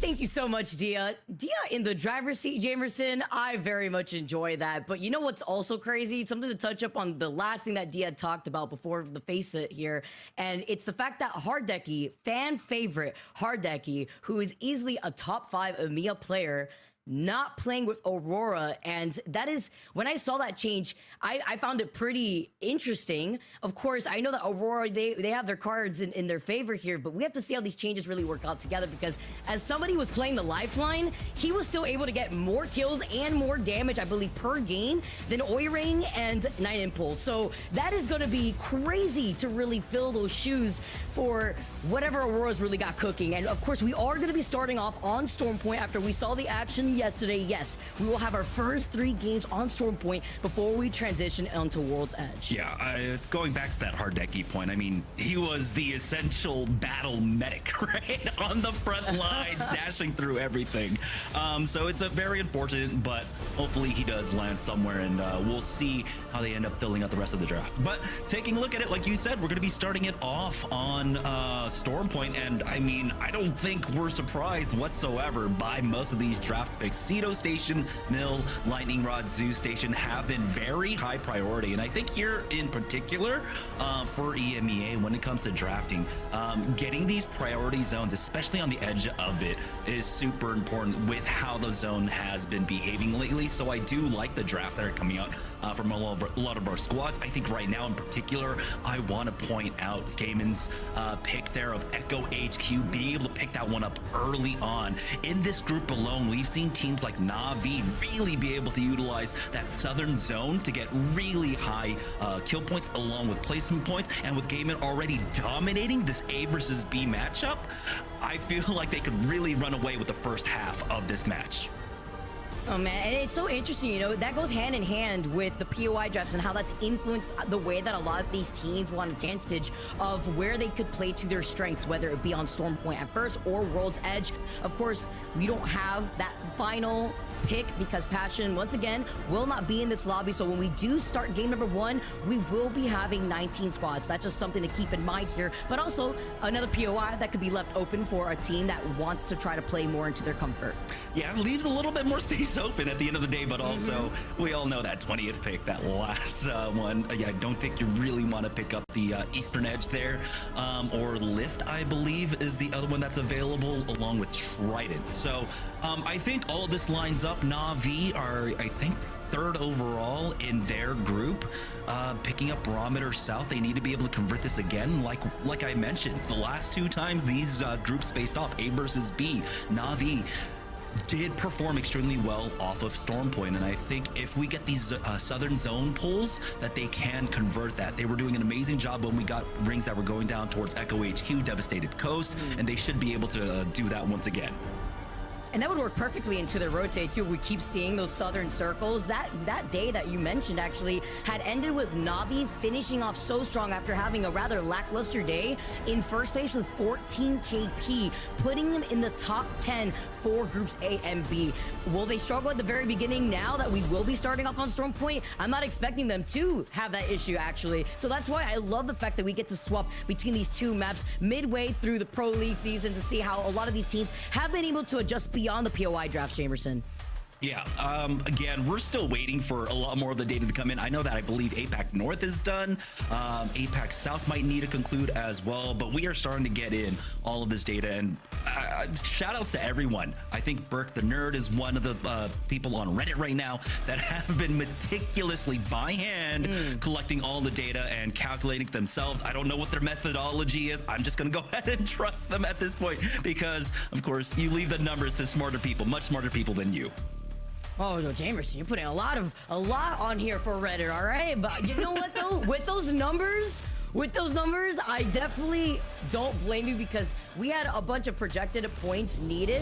Thank you so much, Dia. Dia in the driver's seat, Jamerson. I very much enjoy that. But you know what's also crazy? Something to touch up on the last thing that Dia talked about before the face it here. And it's the fact that Hardeki, fan favorite Hardeki, who is easily a top 5 EMEA player, not playing with Aurora. And that is, when I saw that change, I found it pretty interesting. Of course, I know that Aurora, they have their cards in their favor here, but we have to see how these changes really work out together, because as somebody who was playing the Lifeline, he was still able to get more kills and more damage, I believe, per game than Oiring and Night Impulse. So that is going to be crazy to really fill those shoes for whatever Aurora's really got cooking. And of course, we are going to be starting off on Storm Point after we saw the action yesterday. Yes, we will have our first 3 games on Storm Point before we transition onto World's Edge. Yeah, going back to that Hardeki point, I mean, he was the essential battle medic, right? On the front lines, dashing through everything. So it's a very unfortunate, but hopefully he does land somewhere, and we'll see how they end up filling out the rest of the draft. But taking a look at it, like you said, we're going to be starting it off on Storm Point, and I mean, I don't think we're surprised whatsoever by most of these draft picks. Cedo Station, Mill, Lightning Rod, Zoo Station have been very high priority, and I think here in particular for EMEA, when it comes to drafting, getting these priority zones, especially on the edge of it, is super important with how the zone has been behaving lately. So I do like the drafts that are coming out from a lot of our squads. I think right now in particular, I want to point out Gaiman's pick there of Echo HQ, being able to pick that one up early on. In this group alone, we've seen teams like Na'Vi really be able to utilize that southern zone to get really high kill points along with placement points. And with Gaiman already dominating this A versus B matchup, I feel like they could really run away with the first half of this match. Oh man, and it's so interesting, you know, that goes hand in hand with the POI drafts and how that's influenced the way that a lot of these teams want advantage of where they could play to their strengths, whether it be on Storm Point at first or World's Edge. Of course, we don't have that final pick because Passion, once again, will not be in this lobby. So when we do start game number 1, we will be having 19 squads. That's just something to keep in mind here. But also another POI that could be left open for a team that wants to try to play more into their comfort. Yeah, it leaves a little bit more space open at the end of the day, but also we all know that 20th pick, that last one. Yeah, I don't think you really want to pick up the Eastern Edge there, or Lift, I believe, is the other one that's available along with Trident. So I think all of this lines up. Na'Vi are, I think, 3rd overall in their group, picking up Barometer South. They need to be able to convert this again. Like I mentioned, the last 2 times these groups faced off, A versus B, Na'Vi did perform extremely well off of Storm Point, and I think if we get these southern zone pulls, that they can convert that. They were doing an amazing job when we got rings that were going down towards Echo HQ, Devastated Coast, and they should be able to do that once again. And that would work perfectly into the rotate too. We keep seeing those southern circles. That day that you mentioned actually had ended with Na'Vi finishing off so strong after having a rather lackluster day in first place with 14 KP, putting them in the top 10 for groups A and B. Will they struggle at the very beginning now that we will be starting off on Storm Point? I'm not expecting them to have that issue actually. So that's why I love the fact that we get to swap between these 2 maps midway through the Pro League season to see how a lot of these teams have been able to adjust beyond the POI drafts, Jamerson. Yeah, again, we're still waiting for a lot more of the data to come in. I know that I believe APAC North is done. APAC South might need to conclude as well, but we are starting to get in all of this data, and shout outs to everyone. I think Burke the Nerd is one of the people on Reddit right now that have been meticulously by hand collecting all the data and calculating themselves. I don't know what their methodology is. I'm just going to go ahead and trust them at this point because, of course, you leave the numbers to smarter people, much smarter people than you. Oh no, Jamerson, you're putting a lot on here for Reddit, all right? But you know what though? With those numbers, I definitely don't blame you because we had a bunch of projected points needed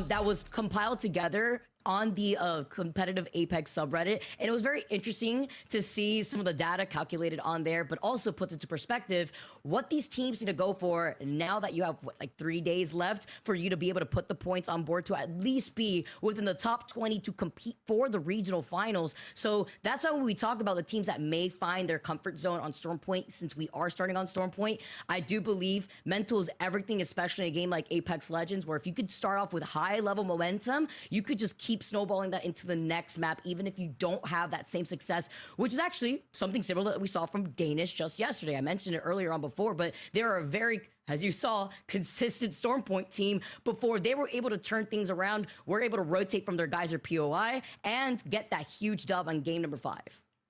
that was compiled together on the competitive Apex subreddit, and it was very interesting to see some of the data calculated on there, but also puts into perspective what these teams need to go for now that you have like 3 days left for you to be able to put the points on board to at least be within the top 20 to compete for the regional finals. So that's why when we talk about the teams that may find their comfort zone on Stormpoint, since we are starting on Stormpoint, I do believe mental is everything, especially in a game like Apex Legends, where if you could start off with high level momentum, you could just keep snowballing that into the next map, even if you don't have that same success, which is actually something similar that we saw from Danish just yesterday. I mentioned it earlier on before, but they are a very, as you saw, consistent Stormpoint team. Before they were able to turn things around, were able to rotate from their Geyser POI and get that huge dub on game number 5.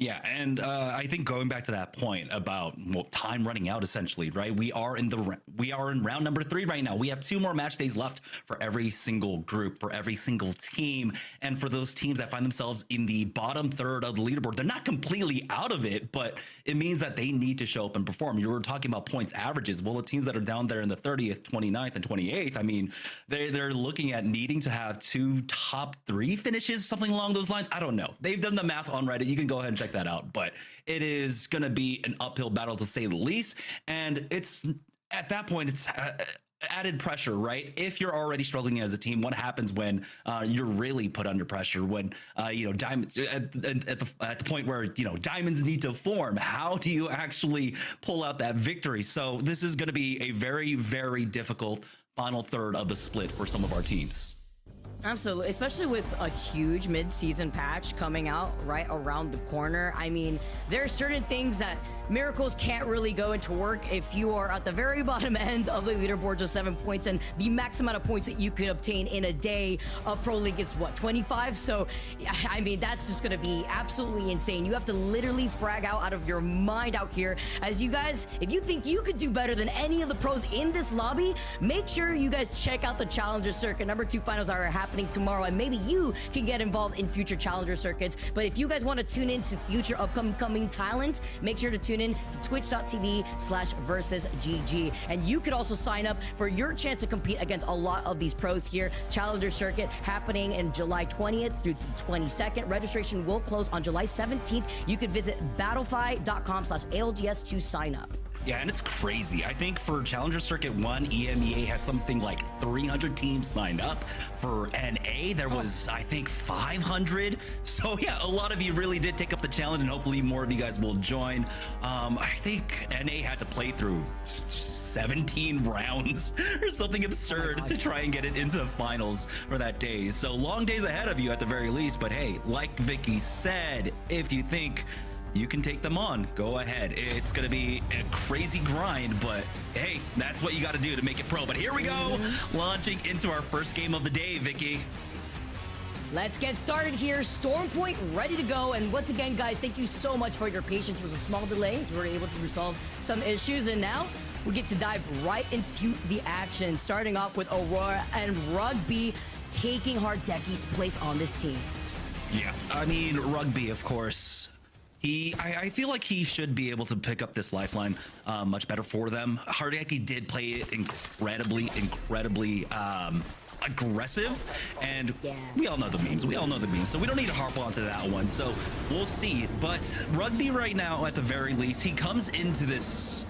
Yeah, and I think going back to that point about time running out, essentially, right? We are in round number 3 right now. We have 2 more match days left for every single group, for every single team, and for those teams that find themselves in the bottom third of the leaderboard, they're not completely out of it, but it means that they need to show up and perform. You were talking about points averages. Well, the teams that are down there in the 30th, 29th, and 28th, I mean, they're looking at needing to have 2 top 3 finishes, something along those lines. I don't know. They've done the math on Reddit. You can go ahead and check that out, but it is going to be an uphill battle to say the least, and it's at that point it's added pressure, right? If you're already struggling as a team, what happens when you're really put under pressure, when diamonds at the point where diamonds need to form? How do you actually pull out that victory? So this is going to be a very, very difficult final third of the split for some of our teams. Absolutely, especially with a huge mid-season patch coming out right around the corner. I mean, there are certain things that miracles can't really go into work if you are at the very bottom end of the leaderboard with 7 points, and the max amount of points that you could obtain in a day of Pro League is what, 25? So, I mean, that's just going to be absolutely insane. You have to literally frag out of your mind out here. As you guys, if you think you could do better than any of the pros in this lobby, make sure you guys check out the Challenger Circuit. Number 2 finals are happening tomorrow, and maybe you can get involved in future Challenger Circuits. But if you guys want to tune in to future upcoming talent, make sure to tune in to twitch.tv/versusgg. And you could also sign up for your chance to compete against a lot of these pros here. Challenger Circuit happening in July 20th through the 22nd. Registration will close on July 17th. You could visit battlefy.com/ALGS to sign up. Yeah, and it's crazy. I think for Challenger Circuit 1, EMEA had something like 300 teams signed up. For NA, there was, I think, 500. So yeah, a lot of you really did take up the challenge, and hopefully more of you guys will join. I think NA had to play through 17 rounds or something absurd to try and get it into the finals for that day. So long days ahead of you at the very least. But hey, like Vicky said, if you think you can take them on, go ahead. It's going to be a crazy grind, but hey, that's what you got to do to make it pro. But here we go, launching into our first game of the day, Vicky. Let's get started here. Stormpoint ready to go. And once again, guys, thank you so much for your patience. There was a small delay, so we were able to resolve some issues. And now we get to dive right into the action, starting off with Aurora and Rugby taking Hardecki's place on this team. Yeah, I mean, Rugby, of course. I feel like he should be able to pick up this lifeline much better for them. Hardecki did play it incredibly aggressive, and we all know the memes. So we don't need to harp onto that one. So we'll see. But Rugby right now, at the very least, he comes into this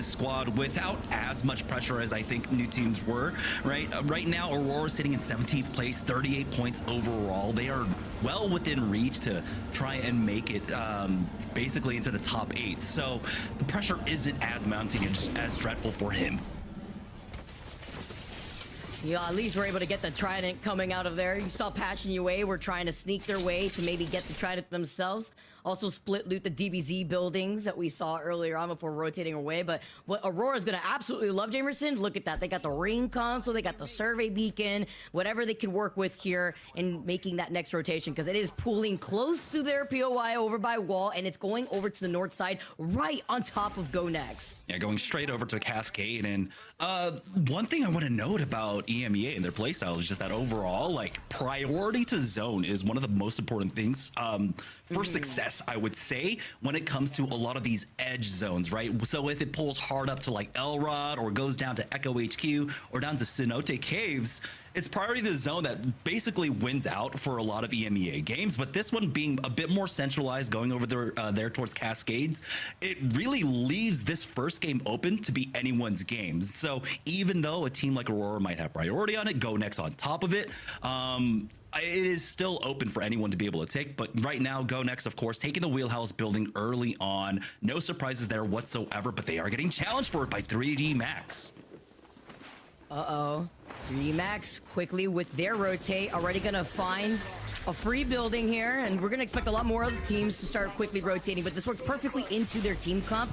squad without as much pressure as I think new teams were, right? Right now, Aurora's sitting in 17th place, 38 points overall. They are well within reach to try and make it basically into the top 8. So the pressure isn't as mounting and just as dreadful for him. Yeah, at least we're able to get the Trident coming out of there. You saw Passion UA were trying to sneak their way to maybe get the Trident themselves. Also split loot the DBZ buildings that we saw earlier on before rotating away. But what Aurora's going to absolutely love, Jamerson, look at that. They got the ring console, they got the survey beacon, whatever they can work with here in making that next rotation, because it is pulling close to their POI over by wall, and it's going over to the north side right on top of Go Next. Yeah, going straight over to Cascade. And one thing I want to note about EMEA and their playstyle is just that overall, like, priority to zone is one of the most important things for success best, I would say, when it comes to a lot of these edge zones, right? So if it pulls hard up to like Elrod or goes down to Echo HQ or down to Cenote Caves, it's priority to zone that basically wins out for a lot of EMEA games. But this one being a bit more centralized, going over there towards Cascades, it really leaves this first game open to be anyone's game. So even though a team like Aurora might have priority on it, Go Next on top of it, it is still open for anyone to be able to take. But right now, Go Next, of course, taking the wheelhouse building early on. No surprises there whatsoever, but they are getting challenged for it by 3D Max. Uh-oh. 3D Max quickly with their rotate, already gonna find a free building here, and we're gonna expect a lot more other teams to start quickly rotating, but this works perfectly into their team comp.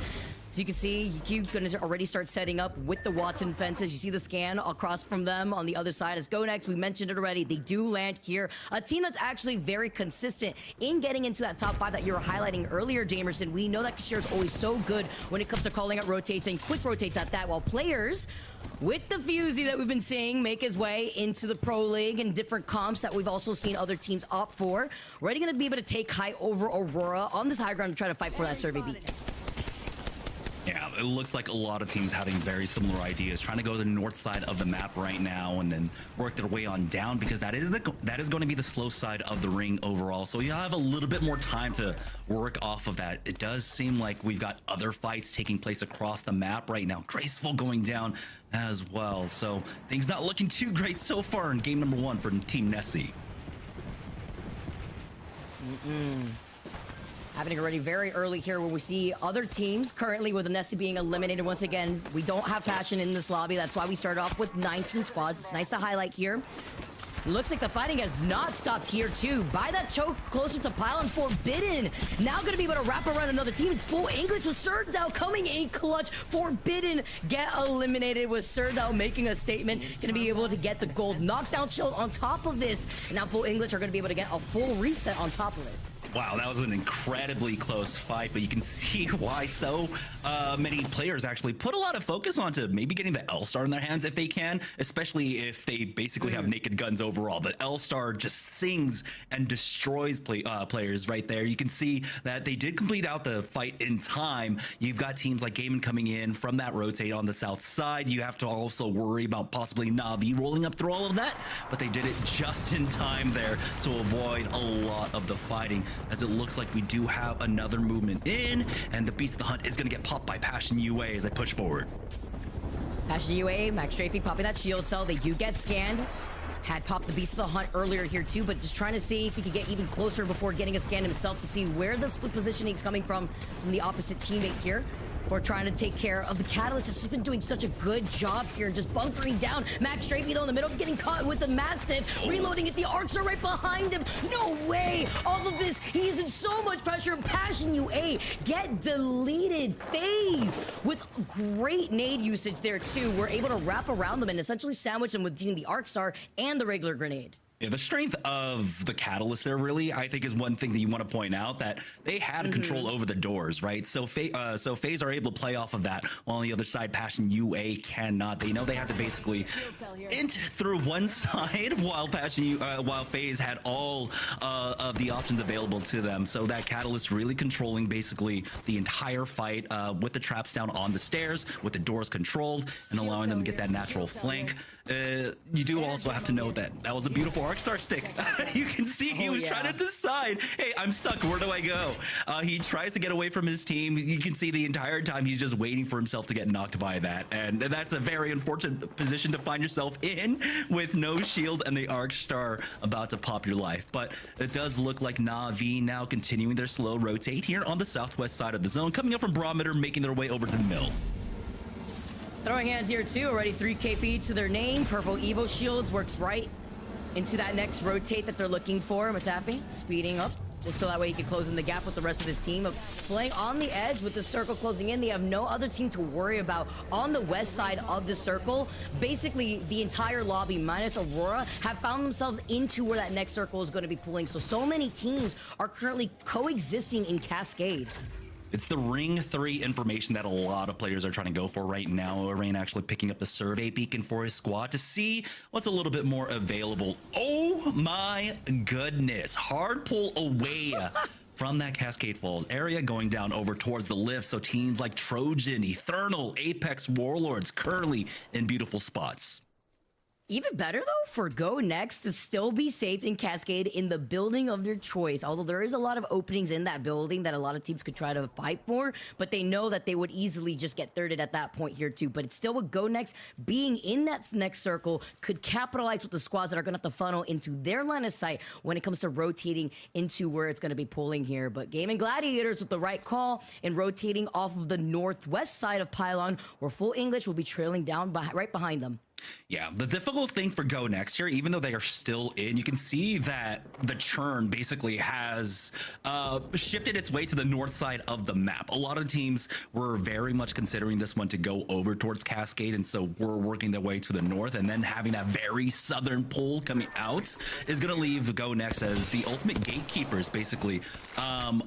As you can see, You're gonna already start setting up with the Watson fences. You see the scan across from them on the other side. As Go Next, we mentioned it already, they do land here. A team that's actually very consistent in getting into that top 5 that you were highlighting earlier, Jamerson. We know that Kashir is always so good when it comes to calling out rotates and quick rotates at that, while players with the Fusey that we've been seeing make his way into the Pro League and different comps that we've also seen other teams opt for. We're already going to be able to take high over Aurora on this high ground to try to fight for that survey beacon. Yeah, it looks like a lot of teams having very similar ideas, trying to go to the north side of the map right now and then work their way on down, because that is going to be the slow side of the ring overall. So you have a little bit more time to work off of that. It does seem like we've got other fights taking place across the map right now. Graceful going down as well. So things not looking too great so far in game number 1 for Team Nessie. Happening already very early here when we see other teams currently with the Nessie being eliminated once again. We don't have Passion in this lobby. That's why we started off with 19 squads. It's nice to highlight here. Looks like the fighting has not stopped here too. By that choke closer to Pylon, Forbidden now going to be able to wrap around another team. It's full English with Serdao coming in clutch. Forbidden get eliminated with Serdao making a statement. Going to be able to get the gold knockdown shield on top of this. And now full English are going to be able to get a full reset on top of it. Wow, that was an incredibly close fight, but you can see why so many players actually put a lot of focus onto maybe getting the L-Star in their hands if they can, especially if they basically have naked guns overall. The L-Star just sings and destroys players right there. You can see that they did complete out the fight in time. You've got teams like Gaiman coming in from that rotate on the south side. You have to also worry about possibly Na'Vi rolling up through all of that, but they did it just in time there to avoid a lot of the fighting, as it looks like we do have another movement in, and the Beast of the Hunt is going to get popped by Passion UA as they push forward. Passion UA, Max Strafey popping that shield cell. They do get scanned. Had popped the Beast of the Hunt earlier here too, but just trying to see if he could get even closer before getting a scan himself to see where the split positioning is coming from the opposite teammate here. For trying to take care of the Catalyst. It's just been doing such a good job here, just bunkering down. Max Strafey though in the middle, getting caught with the Mastiff, reloading it. The Arcs are right behind him. No way! All of this, he is in so much pressure. Passion UA get deleted. FaZe with great nade usage there too. We're able to wrap around them and essentially sandwich them with the Arc Star and the regular grenade. Yeah, the strength of the Catalyst there really, I think, is one thing that you want to point out, that they had control over the doors, right? So FaZe are able to play off of that, while on the other side, Passion UA cannot. They know they have to basically int through one side, while while FaZe had all of the options available to them. So that Catalyst really controlling basically the entire fight with the traps down on the stairs, with the doors controlled, and allowing them to get that natural flank. You do also have to note that that was a beautiful Arc Star stick. You can see he was trying to decide, hey, I'm stuck, where do I go? He tries to get away from his team. You can see the entire time he's just waiting for himself to get knocked by that. And that's a very unfortunate position to find yourself in, with no shield and the Arc Star about to pop your life. But it does look like Na'Vi now continuing their slow rotate here on the southwest side of the zone, coming up from Barometer, making their way over to the mill. Throwing hands here too, already 3 KP to their name. Purple Evo Shields works right into that next rotate that they're looking for. Matafi speeding up, just so that way he can close in the gap with the rest of his team. Of playing on the edge with the circle closing in, they have no other team to worry about on the west side of the circle. Basically, the entire lobby minus Aurora have found themselves into where that next circle is going to be pulling. So many teams are currently coexisting in Cascade. It's the Ring 3 information that a lot of players are trying to go for right now. Rain actually picking up the survey beacon for his squad to see what's a little bit more available. Oh my goodness. Hard pull away from that Cascade Falls area going down over towards the lift. So teams like Trojan, Eternal, Apex Warlords currently in beautiful spots. Even better though for Go Next to still be safe in Cascade in the building of their choice. Although there is a lot of openings in that building that a lot of teams could try to fight for, but they know that they would easily just get thirded at that point here too. But it's still with Go Next being in that next circle could capitalize with the squads that are gonna have to funnel into their line of sight when it comes to rotating into where it's gonna be pulling here. But Gaming Gladiators with the right call and rotating off of the northwest side of Pylon, where Full English will be trailing down right behind them. Yeah, the difficult thing for Go Next here, even though they are still in, you can see that the churn basically has shifted its way to the north side of the map. A lot of teams were very much considering this one to go over towards Cascade, and so we're working their way to the north, and then having that very southern pull coming out is going to leave Go Next as the ultimate gatekeepers, basically,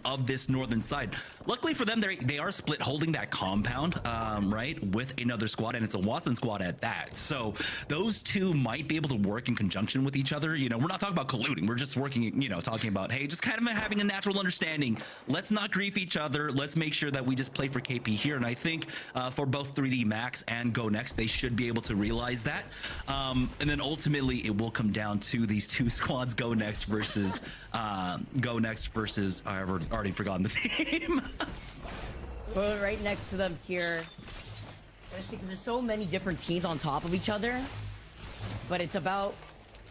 of this northern side. Luckily for them, they are split holding that compound, right, with another squad, and it's a Watson squad at that. So those two might be able to work in conjunction with each other. You know, we're not talking about colluding. We're just working, you know, talking about, hey, just kind of having a natural understanding. Let's not grief each other. Let's make sure that we just play for KP here. And I think for both 3D Max and Go Next, they should be able to realize that. And then ultimately, it will come down to these two squads, Go Next versus I've already forgotten the team. Well, right next to them here. There's so many different teams on top of each other, but it's about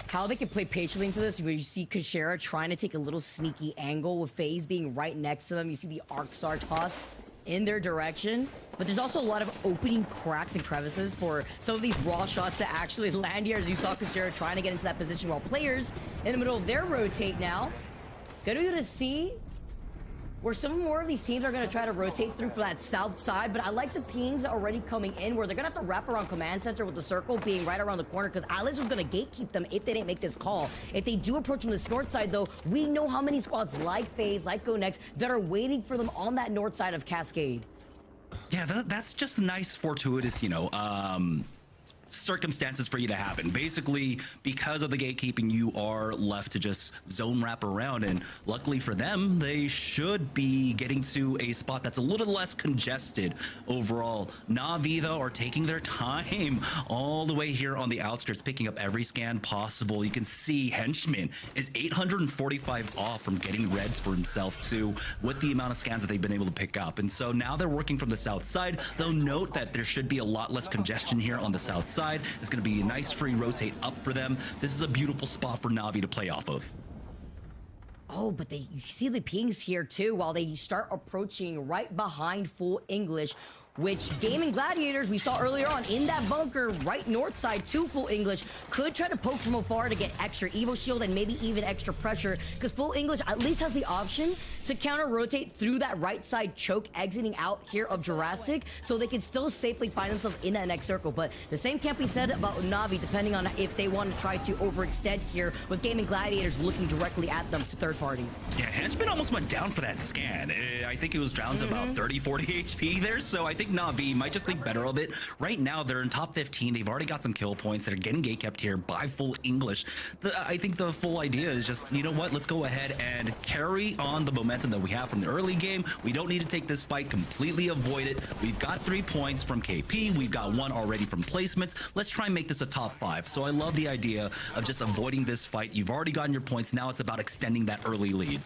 how they can play patiently into this. Where you see Kashera trying to take a little sneaky angle with FaZe being right next to them. You see the Arcsar toss in their direction, but there's also a lot of opening cracks and crevices for some of these raw shots to actually land here, as you saw Kashera trying to get into that position while players in the middle of their rotate now. Gonna be able to see where some more of these teams are going to try to rotate through for that south side, but I like the pings already coming in where they're going to have to wrap around command center with the circle being right around the corner, because Atlas was going to gatekeep them if they didn't make this call. If they do approach from this north side, though, we know how many squads like FaZe, like Go Next, that are waiting for them on that north side of Cascade. Yeah, that's just nice, fortuitous, you know, circumstances for you to happen. Basically, because of the gatekeeping, you are left to just zone wrap around, and luckily for them, they should be getting to a spot that's a little less congested overall. Na'Vi, though, are taking their time all the way here on the outskirts, picking up every scan possible. You can see Henchman is 845 off from getting reds for himself, too, with the amount of scans that they've been able to pick up. And so now they're working from the south side. They'll note that there should be a lot less congestion here on the south side. It's going to be a nice free rotate up for them. This is a beautiful spot for Na'Vi to play off of. Oh, but you see the pings here too while they start approaching right behind Full English, which Gaming Gladiators, we saw earlier on in that bunker right north side to Full English, could try to poke from afar to get extra Evo Shield and maybe even extra pressure, because Full English at least has the option to counter rotate through that right side choke exiting out here of Jurassic, so they can still safely find themselves in that next circle. But the same can't be said about Na'Vi, depending on if they want to try to overextend here with Gaming Gladiators looking directly at them to third party. Yeah, Henchman almost went down for that scan. I think it was down to about 30, 40 HP there, so I think Na'Vi might just think better of it. Right now, they're in top 15. They've already got some kill points. They're getting gate kept here by Full English. I think the full idea is just, you know what, let's go ahead and carry on the momentum that we have from the early game. We don't need to take this fight, completely avoid it. We've got 3 points from KP. We've got 1 already from placements. Let's try and make this a top 5. So I love the idea of just avoiding this fight. You've already gotten your points. Now it's about extending that early lead.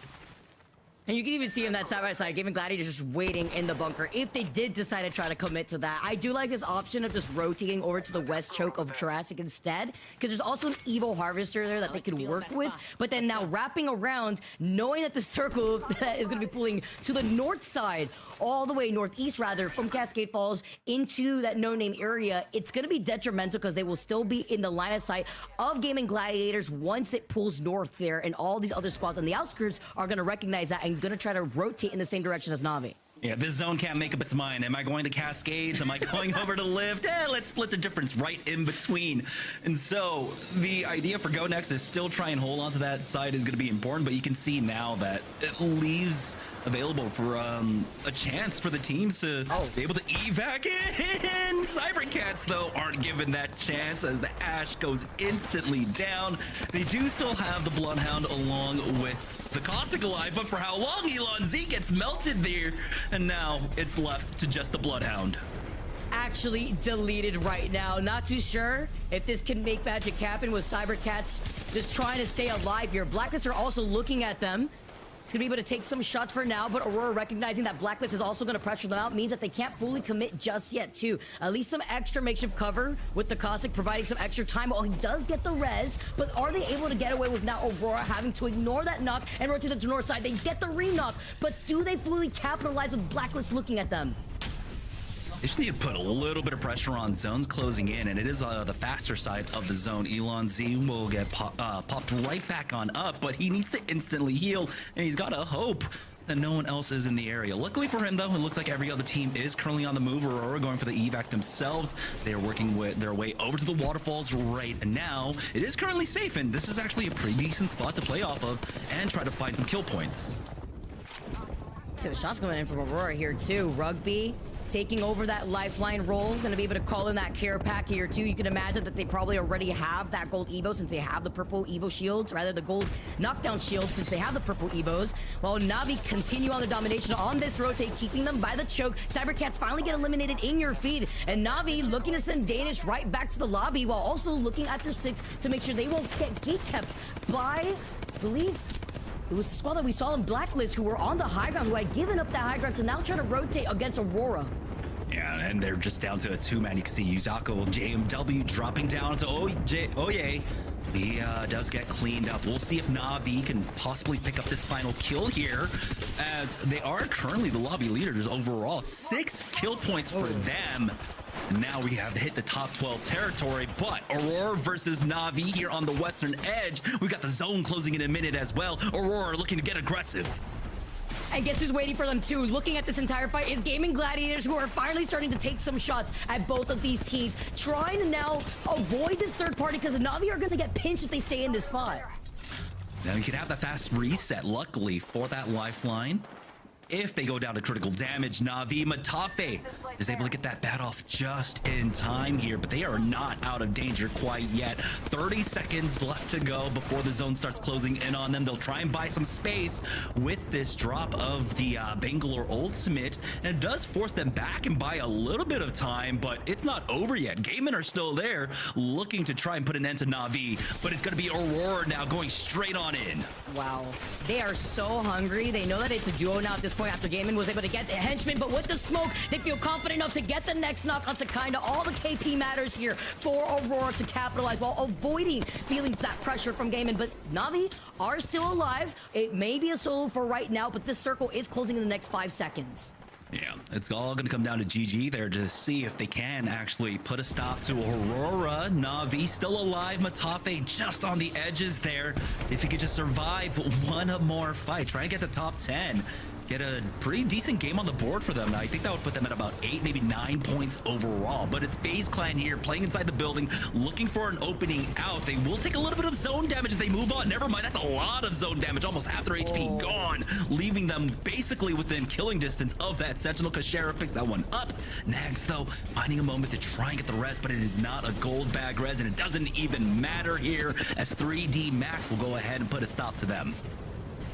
And you can even see him that side by side, Gaming Gladiators just waiting in the bunker if they did decide to try to commit to that. I do like this option of just rotating over to the west choke of Jurassic instead, because there's also an Evo Harvester there that they can work with. But then now wrapping around, knowing that the circle that is going to be pulling to the north side, all the way northeast rather, from Cascade Falls into that no-name area, it's going to be detrimental because they will still be in the line of sight of Gaming Gladiators once it pulls north there, and all these other squads on the outskirts are going to recognize that and going to try to rotate in the same direction as Na'Vi. Yeah, this zone can't make up its mind. Am I going to Cascades? Am I going over to Lift? Let's split the difference right in between. And so the idea for Go Next is still try and hold on to that side is going to be important, but you can see now that it leaves available for a chance for the teams to be able to evac in. Cybercats, though, aren't given that chance as the Ash goes instantly down. They do still have the Bloodhound along with the Caustic alive, but for how long? Elon Z gets melted there, and now it's left to just the Bloodhound. Actually deleted right now. Not too sure if this can make magic happen with Cybercats just trying to stay alive here. Blacklist are also looking at them. It's gonna be able to take some shots for now, but Aurora recognizing that Blacklist is also gonna pressure them out means that they can't fully commit just yet too. At least some extra makeshift cover with the Caustic providing some extra time while he does get the res, but are they able to get away with now Aurora having to ignore that knock and rotate to the north side? They get the re-knock, but do they fully capitalize with Blacklist looking at them? They just need to put a little bit of pressure on. Zones closing in, and it is the faster side of the zone. Elon Z will get popped right back on up, but he needs to instantly heal, and he's got to hope that no one else is in the area. Luckily for him, though, it looks like every other team is currently on the move. Aurora going for the evac themselves. They are working with their way over to the waterfalls right now. It is currently safe, and this is actually a pretty decent spot to play off of and try to find some kill points. See the shots coming in from Aurora here too. Rugby taking over that lifeline role. Gonna be able to call in that care pack here too. You can imagine that they probably already have that gold Evo since they have the purple Evo shields, rather the gold knockdown shields since they have the purple Evos. While Na'Vi continue on the domination on this rotate, keeping them by the choke. Cybercats finally get eliminated in your feed, and Na'Vi looking to send Danish right back to the lobby while also looking at their 6 to make sure they won't get gate kept by, I believe, it was the squad that we saw in Blacklist who were on the high ground, who had given up that high ground to now try to rotate against Aurora. Yeah, and they're just down to a 2-man. You can see Yuzako JMW dropping down to Oye. He does get cleaned up. We'll see if Na'Vi can possibly pick up this final kill here, as they are currently the lobby leaders overall. 6 kill points for them. Now we have hit the top 12 territory, but Aurora versus Na'Vi here on the western edge. We got the zone closing in a minute as well. Aurora looking to get aggressive. And guess who's waiting for them too? Looking at this entire fight is Gaming Gladiators, who are finally starting to take some shots at both of these teams, trying to now avoid this third party because Na'Vi are going to get pinched if they stay in this spot. Now you can have the fast reset, luckily, for that lifeline. If they go down to critical damage, Na'Vi Matafe is able to get that bat off just in time here, but they are not out of danger quite yet. 30 seconds left to go before the zone starts closing in on them. They'll try and buy some space with this drop of the Bangalore ultimate, and it does force them back and buy a little bit of time, but it's not over yet. Gaiman are still there, looking to try and put an end to Na'Vi, but it's going to be Aurora now going straight on in. Wow. They are so hungry. They know that it's a duo now at this point after Gaiman was able to get the henchman, but with the smoke, they feel confident enough to get the next knock onto kinda. All the KP matters here for Aurora to capitalize while avoiding feeling that pressure from Gaiman, but Na'Vi are still alive. It may be a solo for right now, but this circle is closing in the next 5 seconds. Yeah, it's all going to come down to GG there to see if they can actually put a stop to Aurora. Na'Vi still alive. Matafe just on the edges there. If he could just survive one more fight, try and get the top 10. Get a pretty decent game on the board for them. I think that would put them at about 8, maybe 9 points overall. But it's FaZe Clan here, playing inside the building, looking for an opening out. They will take a little bit of zone damage as they move on. Never mind, that's a lot of zone damage. Almost half their HP gone, leaving them basically within killing distance of that Sentinel. Kashera picks that one up. Nags, though, finding a moment to try and get the res, but it is not a gold bag res, and it doesn't even matter here, as 3D Max will go ahead and put a stop to them.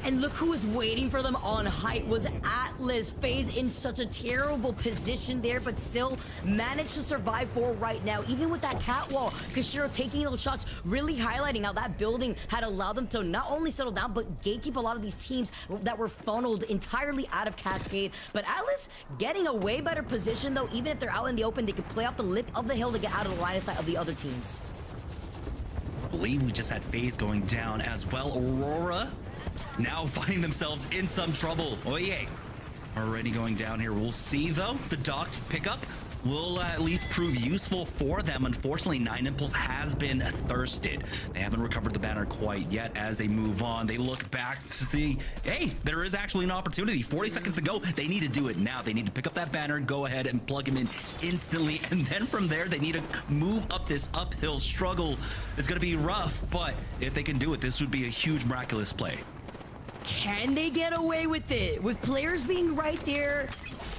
And look who was waiting for them on height was Atlas. FaZe in such a terrible position there, but still managed to survive for right now. Even with that catwall, Kashira taking those shots, really highlighting how that building had allowed them to not only settle down, but gatekeep a lot of these teams that were funneled entirely out of Cascade. But Atlas getting a way better position, though. Even if they're out in the open, they could play off the lip of the hill to get out of the line of sight of the other teams. I believe we just had FaZe going down as well. Aurora now finding themselves in some trouble. Oh yeah, already going down here. We'll see though. The docked pickup will at least prove useful for them. Unfortunately, 9 Impulse has been thirsted. They haven't recovered the banner quite yet. As they move on, they look back to see, hey, there is actually an opportunity. 40 seconds to go. They need to do it now. They need to pick up that banner and go ahead and plug him in instantly. And then from there, they need to move up this uphill struggle. It's going to be rough, but if they can do it, this would be a huge miraculous play. can they get away with it? With players being right there,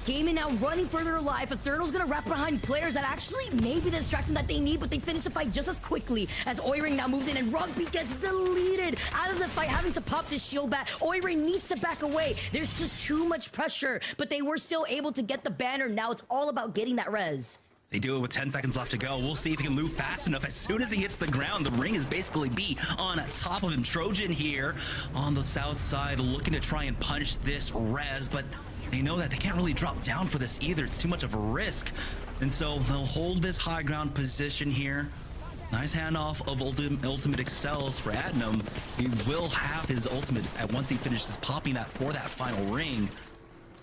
gaming now running for their life. Eternal's gonna wrap behind players that actually may be the distraction that they need, but they finish the fight just as quickly as Oiring now moves in and Rugby gets deleted out of the fight, having to pop this shield back. Oiring needs to back away. There's just too much pressure, but they were still able to get the banner. Now it's all about getting that res. They do it with 10 seconds left to go. We'll see if he can move fast enough. As soon as he hits the ground, the ring is basically B on top of him. Trojan here on the south side looking to try and punish this res, but they know that they can't really drop down for this either. It's too much of a risk. And so they'll hold this high ground position here. Nice handoff of ultimate excels for Adnam. He will have his ultimate once he finishes popping that for that final ring.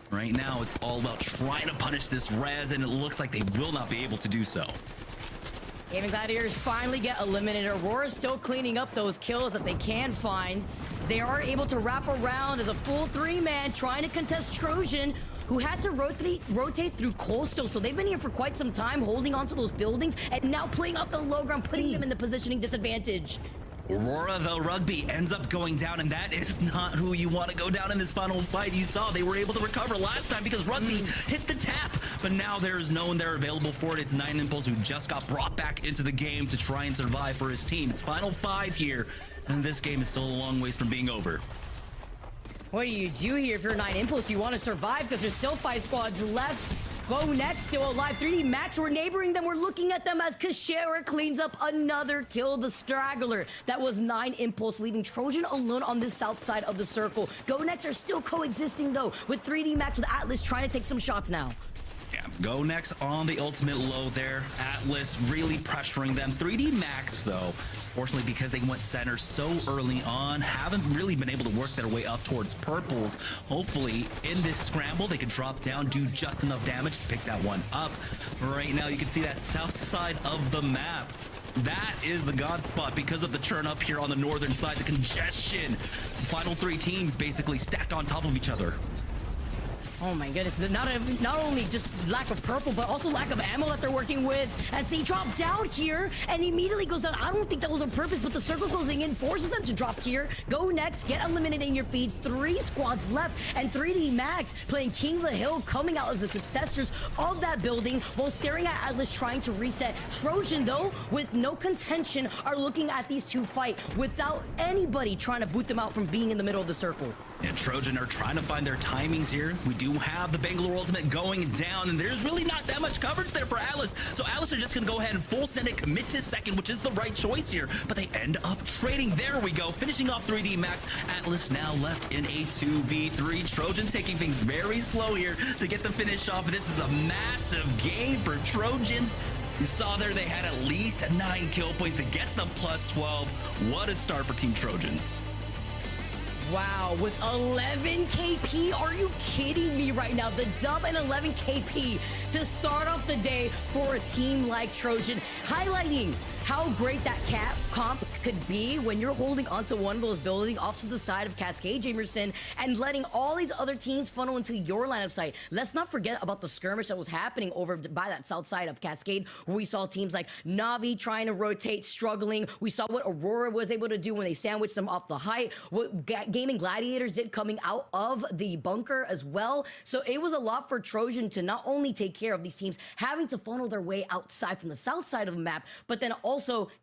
Right now, it's all about trying to punish this res, and it looks like they will not be able to do so. Gaming Gladiators finally get eliminated. Aurora's still cleaning up those kills that they can find. They are able to wrap around as a full 3-man trying to contest Trojan, who had to rotate through Coastal. So they've been here for quite some time, holding onto those buildings, and now playing off the low ground, putting them in the positioning disadvantage. Aurora, though, Rugby ends up going down, and that is not who you want to go down in this final fight. You saw they were able to recover last time because Rugby hit the tap, but now there's no one there available for it. It's 9 Impulse who just got brought back into the game to try and survive for his team. It's final 5 here, and this game is still a long ways from being over. What do you do here if you're 9 Impulse? You want to survive because there's still 5 squads left. Go next, still alive. 3D Max, we're neighboring them. We're looking at them as Kashera cleans up another kill. The straggler. That was 9 Impulse, leaving Trojan alone on this south side of the circle. Go next are still coexisting, though, with 3D Max, with Atlas trying to take some shots now. Yeah, go next on the ultimate low there. Atlas really pressuring them. 3D Max, though, fortunately, because they went center so early on, haven't really been able to work their way up towards purples. Hopefully, in this scramble, they can drop down, do just enough damage to pick that one up. Right now, you can see that south side of the map. That is the god spot because of the churn up here on the northern side, the congestion. The final 3 teams basically stacked on top of each other. Oh my goodness, not only just lack of purple, but also lack of ammo that they're working with as they drop down here and immediately goes down. I don't think that was on purpose, but the circle closing in forces them to drop here. Go next, get eliminated in your feeds. 3 squads left, and 3D Max playing King of the Hill, coming out as the successors of that building while staring at Atlas trying to reset. Trojan, though, with no contention, are looking at these two fight without anybody trying to boot them out from being in the middle of the circle. And Trojan are trying to find their timings here. We do have the Bangalore ultimate going down, and there's really not that much coverage there for Atlas. So Atlas are just going to go ahead and full send it, commit to second, which is the right choice here. But they end up trading. There we go, finishing off 3D Max. Atlas now left in a 2v3. Trojan taking things very slow here to get the finish off. This is a massive game for Trojans. You saw there they had at least 9 kill points to get them plus 12. What a start for Team Trojans. Wow, with 11 KP, are you kidding me right now? The dub and 11 KP to start off the day for a team like Trojan, highlighting how great that comp could be when you're holding onto one of those buildings off to the side of Cascade, Jamerson, and letting all these other teams funnel into your line of sight. Let's not forget about the skirmish that was happening over by that south side of Cascade, where we saw teams like Na'Vi trying to rotate, struggling. We saw what Aurora was able to do when they sandwiched them off the height, what Gaming Gladiators did coming out of the bunker as well. So it was a lot for Trojan to not only take care of these teams having to funnel their way outside from the south side of the map, but then also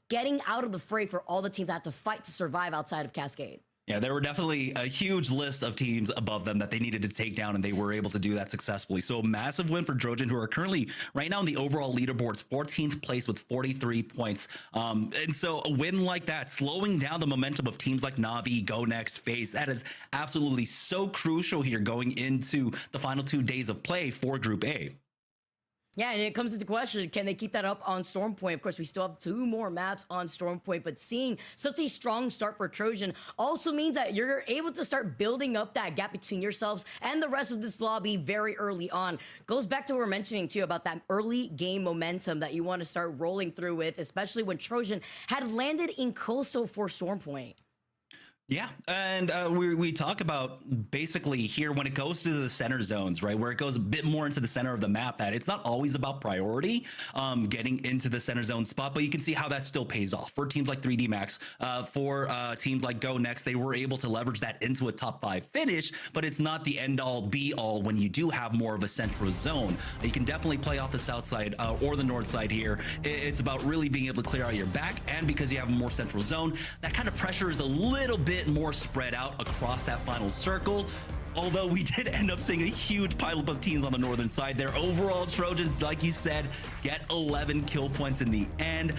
getting out of the fray for all the teams that had to fight to survive outside of Cascade. Yeah, there were definitely a huge list of teams above them that they needed to take down, and they were able to do that successfully. So a massive win for Trojan, who are currently right now in the overall leaderboards, 14th place with 43 points. And so a win like that, slowing down the momentum of teams like Na'Vi, Go Next, FaZe, that is absolutely so crucial here going into the final 2 days of play for Group A. Yeah, and it comes into question, can they keep that up on Stormpoint? Of course, we still have 2 more maps on Stormpoint, but seeing such a strong start for Trojan also means that you're able to start building up that gap between yourselves and the rest of this lobby very early on. Goes back to what we're mentioning, too, about that early game momentum that you want to start rolling through with, especially when Trojan had landed in Coastal for Stormpoint. Yeah, and we talk about basically here when it goes to the center zones, right, where it goes a bit more into the center of the map, that it's not always about priority getting into the center zone spot, but you can see how that still pays off for teams like 3D Max, for teams like Go Next. They were able to leverage that into a top 5 finish, but it's not the end all be all when you do have more of a central zone. You can definitely play off the south side or the north side here. It's about really being able to clear out your back, and because you have a more central zone, that kind of pressure is a little bit more spread out across that final circle. Although we did end up seeing a huge pileup of teams on the northern side there. Overall, Trojans, like you said, get 11 kill points in the end,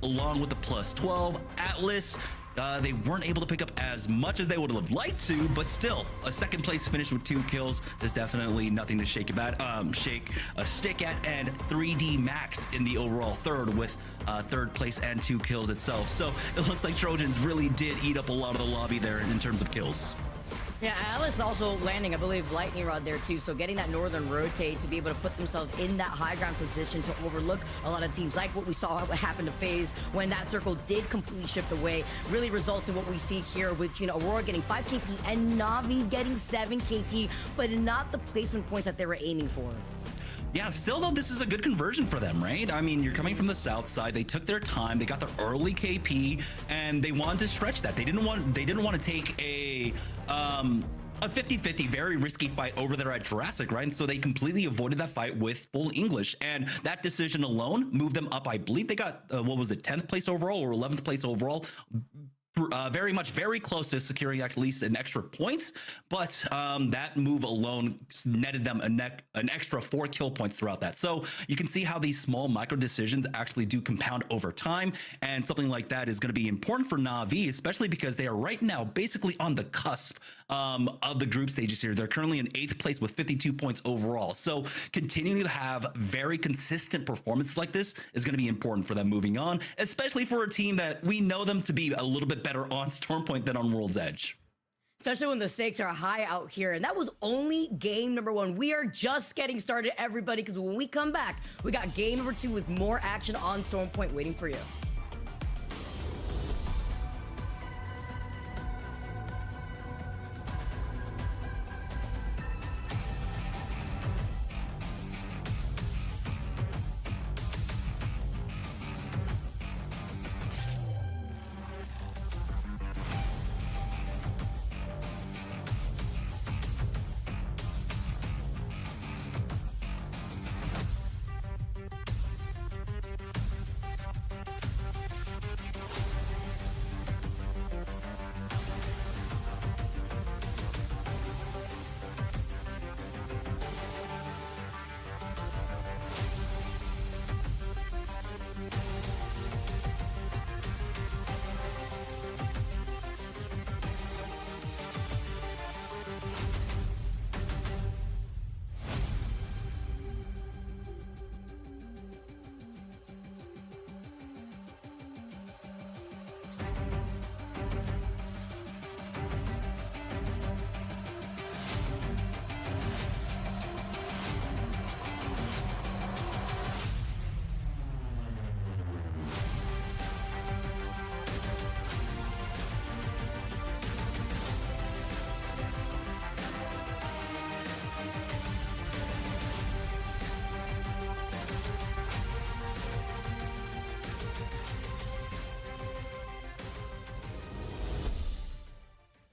along with the plus 12. Atlas, they weren't able to pick up as much as they would have liked to, but still, a second place finish with 2 kills is definitely nothing to shake a stick at, and 3D Max in the overall third with third place and 2 kills itself. So it looks like Trojans really did eat up a lot of the lobby there in terms of kills. Yeah, Alice also landing, I believe, Lightning Rod there too. So getting that northern rotate to be able to put themselves in that high ground position to overlook a lot of teams, like what we saw happen to FaZe when that circle did completely shift away, really results in what we see here with, Aurora getting 5 KP and Na'Vi getting 7 KP, but not the placement points that they were aiming for. Yeah, still though, this is a good conversion for them, right? I mean, you're coming from the south side. They took their time. They got the early KP, and they wanted to stretch that. They didn't want to take a 50-50 very risky fight over there at Jurassic, right? And so they completely avoided that fight with full English, and that decision alone moved them up. I believe they got 10th place overall or 11th place overall. Very close to securing at least an extra points, but that move alone netted them an extra 4 kill points throughout that. So you can see how these small micro decisions actually do compound over time, and something like that is going to be important for Na'Vi, especially because they are right now basically on the cusp of the group stages here. They're currently in 8th place with 52 points overall. So continuing to have very consistent performances like this is going to be important for them moving on, especially for a team that we know them to be a little bit better on Stormpoint than on World's Edge. Especially when the stakes are high out here. And that was only game number 1. We are just getting started, everybody, because when we come back, we got game number 2 with more action on Stormpoint waiting for you.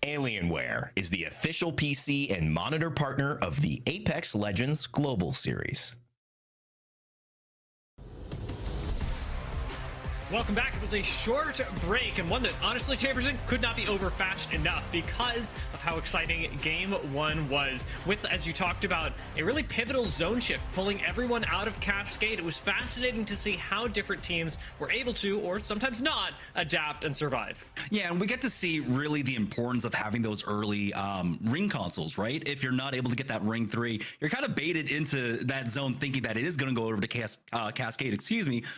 Alienware is the official PC and monitor partner of the Apex Legends Global Series. Welcome back. It was a short break, and one that honestly, Chamberson, could not be over fast enough because of how exciting game 1 was. With, as you talked about, a really pivotal zone shift, pulling everyone out of Cascade. It was fascinating to see how different teams were able to, or sometimes not, adapt and survive. Yeah, and we get to see really the importance of having those early ring consoles, right? If you're not able to get that ring 3, you're kind of baited into that zone thinking that it is going to go over to Cascade,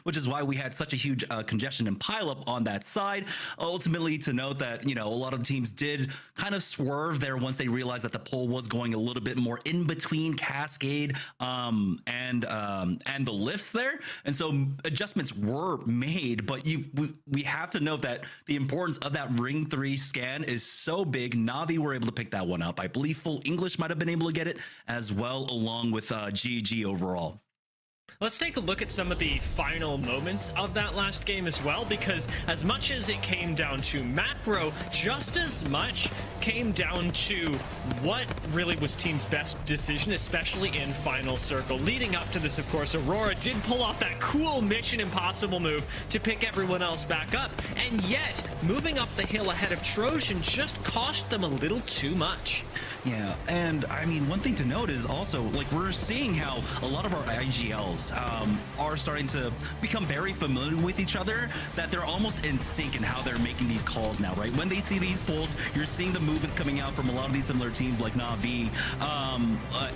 which is why we had such a huge congestion and pileup on that side. Ultimately, to note that, a lot of teams did kind of swerve there once they realized that the pole was going a little bit more in between Cascade and the lifts there. And so adjustments were made, but we have to note that the importance of that Ring 3 scan is so big. Na'Vi were able to pick that one up. I believe Full English might have been able to get it as well, along with GG overall. Let's take a look at some of the final moments of that last game as well, because as much as it came down to macro, just as much came down to what really was team's best decision, especially in final circle. Leading up to this, of course, Aurora did pull off that cool Mission Impossible move to pick everyone else back up, and yet moving up the hill ahead of Trojan just cost them a little too much. Yeah, and I mean, one thing to note is also, like, we're seeing how a lot of our IGLs are starting to become very familiar with each other, that they're almost in sync in how they're making these calls now, right? When they see these pulls, you're seeing the movements coming out from a lot of these similar teams like Na'Vi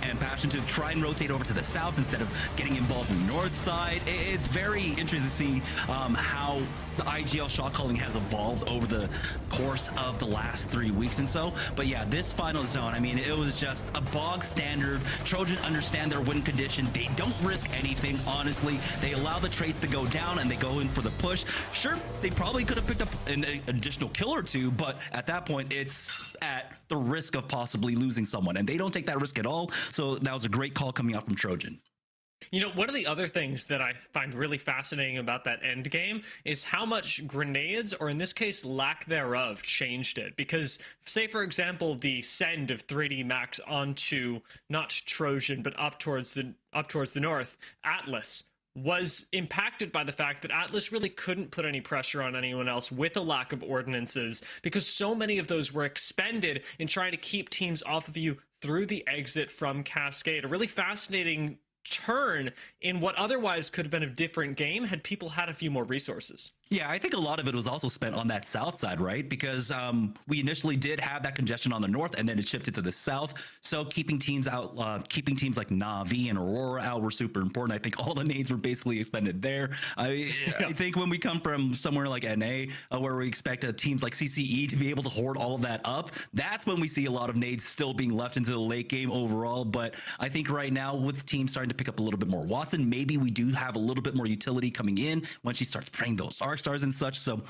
and Passion to try and rotate over to the south instead of getting involved in the north side. It's very interesting to see how the IGL shot calling has evolved over the course of the last 3 weeks and so. But yeah, this final zone, I mean, it was just a bog standard. Trojan understand their win condition. They don't risk anything, honestly. They allow the traits to go down and they go in for the push. Sure, they probably could have picked up an additional kill or two, but at that point, it's at the risk of possibly losing someone, and they don't take that risk at all. So that was a great call coming out from Trojan. One of the other things that I find really fascinating about that end game is how much grenades, or in this case, lack thereof, changed it. Because, say, for example, the send of 3D Max onto not Trojan, but up towards the north, Atlas, was impacted by the fact that Atlas really couldn't put any pressure on anyone else with a lack of ordinances, because so many of those were expended in trying to keep teams off of you through the exit from Cascade. A really fascinating turn in what otherwise could have been a different game had people had a few more resources. Yeah, I think a lot of it was also spent on that south side, right? Because we initially did have that congestion on the north, and then it shifted to the south. So keeping teams out, keeping teams like Na'Vi and Aurora out were super important. I think all the nades were basically expended there. I think when we come from somewhere like NA, where we expect teams like CCE to be able to hoard all of that up, that's when we see a lot of nades still being left into the late game overall. But I think right now, with teams starting to pick up a little bit more Watson, maybe we do have a little bit more utility coming in when she starts praying those arc stars and such. So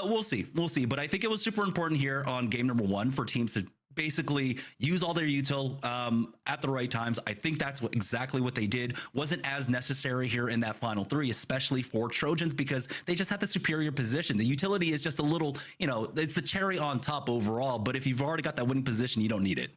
we'll see. But I think it was super important here on game number 1 for teams to basically use all their util at the right times. I think that's exactly what they did. Wasn't as necessary here in that final 3, especially for Trojans, because they just had the superior position. The utility is just a little, it's the cherry on top overall. But if you've already got that winning position, you don't need it.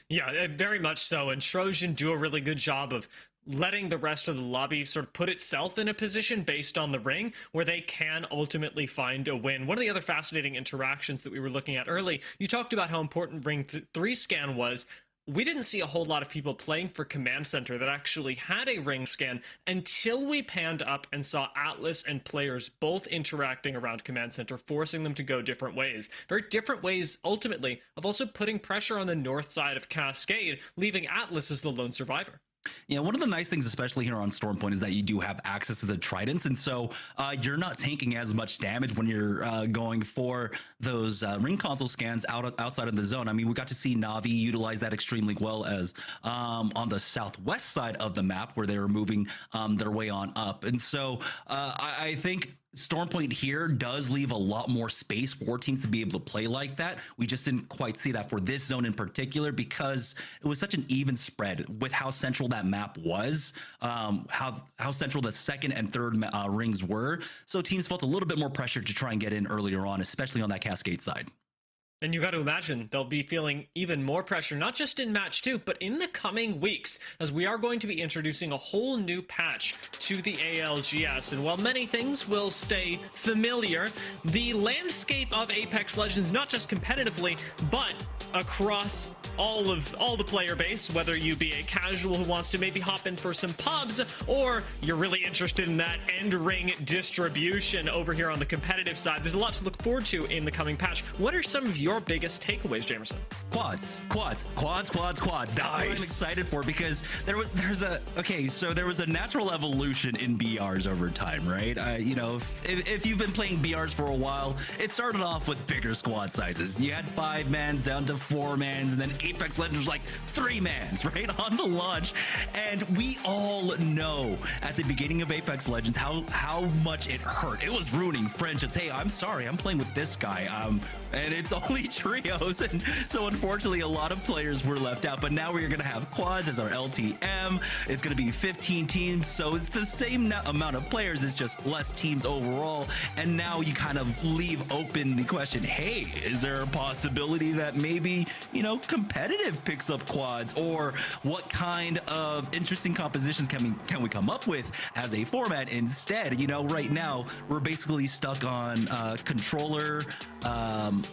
Yeah, very much so. And Trojan do a really good job of letting the rest of the lobby sort of put itself in a position based on the ring where they can ultimately find a win. One of the other fascinating interactions that we were looking at early, you talked about how important Ring 3 scan was. We didn't see a whole lot of people playing for Command Center that actually had a ring scan until we panned up and saw Atlas and players both interacting around Command Center, forcing them to go different ways. Very different ways, ultimately, of also putting pressure on the north side of Cascade, leaving Atlas as the lone survivor. Yeah, one of the nice things, especially here on Stormpoint, is that you do have access to the tridents, and so you're not taking as much damage when you're going for those ring console scans outside of the zone. I mean, we got to see Na'Vi utilize that extremely well as on the southwest side of the map where they were moving their way on up. And so I think Stormpoint here does leave a lot more space for teams to be able to play like that. We just didn't quite see that for this zone in particular because it was such an even spread with how central that map was, how central the second and third rings were. So teams felt a little bit more pressure to try and get in earlier on, especially on that Cascade side. And you got to imagine they'll be feeling even more pressure, not just in match 2, but in the coming weeks, as we are going to be introducing a whole new patch to the ALGS. And while many things will stay familiar, the landscape of Apex Legends, not just competitively, but across all the player base, whether you be a casual who wants to maybe hop in for some pubs, or you're really interested in that end ring distribution over here on the competitive side. There's a lot to look forward to in the coming patch. What are some of your biggest takeaways, Jamerson? Quads. That's what I'm excited for, because there was a natural evolution in BRs over time, right? You know, if you've been playing BRs for a while, it started off with bigger squad sizes. You had 5-mans down to 4-mans, and then Apex Legends was like 3-mans, right, on the launch. And we all know at the beginning of Apex Legends how much it hurt. It was ruining friendships. Hey, I'm sorry, I'm playing with this guy, and it's only trios, and so unfortunately a lot of players were left out. But now we're gonna have quads as our LTM. It's gonna be 15 teams, so it's the same amount of players, it's just less teams overall. And now you kind of leave open the question, hey, is there a possibility that maybe, you know, competitive picks up quads, or what kind of interesting compositions can we come up with as a format instead? You know, right now we're basically stuck on controller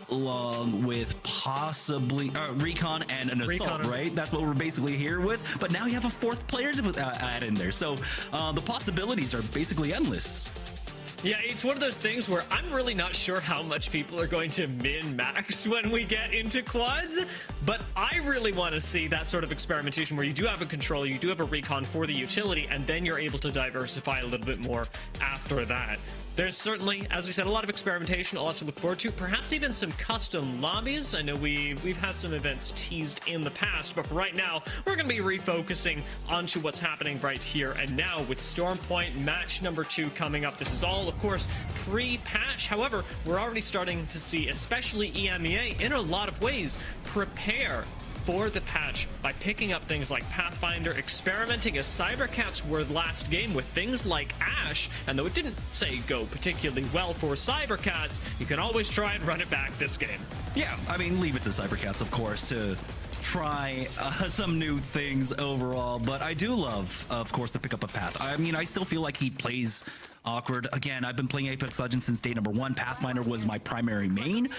along with possibly recon and an assault, right? That's what we're basically here with. But now you have a 4th player to add in there, so the possibilities are basically endless. Yeah, it's one of those things where I'm really not sure how much people are going to min-max when we get into quads, but I really want to see that sort of experimentation where you do have a controller, you do have a recon for the utility, and then you're able to diversify a little bit more after that. There's certainly, as we said, a lot of experimentation, a lot to look forward to, perhaps even some custom lobbies. I know we've had some events teased in the past, but for right now, we're going to be refocusing onto what's happening right here and now with Stormpoint match number 2 coming up. This is all, of course, pre-patch. However, we're already starting to see, especially EMEA, in a lot of ways, prepare for the patch by picking up things like Pathfinder, experimenting as Cybercats were last game with things like Ash, and though it didn't say go particularly well for Cybercats, you can always try and run it back this game. Yeah, I mean, leave it to Cybercats, of course, to try some new things overall, but I do love, of course, to pick up a Path. I mean, I still feel like he plays awkward. Again, I've been playing Apex Legends since day number 1. Pathfinder was my primary main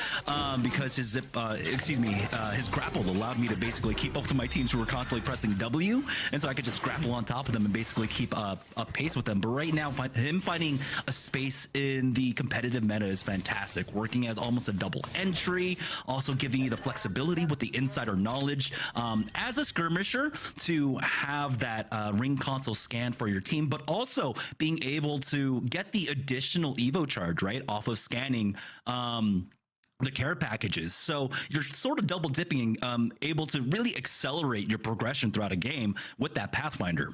because his his grapple allowed me to basically keep up with my teams who were constantly pressing W, and so I could just grapple on top of them and basically keep up pace with them. But right now, him finding a space in the competitive meta is fantastic, working as almost a double entry, also giving you the flexibility with the insider knowledge as a skirmisher to have that ring console scan for your team, but also being able to get the additional Evo charge, right, off of scanning the care packages. So you're sort of double dipping, able to really accelerate your progression throughout a game with that Pathfinder.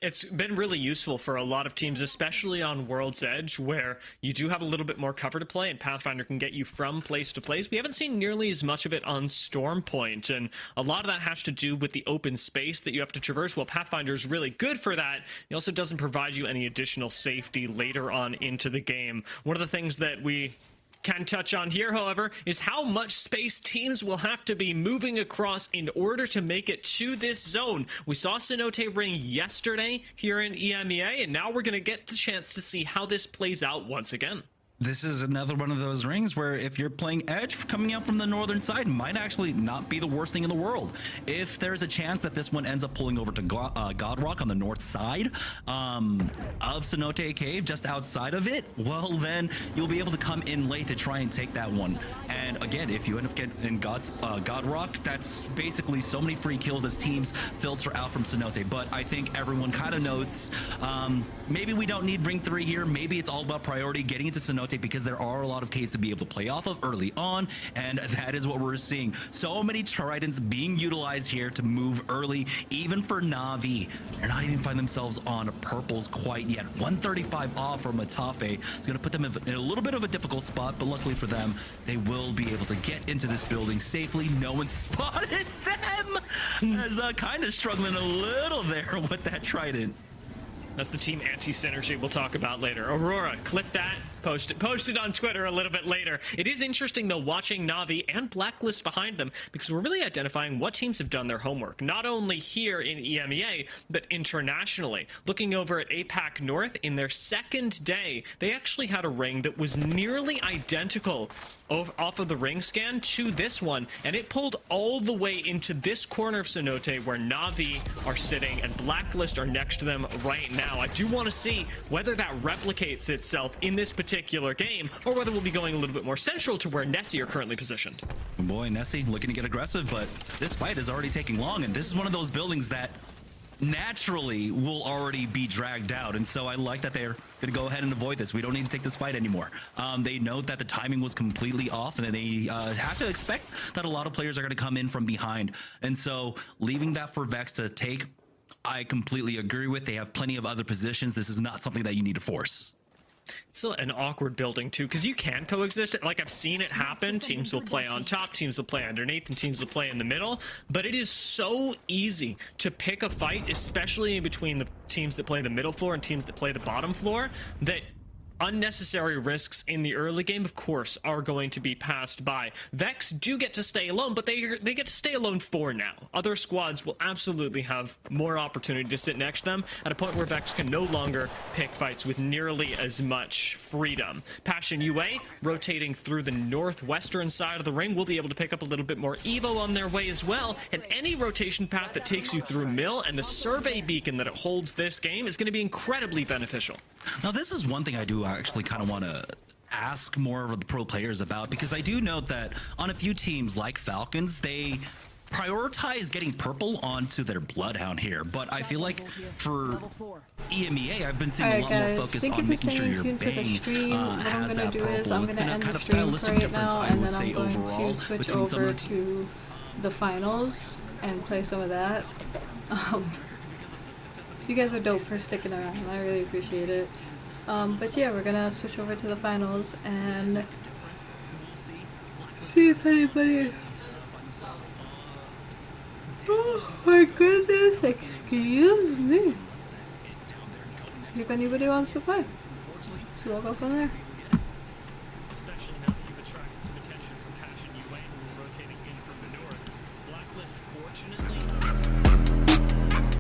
It's been really useful for a lot of teams, especially on World's Edge, where you do have a little bit more cover to play, and Pathfinder can get you from place to place. We haven't seen nearly as much of it on Stormpoint, and a lot of that has to do with the open space that you have to traverse. While Pathfinder is really good for that, it also doesn't provide you any additional safety later on into the game. One of the things that we can touch on here, however, is how much space teams will have to be moving across in order to make it to this zone. We saw Cenote ring yesterday here in EMEA, and now we're going to get the chance to see how this plays out once again. This is another one of those rings where if you're playing Edge, coming out from the northern side might actually not be the worst thing in the world. If there's a chance that this one ends up pulling over to Godrock on the north side of Cenote Cave, just outside of it, well, then you'll be able to come in late to try and take that one. And again, if you end up getting in Godrock, that's basically so many free kills as teams filter out from Cenote. But I think everyone kind of knows maybe we don't need ring 3 here. Maybe it's all about priority getting into Cenote, because there are a lot of caves to be able to play off of early on, and that is what we're seeing. So many Tridents being utilized here to move early, even for Na'Vi. They're not even finding themselves on purples quite yet. 135 off from Matafe. It's going to put them in a little bit of a difficult spot, but luckily for them, they will be able to get into this building safely. No one spotted them, as kind of struggling a little there with that Trident. That's the team anti-synergy we'll talk about later. Aurora, clip that. post it on Twitter a little bit later. It is interesting, though, watching Na'Vi and Blacklist behind them, because we're really identifying what teams have done their homework, not only here in EMEA, but internationally. Looking over at APAC North, in their second day, they actually had a ring that was nearly identical off of the ring scan to this one, and it pulled all the way into this corner of Cenote where Na'Vi are sitting and Blacklist are next to them right now. I do want to see whether that replicates itself in this particular game, or whether we'll be going a little bit more central to where Nessie are currently positioned. Boy, Nessie looking to get aggressive, but this fight is already taking long, and this is one of those buildings that naturally will already be dragged out, and so I like that they're going to go ahead and avoid this. We don't need to take this fight anymore. They know that the timing was completely off, and they have to expect that a lot of players are going to come in from behind, and so leaving that for Vex to take, I completely agree with. They have plenty of other positions. This is not something that you need to force. It's still an awkward building too, because you can coexist. Like, I've seen it happen. Teams will play on top, teams will play underneath, and teams will play in the middle. But it is so easy to pick a fight, especially between the teams that play the middle floor and teams that play the bottom floor, that unnecessary risks in the early game, of course, are going to be passed by. Vex do get to stay alone, but they get to stay alone for now. Other squads will absolutely have more opportunity to sit next to them at a point where Vex can no longer pick fights with nearly as much freedom. Passion UA rotating through the northwestern side of the ring will be able to pick up a little bit more Evo on their way as well, and any rotation path that takes you through Mill and the survey beacon that it holds this game is going to be incredibly beneficial. Now, this is one thing I do actually kind of want to ask more of the pro players about, because I do note that on a few teams like Falcons, they prioritize getting purple onto their Bloodhound here, but I feel like for EMEA, I've been seeing a lot more focus on making sure your bang has that purple. It's been a kind of stylistic difference, I would say, overall between some of the the finals and play some of that. You guys are dope for sticking around. I really appreciate it. But yeah, we're gonna switch over to the finals and see if anybody. Oh my goodness! Excuse me. See if anybody wants to play. So we'll go from there.